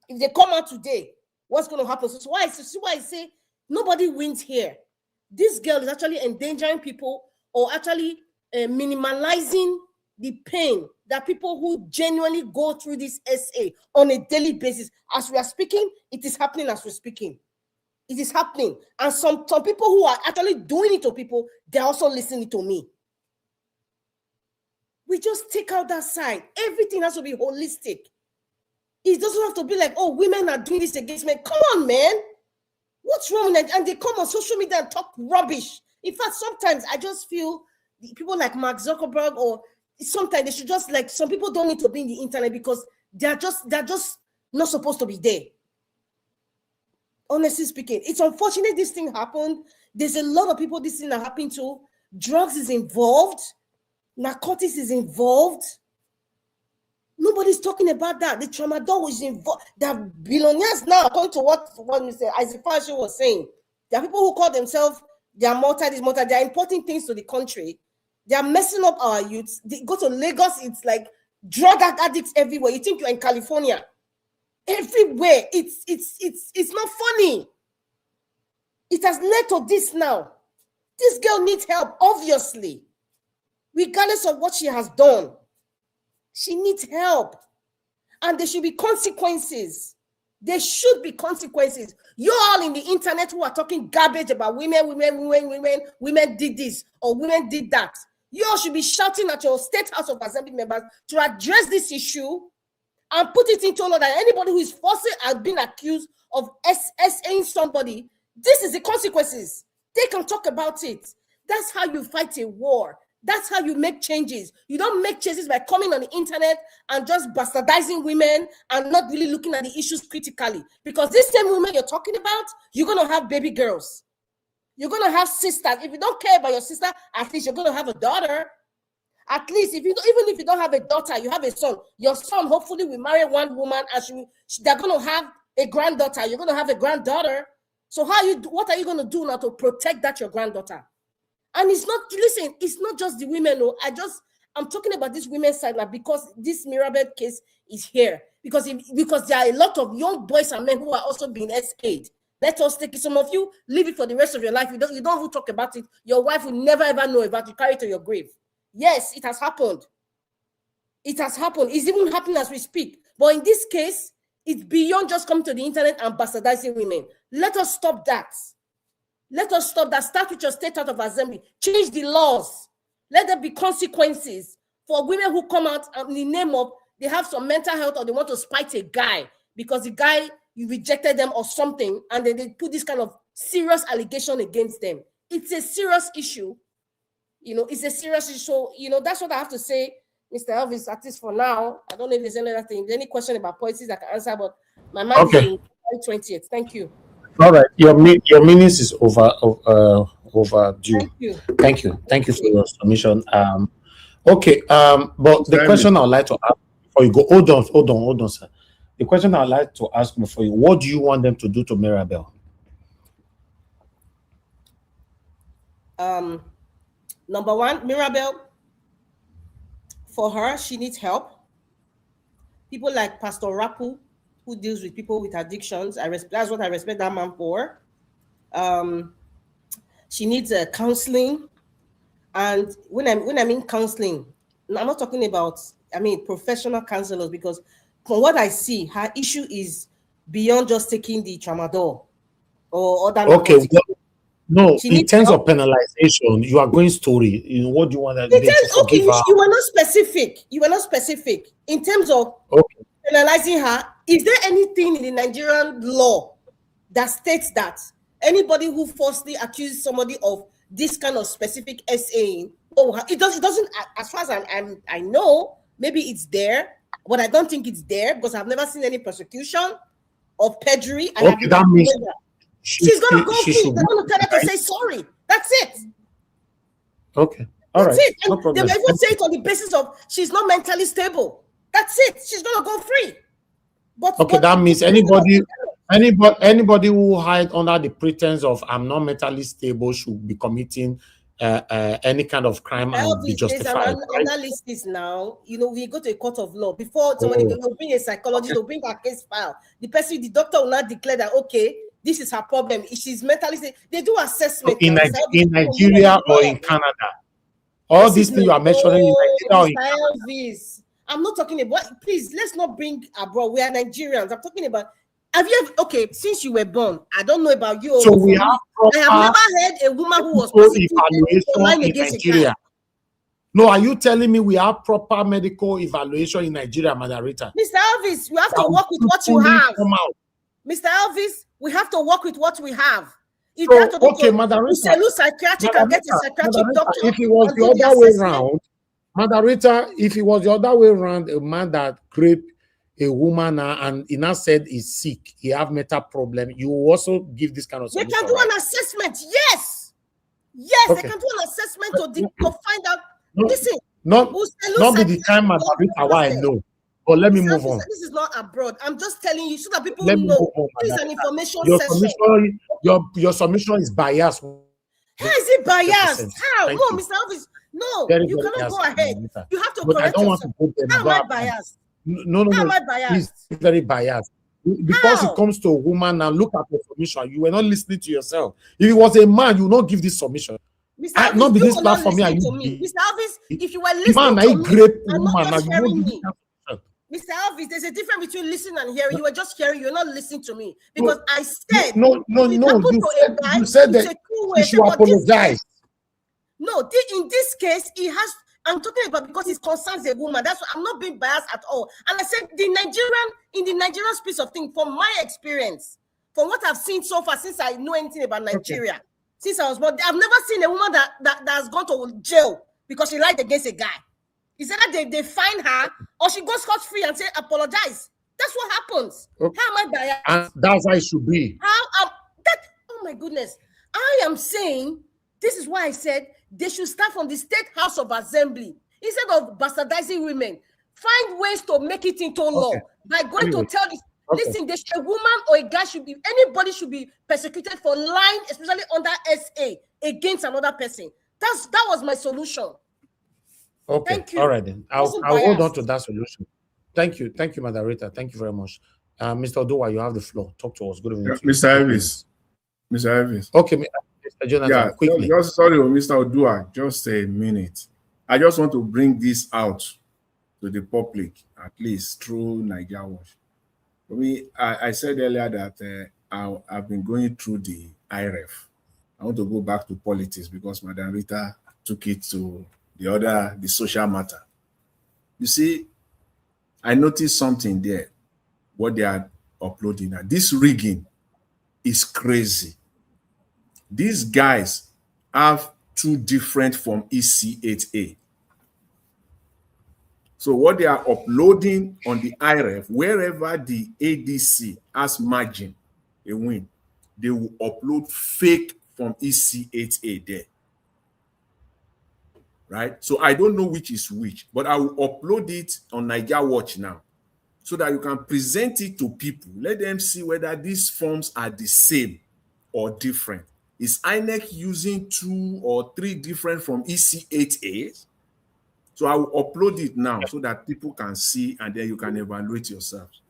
If they come out today, what's going to happen? So why I say nobody wins here. This girl is actually endangering people, or actually minimalizing the pain that people who genuinely go through this SA on a daily basis. As we are speaking, it is happening as we're speaking. It is happening. And some people who are actually doing it to people, they're also listening to me. We just take out that side. Everything has to be holistic. It doesn't have to be like, oh, women are doing this against men. Come on, man. What's wrong with that? And they come on social media and talk rubbish. In fact, sometimes I just feel people like Mark Zuckerberg, or sometimes they should just, like, some people don't need to be in the internet because they're just not supposed to be there. Honestly speaking, it's unfortunate this thing happened. There's a lot of people this thing are happening to. Drugs is involved. Narcotics is involved. Nobody's talking about that. The tramadol is involved. There are billionaires now, according to what Mr. Isaac Fashion was saying. There are people who call themselves, they are they are importing things to the country. They are messing up our youths. They go to Lagos, it's like drug addicts everywhere. You think you're in California. Everywhere. It's not funny. It has led to this now. This girl needs help, obviously. Regardless of what she has done. She needs help. And there should be consequences. There should be consequences. You're all in the internet who are talking garbage about women did this or women did that. You all should be shouting at your State House of Assembly members to address this issue and put it into law that anybody who is falsely has been accused of SSAing somebody, this is the consequences. They can talk about it. That's how you fight a war. That's how you make changes. You don't make changes by coming on the internet and just bastardizing women and not really looking at the issues critically. Because this same women you're talking about, you're going to have baby girls. You're going to have sisters. If you don't care about your sister, at least you're going to have a daughter. At least, even if you don't have a daughter, you have a son. Your son hopefully will marry one woman and they're going to have a granddaughter. You're going to have a granddaughter. So what are you going to do now to protect that your granddaughter? And it's not just the women. No, I'm talking about this women's side now because this Mirabel case is here. Because there are a lot of young boys and men who are also being SA'd. Let us take it. Some of you leave it for the rest of your life. You don't even talk about it. Your wife will never ever know about it. You carry it to your grave. Yes, it has happened. It has happened. It's even happening as we speak. But in this case, it's beyond just coming to the internet and bastardizing women. Let us stop that. Let us stop that. Start with your state out of assembly. Change the laws. Let there be consequences for women who come out in the name of they have some mental health or they want to spite a guy because the guy, you rejected them or something, and then they put this kind of serious allegation against them. It's a serious issue. It's a serious issue. So, that's what I have to say, Mr. Elvis, at least for now. I don't know if there's any other thing. Any question about policies I can answer, but my mind is in 20th. Thank you. All right. Your minutes is overdue. Thank you. Thank you for your submission. But the question I would like to ask before you go, hold on, sir. The question I would like to ask before you, what do you want them to do to Mirabel? Number one, Mirabel, for her, she needs help. People like Pastor Rapu, who deals with people with addictions. That's what I respect that man for. She needs counseling. And when I mean counseling, I'm not talking about, professional counselors, because from what I see, her issue is beyond just taking the tramadol or other narcotics. No, in terms of penalization, you are going story. What do you want to do? You were not specific. In terms of penalizing her, is there anything in the Nigerian law that states that anybody who falsely accuses somebody of this kind of specific SAing, it doesn't, as far as I know, maybe it's there, but I don't think it's there because I've never seen any prosecution of perjury. That means she's gonna go free. They're gonna tell her to say sorry. That's it. Okay. All right. That's it. And no problem. they might even say it on the basis of she's not mentally stable. That's it. She's gonna go free. But that means anybody who hides under the pretense of I'm not mentally stable should be committing any kind of crime and be justified. Analysis now, we go to a court of law before somebody will bring a psychologist, they'll bring a case file. The doctor will not declare that this is her problem. She's mentally stable. They do assessment in Nigeria or in Canada. All these things you are mentioning in Nigeria or in Canada. I'm not talking about. Please, let's not bring abroad. We are Nigerians. I'm talking about. Have you ever, since you were born, I don't know about you. So we have I have never heard a woman who was evaluation in Nigeria. No, are you telling me we have proper medical evaluation in Nigeria, Madarita? Mr. Elvis, you have to work with what you have. Mr. Elvis, we have to work with what we have. If you have to Madarita, psychiatric and get a psychiatric doctor. If it was the other way around, Madarita, if it was the other way around, a man that raped a woman and he now said he's sick, he have mental problem, you also give this kind of solution. They can do an assessment, yes. Yes, they can do an assessment to find out. Listen, not be the time, Madarita, why I know. But let me move on. This is not abroad. I'm just telling you so that people know. This is an information session. Your submission is biased. How is it biased? How? No, Mr. Elvis. No, you cannot go ahead. You have to correct yourself. How am I biased? No. How am I biased? It's very biased. Because it comes to a woman now, look at the submission. You were not listening to yourself. If it was a man, you will not give this submission. Mr. Elvis, not be this platform here. Mr. Elvis, if you were listening to me, and not just hearing me. Mr. Elvis, there's a difference between listening and hearing. You were just hearing. You're not listening to me because I said no. You said that you should apologize. No, in this case, I'm talking about because it concerns a woman. That's why I'm not being biased at all. And I said in the Nigerian space of things, from my experience, from what I've seen so far since I know anything about Nigeria, since I was born, I've never seen a woman that has gone to jail because she lied against a guy. Is that they find her or she goes scot-free and say apologize? That's what happens. Okay. How am I biased? And that's how it should be. Oh my goodness. I am saying, this is why I said they should start from the State House of Assembly. Instead of bastardizing women, find ways to make it into law by going to tell this. Listen, a woman or a guy anybody should be persecuted for lying, especially under SA, against another person. That was my solution. Okay. Thank you. All right then. I'll hold on to that solution. Thank you. Thank you, Madarita. Thank you very much. Mr. Oduwa, you have the floor. Talk to us. Good evening. Mr. Elvis. Okay, Mr. Jonathan, quickly. Sorry, Mr. Oduwa, just a minute. I just want to bring this out to the public, at least through Niger Watch. For me, I said earlier that I've been going through the IREF. I want to go back to politics because Madam Rita took it to the social matter. You see, I noticed something there, what they are uploading. Now, this rigging is crazy. These guys have two different from EC8A. So what they are uploading on the IREF, wherever the ADC has margin, a win, they will upload fake from EC8A there. Right? So I don't know which is which, but I will upload it on Niger Watch now so that you can present it to people. Let them see whether these forms are the same or different. Is INEC using 2 or 3 different from EC8A? So I will upload it now so that people can see and then you can evaluate yourselves.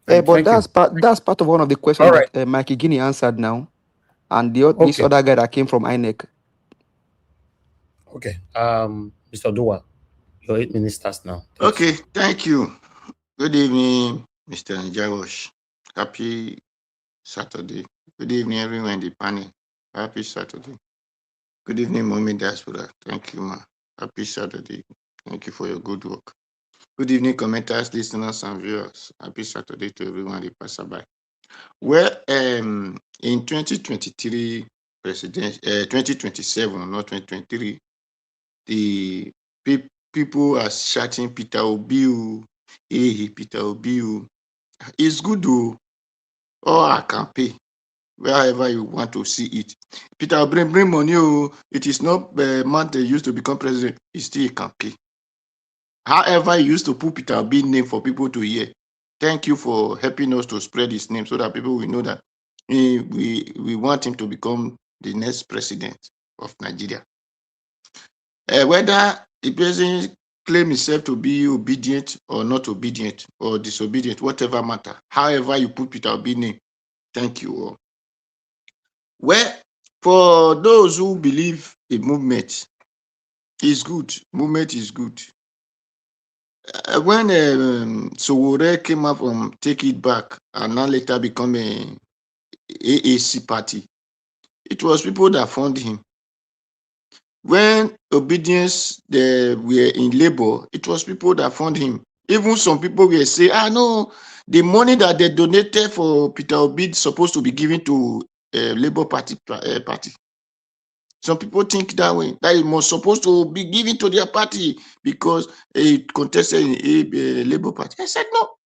But that's part of one of the questions that Mikey Guinea answered now, and this other guy that came from INEC. Okay, Mr. Dua, your 8 ministers now. Please. Okay, thank you. Good evening, Mr. Njagosh. Happy Saturday. Good evening, everyone in the panel. Happy Saturday. Good evening, Mommy Diaspora. Thank you, ma. Happy Saturday. Thank you for your good work. Good evening, commenters, listeners, and viewers. Happy Saturday to everyone that pass by. Well, in 2023 2027, not 2023, the people are shouting Peter Obi, Peter Obi. It's good to all our campaign, wherever you want to see it. Peter bring money. It is not man they used to become president. It's still a campaign. However, you used to put Peter Obi name for people to hear. Thank you for helping us to spread his name so that people will know that we want him to become the next president of Nigeria. Whether the person claim himself to be obedient or not obedient or disobedient, whatever matter. However, you put Peter Obi name. Thank you all. Well, for those who believe a movement is good, movement is good. When Sowore came up from Take It Back and now later become a AAC party, it was people that funded him. When Obedience they were in labor, it was people that funded him. Even some people will say, no, the money that they donated for Peter Obi is supposed to be given to Labour Party. Some people think that way, that it was supposed to be given to their party because it contested in a Labour Party. I said, no,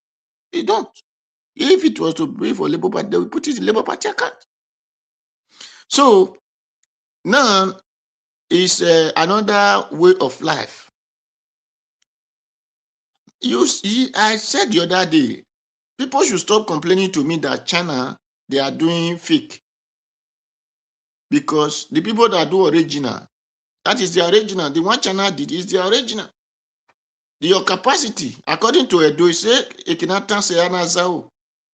you don't. If it was to be for Labour Party, they will put it in Labour Party account. So now is another way of life. You see, I said the other day, people should stop complaining to me that China, they are doing fake. Because the people that do original, that is the original. The one China did is the original. Your capacity, according to Edo, say,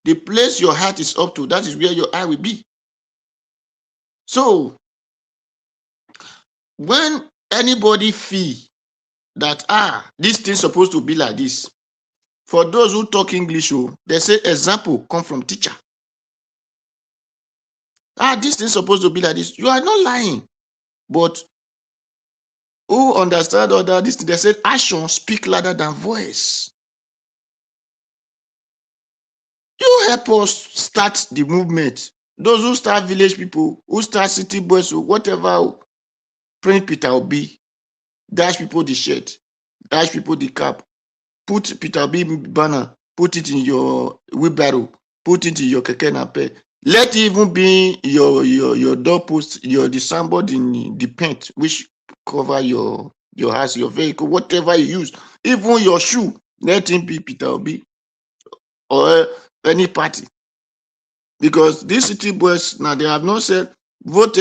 the place your heart is up to, that is where your eye will be. So, when anybody feel that, this thing's supposed to be like this, for those who talk English, they say example come from teacher. This thing's supposed to be like this. You are not lying. But who understand all that? They said action speak louder than voice. You help us start the movement. Those who start village people, who start city boys, whatever, print Peter Obi, dash people the shirt, dash people the cap, put Peter Obi banner, put it in your wheelbarrow, put it in your keke nape. Let it even be your doorpost, the signboard in the paint, which cover your house, your vehicle, whatever you use, even your shoe. Let him be Peter Obi or any party. Because these city boys, now they have not said, vote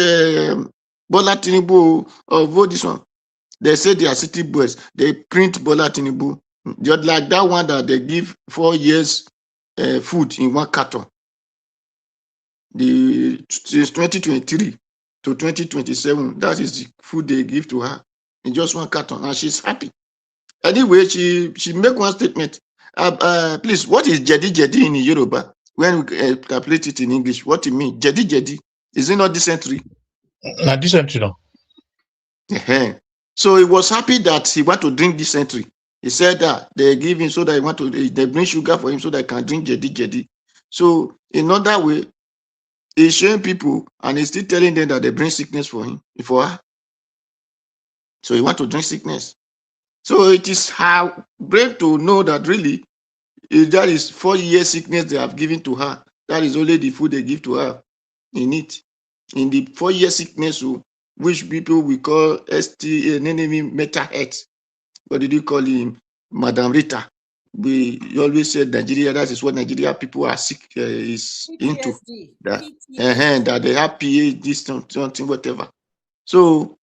Bola Tinubu or vote this one. They say they are city boys. They print Bola Tinubu. Just like that one that they give 4 years food in one carton. Since 2023 to 2027, that is the food they give to her in just one carton. And she's happy. Anyway, she make one statement. Please, what is jedi jedi in Yoruba? When we calculate it in English, what it mean? Jedi jedi. Is it not dysentery? Not dysentery, no. So he was happy that he want to drink dysentery. He said that they give him so that they bring sugar for him so that he can drink jedi jedi. So in other way, he's showing people and he's still telling them that they bring sickness for him, for her. So he want to drink sickness. So it is her brain to know that really if that is 4 years sickness they have given to her. That is only the food they give to her in it. In the 4 year sickness, which people we call enemy mental health. What did you call him? Madam Rita. We always said Nigeria, that is what Nigeria people are sick is PTSD. Into. That they have PA, something, whatever. So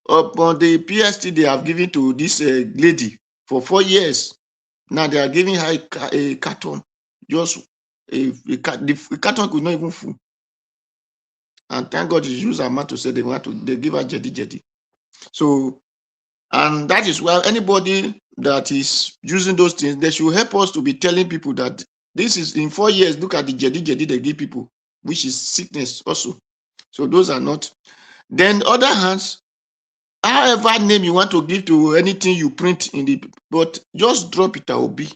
upon the PST they have given to this lady for 4 years. Now they are giving her a carton. Just the carton could not even full. And thank God she used her mouth to say they give her jedi jedi. So, and that is why anybody that is using those things, they should help us to be telling people that this is in 4 years, look at the jedi jedi they give people, which is sickness also. So those are not. Then other hands, however name you want to give to anything you print in the, but just drop it or be.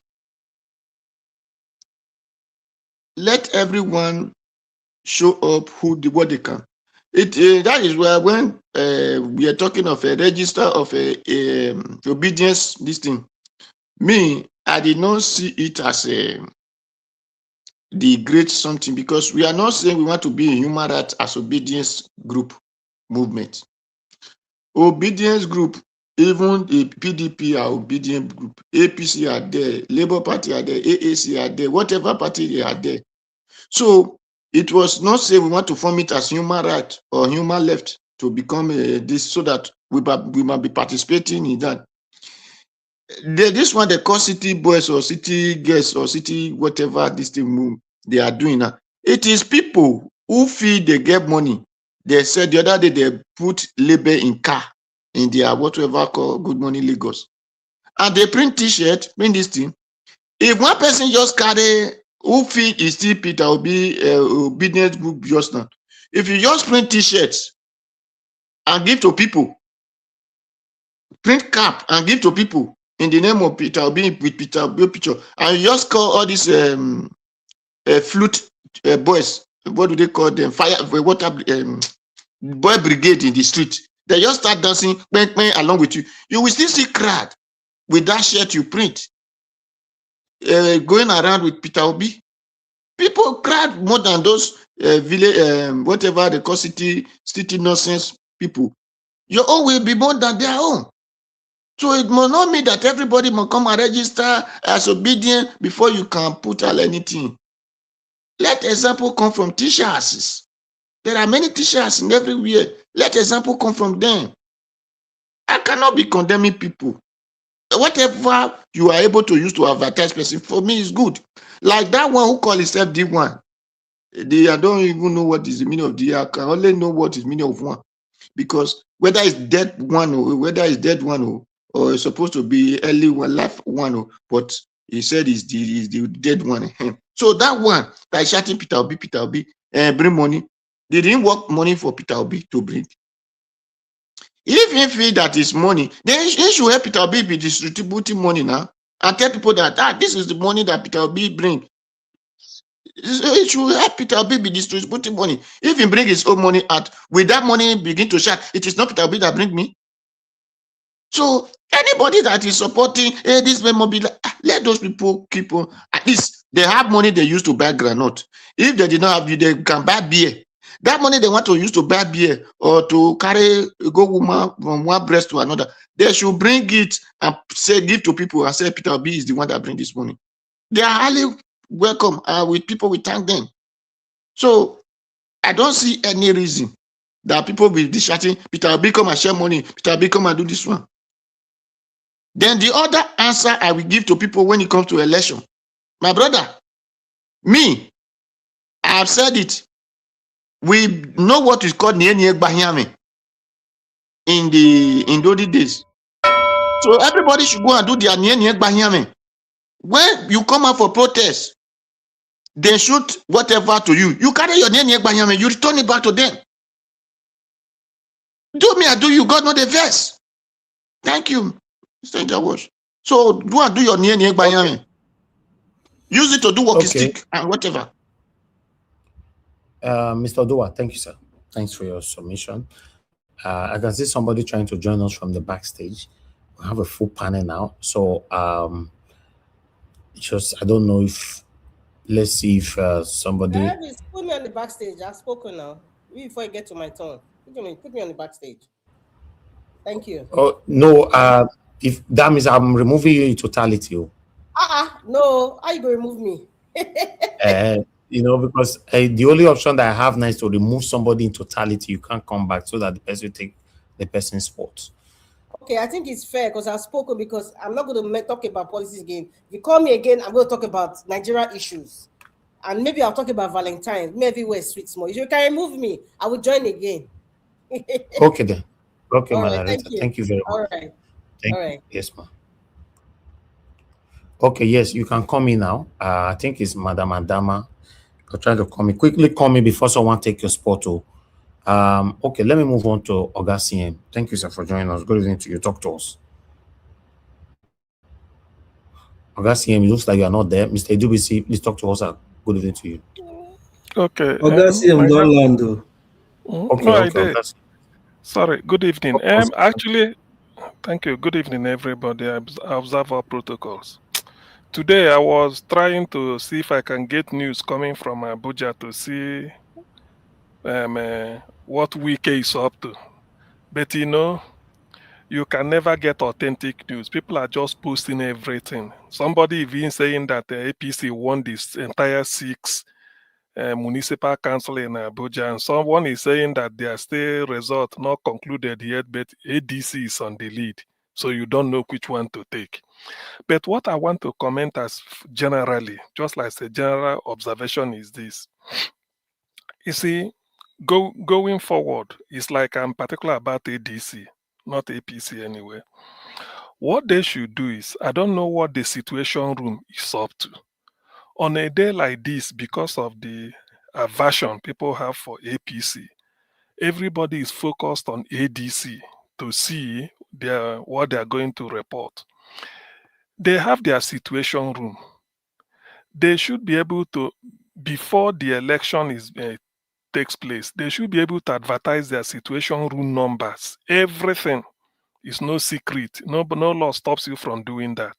Let everyone show up what they can. That is where when we are talking of a register of obedience, this thing, me, I did not see it as the great something, because we are not saying we want to be a human rights as obedience group movement. Obedience group, even the PDP are obedient group, APC are there, Labour Party are there, AAC are there, whatever party they are there. So it was not say we want to form it as human right or human left to become this, so that we might be participating in that. This one they call city boys or city girls or city whatever this thing they are doing now. It is people who feel they get money. They said the other day they put label in car in their whatever called Good Morning Lagos, and they print T-shirt, print this thing. If one person just carry who feel is still Peter will be obedience group just now. If you just print T-shirts and give to people, print cap and give to people in the name of Peter Obi with Peter Obi picture, and you just call all these flute boys, what do they call them? Fire water boy brigade in the street. They just start dancing bang, bang, along with you. You will still see crowd with that shirt you print going around with Peter Obi. People crowd more than those village, whatever they call city nonsense people. Your own will be more than their own. So it must not mean that everybody must come and register as obedient before you can put out anything. Let example come from teachers. There are many teachers in everywhere. Let example come from them. I cannot be condemning people. Whatever you are able to use to advertise person, for me is good. Like that one who call himself D1. I don't even know what is the meaning of D. I can only know what is the meaning of one. Because whether it's dead one or whether it's dead one or it's supposed to be early one, life one, but he said it's the dead one. So that one that is shouting Peter Obi, bring money. They didn't work money for Peter Obi to bring. If he feel that is money, then he should help Peter Obi be distributing money now and tell people that this is the money that Peter Obi bring. It should help Peter Obi be distributing money. If he bring his own money out, with that money begin to shout, it is not Peter Obi that bring me. So anybody that is supporting this Mobilization, let those people keep on. At least they have money they use to buy granite. If they did not have, they can buy beer. That money they want to use to buy beer or to carry go woman from one breast to another, they should bring it and say give to people and say Peter Obi is the one that bring this money. They are highly welcome with people. We thank them. So I don't see any reason that people will be shouting Peter Obi come and share money. Peter Obi come and do this one. Then the other answer I will give to people when it comes to election, my brother, me, I have said it. We know what is called Nye Bahiyame in the olden days. So everybody should go and do their nye gbanyame. When you come out for protest, they shoot whatever to you. You carry your nye gbanyame, you return it back to them. Do me, I do you. God know the verse. Thank you, Mr. Jawosh. So go and do your nye gbanyame. Okay. Use it to do walkie Okay. stick and whatever. Mr. Dua, thank you, sir. Thanks for your submission. I can see somebody trying to join us from the backstage. We have a full panel now. So just I don't know if let's see if somebody Elvis, put me on the backstage. I've spoken now. Before I get to my turn. Put me on the backstage. Thank you. Oh no, if that means I'm removing you in totality. No, how you gonna remove me? You know, because the only option that I have now is to remove somebody in totality. You can't come back so that the person take the person's spot. Okay, I think it's fair because I've spoken, because I'm not going to talk about policies again. If you call me again, I'm going to talk about Nigeria issues. And maybe I'll talk about Valentine. Maybe we're sweet small. If you can remove me, I will join again. Okay then. Okay, All Madam. right, Thank you very much. All right. Thank All you. right. Yes, ma'am. Okay, yes, you can call me now. I think it's Madam Adama. I'll try to call me. Quickly call me before someone take your spot. Okay, let me move on to Oga CM. Thank you, sir, for joining us. Good evening to you. Talk to us. Oga CM, it looks like you are not there. Mr. Idubisi, please talk to us. Good evening to you. Okay. Oga CM don't land though. Okay, no, I okay, did. Sorry. Good evening. Actually, thank you. Good evening, everybody. I observe our protocols. Today, I was trying to see if I can get news coming from Abuja to see what Wike is up to. But you know, you can never get authentic news. People are just posting everything. Somebody even saying that the APC won this entire 6 municipal council in Abuja, and someone is saying that their still result not concluded yet, but ADC is on the lead. So you don't know which one to take. But what I want to comment as generally, just like a general observation, is this. You see, going forward, it's like I'm particular about ADC, not APC anyway. What they should do is, I don't know what the situation room is up to. On a day like this, because of the aversion people have for APC, everybody is focused on ADC to see what they are going to report. They have their situation room. They should be able to, before the election takes place, they should be able to advertise their situation room numbers. Everything is no secret. No law stops you from doing that.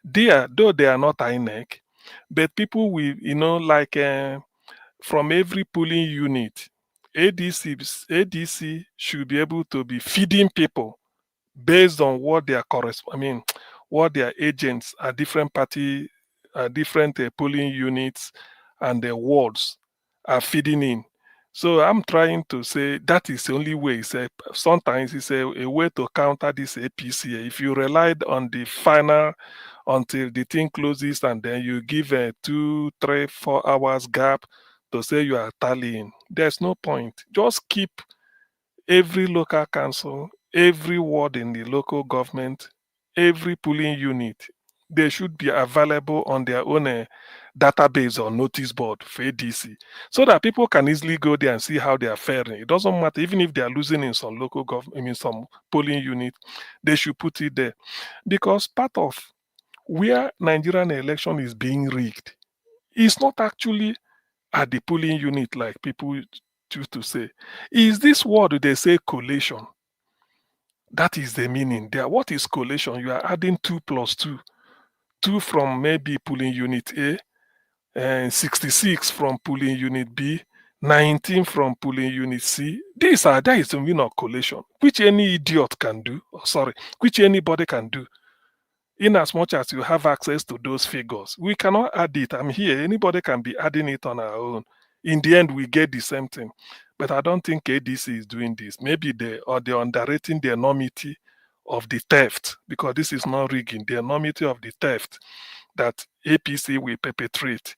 Though they are not INEC, but people will, like from every polling unit, ADC should be able to be feeding people based on what their what their agents at different party, different polling units and the wards are feeding in. So I'm trying to say that is the only way. Sometimes it's a way to counter this APC. If you relied on the final until the thing closes and then you give a 2, 3, 4 hours gap to say you are tallying, there's no point. Just keep every local council, every ward in the local government, every polling unit, they should be available on their own database or notice board for ADC, so that people can easily go there and see how they are faring. It doesn't matter, even if they are losing in some local government, some polling unit, they should put it there. Because part of where Nigerian election is being rigged is not actually at the polling unit like people choose to say. Is this word they say collation? That is the meaning there. What is collation? You are adding 2 plus 2. 2 from maybe polling unit A, and 66 from polling unit B, 19 from polling unit C. That is the meaning of collation, which any idiot can do. Which anybody can do. In as much as you have access to those figures, we cannot add it. I'm here. Anybody can be adding it on our own. In the end, we get the same thing. But I don't think ADC is doing this. Maybe they're underrating the enormity of the theft, because this is not rigging. The enormity of the theft that APC will perpetrate.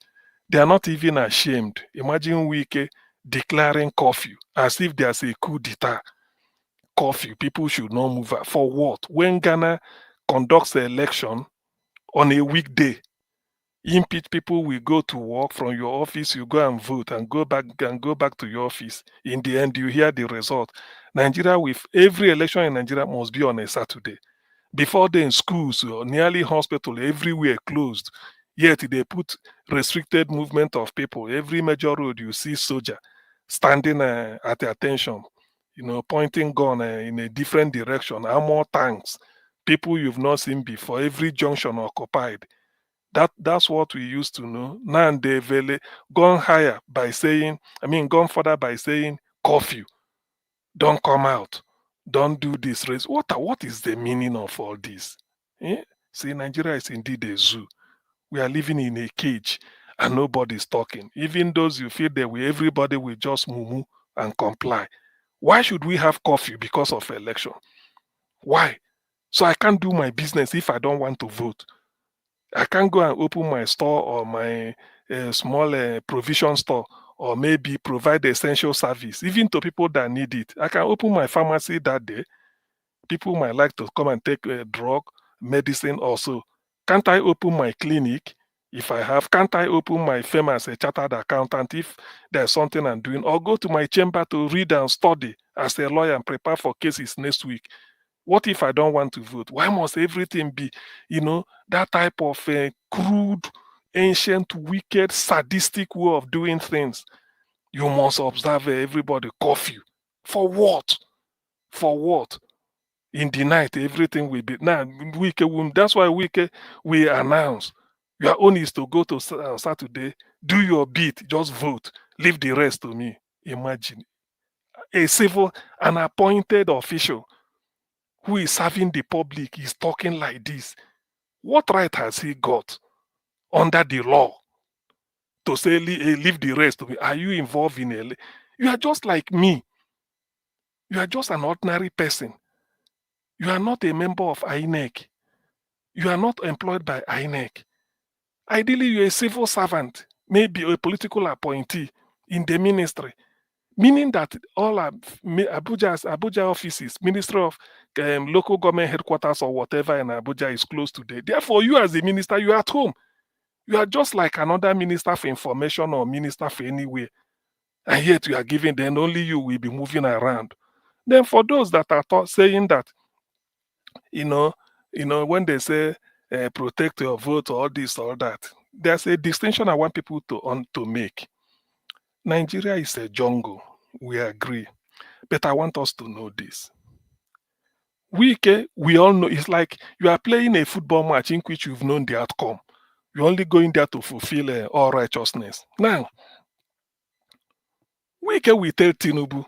They are not even ashamed. Imagine Wike declaring curfew as if there's a coup d'etat. curfew, people should not move out. For what? When Ghana conducts the election on a weekday, impeach people will go to work from your office, you go and vote and go back to your office. In the end, you hear the result. Nigeria, with every election in Nigeria must be on a Saturday. Before then, schools or nearly hospital everywhere closed. Yet they put restricted movement of people. Every major road you see soldier standing at attention, pointing gun in a different direction, armor tanks, people you've not seen before. Every junction occupied. That's what we used to know. Now they've gone higher by saying, gone further by saying curfew. Don't come out. Don't do this race. What is the meaning of all this? See, Nigeria is indeed a zoo. We are living in a cage and nobody's talking. Even those you feel that everybody will just moo and comply. Why should we have curfew because of election? Why? So I can't do my business if I don't want to vote. I can't go and open my store or my small provision store or maybe provide essential service, even to people that need it. I can open my pharmacy that day. People might like to come and take a drug, medicine also. Can't I open my clinic if I have? Can't I open my firm as a chartered accountant if there's something I'm doing? Or go to my chamber to read and study as a lawyer and prepare for cases next week? What if I don't want to vote? Why must everything be, that type of crude, ancient, wicked, sadistic way of doing things? You must observe everybody curfew. For what? For what? In the night, everything will be. Now, that's why Wike we announce. Your own is to go to Saturday, do your bit, just vote. Leave the rest to me. Imagine. An appointed official who is serving the public is talking like this. What right has he got under the law to say leave the rest to me? Are you involved in a... You are just like me. You are just an ordinary person. You are not a member of INEC. You are not employed by INEC. Ideally, you're a civil servant, maybe a political appointee in the ministry. Meaning that all Abuja offices, Ministry of Local Government Headquarters or whatever in Abuja is closed today. Therefore, you as a minister, you are at home. You are just like another minister for information or minister for anywhere. And yet you are giving, then only you will be moving around. Then for those that are saying that, when they say protect your vote or this or that, there's a distinction I want people to make. Nigeria is a jungle. We agree. But I want us to know this. We all know it's like you are playing a football match in which you've known the outcome. You're only going there to fulfill all righteousness. Now, we tell Tinubu,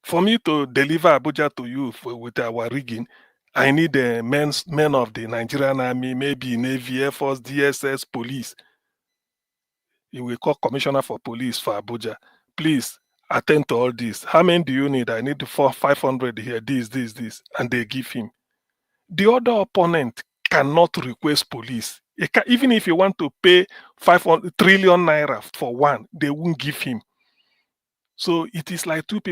for me to deliver Abuja to you with our rigging, I need men of the Nigerian Army, maybe Navy, Air Force, DSS, police. You will call Commissioner for Police for Abuja. Please attend to all this. How many do you need? I need 500 here, this. And they give him. The other opponent cannot request police. Even if you want to pay 500 trillion naira for one, they won't give him. So it is like two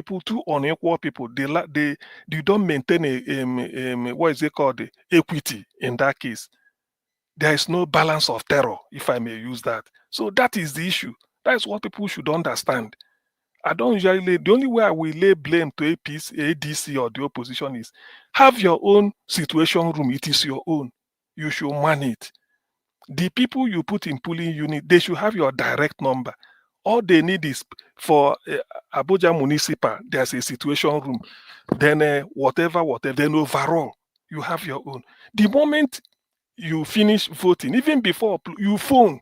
unequal people. They don't maintain what is it called? Equity in that case. There is no balance of terror, if I may use that. So that is the issue. That is what people should understand. The only way I will lay blame to ADC or the opposition is have your own situation room. It is your own. You should man it. The people you put in polling unit, they should have your direct number. All they need is for Abuja Municipal, there's a situation room. Then whatever, then overall, you have your own. The moment you finish voting, even before you phone,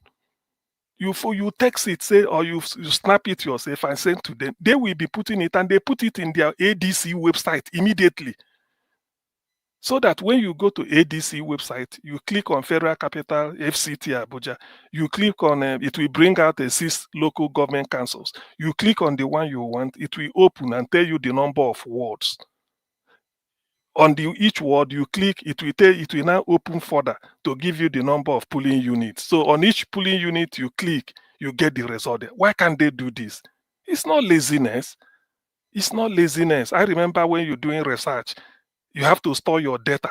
you text it, say, or you snap it yourself and send to them. They will be putting it, and they put it in their ADC website immediately. So that when you go to ADC website, you click on Federal Capital, FCT Abuja, you click on, it will bring out the 6 local government councils. You click on the one you want, it will open and tell you the number of wards. On each ward you click, it will now open further to give you the number of polling units. So on each polling unit you click, you get the result there. Why can't they do this? It's not laziness. It's not laziness. I remember when you're doing research, you have to store your data.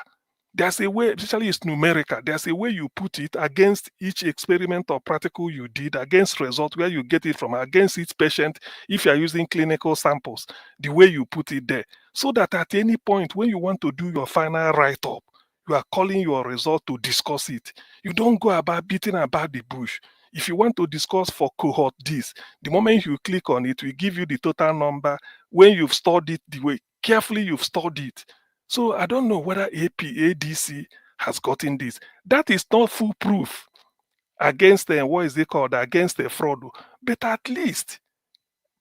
There's a way, especially it's numerical, there's a way you put it against each experiment or practical you did, against result, where you get it from, against each patient, if you're using clinical samples, the way you put it there. So that at any point when you want to do your final write-up, you are calling your result to discuss it. You don't go about beating about the bush. If you want to discuss for cohort this, the moment you click on it, we give you the total number. When you've stored it the way carefully you've stored it. So I don't know whether ADC has gotten this. That is not foolproof against what is it called, against the fraud. But at least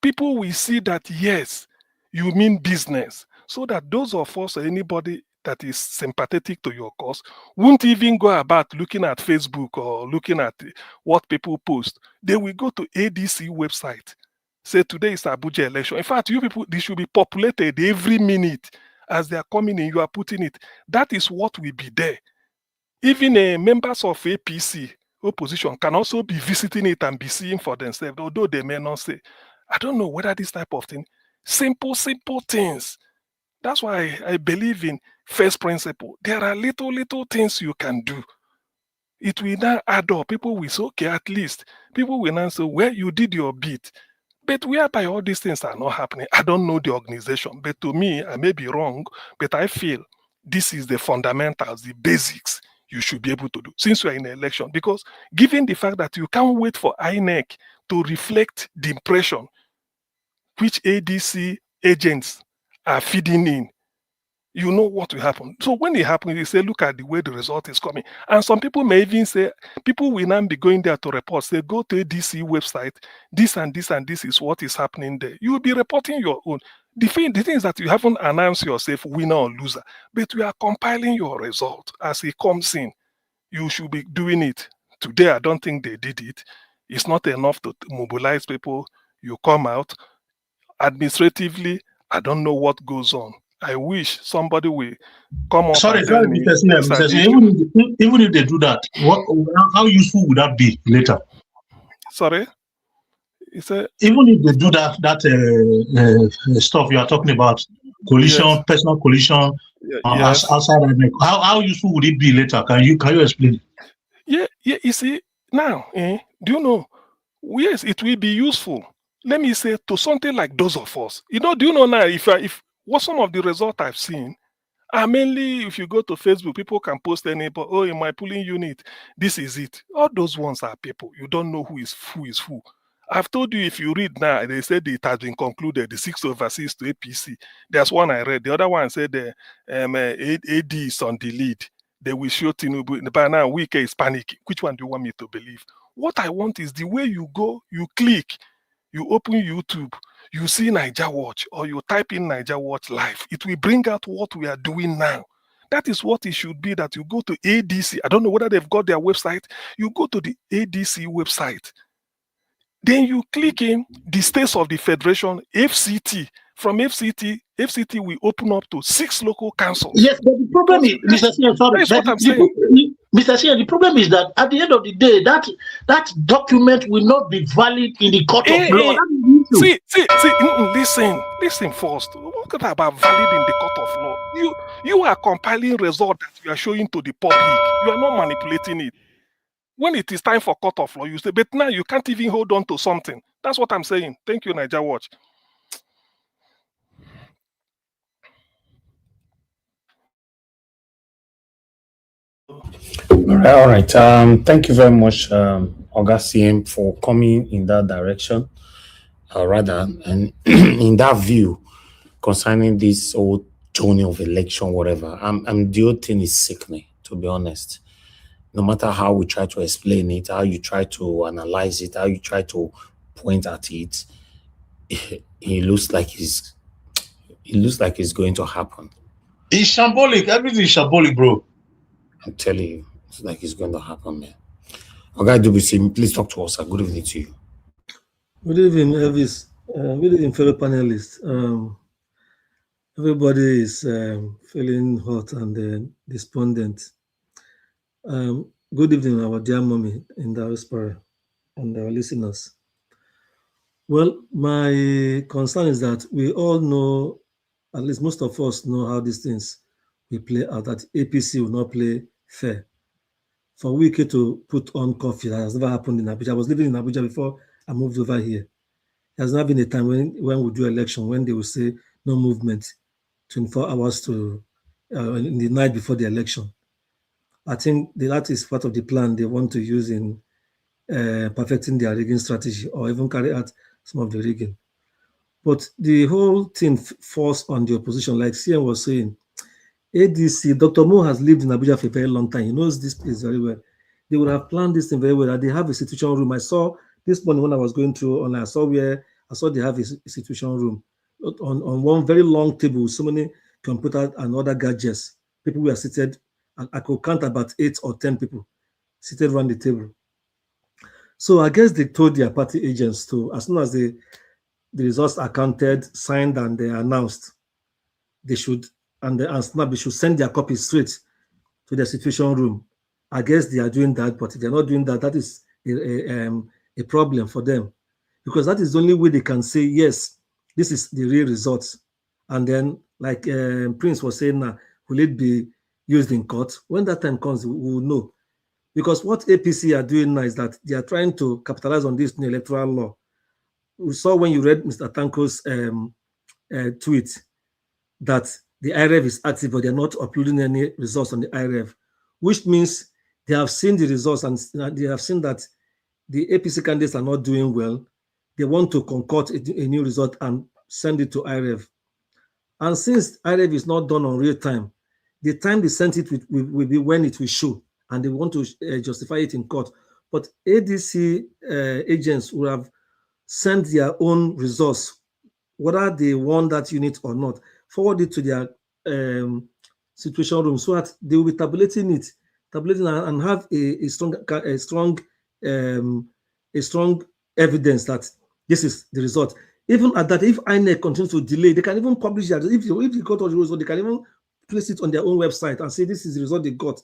people will see that yes, you mean business. So that those of us or anybody that is sympathetic to your cause won't even go about looking at Facebook or looking at what people post. They will go to ADC website. Say today is Abuja election. In fact, you people, they should be populated every minute as they are coming in. You are putting it. That is what will be there. Even members of APC opposition can also be visiting it and be seeing for themselves, although they may not say. I don't know whether this type of thing, simple things. That's why I believe in first principle. There are little things you can do. It will now add up. People will say, okay, at least. People will now say, well, you did your bit. But whereby all these things are not happening, I don't know the organization. But to me, I may be wrong, but I feel this is the fundamentals, the basics you should be able to do since you are in an election. Because given the fact that you can't wait for INEC to reflect the impression which ADC agents are feeding in, you know what will happen. So when it happens, you say, look at the way the result is coming. And some people may even say, people will now be going there to report, say, go to ADC website, this and this and this is what is happening there. You will be reporting your own. The thing is that you haven't announced yourself winner or loser, but we are compiling your result as it comes in. You should be doing it. Today, I don't think they did it. It's not enough to mobilize people. You come out. Administratively, I don't know what goes on. I wish somebody will come up Sorry, and tell me. Mr. Sia, even if they do that, how useful would that be later? Sorry? Even if they do that stuff you are talking about, collision, yes. personal collision, yes. outside, how useful would it be later? Can you explain? Yeah, you see, now, do you know? Yes, it will be useful. Let me say to something like those of us. Do you know now if what some of the results I've seen are mainly if you go to Facebook, people can post but oh, in my polling unit, this is it. All those ones are people. You don't know who is who. I've told you if you read now, they said it has been concluded, the 6 over 6 to APC. There's one I read. The other one said AD is on the lead. They will show Tinubu. By now, Wike is panicking. Which one do you want me to believe? What I want is the way you go, you click, you open YouTube, you see Niger Watch, or you type in Niger Watch live. It will bring out what we are doing now. That is what it should be, that you go to ADC. I don't know whether they've got their website. You go to the ADC website. Then you click in the states of the federation, FCT. From FCT will open up to 6 local councils. Yes, but the problem is, Mr. Sia, sorry, that's what I'm saying. Mr. Sia, the problem is that at the end of the day, that document will not be valid in the court of law. See, listen first. What about valid in the court of law? You are compiling result that you are showing to the public. You are not manipulating it. When it is time for court of law, you say, but now you can't even hold on to something. That's what I'm saying. Thank you, Niger Watch. All right. Thank you very much, Oga CM, for coming in that direction, rather, and in that view concerning this whole journey of election, whatever. The whole thing is sickening, to be honest. No matter how we try to explain it, how you try to analyze it, how you try to point at it, it looks like it's going to happen. It's shambolic. Everything is shambolic, bro. I'm telling you, it's like it's going to happen, man. Okay, WC, please talk to us. Good evening to you. Good evening, Elvis. Good evening, fellow panelists. Everybody is feeling hot and despondent. Good evening, our dear mommy in diaspora and our listeners. Well, my concern is that we all know, at least most of us know how these things will play out, that APC will not play fair. For Wike to put on coffee, that has never happened in Abuja. I was living in Abuja before I moved over here. There's not been a time when we do election, when they will say no movement, 24 hours to in the night before the election. I think that is part of the plan they want to use in perfecting their rigging strategy, or even carry out some of the rigging. But the whole thing falls on the opposition, like CM was saying. ADC, Dr. Mo has lived in Abuja for a very long time. He knows this place very well. They would have planned this thing very well. They have a situation room. I saw this morning when I was going through, and I saw they have a situation room on one very long table, so many computers and other gadgets. People were seated, and I could count about 8 or 10 people seated around the table. So I guess they told their party agents to, as soon as the results are counted, signed, and they announced, they should, and SNAP, they should send their copies straight to the situation room. I guess they are doing that, but if they're not doing that, that is a problem for them, because that is the only way they can say, yes, this is the real results. And then, like Prince was saying now, will it be used in court? When that time comes, we will know. Because what APC are doing now is that they are trying to capitalize on this new electoral law. We saw when you read Mr. Tanko's tweet that the IREV is active, but they're not uploading any results on the IREV, which means they have seen the results and they have seen that the APC candidates are not doing well. They want to concoct a new result and send it to IREV. And since IREV is not done on real time, the time they sent it will be when it will show, and they want to justify it in court. But ADC agents will have sent their own results, whether they won that unit or not, forward it to their situation room so that they will be tabulating and have a strong evidence that this is the result. Even at that, if INEC continues to delay, they can even publish that. If they got all the results, they can even place it on their own website and say this is the result they got.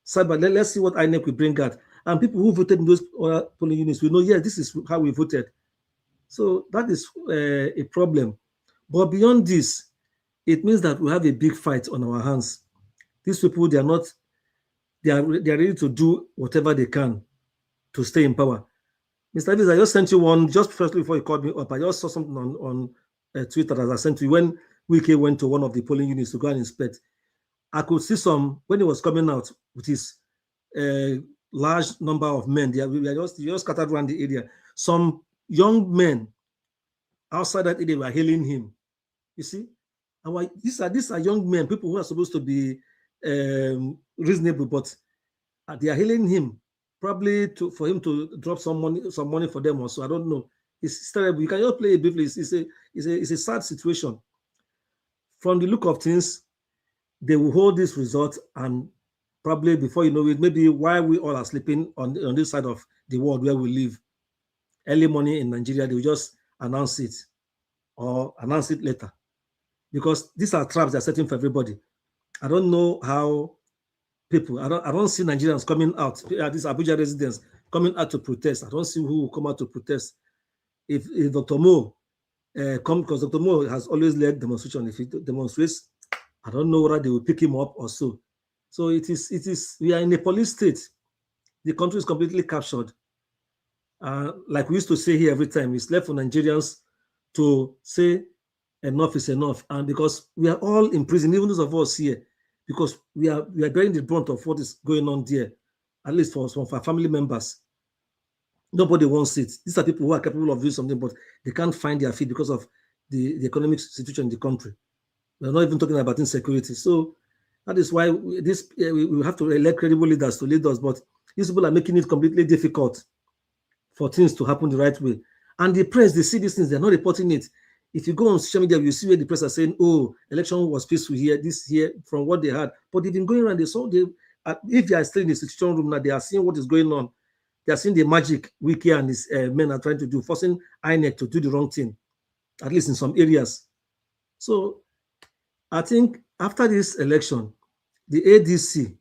So, but let's see what INEC will bring out. And people who voted in those other polling units will know, yes, this is how we voted. So that is a problem. But beyond this, it means that we have a big fight on our hands. These people, they are ready to do whatever they can to stay in power. Mr. Davis, I just sent you one, just firstly before you called me up, I just saw something on Twitter as I sent you when Wike went to one of the polling units to go and inspect. I could see some, when he was coming out with his large number of men, they were just scattered around the area. Some young men outside that area were hailing him. You see? And these are young men, people who are supposed to be reasonable, but they are hailing him, probably for him to drop some money for them also. I don't know. It's terrible. You can just play it briefly. It's a sad situation. From the look of things, they will hold this result, and probably before you know it, maybe while we all are sleeping on this side of the world where we live, early morning in Nigeria, they will just announce it or announce it later. Because these are traps they're setting for everybody. I don't know how people, I don't see Nigerians coming out, these Abuja residents coming out to protest. I don't see who will come out to protest. If Dr. Mo come, because Dr. Mo has always led demonstration. If he demonstrates, I don't know whether they will pick him up or so. So it is, we are in a police state. The country is completely captured. Like we used to say here every time, it's left for Nigerians to say enough is enough. And because we are all in prison, even those of us here, because we are bearing the brunt of what is going on there, at least for some of our family members. Nobody wants it. These are people who are capable of doing something, but they can't find their feet because of the economic situation in the country. We're not even talking about insecurity. So that is why we have to elect credible leaders to lead us, but these people are making it completely difficult for things to happen the right way. And the press, they see these things, they're not reporting it. If you go on social media, you see where the press are saying, oh, election was peaceful here, this here, from what they had. But they've been going around, if they are still in the situation room now, they are seeing what is going on. They are seeing the magic Wike and his men are trying to do, forcing INEC to do the wrong thing, at least in some areas. So I think after this election, the ADC,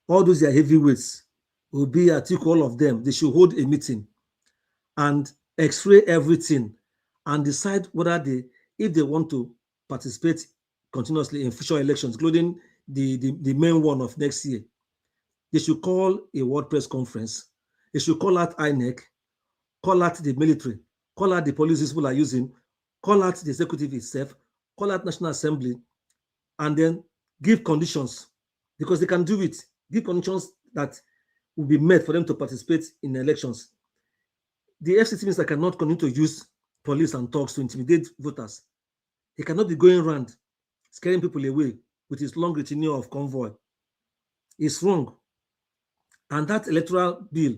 all those are heavyweights, will be, I think all of them, they should hold a meeting and x-ray everything and decide whether if they want to participate continuously in future elections, including the main one of next year. They should call a World Press Conference. They should call out INEC, call out the military, call out the policies people are using, call out the executive itself, call out National Assembly, and then give conditions, because they can do it. Give conditions that will be met for them to participate in elections. The FCT Minister cannot continue to use police and thugs to intimidate voters. He cannot be going around scaring people away with his long retinue of convoy. It's wrong. And that electoral bill,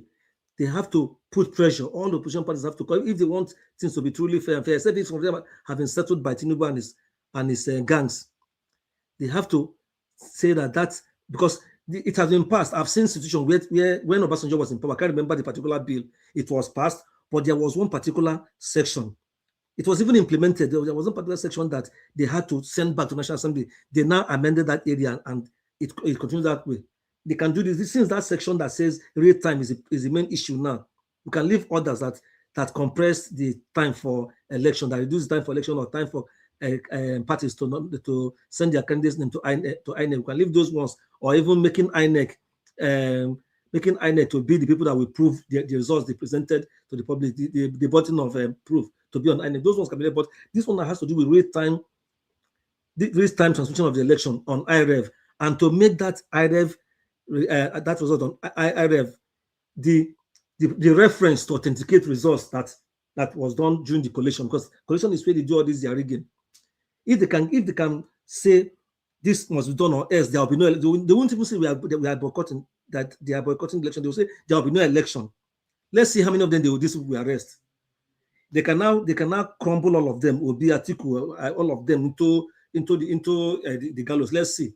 they have to put pressure. All the opposition parties have to call if they want things to be truly fair and fair, except if some of them have been settled by Tinubu and his gangs. They have to say that because it has been passed. I've seen situations where when Obasanjo was in power, I can't remember the particular bill, it was passed, but there was one particular section. It was even implemented. There was one particular section that they had to send back to National Assembly. They now amended that area and it continues that way. They can do this. Since that section that says real time is the main issue now, we can leave orders that compress the time for election, that reduce time for election or time for parties to send their candidates name to INEC. We can leave those ones, or even making INEC to be the people that will prove the results they presented to the public, the button of proof to be on INEC. Those ones can be there, but this one has to do with real-time transmission of the election on IREV, and to make that IREV that result on IREV the reference to authenticate results that was done during the collation, because collation is where they do all this rigging. If they can say this must be done or else there will be no. They won't even say we are boycotting, that they are boycotting the election. They will say there will be no election. Let's see how many of them will arrest. They can now crumble all of them, or be article all of them into the gallows. Let's see.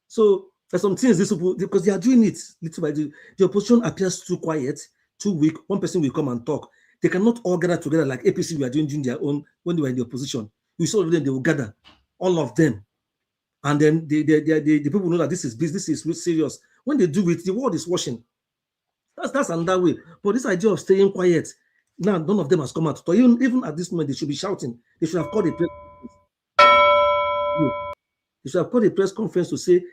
So there's some things this people, because they are doing it little by little. The opposition appears too quiet, too weak. One person will come and talk. They cannot all gather together like APC we are doing their own when they were in the opposition. We saw them, they will gather, all of them. And then the people know that this is business, this is serious. When they do it, the world is watching. That's another way. But this idea of staying quiet, now none of them has come out. So even at this moment, they should be shouting. They should have called a press conference. They should have called a press conference to say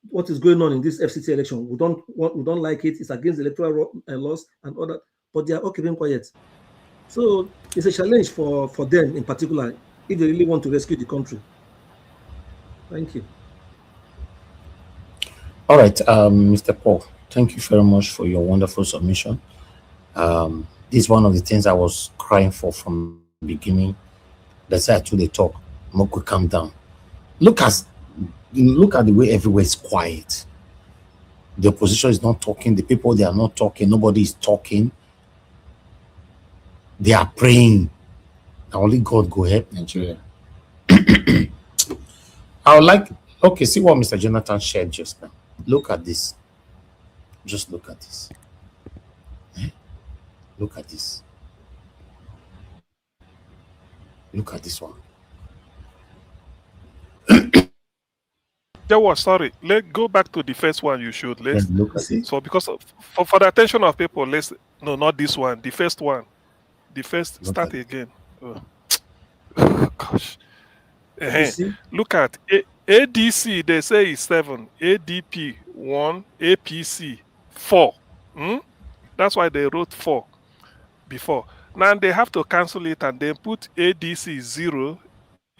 what is going on in this FCT election. We don't like it. It's against the electoral laws and all that. But they are all keeping quiet. So it's a challenge for them in particular if they really want to rescue the country. Thank you. All right, Mr. Paul, thank you very much for your wonderful submission. This is one of the things I was crying for from the beginning. That's why I told the talk, Moko, calm down. Look at the way everywhere is quiet. The opposition is not talking. The people, they are not talking. Nobody is talking. They are praying. Only God go help Nigeria. I would like, okay, see what Mr. Jonathan shared just now. Look at this. Just look at this. Look at this. Look at this one. There was, sorry. Let's go back to the first one you showed. Let's look at it. So because for the attention of people, no, not this one. The first one. The first, Look start again. Oh, gosh. Look at ADC, they say is 7, ADP 1, APC 4. That's why they wrote 4 before. Now they have to cancel it and then put ADC 0,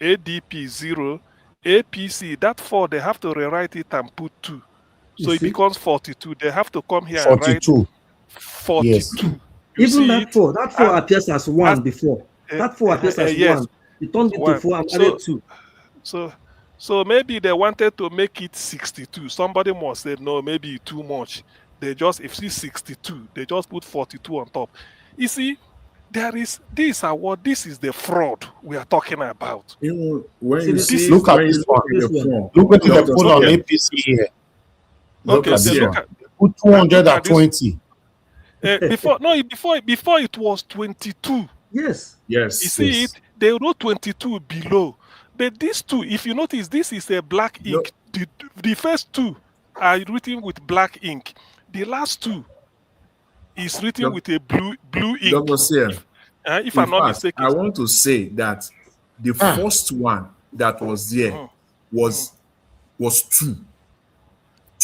ADP 0, APC. That 4, they have to rewrite it and put 2. So it becomes 42. They have to come here 42. and write 42. Yes. Even that 4 appears as 1 before. That 4 appears as 1. It turned into 4 and added 2. So maybe they wanted to make it 62. Somebody must say, no, maybe too much. They just, if it's 62, they just put 42 on top. You see, there is this award. This is the fraud we are talking about. When you see, look at this one. Look at the put on APC here. Look at this one. Put 220. Before it was 22. Yes. You see it, they wrote 22 below. But these two, if you notice, this is a black ink. The first 2 are written with black ink. The last 2 is written with a blue ink. If In I'm not fact, mistaken. I want to say that the first one that was there was two.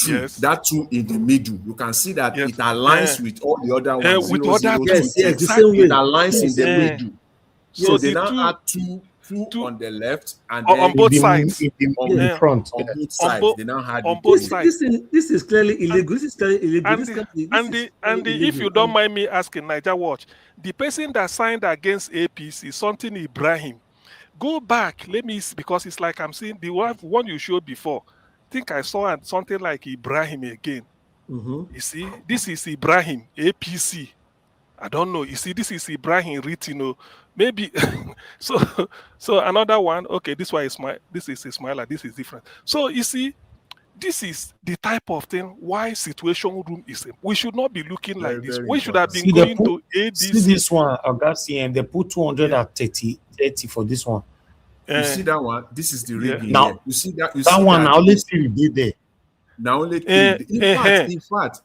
Yes. That two in the middle. You can see that Yes. it aligns with all the other ones. With 0, other 0, 2, two. Yes, 2. the same Exactly. way. It aligns in Yes. the middle. So So Yes. they the now add two two on the left and on then both sides. on, Yeah. front. on both On sides. both They now had on it both in. sides. This is clearly illegal. This is clearly illegal. And This the, can be, this and is the, clearly and the, if you illegal. don't mind me asking, Niger Watch, the person that signed against APC, something Ibrahim, go back. Let me see, because it's like I'm seeing the one you showed before. I think I saw something like Ibrahim again. You see, this is Ibrahim, APC. I don't know. You see, this is Ibrahim Ritino. Maybe so another one. Okay, this one is this is Ismaila. This is different. So you see, this is the type of thing why situation room is. We should not be looking Very, like this. very We should have been See, they going put, to see ADC. this one, Augustine, and they put 230 for this one. You see that one? This is the rigging Now, here. You see that? You that see one, that? I only still be there. Now only three. In fact,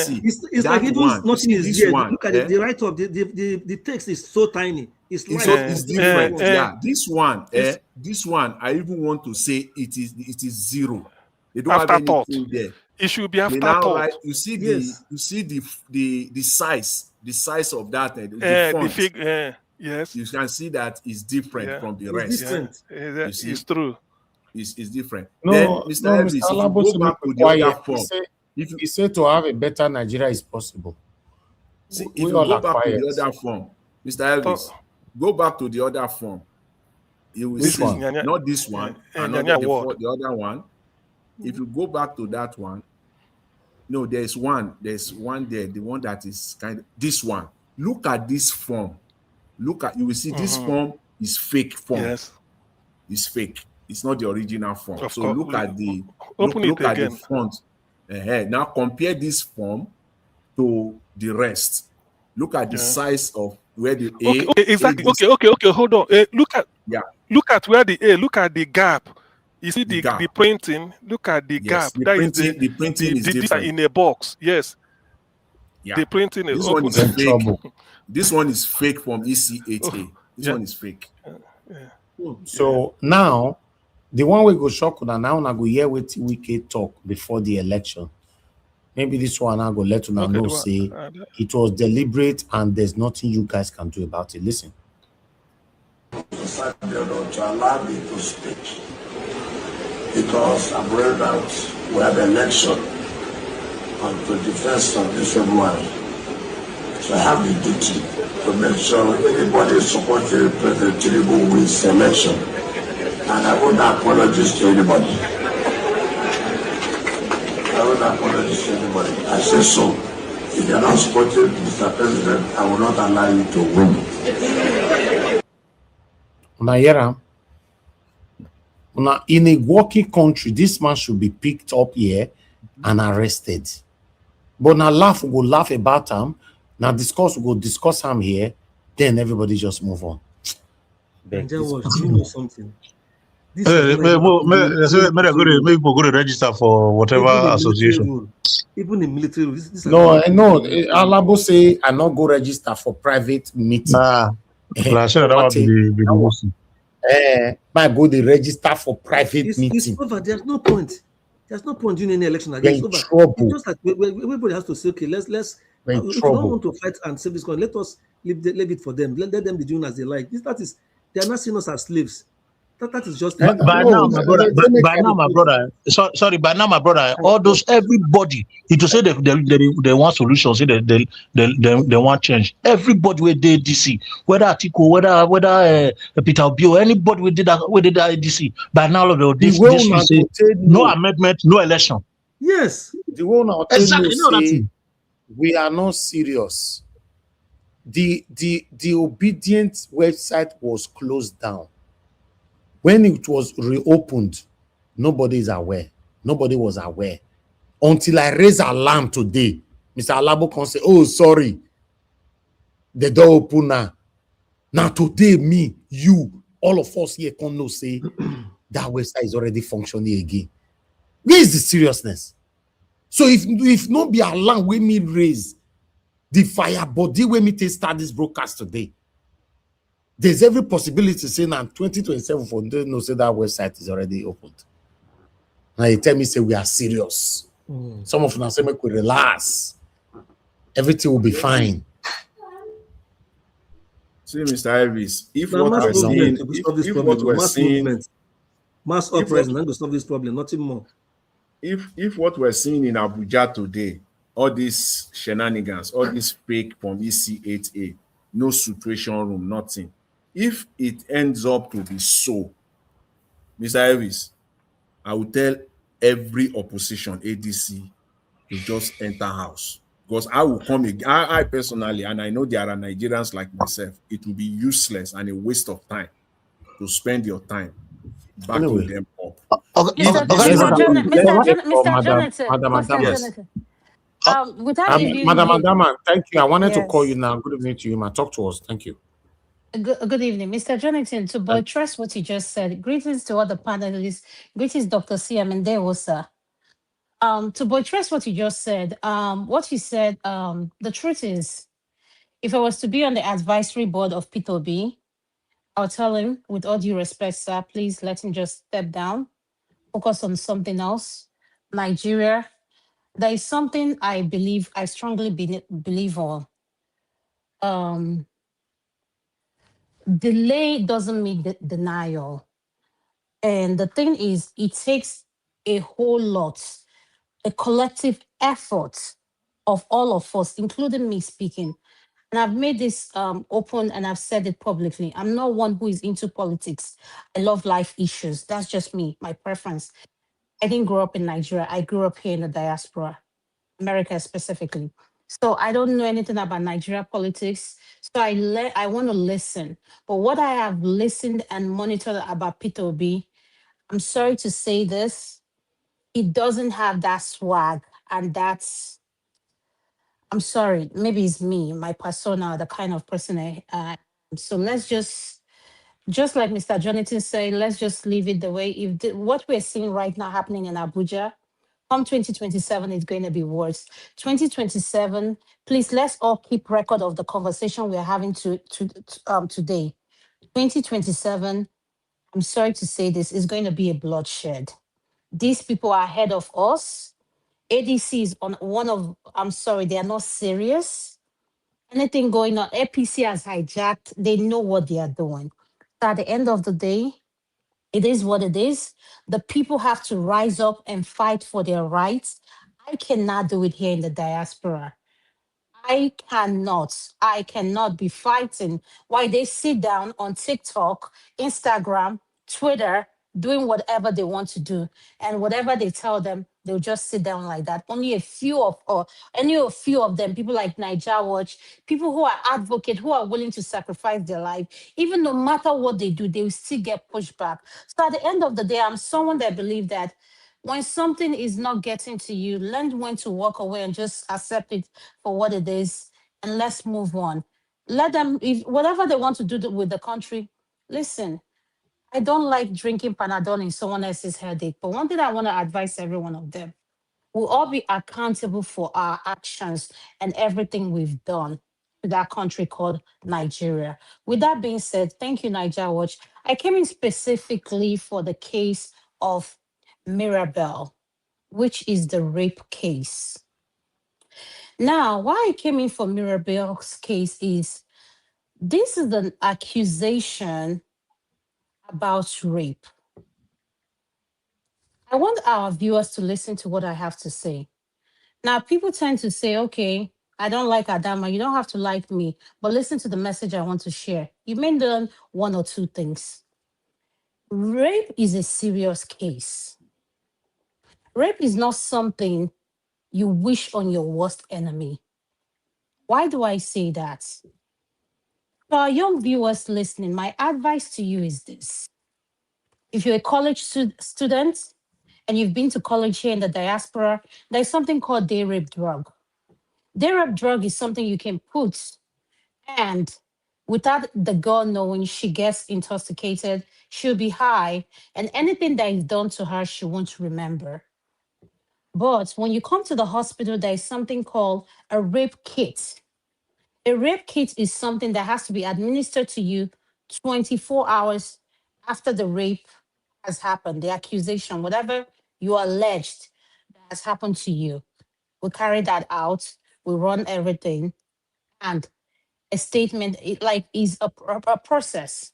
see It's like that even one. You nothing see is this here. one. Look at the write up. The text is so tiny. It's like It's different. Yeah, this one. This one. I even want to say it is zero. They don't have Afterthought. anything there. It should be They now afterthought. write. You see the size of that the font. Yes. You can see that is different from the rest. You see, it's true. It's different. No, Then, no, Mr. Mr. Elvis, if you Alabo go should back be to the other quiet. form, He said to have a better Nigeria is possible. see, if We you all go are back to quiet. the other form, Mr. Elvis, go back to the other form. You will Which see, one? not this one, another the other one. If you go back to that one, no, there's one there, the one that is kind of this one. Look at this form. You will see this form is fake form. Yes. It's fake. It's not the original form. Of So course. look at the Open look it at the again. font. Now compare this form to the rest. Look at the size of where the A. Okay, exactly. Okay. Hold on. Look at where the A. Look at the gap. You see the printing. Look at the gap. That is the printing is different in a box. Yes. Yeah. The printing is this open. one is fake. Trouble. This one is fake from EC8A. This one is fake. So now, the one we go shock on now, I go hear what Wike talk before the election. Maybe this one I go let you know say it was deliberate and there's nothing you guys can do about it. Listen. To allow me to speak because I'm worried that we have election on 21st of this February. So I have the duty to make sure anybody supporting President Tinubu wins election. And I won't apologize to anybody. I say so. If you're not supporting Mr. President, I will not allow you to win. Now, in a working country, this man should be picked up here and arrested. But now we go laugh about him. Now we go discuss him here. Then everybody just move on. And do you know something? Maybe go to register for whatever association. Even in military rule, no, Alabo say I not go register for private meeting. I go to register for private meeting. It's over. There's no point. There's no point doing any election again. It's over. Trouble. It's just that everybody has to say, okay, let's if you don't want to fight and save this country, let us leave it for them. Let them be doing as they like. They are not seeing us as slaves. That is just. By now, my brother. Sorry, by now, my brother. All those everybody. It to say they want solutions. Say they want change. Everybody with the DC, whether Atiku, whether Peter Obi, anybody with the DC. By now, this say no amendment, no election. Yes, the one exactly. We are not serious. The obedient website was closed down. When it was reopened, nobody is aware. Nobody was aware. Until I raise alarm today, Mr. Alabo can say, oh, sorry. The door open now. Now today, me, you, all of us here can know say that website is already functioning again. Where is the seriousness? So if not be alarm, we me raise the fire body when me start this broadcast today. There's every possibility saying now 2027 for them no say that website is already opened. Now you tell me say we are serious. Some of them say make we relax. Everything will be fine. See, Mr. Elvis, if Now, what mass we're movement seeing, to solve this if what problem, we're mass seeing, movement, mass if what uprising, not to solve this problem, nothing more. if what we're seeing in Abuja today, all these shenanigans, all this fake from EC8A, no situation room, nothing. If it ends up to be so, Mr. Elvis, I will tell every opposition ADC to just enter house. Because I will come again. I personally, and I know there are Nigerians like myself, it will be useless and a waste of time to spend your time backing Anyway, them up. let's Mr. Jonathan, Madam. Yes. Jonathan. Without giving Madam you, Adama, thank you. I wanted to call you yes. now. Good evening to you, ma. Talk to us. Thank you. Good evening, Mr. Jonathan. To buttress what you just said, greetings to all the panelists. Greetings, Dr. Siam and Dewosa. To buttress what you just said, what you said, the truth is, if I was to be on the advisory board of P2B, I'll tell him, with all due respect, sir, please let him just step down, focus on something else. Nigeria, there is something I strongly believe on. Delay doesn't mean denial. And the thing is, it takes a whole lot, a collective effort of all of us, including me speaking. And I've made this open and I've said it publicly. I'm not one who is into politics. I love life issues. That's just me, my preference. I didn't grow up in Nigeria. I grew up here in the diaspora, America specifically. So I don't know anything about Nigeria politics. So I want to listen. But what I have listened and monitored about P2B, I'm sorry to say this, it doesn't have that swag. And that's, I'm sorry, maybe it's me, my persona, the kind of person I am. So let's just like Mr. Jonathan said, let's just leave it the way. What we're seeing right now happening in Abuja, come 2027, it's going to be worse. 2027, please, let's all keep record of the conversation we're having today. 2027, I'm sorry to say this, is going to be a bloodshed. These people are ahead of us. ADC is on one of, I'm sorry, they are not serious. Anything going on, APC has hijacked, they know what they are doing. So at the end of the day, it is what it is. The people have to rise up and fight for their rights. I cannot do it here in the diaspora. I cannot be fighting while they sit down on TikTok, Instagram, Twitter, doing whatever they want to do. And whatever they tell them, they'll just sit down like that. Only a few of them, people like Niger Watch, people who are advocates, who are willing to sacrifice their life, even no matter what they do, they will still get pushed back. So at the end of the day, I'm someone that believes that when something is not getting to you, learn when to walk away and just accept it for what it is, and let's move on. Let them, if whatever they want to do with the country, listen, I don't like drinking Panadol in someone else's headache. But one thing I want to advise every one of them, we'll all be accountable for our actions and everything we've done to that country called Nigeria. With that being said, thank you, Niger Watch. I came in specifically for the case of Mirabel, which is the rape case. Now, why I came in for Mirabel's case is this is an accusation about rape. I want our viewers to listen to what I have to say. Now, people tend to say, okay, I don't like Adama. You don't have to like me, but listen to the message I want to share. You may learn one or two things. Rape is a serious case. Rape is not something you wish on your worst enemy. Why do I say that? For our young viewers listening, my advice to you is this. If you're a college student and you've been to college here in the diaspora, there's something called day rape drug. Day rape drug is something you can put, and without the girl knowing, she gets intoxicated, she'll be high, and anything that is done to her, she won't remember. But when you come to the hospital, there is something called a rape kit. A rape kit is something that has to be administered to you 24 hours after the rape has happened, the accusation, whatever you alleged that has happened to you, we carry that out, we run everything, and a statement is a process.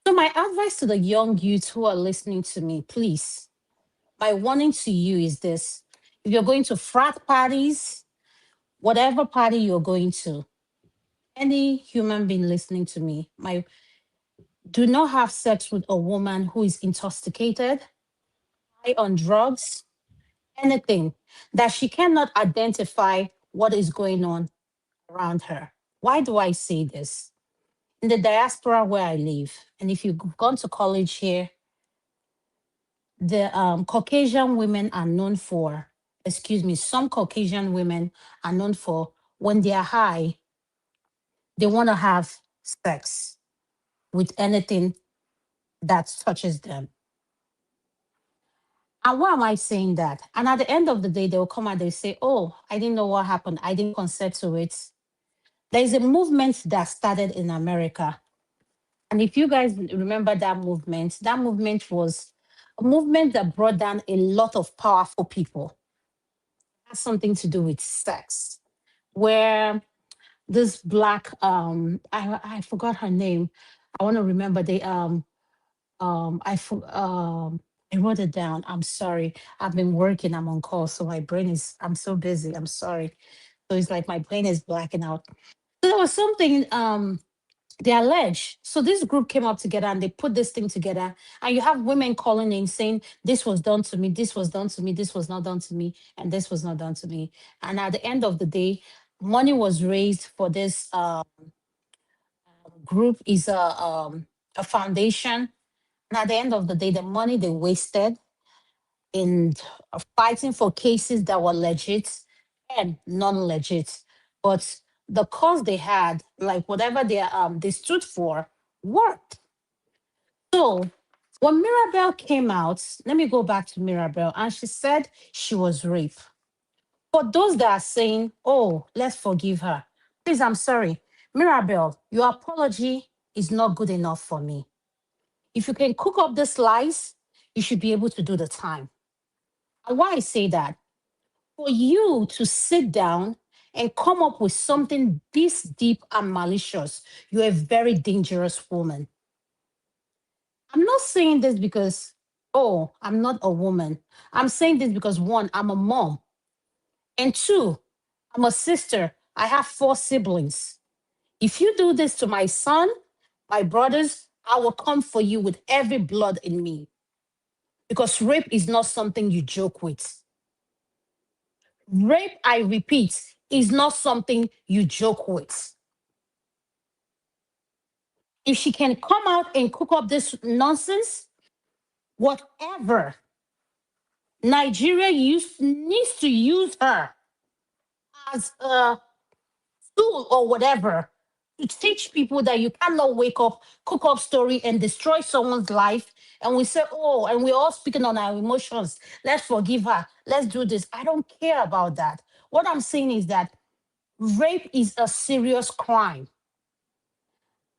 So my advice to the young youths who are listening to me, please, my warning to you is this: if you're going to frat parties, whatever party you're going to, any human being listening to me, do not have sex with a woman who is intoxicated, high on drugs, anything that she cannot identify what is going on around her. Why do I say this? In the diaspora where I live, and if you've gone to college here, the Caucasian women are known for, some Caucasian women are known for when they are high, they want to have sex with anything that touches them. And why am I saying that? And at the end of the day, they'll come and they'll say, oh, I didn't know what happened. I didn't consent to it. There's a movement that started in America. And if you guys remember that movement was a movement that brought down a lot of powerful people. It has something to do with sex, where this black, I forgot her name. I want to remember I wrote it down. I'm sorry. I've been working. I'm on call, so I'm so busy. I'm sorry. So it's like my brain is blacking out. So there was something they allege. So this group came up together and they put this thing together. And you have women calling in saying, this was done to me, this was done to me, this was not done to me, and this was not done to me. And at the end of the day, money was raised for this group is a foundation. And at the end of the day, the money they wasted in fighting for cases that were legit and non-legit, but the cause they had, like whatever they stood for, worked. So when Mirabel came out, let me go back to Mirabel, and she said she was raped. For those that are saying, oh, let's forgive her, please, I'm sorry. Mirabel, your apology is not good enough for me. If you can cook up this lies, you should be able to do the time. And why I say that? For you to sit down and come up with something this deep and malicious, you're a very dangerous woman. I'm not saying this because, oh, I'm not a woman. I'm saying this because, one, I'm a mom. And two, I'm a sister. I have 4 siblings. If you do this to my son, my brothers, I will come for you with every blood in me. Because rape is not something you joke with. Rape, I repeat, is not something you joke with. If she can come out and cook up this nonsense, whatever, Nigeria needs to use her as a tool or whatever to teach people that you cannot wake up, cook up story and destroy someone's life. And we say, oh, and we're all speaking on our emotions. Let's forgive her. Let's do this. I don't care about that. What I'm saying is that rape is a serious crime.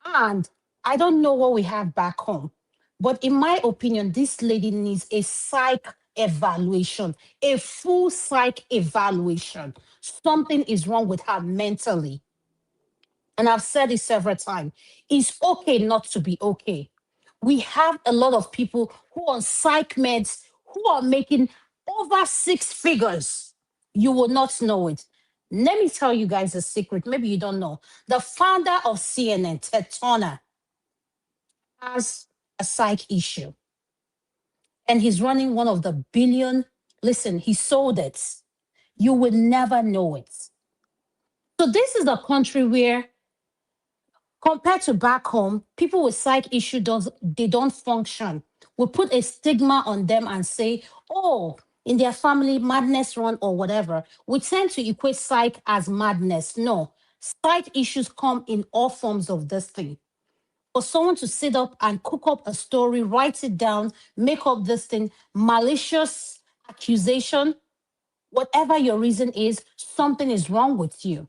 And I don't know what we have back home. But in my opinion, this lady needs a psych evaluation, a full psych evaluation. Something is wrong with her mentally. And I've said it several times. It's okay not to be okay. We have a lot of people who are on psych meds who are making over 6 figures. You will not know it. Let me tell you guys a secret. Maybe you don't know. The founder of CNN, Ted Turner, has a psych issue. And he's running one of the billion. Listen, he sold it. You will never know it. So this is a country where, compared to back home, people with psych issue don't function. We put a stigma on them and say, oh, in their family, madness run or whatever. We tend to equate psych as madness. No, psych issues come in all forms of this thing. For someone to sit up and cook up a story, write it down, make up this thing, malicious accusation, whatever your reason is, something is wrong with you.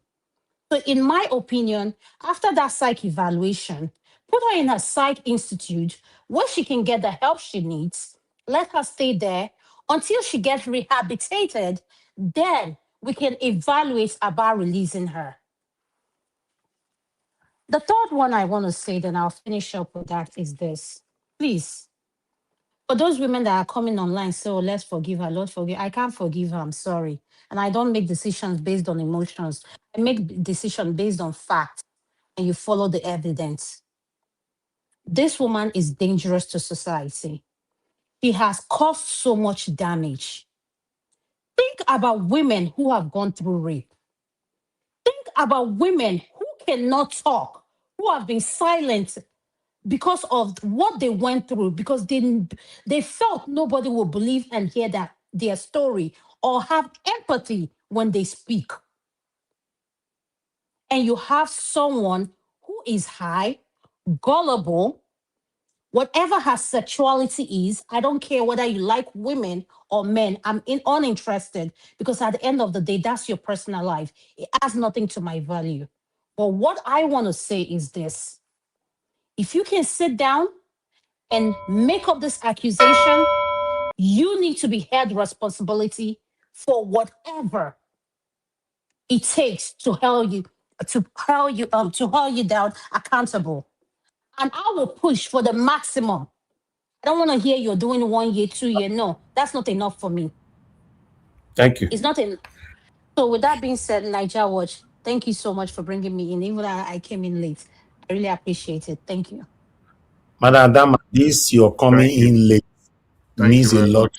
So in my opinion, after that psych evaluation, Put her in a psych institute where she can get the help she needs. Let her stay there until she gets rehabilitated. Then we can evaluate about releasing her. The third one I want to say, then I'll finish up with that, is this. Please, for those women that are coming online, so let's forgive her, Lord forgive. I can't forgive her, I'm sorry. And I don't make decisions based on emotions. I make decisions based on facts, and you follow the evidence. This woman is dangerous to society. She has caused so much damage. Think about women who have gone through rape. Think about women who cannot talk, who have been silent because of what they went through, because they felt nobody would believe and hear their story or have empathy when they speak. And you have someone who is high, gullible, whatever her sexuality is. I don't care whether you like women or men. I'm uninterested, because at the end of the day, that's your personal life. It adds nothing to my value. But what I want to say is this. If you can sit down and make up this accusation, you need to be held responsibility for whatever it takes to hold you down accountable. And I will push for the maximum. I don't want to hear you're doing 1 year, 2 year. No, that's not enough for me. Thank you. It's not enough. So with that being said, Niger Watch, thank you so much for bringing me in. Even though I came in late, I really appreciate it. Thank you. Madam Adama, this your coming in late means a lot.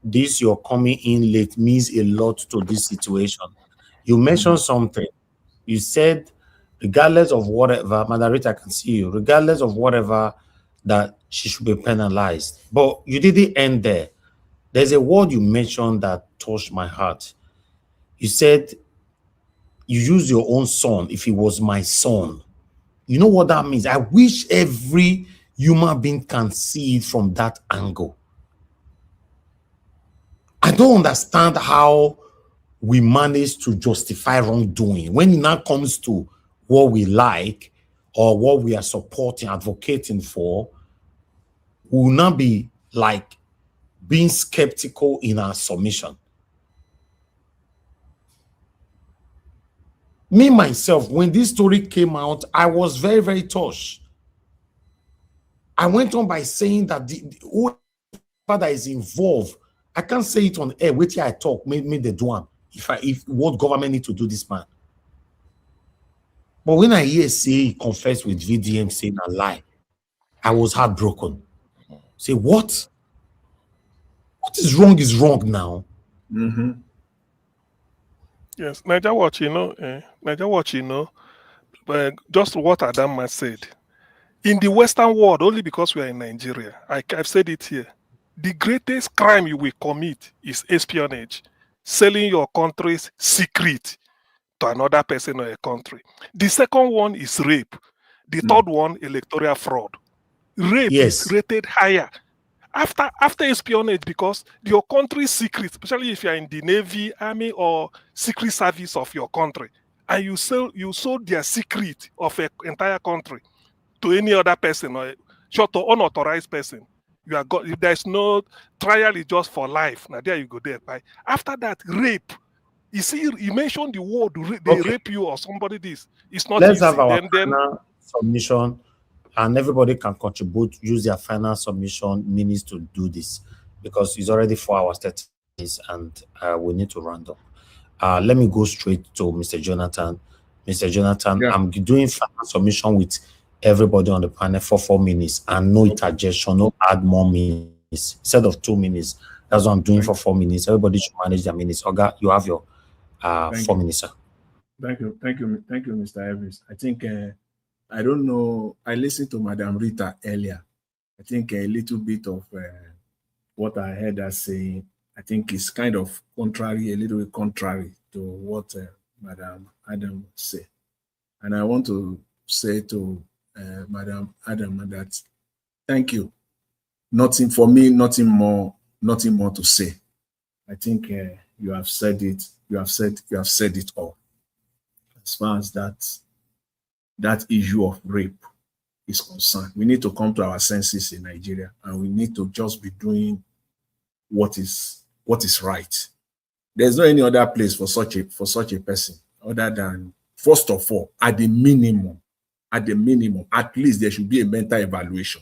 This your coming in late means a lot to this situation. You mentioned something. You said, regardless of whatever, Madam Rita, I can see you, regardless of whatever, that she should be penalized. But you didn't end there. There's a word you mentioned that touched my heart. You said you use your own son if he was my son. You know what that means? I wish every human being can see it from that angle. I don't understand how we manage to justify wrongdoing when it now comes to what we like or what we are supporting, advocating for. We will not be like being skeptical in our submission. Me, myself, when this story came out, I was very, very touched. I went on by saying that whoever that is involved, I can't say it on air. Wait till I talk, me the do one. If what government need to do this man. But when I hear say he confessed with VDM saying a lie, I was heartbroken. Say what? What is wrong now. Mm-hmm. Yes, Niger Watch, but just what Adama said. In the Western world, only because we are in Nigeria, I've said it here, the greatest crime you will commit is espionage, selling your country's secret to another person or a country. The second one is rape. The third one, electoral fraud. Rape is rated higher after espionage, because your country's secret, especially if you're in the Navy, Army, or Secret Service of your country, and you sold their secret of an entire country to any other person or short or unauthorized person, you are got. There's no trial; is just for life. Now there you go there. Right? After that, rape. You see, you mentioned the word they rape you or somebody. This it's not Let's easy. have our Then final submission, and everybody can contribute. Use their final submission minutes to do this, because it's already 4 hours 30 minutes, and we need to round up. Let me go straight to Mr. Jonathan. Mr. Jonathan, I'm doing final submission with everybody on the panel for 4 minutes, and no interjection, no add more minutes instead of 2 minutes. That's what I'm doing for 4 minutes. Everybody should manage their minutes. Oga, you have your 4 minutes, sir. Thank you, Mr. Evans. I think I don't know. I listened to Madam Rita earlier. I think a little bit of what I heard her saying, I think is kind of contrary, a little bit contrary to what Madam Adam said. And I want to say to Madam Adam that thank you. Nothing for me, nothing more to say. I think you have said it. You have said it all. As far as that issue of rape is concerned. We need to come to our senses in Nigeria, and we need to just be doing what is right. There's no any other place for such a person other than, first of all, at the minimum, at least there should be a mental evaluation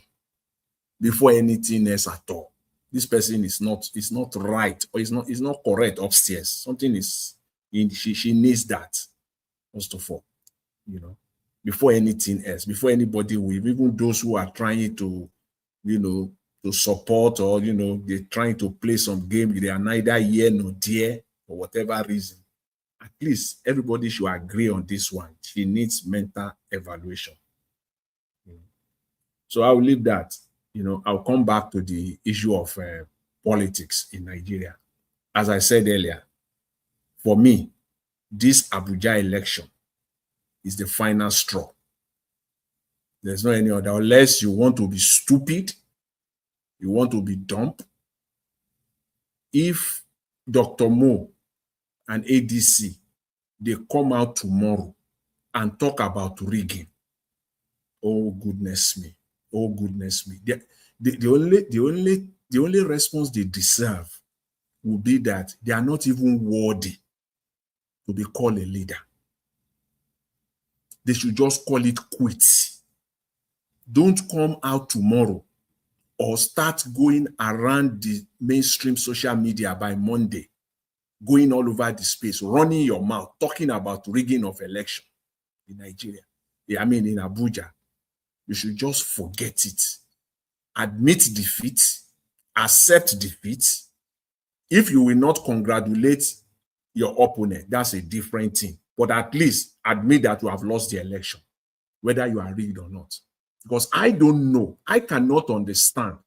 before anything else at all. This person is not right, or is not correct upstairs. Something is she needs that, first of all, before anything else, before anybody will, even those who are trying to, to support, or they're trying to play some game, they are neither here nor there for whatever reason. At least everybody should agree on this one. She needs mental evaluation. So I will leave that. I'll come back to the issue of politics in Nigeria. As I said earlier, for me, this Abuja election is the final straw. There's no any other, unless you want to be stupid, you want to be dumb. If Dr. Mo and ADC, they come out tomorrow and talk about rigging, oh goodness me. The only response they deserve will be that they are not even worthy to be called a leader. They should just call it quits. Don't come out tomorrow or start going around the mainstream social media by Monday, going all over the space, running your mouth, talking about rigging of election in Nigeria. In Abuja. You should just forget it. Admit defeat, accept defeat. If you will not congratulate your opponent, that's a different thing. But at least admit that you have lost the election, whether you are rigged or not. Because I don't know, I cannot understand,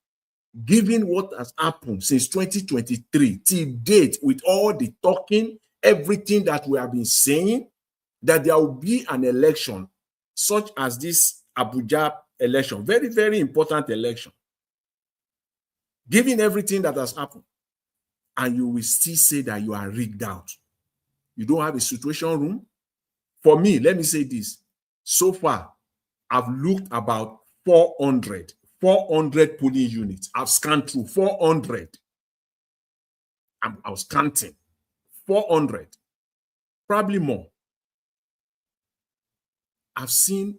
given what has happened since 2023 till date, with all the talking, everything that we have been saying, that there will be an election such as this Abuja election, very, very important election, given everything that has happened, and you will still say that you are rigged out. You don't have a situation room. For me, let me say this. So far, I've looked about 400 polling units. I've scanned through 400. I was counting 400, probably more. I've seen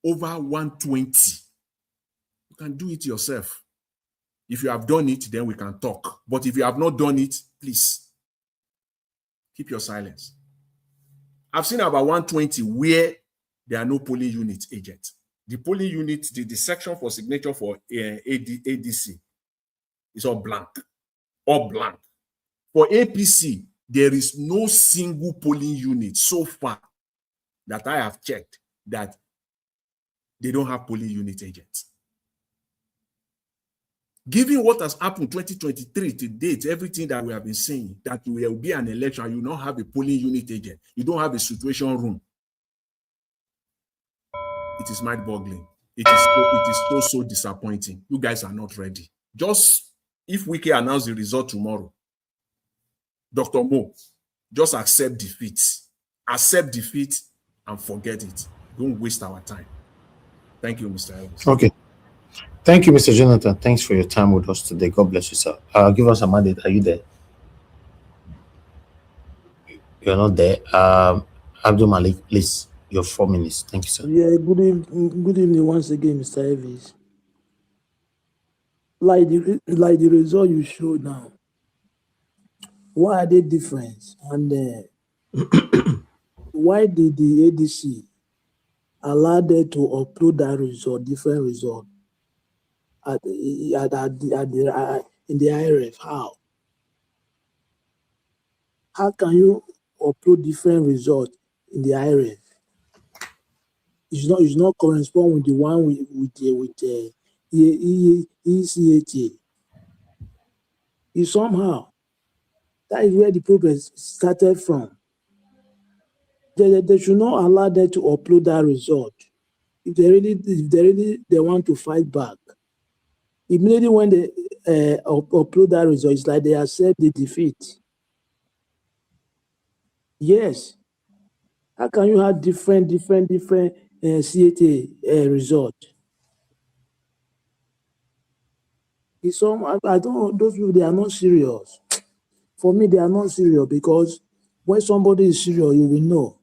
over 120. You can do it yourself. If you have done it, then we can talk. But if you have not done it, please keep your silence. I've seen about 120 where there are no polling unit agents. The polling unit, the section for signature for ADC is all blank. All blank. For APC, there is no single polling unit so far that I have checked that they don't have polling unit agents. Given what has happened 2023 to date, everything that we have been saying, that there will be an election, you don't have a polling unit agent, you don't have a situation room. It is mind-boggling. It is so disappointing. You guys are not ready. Just if Wike announce the result tomorrow, Dr. Mo, just accept defeat. Accept defeat and forget it. Don't waste our time. Thank you, Mr. Elvis. Okay. Thank you, Mr. Jonathan. Thanks for your time with us today. God bless you, sir. Give us a mandate. Are you there? You're not there. Abdul Malik, please, your 4 minutes. Thank you, sir. Yeah, good evening once again, Mr. Elvis. Like the result you showed now, why are they different? And why did the ADC allow them to upload that result, different result, in the IRF? How can you upload different results in the IRF? It's not correspond with the one with ECHA. It's somehow. That is where the problem started from. They should not allow them to upload that result. If they want to fight back, immediately when they upload that result, it's like they accept the defeat. Yes. How can you have different CAT result? It's some I don't those people they are not serious. For me, they are not serious because when somebody is serious, you will know.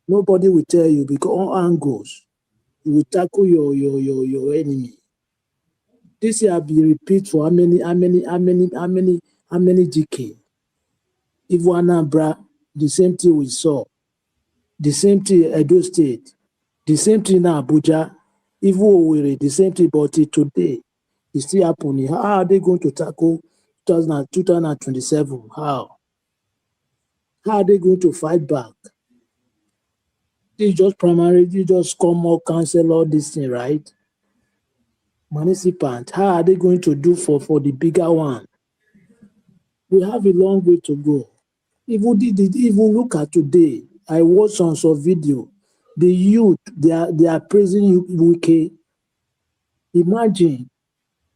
Nobody will tell you because all angles, you will tackle your enemy. This year be repeat for how many decades? If Anambra, the same thing we saw, the same thing Edo State, the same thing now Abuja, even Owerri, the same thing, but today it's still happening. How are they going to tackle 2027? How? How are they going to fight back? They just primarily just come up, cancel all this thing, right? Municipal, how are they going to do for the bigger one? We have a long way to go. Even look at today, I watched some video. The youth, they are praising Wike. Imagine,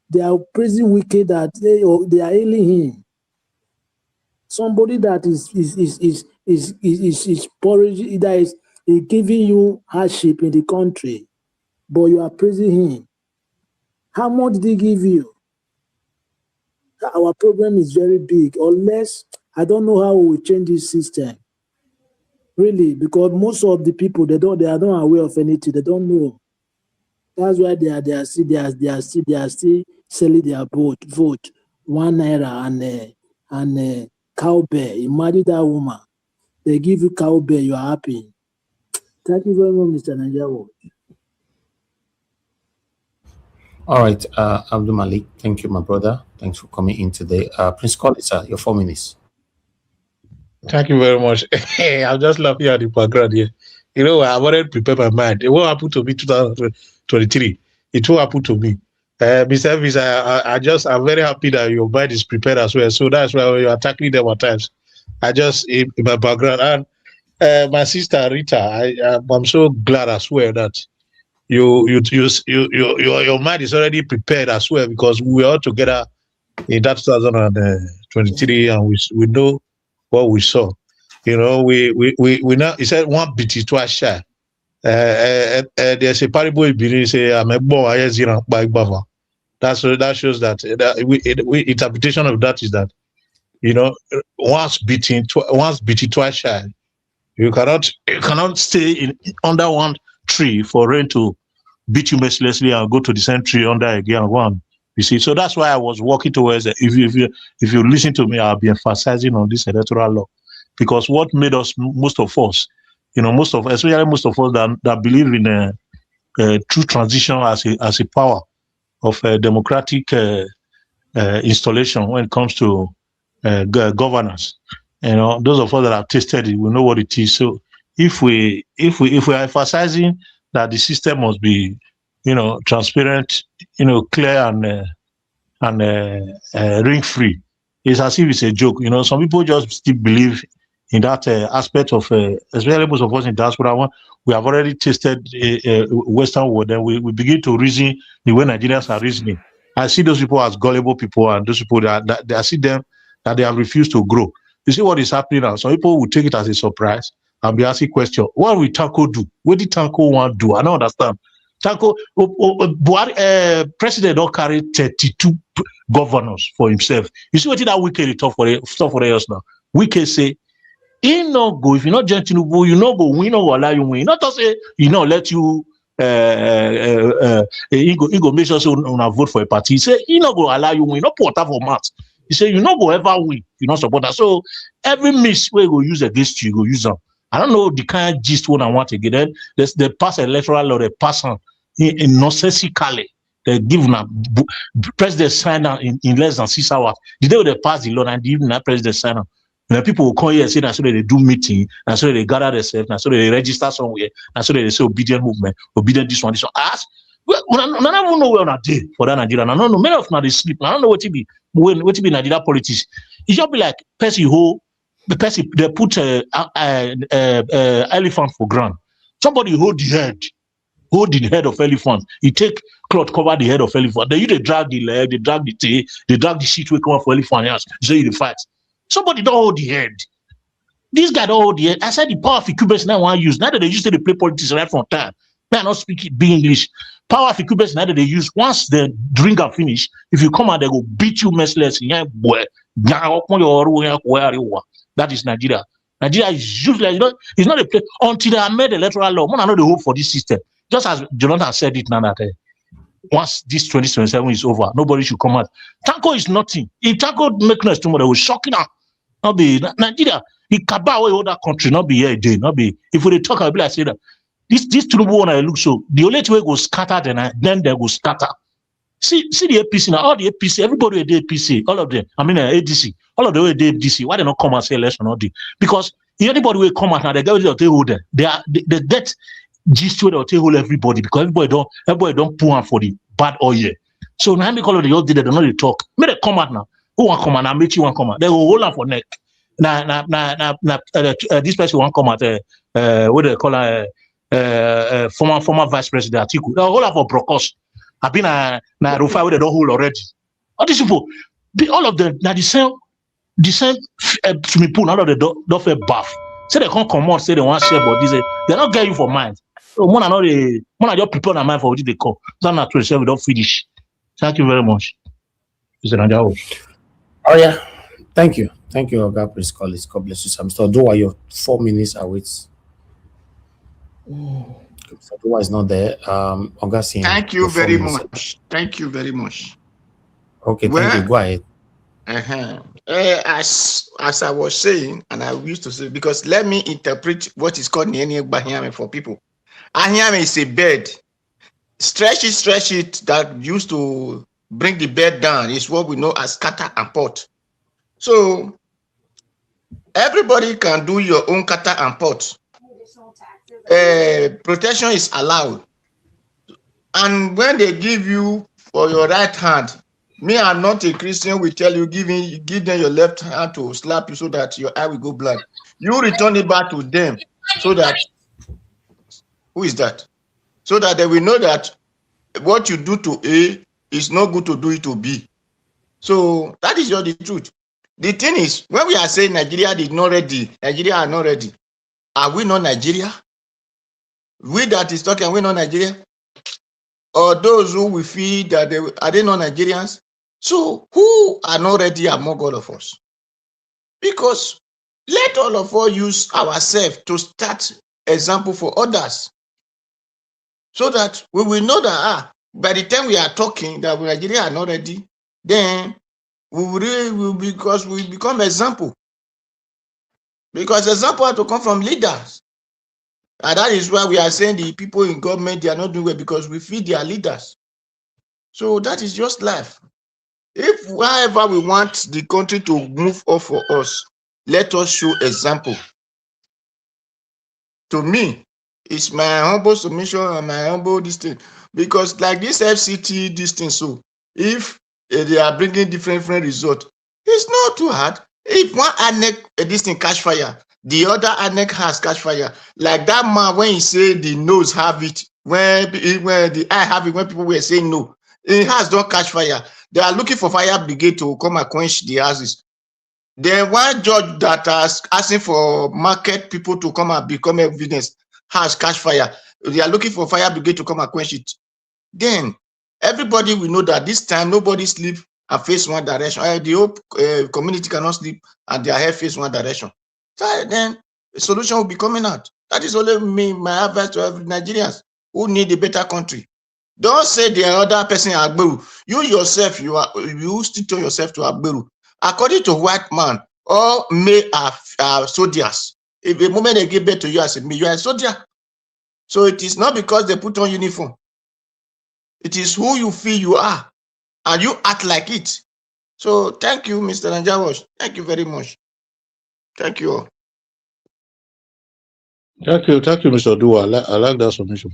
they are praising Wike that they are hailing him. Somebody that is porridge, that is giving you hardship in the country, but you are praising him. How much did he give you? Our problem is very big. Unless I don't know how we will change this system. Really, because most of the people they are not aware of anything. They don't know. That's why they are still selling their vote £1 and cowbell. Imagine that woman. They give you cowbell, you are happy. Thank you very much, Mr. Nigeria. All right, Abdul Malik, thank you, my brother. Thanks for coming in today. Prince Collins, your 4 minutes. Thank you very much. I'm just laughing at the background here. You know, I've already prepared my mind. It won't happen to me 2023. It won't happen to me. Mr. Elvis, I'm very happy that your mind is prepared as well. So that's why you're tackling them at times. I just, in my background. And my sister Rita, I'm so glad as well that your mind is already prepared as well, because we were all together in that 2023 and we know what we saw. You know, we now, he said one bit is twice shy. There's a parable in Benin say I'm a boy. That shows that interpretation of that is that, you know, once beaten twice shy. You cannot stay under one tree for rain to beat you mercilessly and go to the same tree under again and one. You see, so that's why I was walking towards it. If you listen to me, I'll be emphasizing on this electoral law, because what made us, most of us, especially most of us that believe in true transition as a power of democratic installation when it comes to governance. You know, those of us that have tasted it, we know what it is. So if we are emphasizing that the system must be, you know, transparent, you know, clear and ring free, it's as if it's a joke. You know, some people just still believe in that aspect of, especially most of us in diaspora. We have already tasted Western world, and we begin to reason the way Nigerians are reasoning. I see those people as gullible people, and those people that I see them that they have refused to grow. You see what is happening now? Some people will take it as a surprise and be asking questions. What will Tanko do? What did Tanko want to do? I don't understand. Tanko, president don't carry 32 governors for himself. You see what that Wike talk for us now? Wike say, he no go, if you not join Tinubu, you no go, we no go allow you win. Not to say, you know, let you, he go make sure so una vote for a party. He say, he no go allow you win. Not put water for mouth. He say, you no go ever win. You not support that. So every miss we go use against you, go use them. I don't know the kind of gist one I want to get. Then they pass electoral law, they pass on in nonsensically. They give now president sign out in less than 6 hours. The day they pass the law and the evening that president sign out. When people will come here and say that so they do meeting, and so they gather themselves, and so they register somewhere, and so they say obedient movement, obedient this one. Ask, well, I don't know where on a day for that Nigeria. I don't know. Many of them they sleep. I don't know what to be Nigeria politics. It should be like person who the person they put elephant for ground. Somebody hold the head of elephant. He take cloth cover the head of elephant. Then you they drag the leg, they drag the tail, they drag the shit we come up for elephant. Yes, so you fight. Somebody don't hold the head. This guy don't hold the head. I said the power of incubation now I use. Now that they used to play politics right from time. Now I not speak big English. Power of equipment now that they use once they drink and finish. If you come out, they go beat you merciless. Yeah, boy. That is Nigeria. Nigeria is useless. You know, it's not a place until they have made electoral law. I know the hope for this system. Just as Jonathan said it now that once this 2027 is over, nobody should come out. Tanko is nothing. If Tanko make noise tomorrow, they will shock now. Not be Nigeria. He cabal away all that country. Not be here again. Not be. If we talk, I'll be like say that this Tinubu one I look so. The only way go scatter, then they go scatter. See the APC now. All the APC, everybody with the APC, all of them. I mean ADC, all of them with the ADC. Why they not come and say election or the? Because anybody will come out now, they get the holder. They get gist where they'll hold everybody because everybody don't pull on for the bad oil. So now because they all did they don't know they talk. May they come out now. Who want come out? Now make you want come out. They will hold on for neck. This person want come out. What they call former vice president Atiku. They will hold on for Brokos. I've been El-Rufai where they don't hold already. All these people, all of them, now the same swimming pool. Now they don't feel bath. Say they can't come out. Say they want to share, but they don't get you for mind. So one just prepare their mind for what they call. So not 27 we don't finish. Thank you very much. Mr. Nanjao. Oh yeah, thank you, Oga Praise College. God bless you, Sam. So do your 4 minutes awaits. So do is not there. Oga, thank you very much. Thank you very much. Okay, thank you. Go ahead. As I was saying, and I used to say, because let me interpret what is called Nyene Bahiyame for people. Ahiyame is a bed. Stretch it, that used to bring the bed down is what we know as scatter and pot. So everybody can do your own scatter and pot. Protection is allowed. And when they give you for your right hand, me, I'm not a Christian, will tell you, give them your left hand to slap you so that your eye will go blind. You return it back to them so that, who is that? So that they will know that what you do to A is not good to do it to B. So that is the truth. The thing is, when we are saying Nigeria is not ready, Nigeria are not ready, are we not Nigeria? We that is talking, are we not Nigeria? Or those who we feel that are they not Nigerians? So who are not ready among all of us? Because let all of us use ourselves to start example for others, so that we will know that by the time we are talking that Nigeria are not ready, then we will because we become example. Because example have to come from leaders. And that is why we are saying the people in government, they are not doing well because we feed their leaders. So that is just life. If however we want the country to move off for us, let us show example. To me, it's my humble submission and my humble distance. Because like this FCT distance, so if they are bringing different results, it's not too hard. If one annex this thing catch fire, the other annex has catch fire. Like that man when he said the nose have it, when the eye have it, when people were saying no, it has not catch fire. They are looking for fire brigade to come and quench the houses. Then one judge that is asking for market people to come and become evidence has catch fire. They are looking for fire brigade to come and quench it. Then everybody will know that this time nobody sleep and face one direction. The whole community cannot sleep and their head face one direction. So then the solution will be coming out. That is only me, my advice to every Nigerians who need a better country. Don't say the other person Agberu. You yourself, you stick to yourself to Agberu. According to white man, all men are soldiers. If the moment they give birth to you as a man, you are a soldier. So it is not because they put on uniform. It is who you feel you are, and you act like it. So thank you, Mr. Nanjawosh. Thank you very much. Thank you all. Thank you, Mr. Odua. I like that submission.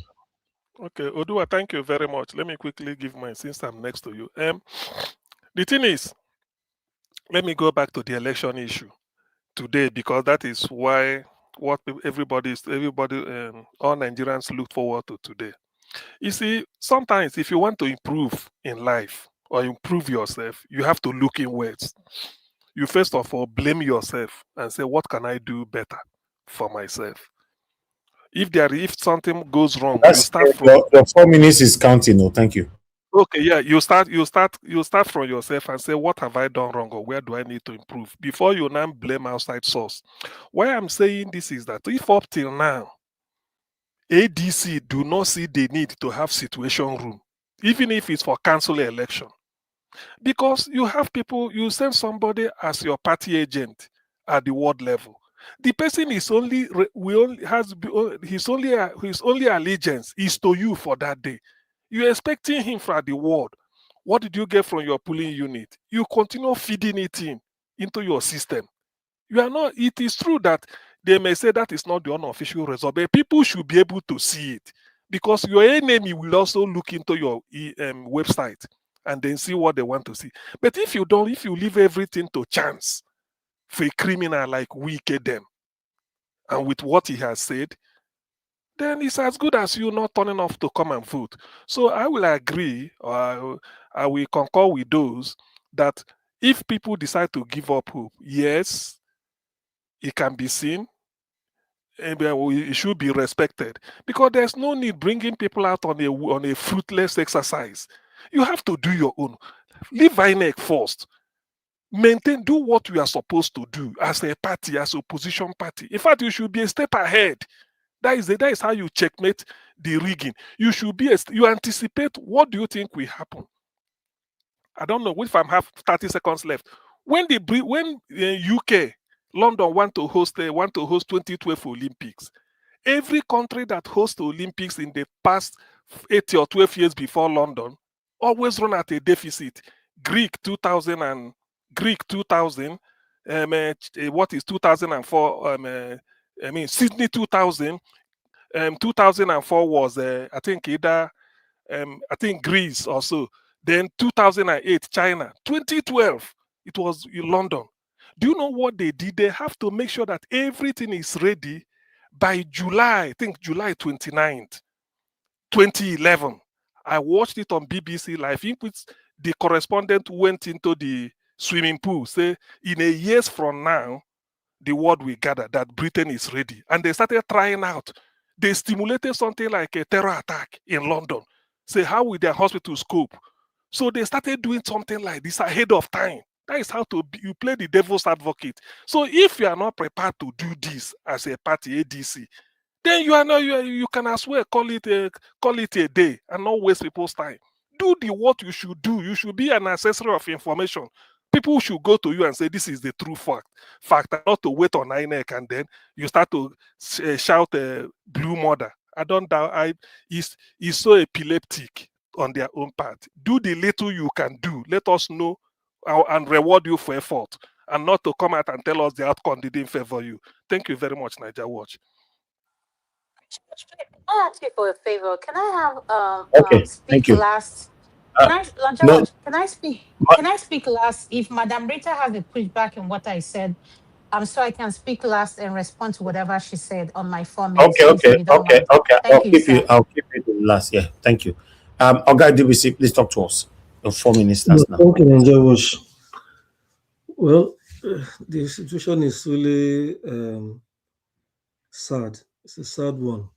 Okay, Odua, thank you very much. Let me quickly give mine since I'm next to you. The thing is, let me go back to the election issue today because that is why what everybody, all Nigerians look forward to today. You see, sometimes if you want to improve in life or improve yourself, you have to look inwards. You first of all blame yourself and say, what can I do better for myself? If something goes wrong, you That's start from your 4 minutes is counting. No, thank you. okay, yeah. You start from yourself and say, what have I done wrong or where do I need to improve before you now blame outside source. Why I'm saying this is that if up till now ADC do not see the need to have situation room, even if it's for council election, because you have people, you send somebody as your party agent at the ward level. The person is only his only allegiance is to you for that day. You're expecting him from the ward. What did you get from your polling unit? You continue feeding it into your system. You are not. It is true that they may say that is not the unofficial result, but people should be able to see it because your enemy will also look into your website and then see what they want to see. But if you don't, if you leave everything to chance for a criminal like Wike them, and with what he has said, then it's as good as you not turning off to come and vote. So I will agree, or I will concur with those that if people decide to give up hope, yes, it can be seen. It should be respected because there's no need bringing people out on a fruitless exercise. You have to do your own. Leave INEC first. Maintain, do what you are supposed to do as a party, as opposition party. In fact, you should be a step ahead. That is how you checkmate the rigging. You should be you anticipate what do you think will happen. I don't know if I have 30 seconds left. When UK, London want to host 2012 Olympics, every country that hosts the Olympics in the past 80 or 12 years before London always run at a deficit. Greek 2000, what is 2004? Sydney 2000. 2004 was I think either I think Greece also. Then 2008 China. 2012 it was in London. Do you know what they did? They have to make sure that everything is ready by July, I think July 29th, 2011. I watched it on BBC Live, in which the correspondent went into the swimming pool, say, in a years from now, the world will gather that Britain is ready. And they started trying out. They stimulated something like a terror attack in London. Say, how will their hospitals cope? So they started doing something like this ahead of time. That is how you play the devil's advocate. So if you are not prepared to do this as a party ADC, then you can as well call it a day and not waste people's time. Do what you should do. You should be an accessory of information. People should go to you and say this is the true fact, and not to wait on INEC and then you start to shout blue murder. I don't doubt it's so epileptic on their own part. Do the little you can do. Let us know and reward you for effort, and not to come out and tell us the outcome didn't favor you. Thank you very much, Niger Watch. I ask you for a favor. Can I Okay, speak thank you. last? No, Can I speak? Can I speak last? If Madam Rita has a pushback in what I said, so I can speak last and respond to whatever she said on my 4 minutes, please, if you don't mind. Thank you, sir. I'll keep you to the last. Yeah, thank you. Oga DBC, please talk to us. Your 4 minutes No, starts now. thank you, Niger Watch. Well, the situation is really sad. It's a sad one.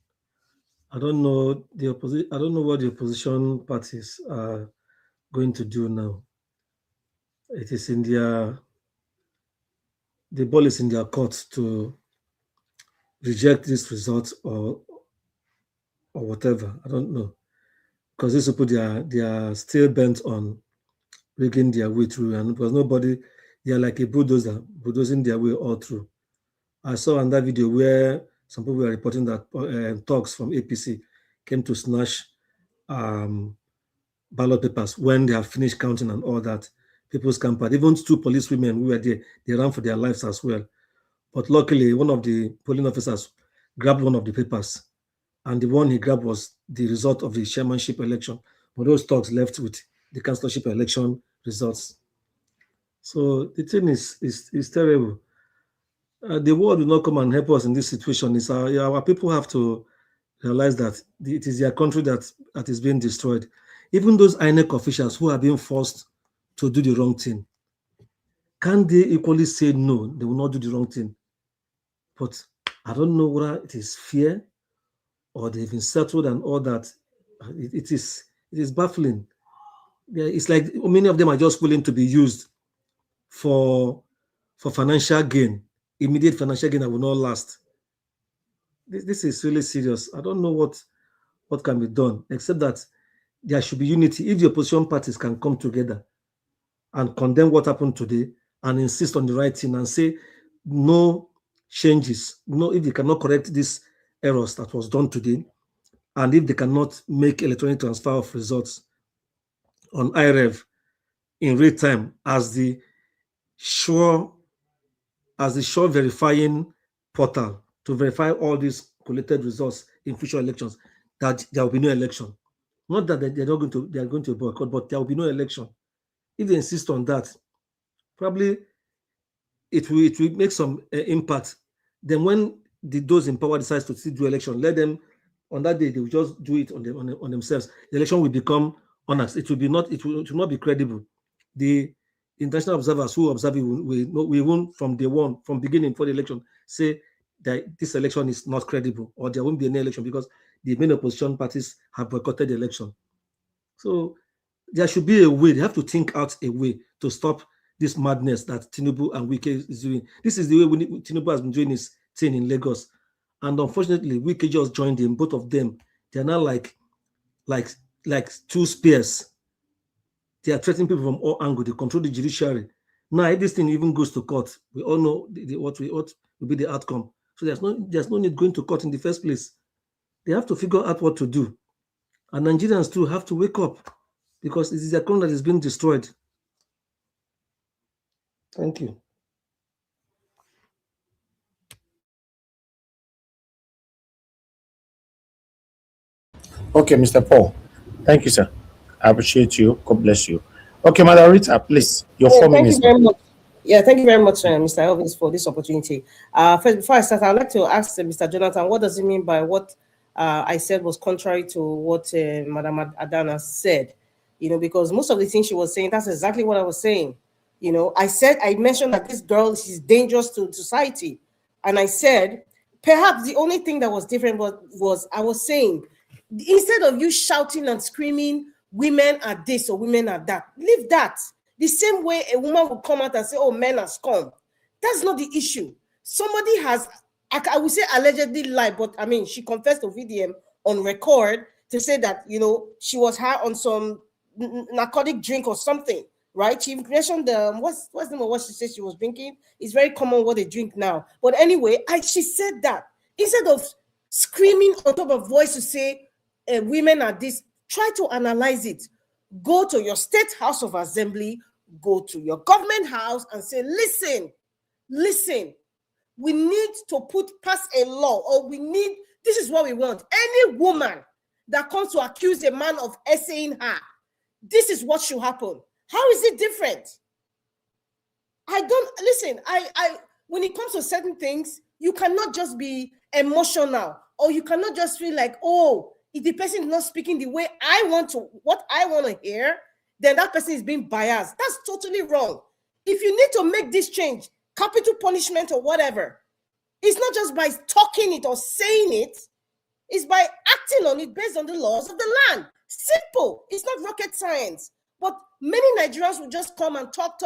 I don't know I don't know what the opposition parties are going to do now. It is in the ball is in their court to reject this result or whatever. I don't know, because these people they are still bent on rigging their way through, and because nobody, they are like a bulldozer bulldozing their way all through. I saw on that video where some people were reporting that thugs from APC came to snatch ballot papers when they have finished counting and all that. People scampered. Even 2 police women who were there, they ran for their lives as well. But luckily, one of the polling officers grabbed one of the papers, and the one he grabbed was the result of the chairmanship election. But those thugs left with the councillorship election results. So the thing is terrible. The world will not come and help us in this situation. Our people have to realize that it is their country that is being destroyed. Even those INEC officials who are being forced to do the wrong thing, can they equally say no, they will not do the wrong thing? But I don't know whether it is fear or they've been settled and all that. It is baffling. Yeah, it's like many of them are just willing to be used for financial gain, immediate financial gain that will not last. This is really serious. I don't know what can be done, except that there should be unity. If the opposition parties can come together and condemn what happened today and insist on the right thing and say no changes, no, if they cannot correct these errors that was done today, and if they cannot make electronic transfer of results on IREV in real time as the sure verifying portal to verify all these collated results in future elections, that there will be no election. Not that they are going to boycott, but there will be no election. If they insist on that, probably it will make some impact. Then when those in power decides to still do election, let them, on that day, they will just do it on themselves. The election will become honest. It will not be credible. The international observers who observe it we won't from day one, from beginning for the election, say that this election is not credible or there won't be any election because the main opposition parties have boycotted the election. So there should be a way. They have to think out a way to stop this madness that Tinubu and Wike is doing. This is the way Tinubu has been doing his thing in Lagos. And unfortunately, Wike just joined him, both of them. They're now like two spears. They are threatening people from all angles. They control the judiciary. Now, if this thing even goes to court, we all know what will be the outcome. So there's no need going to court in the first place. They have to figure out what to do. And Nigerians too have to wake up because it is their economy that is being destroyed. Thank you. Okay, Mr. Paul. Thank you, sir. I appreciate you. God bless you. Okay, Madam Rita, please, your 4 minutes. Thank you very much. Yeah, thank you very much, Mr. Elvis, for this opportunity. First, before I start, I'd like to ask Mr. Jonathan, what does it mean by what I said was contrary to what Madam Adana said? Because most of the things she was saying, that's exactly what I was saying. I mentioned that this girl is dangerous to society. And I said, perhaps the only thing that was different was I was saying, instead of you shouting and screaming, women are this or women are that, leave that. The same way a woman would come out and say, oh, men are scum. That's not the issue. Somebody has, I would say allegedly lied, but I mean, she confessed to VDM on record to say that, she was high on some narcotic drink or something, right? She mentioned what's the name of what she said she was drinking? It's very common what they drink now. But anyway, she said that. Instead of screaming on top of voice to say, women are this, try to analyze it. Go to your state house of assembly, go to your government house and say, listen, we need to pass a law, or this is what we want. Any woman that comes to accuse a man of essaying her, this is what should happen. How is it different? When it comes to certain things, you cannot just be emotional, or you cannot just feel like, oh, if the person is not speaking the way what I want to hear, then that person is being biased. That's totally wrong. If you need to make this change, capital punishment or whatever, it's not just by talking it or saying it, it's by acting on it based on the laws of the land. Simple. It's not rocket science. But many Nigerians will just come and talk.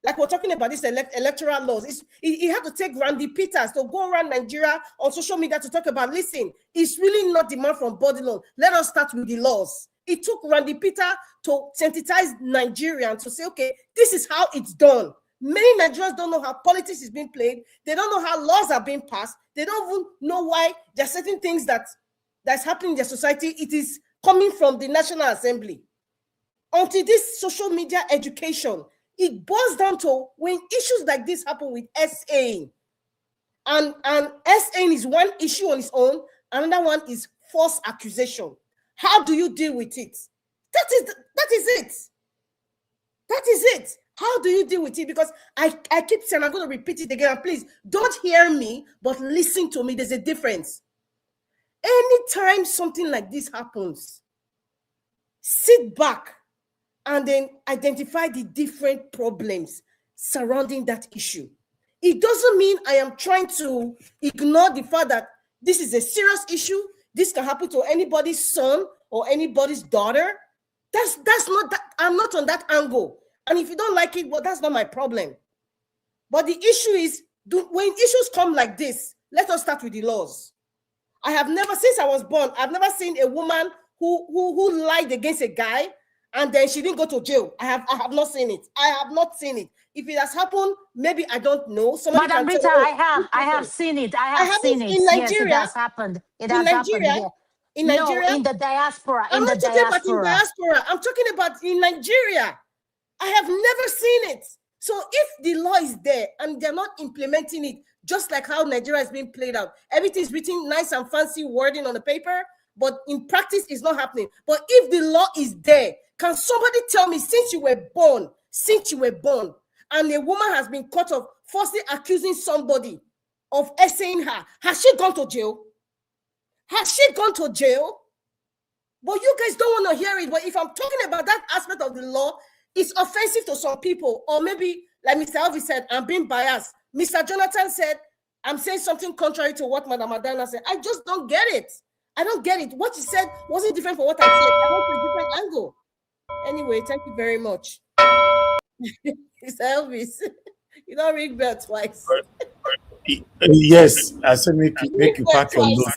Like we're talking about this electoral laws. You have to take Randy Peters to go around Nigeria on social media to talk about, listen, it's really not demand from body law. Let us start with the laws. It took Randy Peters to sensitize Nigerians to say, okay, this is how it's done. Many Nigerians don't know how politics is being played. They don't know how laws are being passed. They don't even know why there are certain things that's happening in their society. It is coming from the National Assembly. Until this social media education, it boils down to when issues like this happen with SAing. And SAing is one issue on its own. Another one is false accusation. How do you deal with it? That is it. How do you deal with it? Because I keep saying, I'm going to repeat it again. And please don't hear me, but listen to me. There's a difference. Anytime something like this happens, sit back and then identify the different problems surrounding that issue. It doesn't mean I am trying to ignore the fact that This is a serious issue. This can happen to anybody's son or anybody's daughter. That's not that. I'm not on that angle. And if you don't like it, well, that's not my problem. But the issue is, when issues come like this, let us start with the laws. I have never, since I was born, I've never seen a woman who lied against a guy and then she didn't go to jail. I have not seen it. I have not seen it. If it has happened, maybe I don't know. Somebody Madam can Rita, tell me. I have seen it. I have haven't seen it. in Yes, it Nigeria. has happened. It In has happened Nigeria. here. In No, Nigeria. in the diaspora. I'm In the not talking about in diaspora. diaspora. I'm talking about in Nigeria. I have never seen it. So if the law is there and they're not implementing it, just like how Nigeria is being played out, everything's written nice and fancy wording on the paper, but in practice it's not happening. But if the law is there, can somebody tell me, since you were born, and a woman has been caught of falsely accusing somebody of essaying her, has she gone to jail? Has she gone to jail? But you guys don't want to hear it. But if I'm talking about that aspect of the law, it's offensive to some people. Or maybe, like Mr. Elvis said, I'm being biased. Mr. Jonathan said, I'm saying something contrary to what Madam Adana said. I just don't get it. I don't get it. What you said wasn't different from what I said. I went to a different angle. Anyway, thank you very much. Mr. Elvis, you don't ring bell twice. Yes, I said make you pack your load.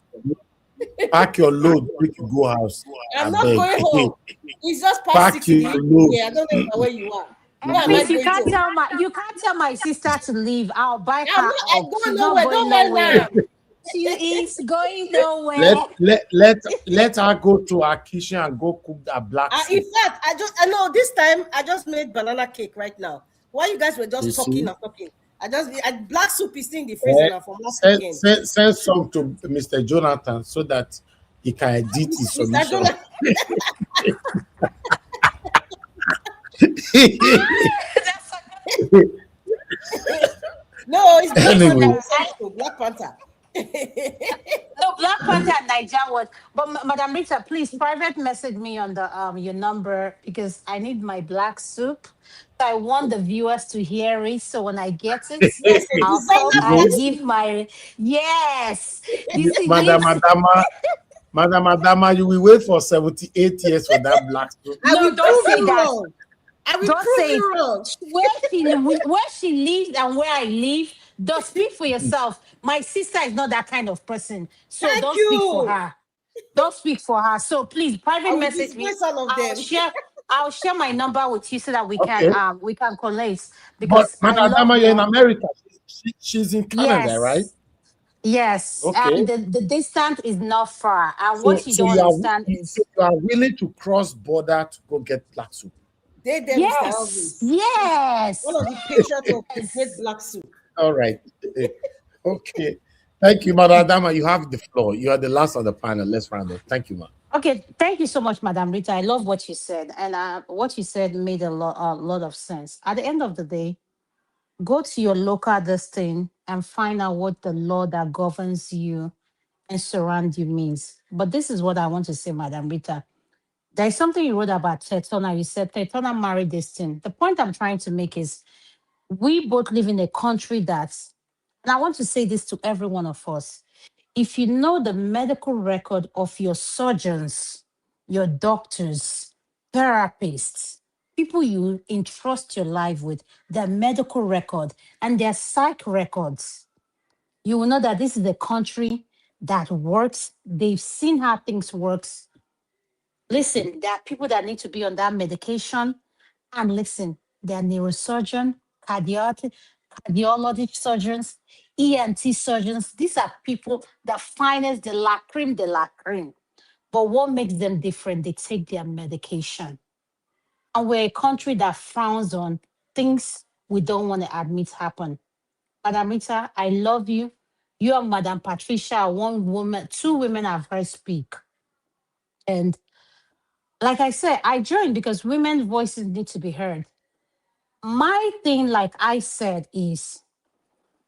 Pack your load, make you go house. I'm not going home. It's just past Pack 6 in the evening. I don't know where you are. Elvis, you can't tell my sister to leave. I'll buy her I up. don't She's know not where. going Don't mind nowhere. She is going nowhere. Let her go to her kitchen and go cook that black soup. In fact, I know this time I just made banana cake right now. While you guys were just talking and talking, black soup is still in the freezer now from last weekend. Send some to Mr. Jonathan so that he can edit his solution. No, it's anyway. Black Panther. No, Black Panther and Niger was. But Madam Rita, please private message me on the your number because I need my black soup. So I want the viewers to hear it. So when I get it, I'll come and give my yes. Madam Adama, you will wait for 78 years for that black soup. No, don't say that. I will prove you wrong. Where she lives and where I live, don't speak for yourself. My sister is not that kind of person. So don't speak for her. Don't speak for her. So please private message me. I'll share my number with you so that we can collate. Because but Adama, you're in America. She's in Canada, right? Yes. Okay. The distance is not far. And what you don't understand is you are willing to cross border to go get black soup. Yes. Yes. One of the patriots of the great black soup. All right. Okay. Thank you, Madam Adama. You have the floor. You are the last of the panel. Let's round up. Thank you, ma'am. Okay. Thank you so much, Madam Rita. I love what you said. And what you said made a lot of sense. At the end of the day, go to your local thing and find out what the law that governs you and surround you means. But this is what I want to say, Madam Rita. There's something you wrote about Tetona. You said Tetona married this thing. The point I'm trying to make is we both live in a country that's, and I want to say this to every one of us. If you know the medical record of your surgeons, your doctors, therapists, people you entrust your life with, their medical record and their psych records, you will know that this is a country that works. They've seen how things works. Listen, there are people that need to be on that medication. And listen, there are neurosurgeon, cardiology surgeons, ENT surgeons. These are people that finest the la creme de la creme. But what makes them different? They take their medication. And we're a country that frowns on things we don't want to admit happen. Madam Rita, I love you. You and Madam Patricia, two women I've heard speak. And like I said, I joined because women's voices need to be heard. My thing, like I said, is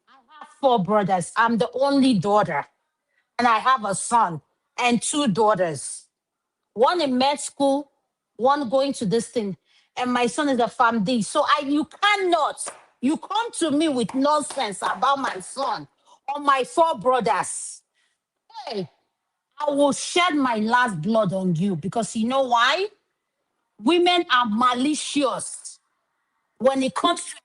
I have 4 brothers. I'm the only daughter. And I have a son and 2 daughters. One in med school, one going to this thing. And my son is a FAMD. So you come to me with nonsense about my son or my 4 brothers. Hey, I will shed my last blood on you because you know why? Women are malicious when it comes to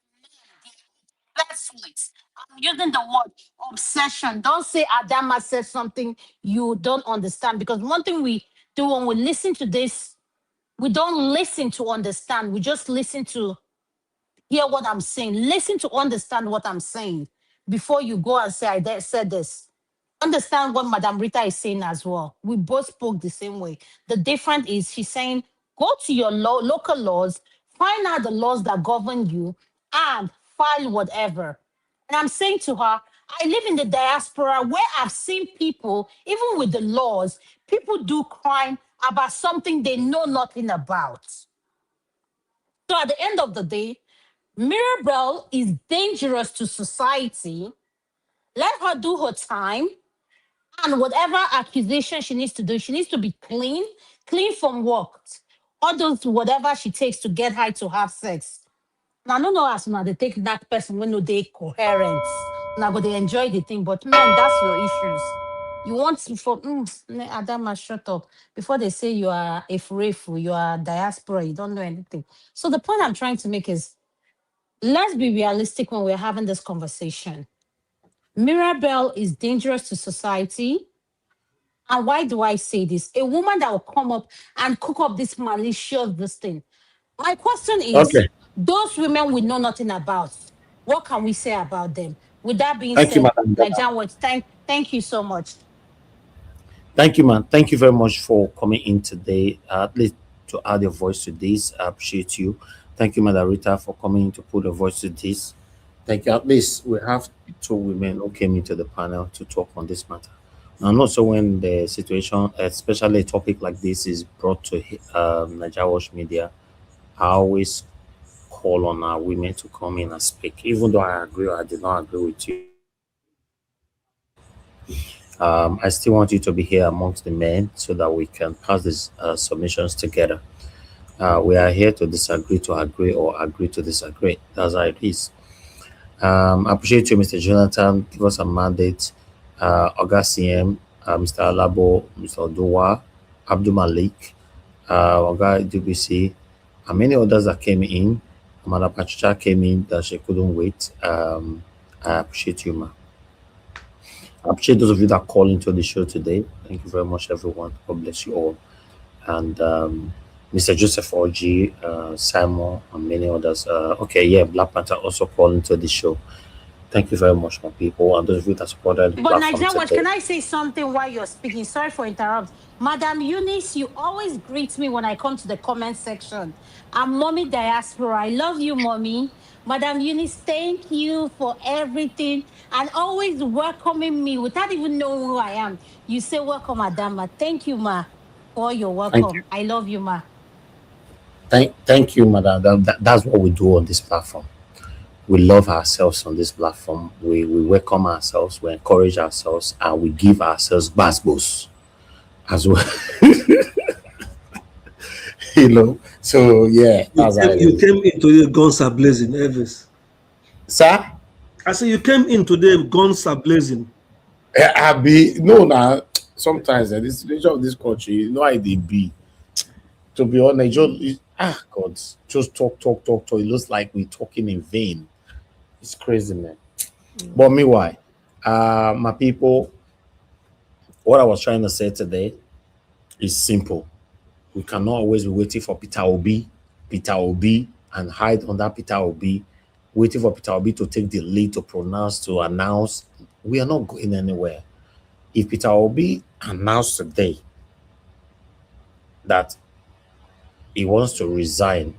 conflict. I'm using the word obsession. Don't say Adama said something you don't understand because one thing we do when we listen to this, we don't listen to understand. We just listen to hear what I'm saying. Listen to understand what I'm saying before you go and say, said this. Understand what Madam Rita is saying as well. We both spoke the same way. The difference is she's saying, go to your local laws, find out the laws that govern you, and file whatever. And I'm saying to her, I live in the diaspora where I've seen people, even with the laws, people do crime about something they know nothing about. So at the end of the day, Mirabel is dangerous to society. Let her do her time. And whatever accusation she needs to do, she needs to be clean from work. All those whatever she takes to get her to have sex. Now, I don't know as now they take that person when no they coherent. Now, but they enjoy the thing. But man, that's your issues. You want to for Adama, shut up. Before they say you are a furefu, you are diaspora, you don't know anything. So the point I'm trying to make is let's be realistic when we're having this conversation. Mirabel is dangerous to society. And why do I say this? A woman that will come up and cook up this malicious this thing. My question is, Okay. those women we know nothing about, what can we say about them? With that being Thank you, said, Madam Dada. Nigerian words, thank you so much. Thank you, man. Thank you very much for coming in today, at least to add your voice to this. I appreciate you. Thank you, Madam Rita, for coming in to put a voice to this. Thank you. At least we have two women who came into the panel to talk on this matter. And also when the situation, especially a topic like this, is brought to Nigeria Watch Media, I always call on our women to come in and speak. Even though I agree or I did not agree with you, I still want you to be here amongst the men so that we can pass these submissions together. We are here to disagree to agree or agree to disagree. That's how it is. I appreciate you, Mr. Jonathan. Give us a mandate. August CM, Mr. Alabo, Mr. Oduwa, Abdul Malik, Oga DBC, and many others that came in. Amanda Patricia came in that she couldn't wait. I appreciate you, ma. I appreciate those of you that called into the show today. Thank you very much, everyone. God bless you all. And Mr. Joseph Orji, Simon, and many others. Black Panther also called into the show. Thank you very much, my people. And those of you that supported the But platform Nigerian Watch, today. can I say something while you're speaking? Sorry for interrupt. Madam Eunice, you always greet me when I come to the comment section. I'm Mommy Diaspora. I love you, Mommy. Madam Eunice, thank you for everything and always welcoming me without even knowing who I am. You say welcome, Adama. Thank you, Ma, for your Thank you. welcome. I love you, Ma. Thank you, madam. That's what we do on this platform. We love ourselves on this platform. We welcome ourselves, we encourage ourselves, and we give ourselves basbos as well. So yeah, that's how it You is. came in today, guns are blazing, Elvis. Sir? I said you came in today, guns are blazing. I be no now. Sometimes this nature of this country, you know how they be. To be honest, God, just talk. It looks like we're talking in vain. It's crazy, man. But meanwhile, my people, what I was trying to say today is simple. We cannot always be waiting for Peter Obi, and hide under Peter Obi, waiting for Peter Obi to take the lead to announce. We are not going anywhere. If Peter Obi announced today that he wants to resign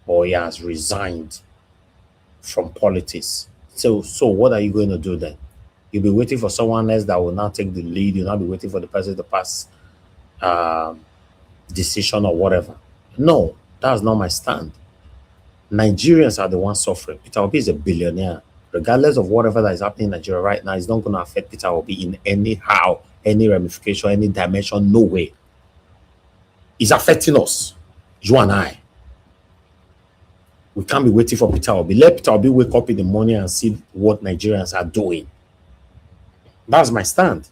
or he has resigned from politics, so what are you going to do then? You'll be waiting for someone else that will now take the lead. You'll not be waiting for the person to pass decision or whatever. No, that's not my stand. Nigerians are the ones suffering. Peter Obi is a billionaire. Regardless of whatever that is happening in Nigeria right now, it's not going to affect Peter Obi in any ramification, any dimension, no way. It's affecting us, you and I. We can't be waiting for Peter Obi. Let Peter Obi wake up in the morning and see what Nigerians are doing. That's my stand.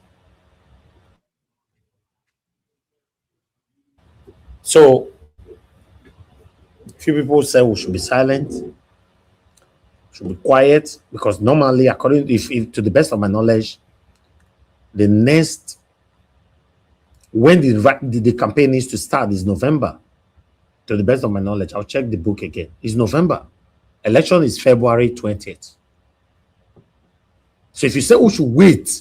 So few people say we should be silent, should be quiet, because normally, according if to the best of my knowledge, the next when the campaign needs to start is November. To the best of my knowledge, I'll check the book again. It's November. Election is February 20th. So if you say we should wait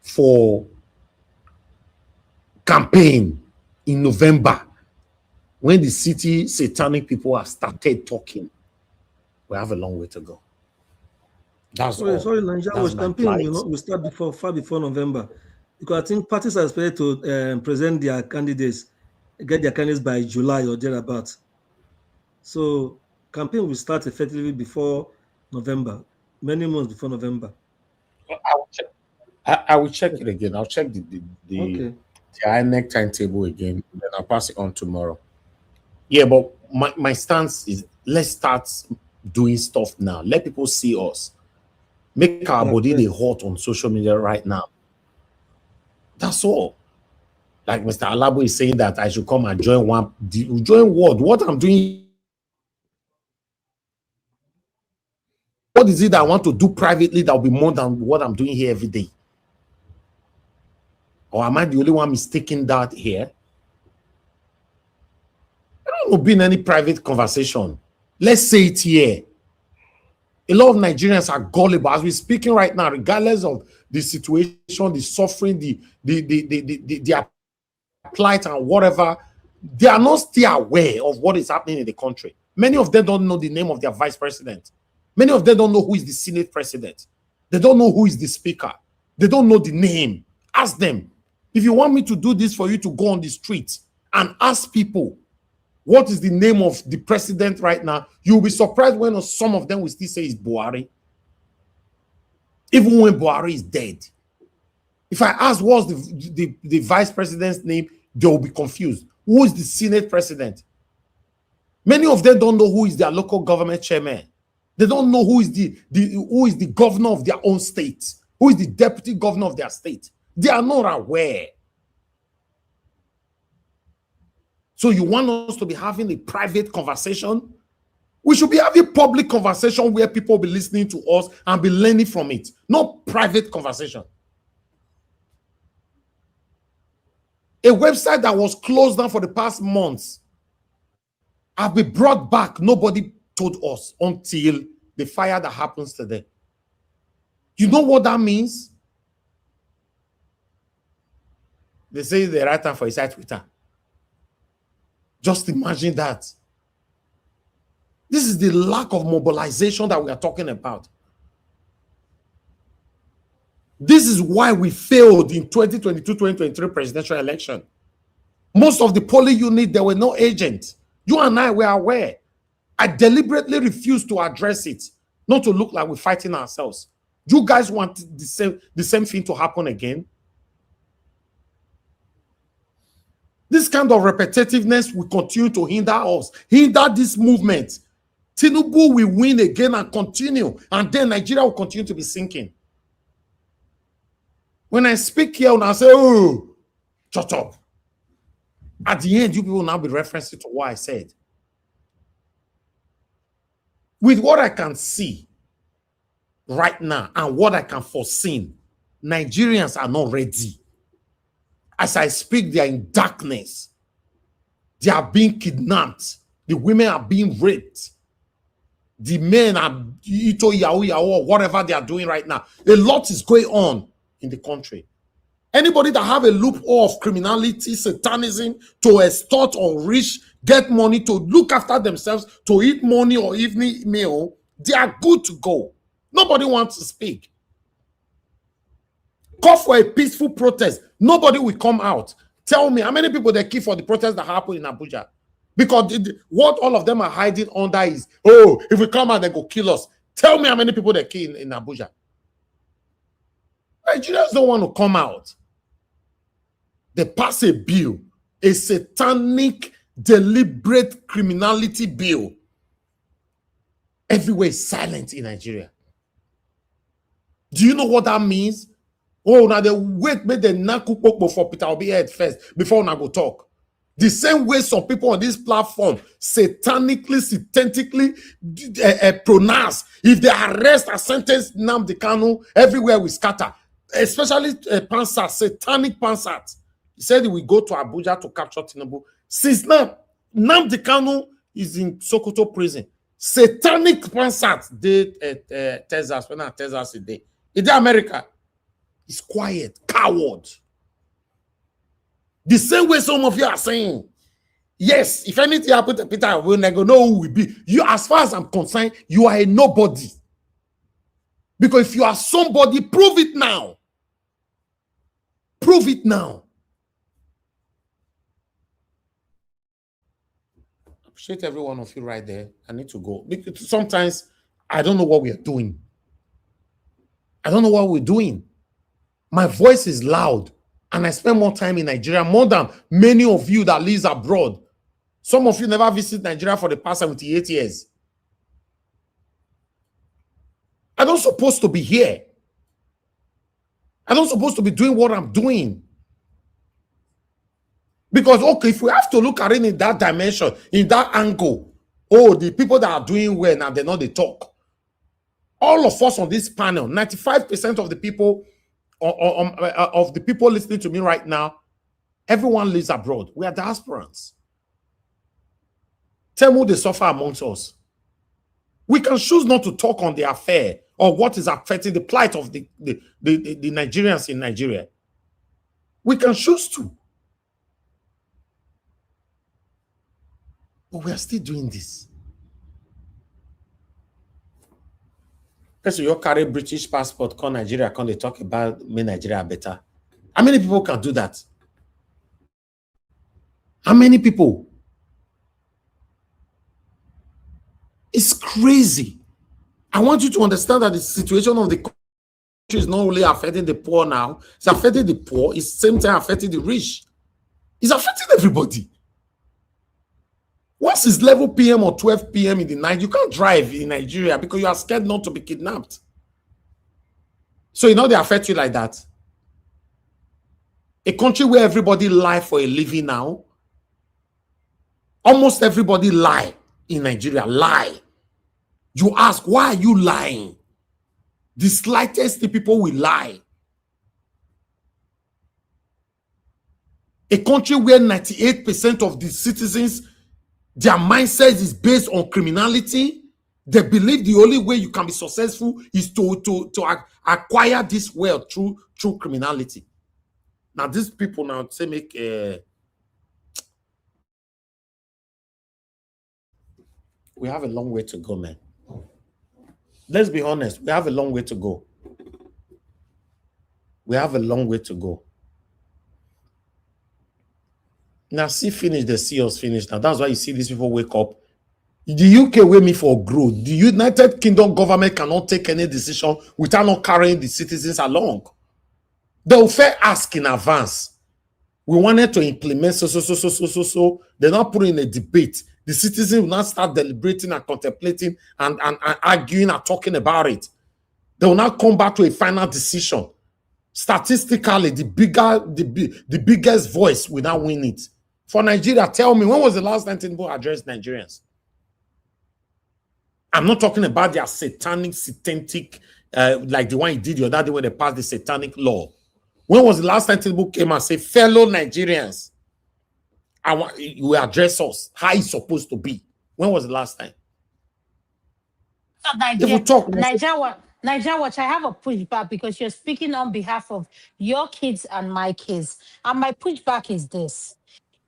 for campaign in November, when the city satanic people have started talking, we have a long way to go. That's all. Sorry, Nigeria That's was my campaign plight. will start far before November, because I think parties are expected to present their candidates, get their candidates by July or thereabouts. So campaign will start effectively before November, many months before November. I will check it again. I'll check the INEC timetable again, then I'll pass it on tomorrow. Yeah, but my stance is, let's start doing stuff now. Let people see us. Make our body they hot on social media right now. That's all. Like Mr. Alabo is saying that I should come and join one. Join what? What I'm doing? What is it that I want to do privately that will be more than what I'm doing here every day? Or am I the only one mistaking that here? I don't want to be in any private conversation. Let's say it here. A lot of Nigerians are gullible as we're speaking right now, regardless of the situation, the suffering, the plight and whatever. They are not still aware of what is happening in the country. Many of them don't know the name of their vice president. Many of them don't know who is the Senate president. They don't know who is the speaker. They don't know the name. Ask them. If you want me to do this for you to go on the street and ask people what is the name of the president right now, you'll be surprised when some of them will still say it's Buhari. Even when Buhari is dead. If I ask what's the vice president's name, they will be confused. Who is the Senate president? Many of them don't know who is their local government chairman. They don't know who is the governor of their own state, who is the deputy governor of their state. They are not aware. So you want us to be having a private conversation? We should be having public conversation where people will be listening to us and be learning from it, not private conversation. A website that was closed down for the past months have been brought back. Nobody told us until the fire that happens today. You know what that means? They say it's the right time for a site Twitter. Just imagine that. This is the lack of mobilization that we are talking about. This is why we failed in 2022-2023 presidential election. Most of the polling unit, there were no agents. You and I were aware. I deliberately refused to address it, not to look like we're fighting ourselves. You guys want the same thing to happen again? This kind of repetitiveness will continue to hinder us, hinder this movement. Tinubu will win again and continue, and then Nigeria will continue to be sinking. When I speak here and I say, oh, shut up. At the end, you people will now be referencing to what I said. With what I can see right now and what I can foresee, Nigerians are not ready. As I speak, they are in darkness. They are being kidnapped. The women are being raped. The men are ito yahoo or whatever they are doing right now. A lot is going on in the country. Anybody that have a loophole of criminality, satanism, to extort or rich, get money, to look after themselves, to eat money or evening meal, they are good to go. Nobody wants to speak. Call for a peaceful protest. Nobody will come out. Tell me how many people they kill for the protest that happened in Abuja? Because what all of them are hiding under is, oh, if we come out, they go kill us. Tell me how many people they kill in Abuja. Nigerians don't want to come out. They pass a bill, a satanic, deliberate criminality bill. Everywhere is silent in Nigeria. Do you know what that means? Oh, now they wait, make the naku pokpo for Peter Obi head first before I go talk. The same way some people on this platform satanically pronounce, if they arrest and sentence Nnamdi Kanu, everywhere we scatter, especially Pansat, satanic Pansat. He said he will go to Abuja to capture Tinubu. Since now, Nnamdi Kanu is in Sokoto prison. Satanic Pansat, they Texas, when I Texas today. In America, it's quiet, coward. The same way some of you are saying, yes, if anything happens to Peter, we'll never know who will be. You, as far as I'm concerned, you are a nobody. Because if you are somebody, prove it now. Prove it now. I appreciate every one of you right there. I need to go. Because sometimes I don't know what we are doing. I don't know what we're doing. My voice is loud. And I spend more time in Nigeria, more than many of you that live abroad. Some of you never visit Nigeria for the past 78 years. I'm not supposed to be here. I'm not supposed to be doing what I'm doing. Because, okay, if we have to look at it in that dimension, in that angle, oh, the people that are doing well now, they're not the talk. All of us on this panel, 95% of the people, of the people listening to me right now, everyone lives abroad. We are diasporans. Tell me who they suffer amongst us. We can choose not to talk on the affair or what is affecting the plight of the Nigerians in Nigeria. We can choose to. But we are still doing this. So you carry British passport, come Nigeria, come they talk about me Nigeria better. How many people can do that? How many people? It's crazy. I want you to understand that the situation of the country is not only affecting the poor now, it's affecting the poor, it's the same time affecting the rich. It's affecting everybody. Once it's 11 p.m. or 12 p.m. in the night, you can't drive in Nigeria because you are scared not to be kidnapped. So you know they affect you like that. A country where everybody lie for a living now. Almost everybody lie in Nigeria, lie. You ask, why are you lying? The slightest people will lie. A country where 98% of the citizens, their mindset is based on criminality. They believe the only way you can be successful is to acquire this wealth through criminality. Now, these people now say make we have a long way to go, man. Let's be honest. We have a long way to go. We have a long way to go. Now, see finish, the see us finish. Now, that's why you see these people wake up. The UK way me for growth. The United Kingdom government cannot take any decision without not carrying the citizens along. They will fair ask in advance. We wanted to implement so. They're not putting in a debate. The citizens will not start deliberating and contemplating and arguing and talking about it. They will not come back to a final decision. Statistically, the biggest voice will not win it. For Nigeria, tell me, when was the last time Tinubu addressed Nigerians? I'm not talking about their satanic, like the one he did the other day when they passed the satanic law. When was the last time Tinubu came and said, fellow Nigerians, you address us how it's supposed to be? When was the last time? So Nigeria Watch, I have a pushback because you're speaking on behalf of your kids and my kids. And my pushback is this.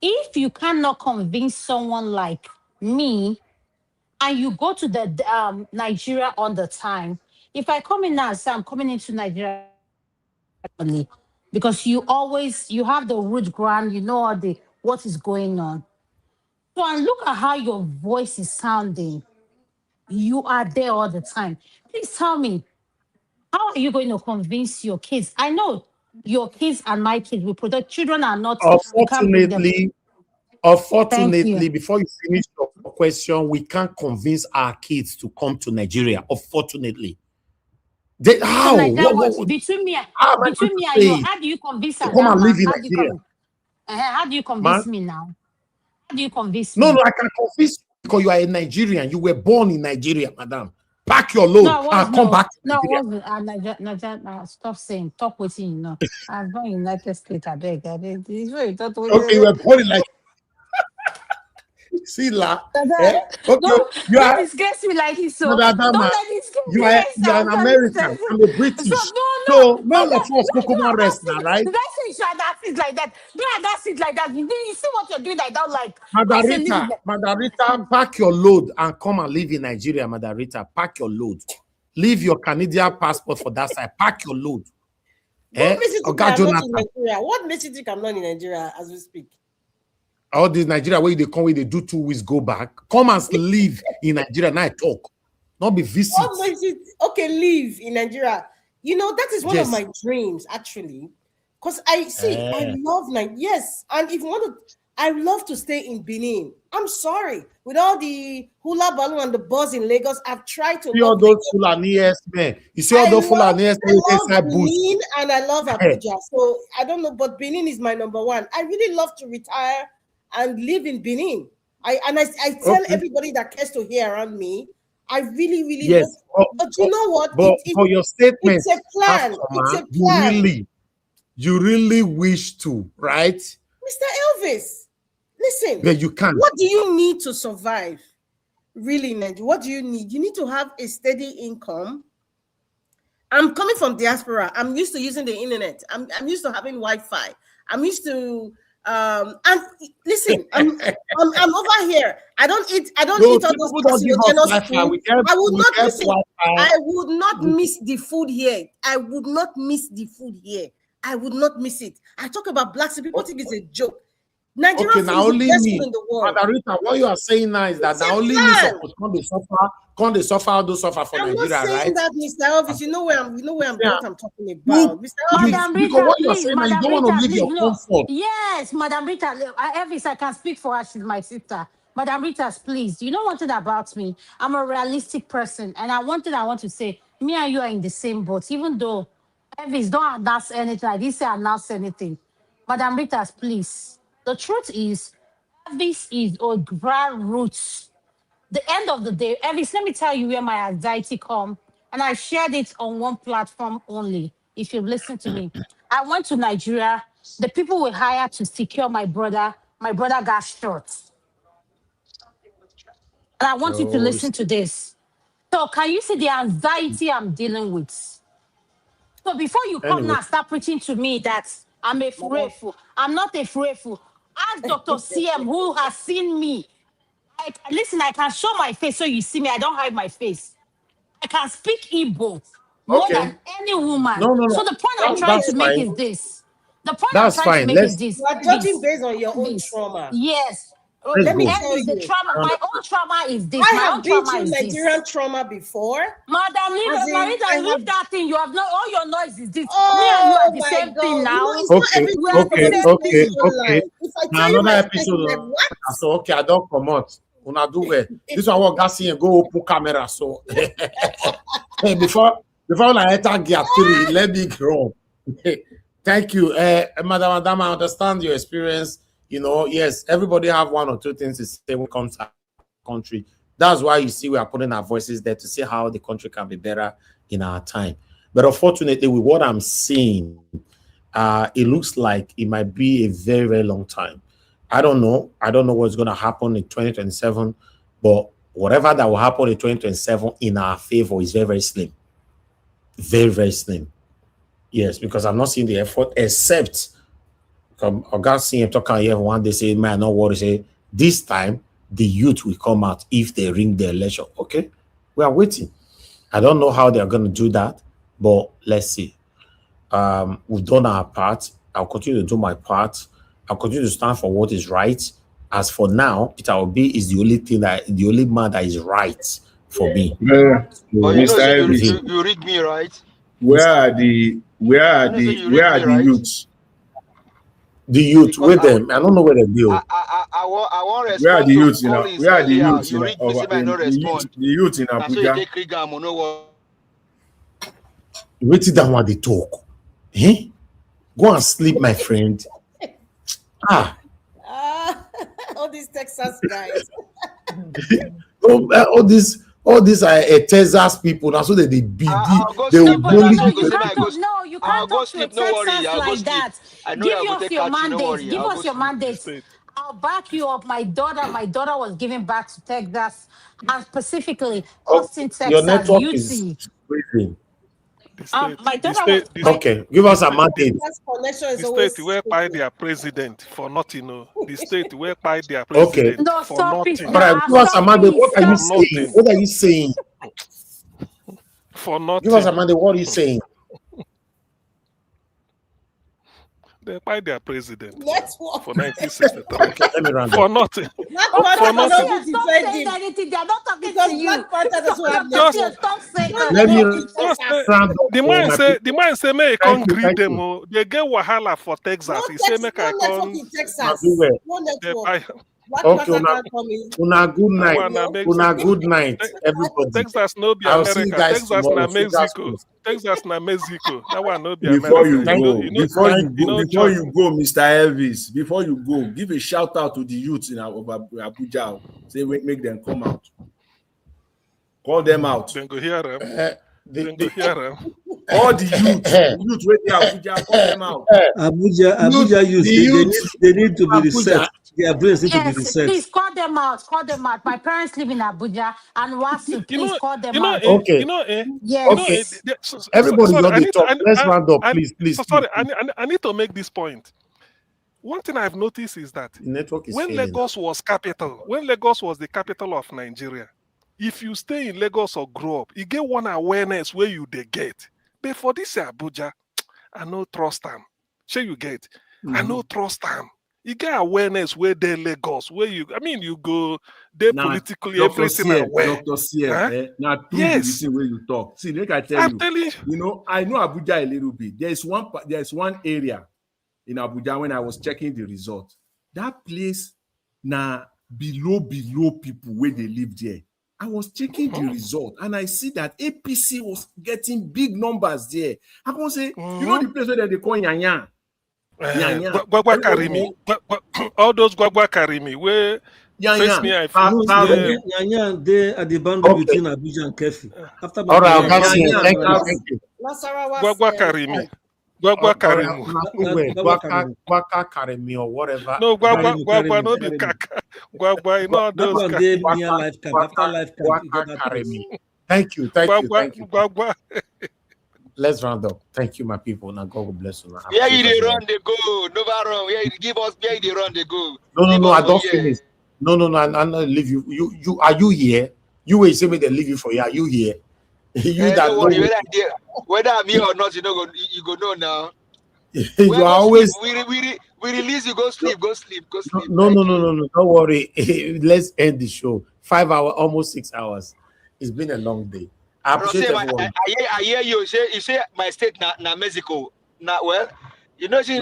If you cannot convince someone like me and you go to the Nigeria on the time, if I come in now and say I'm coming into Nigeria because you have the root ground, you know what is going on. So and look at how your voice is sounding. You are there all the time. Please tell me, how are you going to convince your kids? I know your kids and my kids will protect. Children are not. Unfortunately, before you finish your question, we can't convince our kids to come to Nigeria. Unfortunately, how? Between me and you, how do you convince them? Come and live in Nigeria. How do you convince me now? How do you convince No, me? I can convince you because you are a Nigerian. You were born in Nigeria, madam. Pack your No, load I was and come back to no, I Nigeria. wasn't. Stop saying, talk with you. No, I'm not in United States. I beg. This way, Okay, you were born in like see la. Naja, Eh? Okay, you don't are disgrace me like this. So Mother don't Adama, let this you are yes, you are an American. I'm a so British. no, So but none of us why spoke do I about not rest now, sit? right? Did I say you should not sit like that? Do I not sit like that? You see what you're doing like that? Like I say, leave it. Madarita, pack your load and come and live in Nigeria, Madarita. Pack your load. Leave your Canadian passport for that side. Pack your load. What makes you think Oga I'm not in Jonathan. Nigeria? What makes you think I'm not in Nigeria as we speak? All this Nigeria where they come, where they do 2 weeks, go back. Come and live in Nigeria. Now I talk. Not be visit. What makes you okay? Live in Nigeria. You know that is one of my dreams actually, because I see I love yes, and if you want to, I love to stay in Benin. I'm sorry, with all the hula balloon and the buzz in Lagos, I've tried to See love all those Lagos. Fulani men. You see all those Fulani I love bush. Benin and I love Abuja. So I don't know, but Benin is my number one. I really love to retire and live in Benin. I tell everybody that cares to hear around me, I really, really hope. But you know what? But for your statement, it's a plan. It's a plan. You really wish to, right? Mr. Elvis, listen. But you can't. What do you need to survive? Really, Nigeria? What do you need? You need to have a steady income. I'm coming from diaspora. I'm used to using the internet. I'm used to having Wi-Fi. I'm used to and listen, I'm over here. I don't eat all those carcinogenous food. I would not miss the food here. I would not miss the food here. I would not miss it. I talk about black people think it's a joke. Nigeria food is the best food in the world. Madarita, what you are saying now is that the only me supposed to suffer all those suffer for Nigeria, right? I'm not saying that, Mr. Elvis. You know where I'm what I'm talking about. Mr. Elvis. Madam Rita, please, Madam Rita, please, yes, Madam Rita, Elvis, I can speak for her. She's my sister. Madam Rita, please, you know one thing about me? I'm a realistic person, and I want to say, me and you are in the same boat, even though Elvis don't announce anything. I didn't say announce anything. Madam Rita, please. The truth is, Elvis is a grassroots. The end of the day, Elvis, let me tell you where my anxiety come. And I shared it on one platform only, if you listen to me. I went to Nigeria. The people were hired to secure my brother. My brother got shot. And I want you to listen to this. So can you see the anxiety I'm dealing with? So before you come now start preaching to me that I'm a fool. I'm not a fool. Ask Dr. CM who has seen me. Listen, I can show my face so you see me. I don't hide my face. I can speak Igbo more than any woman. No. So the point I'm trying to make is this. The point I'm That's trying fine. to make is this. You are judging based on your own trauma. Yes. Let me tell you. The trauma. My own trauma is this. I My have own been trauma through is Nigerian this. trauma before. Madam, leave that thing. You have not all your noise is this. Oh, me and you are the my same God. thing now. It's not everything. Okay. If I tell Now you another my episode. like, what? So okay, I don't come out. Una do well. This one what got see and go open camera. So before I enter gear 3, let me grow. Thank you, Madam. I understand your experience. You know, yes, everybody have one or two things to say when it comes to our country. That's why you see we are putting our voices there to see how the country can be better in our time. But unfortunately, with what I'm seeing, it looks like it might be a very, very long time. I don't know what's going to happen in 2027, but whatever that will happen in 2027 in our favor is very, very slim. Very, very slim. Yes, because I'm not seeing the effort, except I got seeing him talking here one day say, man, no worry, say this time the youth will come out if they ring their election. Okay, we are waiting. I don't know how they're going to do that, but let's see. We've done our part. I'll continue to do my part. I'll continue to stand for what is right. As for now, Peter Obi is the only man that is right for me. But you know, you read me right. Where are the youths? The youth with them. I don't know where they go. I want respond. Where are the youths in Where are the youths in the youth in Abuja? Wait till that one they talk. Go and sleep, my friend. All these Texas guys. all these are Texas people. Now, so that they be I'll go they sleep. will No, but Then bully that's why no, you go you say you. I can't go. talk. No, you I'll can't go talk to a sleep. No worry. Texas I'll go like sleep. that. I know Give I go us take your catch you. No mandate. worry. Give I'll go us your sleep. The mandate. state, I'll back you up. My daughter was given back to Texas, and specifically Oh, Austin, your Texas, network is UT. breathing. My the daughter was state, the my Okay, give the us a state, mandate. That's connection is the state always where by shaky. their president for nothing. No, the state where by their Okay, president no for stop it nothing, all right, now. give us a Stop mandate. it. What are you Stop for it. saying? nothing, What are you saying? for Give us a nothing. mandate. What are you saying? They by their president Network. for 1963 Okay, let me round up. for nothing, Black Oh, Panther for Dr. nothing. cannot Fear, be stop saying defending anything. They're not talking to because you. Black Panther doesn't Stop, have Dr. Fear, network. Just stop saying Don't Let let me them anything. in Just Texas. round up the for man my say people. may I Thank can't you, greet thank them. you. Oh, they get wahala for No Texas. He say Texas, make no I network con in Una do Texas. well. No they network. buy Black Okay, Panther can't come in. una good You night. una know? Una Mexico. good night, everybody. Texas no be I'll see you America. guys Texas na tomorrow. Fingers Mexico. crossed. Texas na Mexico. That one no be Before America. you Thank go, you. Thank You know before join. you go, Mr. Elvis, before you go, give a shout out to the youth in Abuja. Say make them come out. Call them out. Then go hear them. Then go the, hear them. All the youth where they Abuja, call them out. Abuja youth, the youth they need to be Abuja. reset. Their brains need to be Yes, reset. please call them out. Call them out. My parents live in Abuja and Wasu. Please call them out. Okay, okay. Yes. Everybody Sorry, got the talk. Let's round up, I, please, please, so please. sorry, I need to make this point. One thing I've noticed is that The network is when failing. Lagos was the capital of Nigeria, if you stay in Lagos or grow up, you get one awareness where you they get. But for this Abuja, I no trust them. Sure you get. I no trust them. You get awareness where they Lagos, where you go they Now, politically Dr. everything Seer, aware. Dr. Seer, Huh? now true Yes. the thing where you talk. See, like I tell I'm you, telling you. I know Abuja a little bit. There's one area in Abuja when I was checking the result. That place now below people where they live there. I was checking the result and I see that APC was getting big numbers there. I can say, you know the place where they call Yanya. Gwagwa carry me. All those Gwagwa carry me. Where face me, I feel. Nyanya, they at the boundary between Abuja and Kefi. After All right, Babylon, thank you. Gwagwa carry me. Gwagwa carry me. Gwagwa carry me or whatever. No, Gwagwa no be kaka. Gwagwa, you know those one day near life camp. After life camp, you get that carry place. me. Thank you. Gwagwa. Let's round up. Thank you, my people. Now God will bless you. Where you they run, they go. Nova run. Where they run, they go. No, I don't finish. No, I'm not leave you. You are you here? You will say me they leave you for you. Are you here? You that don't worry, whether I'm here or not, you go know now. You are always we release you, go sleep. No. Don't worry. Let's end the show. 5 hours, almost 6 hours. It's been a long day. I appreciate everyone. I hear you say my state na Mexico. Now, well, you know, they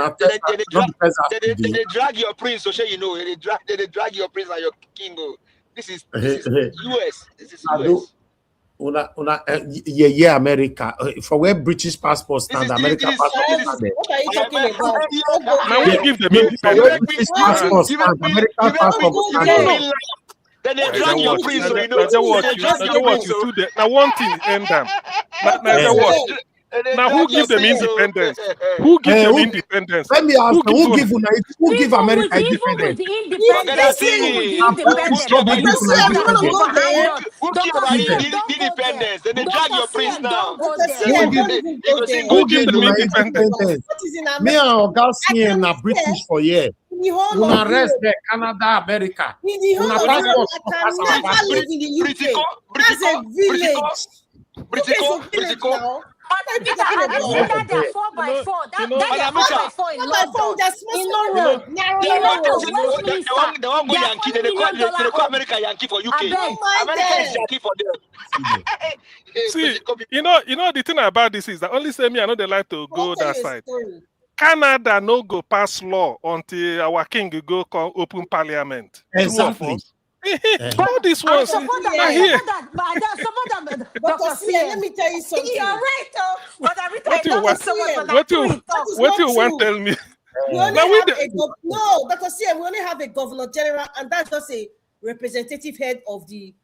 drag your prince, so say you know they drag your prince and your king. This is US. This is US. Yeah, America. For where British passport stand, American passport stand. What are you talking about? Now we give them independence. British passport stand, American passport stand. Then they drag your prince, so you know. Now one thing end them. Now who give them independence? Who give them independence? Let me ask who give America independence? Independence. Then they drag your prince now. Who give them independence? Me and Oga CM na British for here. Una rest there, Canada, America. Una passport never live in the UK. That's a village. Britico. I think that they're 4x4. That 4x4 in London. The one go Yankee, they call America Yankee for UK. America is Yankee for them. See, you know the thing about this is that only say me, I know they like to go that side. Canada no go pass law until our king go open parliament. Exactly. All these ones are here. Let me tell you something. You're right, what you want tell me? We only have no, Dr. CM, we only have a governor general, and that's just a representative head of the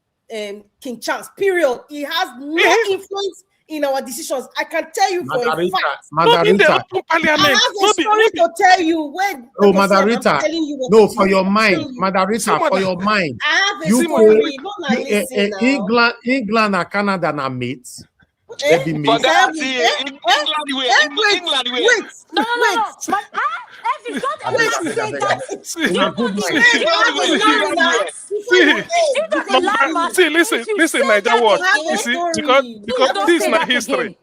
King Charles. Period. He has no influence in our decisions. I can tell you for a fact. Margarita. I have a story to tell you when. Oh, Margarita. No, for your mind, Margarita, for your mind. I have a story. England and Canada are mates. England. Wait. No. See, listen, Niger Watch. You see, because this is not history.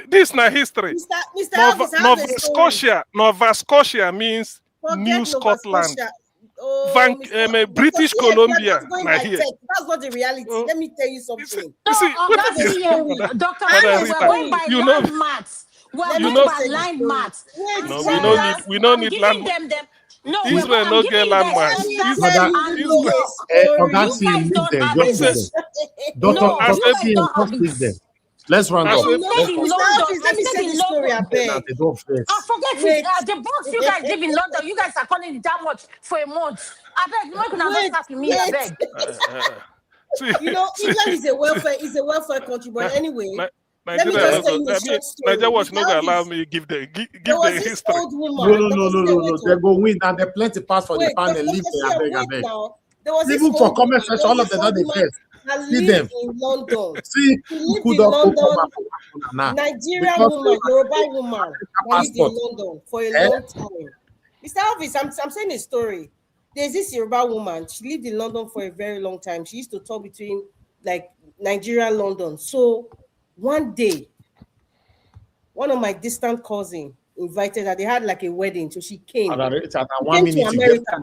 This is not history. Nova Scotia means New Scotland. British Columbia. That's not the reality. Let me tell you something. Dr. We're going by land maths. We're going by land maths. No, we don't need land maths. No, Israel no get land maths. Let's run off. Let me say the story. I beg. I forget it. The box you guys live in London, you guys are calling it that much for a month. I beg, you're not gonna start with me. I beg. You know, England is a welfare country, but anyway. Let me just tell you a short story. Nigeria was not gonna allow me give the history. No. They go win, and they plenty pass for the panel. Leave them, I beg. Even for comment section, all of them are the best. See them in London. See, lived in London. Nigerian woman, Yoruba woman, lived in London for a long time. Mr. Elvis, I'm saying a story. There's this Yoruba woman. She lived in London for a very long time. She used to talk between like Nigeria and London. So one day, one of my distant cousins invited her. They had like a wedding, so she came. She came to America.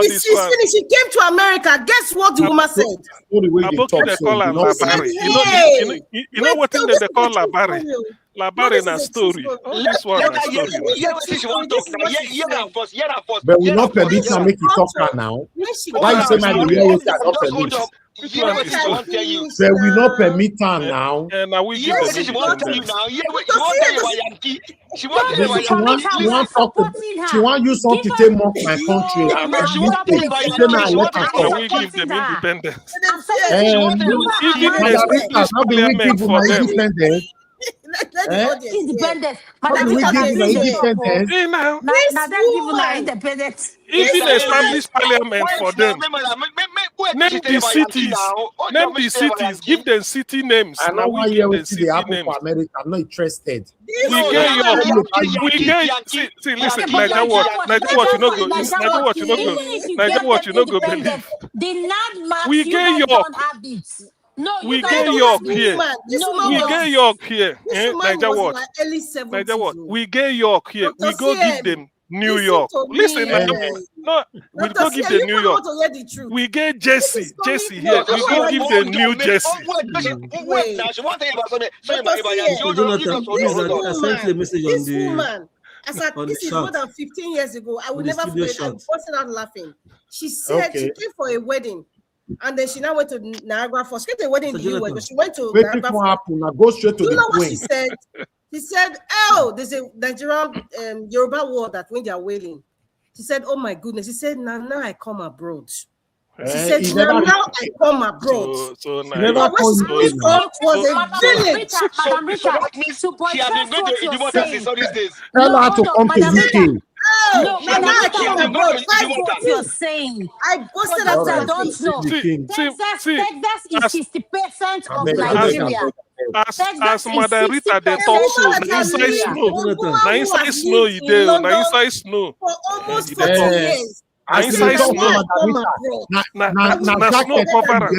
She came to America. Guess what the woman said? They call her Labari. You know what thing they call Labari? Labari in a story. This one but we not permit her make you talk now. Why you say my lawyer cannot permit? But we not permit her now. And now we give she won't tell you now. She want you something to take mock my country. We give them independence. Independence. Even establish parliament for them. Name the cities. Give them city names. I know why you will see the apple for America. I'm not interested. We get see, listen, Niger watch, you know go believe. We get York. We get York here. We get York here. Niger watch. We get York here. We go give them New York. Listen, no, we go give them New York. We get Jesse here. We go give them New Jersey. This woman, this is more than 15 years ago. I would never forget. I busted out laughing. She said she came for a wedding. And then she now went to Niagara Falls. She came to a wedding in the US, but she went to Niagara Falls. Go straight to you know what she said? She said, "Oh, there's a Nigerian Yoruba war that when they are wailing." She said, "Oh my goodness." She said, "Now I come abroad." She said, "Now I come abroad." So was a village. She has been going to Idumota since all these days. Tell her to come to UK. No, what you're saying. I posted up. I don't know. Texas is 60% of Nigeria. As Margarita, they talk so. Now inside snow, you do. Now inside snow. For almost 40 years. Inside snow. Snow cover.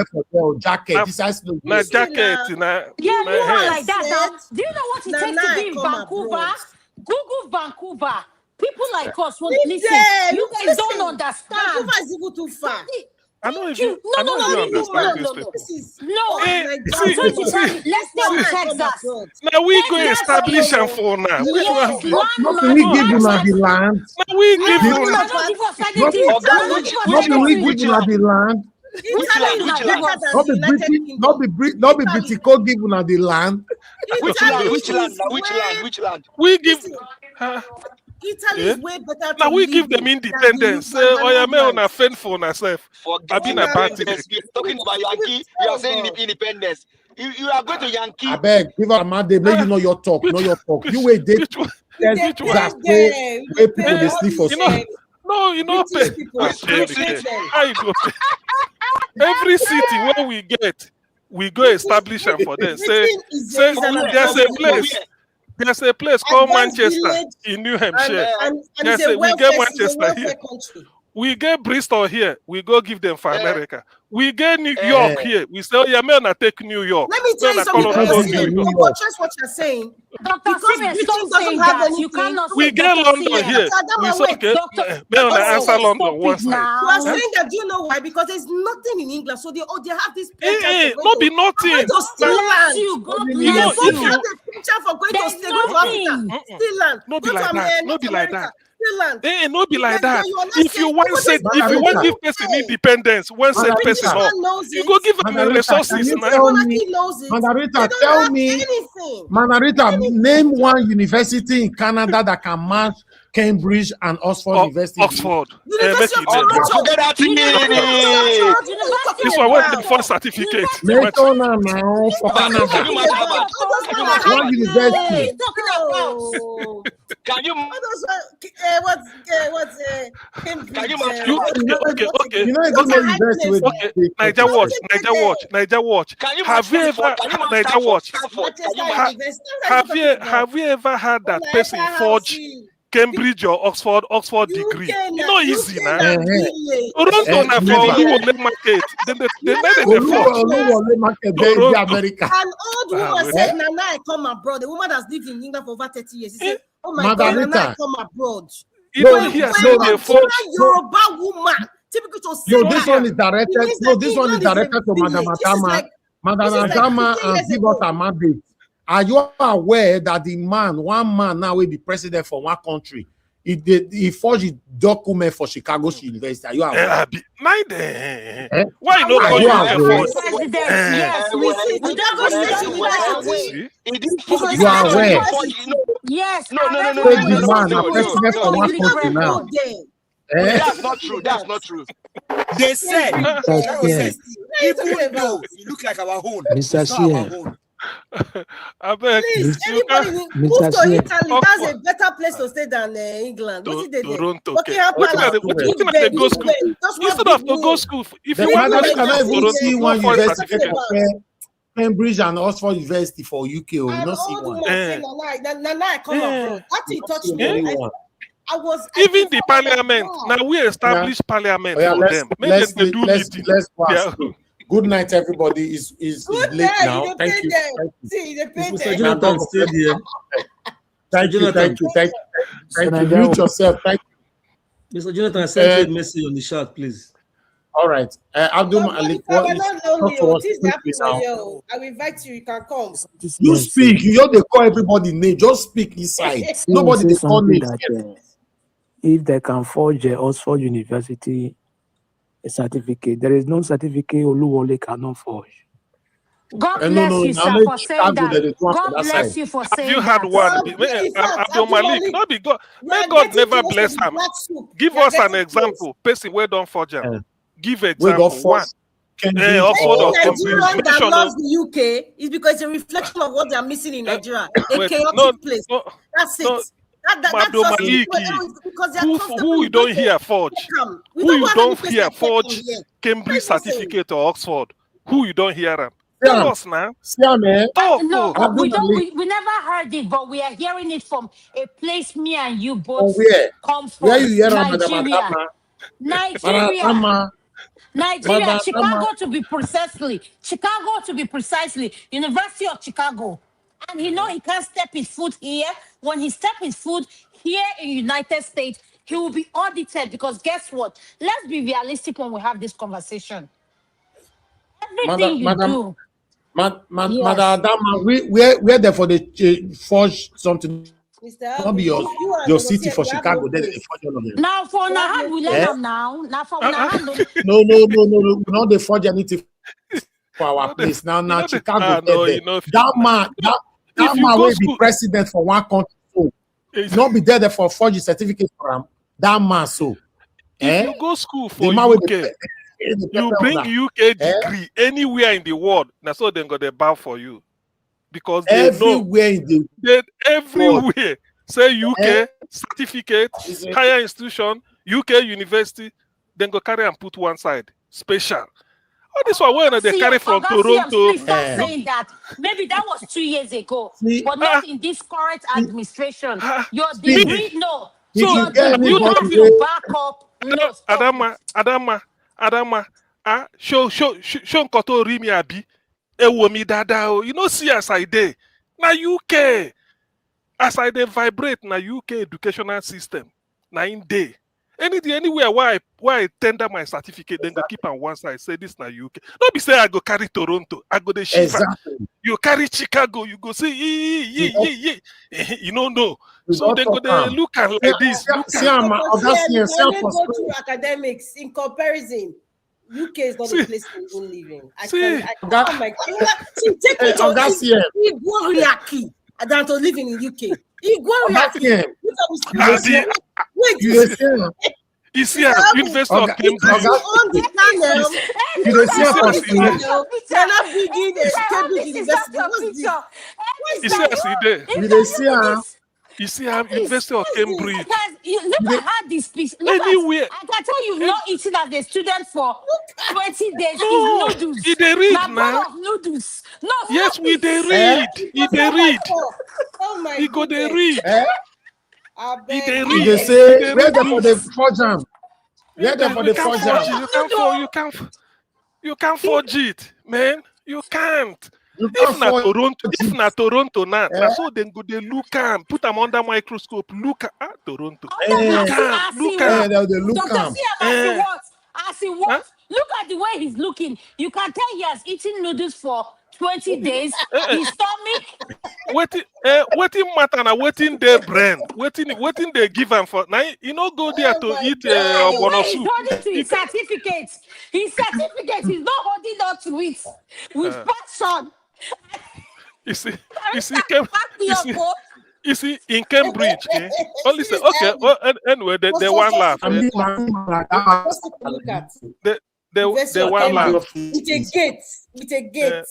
Jacket. Na jacket. Yeah, you are like that. Do you know what it takes to be in Vancouver? Google Vancouver. People like us won't listen. You guys don't understand. Vancouver is even too far. I know if you understand this people. Let's go to Texas. Now we go establish them for now. We give you the land. Now we give you the land. Not be British code give you the land. Which land? We give Italy is way better. Now to we live give them in independence. than the Oya me on a Netherlands. fend for ourselves. I've been a bad thing. Talking about Yankee, you are saying independence. You are going to Yankee. I beg, give her a mandate. Make you know your talk. Know your talk. You wait. That's where people they sleep for school. You know, pay. How you go pay? Every city where we get, we go establish them for them. Say there's a place called Manchester in New Hampshire. We get Manchester here. We get Bristol here. We go give them for America. We get New York here. We say, oh, yeah, man, I take New York. Let me tell you something. Just what you're saying. Dr. Siemens, stop saying that. You cannot we get London here. We say, okay, man, I answer London one side. You are saying that, do you know why? Because there's nothing in England. So they have this picture. Not be nothing. Still land. God bless you. You have the picture for going to stay to Africa. Still land. Not be like that. Not be like that. No be like Then that. you are not If you saying- want What set, is if you want give person independence, one set Margarita. person up, you go give them the resources. Can you Now. tell me, Manarita, tell me, Manarita, name one university in Canada that can match Cambridge and Oxford University. Oxford. University of Toronto. This one went the first certificate. Later now for Canada. One university. Can you? Okay. You know, it's not university with Niger Watch. Have you ever Niger Watch? Have you ever had that person forge Cambridge or Oxford degree? It's not easy now. Toronto na for Oluwole market. They Oluwole market there in America. An old woman said, Nana, I come abroad. The woman has lived in England for over 30 years. She said, oh my God, Nana, I come abroad. Yoruba woman. Typical to say. No, this one is directed. No, this one is directed to Madam Adama. Madam Adama and give us a mandate. Are you aware that one man now will be president for one country? He forged a document for Chicago University. Are you aware? Why you not you aware? Yes, You are aware? Yes. No. Man, a president for one country now. That's not true. That's not true. They said, even though you look like our own, Mr. CM. I beg. Please, anybody who moves to Italy, that's a better place to stay than England. What did they do? Toronto. Instead of to go school, if you want to cannot even see one university Cambridge and Oxford University for UK. You not see one. Nana, come abroad. That thing touched me. Even the parliament. Now we establish parliament for them. Let's pass. Good night, everybody. Is late now. Thank you. Mr. Jonathan, stay here. Thank you. Mute yourself. Thank you. Mr. Jonathan, send a message on the chat, please. All right. Abdul Malik, I will invite you. You can come. You speak. You don't they call everybody name. Just speak inside. Nobody they call names. If they can forge Oxford University a certificate, there is no certificate Oluwole cannot forge. God bless you, sir, for saying that. God bless you for saying that. Have you had one? Abdul Malik, not be God. May God never bless him. Give us an example. Person where don't forge him. Give example. One. Nigerian that loves the UK is because it's a reflection of what they are missing in Nigeria. A chaotic place. That's it. Who you don't hear forge? Who you don't hear forge Cambridge certificate or Oxford? Who you don't hear them? Tell us now. No, we never heard it, but we are hearing it from a place me and you both come from. Where you hear Nigeria, Chicago to be precisely, University of Chicago. And he can't step his foot here. When he steps his foot here in United States, he will be audited because guess what? Let's be realistic when we have this conversation. Everything you do. Madam Adama, we're there for the forge something. Not be your city for Chicago. Now for Nahad, we let them now. Now for Nahad. No. We not the forge anything for our place. Now Chicago. That man will be president for one country. not be there for forge certificate for him. That man so. If you go school for man with UK, you bring UK degree anywhere in the world. Now so they got the bow for you. Because they everywhere in the world. Everywhere. Say UK certificate, higher institution, UK university, then go carry and put one side. Special. All this one where they carry from Toronto. Please stop saying that. Maybe that was 2 years ago, but not in this current administration. Your degree, no. So your degree have your backup. No, stop. Adama. Show Nkoto Rimi Abi. Ewo mi dada o. You know, see as I dey. Na UK. As I dey vibrate na UK educational system. Na in day. Anywhere where I tender my certificate, then go keep on one side. Say this na UK. Don't be say I go carry Toronto. I go the Shiva. Exactly. You carry Chicago. You go say You don't know. So they go they look at like this. Go through academics in comparison. UK is not a place to live in. Take it to Igoriaki than to live in UK. Igoriaki. You see, University of Cambridge. You see, University of Cambridge. Look at how this piece. Anywhere. I can tell you, not eating as a student for 20 days. No, is noodles. They read now. Noodles. No, yes, we they read. They read. Oh my He go they read. They say where the for the forge. Where the for the forge. You can't forge it, man. You can't. If not Toronto now, so then go they look and put them under microscope. Look at Toronto. Look at. As he walks, look at the way he's looking. You can tell he has eaten noodles for 20 days. His stomach. Waiting matter now. Waiting their brand. Waiting they give him for now. You know go there to eat one soup. He's holding to his certificate. His certificate. He's not holding on to it with passion. You see, in Cambridge, only say okay. Well, anyway, they one laugh. They one laugh. With a gate.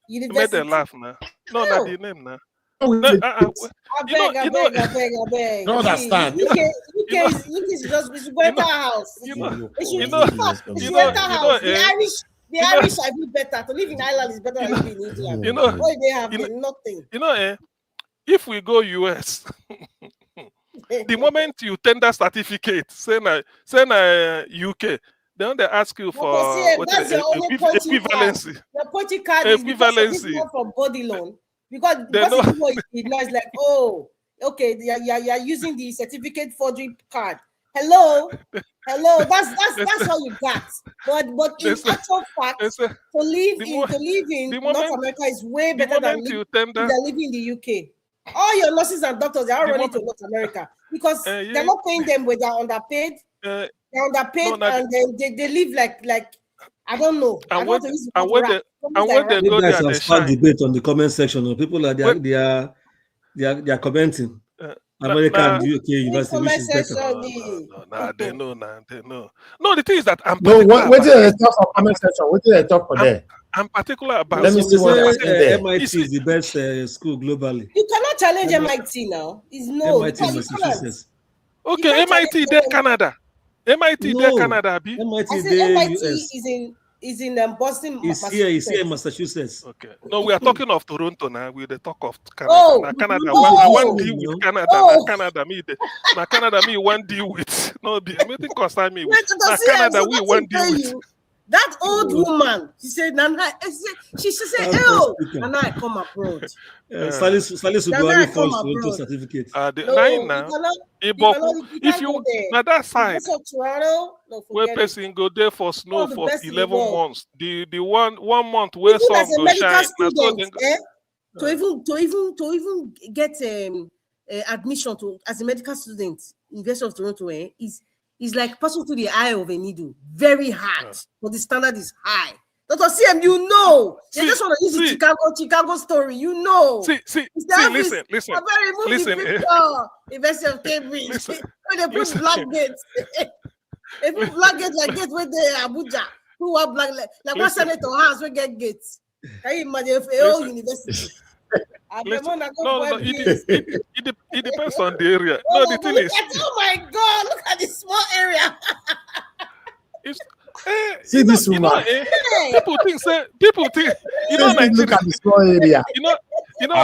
University. Made them laugh now. No, not the name now. I beg. No understand. UK is just better house. The Irish are even better. To live in Ireland is better than living in England. What they have nothing. If we go US, the moment you tender certificate, say na UK, then they ask you for equivalency. Your pointy card is equivalency for body loan because it's like, oh, okay, you're using the certificate forgery card. Hello. That's how you got. But in actual fact, to live in North America is way better than living in the UK. All your nurses and doctors, they are running to North America because they're not paying them when they're underpaid. They're underpaid and then they live like I don't know. And when they go there, they start debate on the comment section. People are they are commenting. America and UK university, which is better. They know. No, the thing is that what did they talk for comment section? What did they talk for there? I'm particular about. Let me see what MIT is the best school globally. You cannot challenge MIT now. It's no. MIT Massachusetts. Okay, MIT there, Canada. MIT there, Canada. MIT is in Boston. It's here in Massachusetts. Okay. No, we are talking of Toronto now. We the talk of Canada. Canada. I want deal with Canada. Canada. Me one deal with. No, anything concern me. Canada. We one deal with. That old woman, she said, Nana, she said, oh, Nana, I come abroad. Salisu Buhari falls to certificate. If you now that side, where person go there for snow for 11 months, the 1 month where sun go shine. To even get admission to as a medical student, University of Toronto is like passing through the eye of a needle. Very hard, but the standard is high. Dr. CM, you know. You just want to use the Chicago story. You know. Listen. A very moving picture. University of Cambridge. When they put black gates. They put black gates like gates with the Abuja. Who are black like one senator house we get gates. Can you imagine if a whole university? It depends on the area. No, the thing is, oh my God, look at this small area. See this woman. People think, you know, Nigeria. Look at the small area. You know,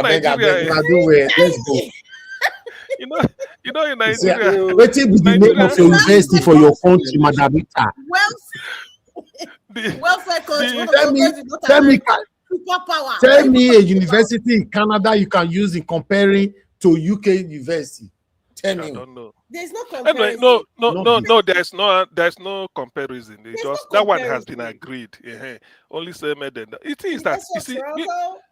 Nigeria. Let's go. You know, in Nigeria. Wait till the name of your university for your country, Madam Rita. Welfare Tell me a university in Canada you can use in comparing to UK university. Tell me. I don't know. There's no comparison. No. There's no comparison. It's just that one has been agreed. Only say made that. It is that. You see,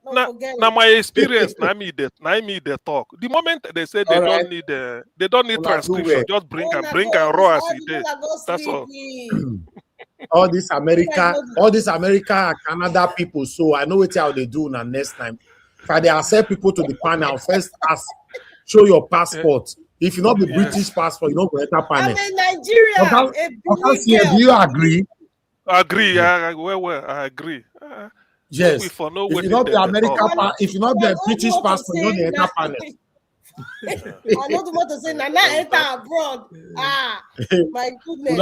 now my experience. Now me the talk. The moment they say they don't need transcription, just bring and raw as it is. That's all. All this America and Canada people. So I know what how they do now next time. If they accept people to the panel, first ask, show your passport. If you not the British passport, you don't go enter panel. I'm in Nigeria. Do you agree? Agree. I agree. Yes. If you not the American, if you not the British passport, you don't enter panel. I don't want to say Nana enter abroad. My goodness.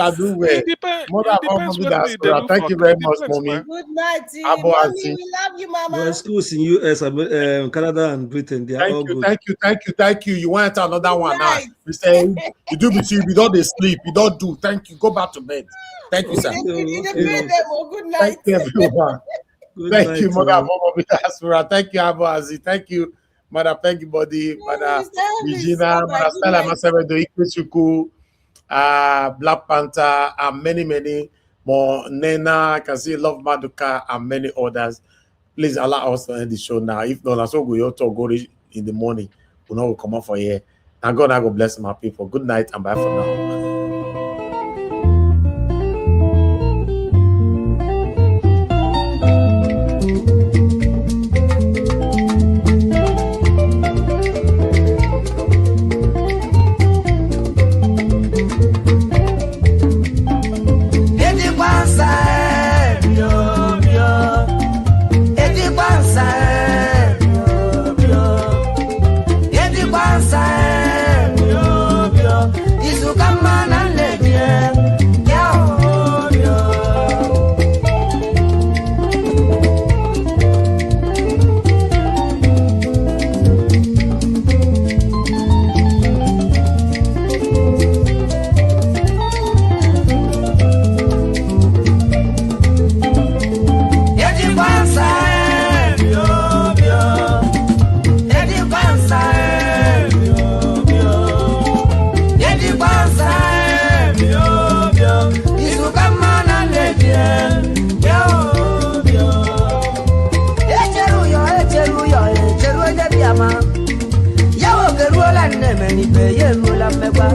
Thank you very much, Mommy. Good night, Mommy. We love you, Mama. There are schools in US, Canada, and Britain. They are all good. Thank you. You want another one now? We say you do between you don't sleep. You don't do. Thank you. Go back to bed. Thank you, sir. Good night. Thank you, everyone. Thank you, Mother. Thank you, Abu Aziz. Thank you. Mother Peggy Body, Mother Regina, Mother Stella Masevedo, Ikwechuku, Black Panther, and many more. Nena, I can see Love Maduka, and many others. Please allow us to end the show now. If not, so we ought to go in the morning. We know we'll come up for here. And God, I go bless my people. Good night and bye for now. Yawo geruola neme ni pe ye mula megba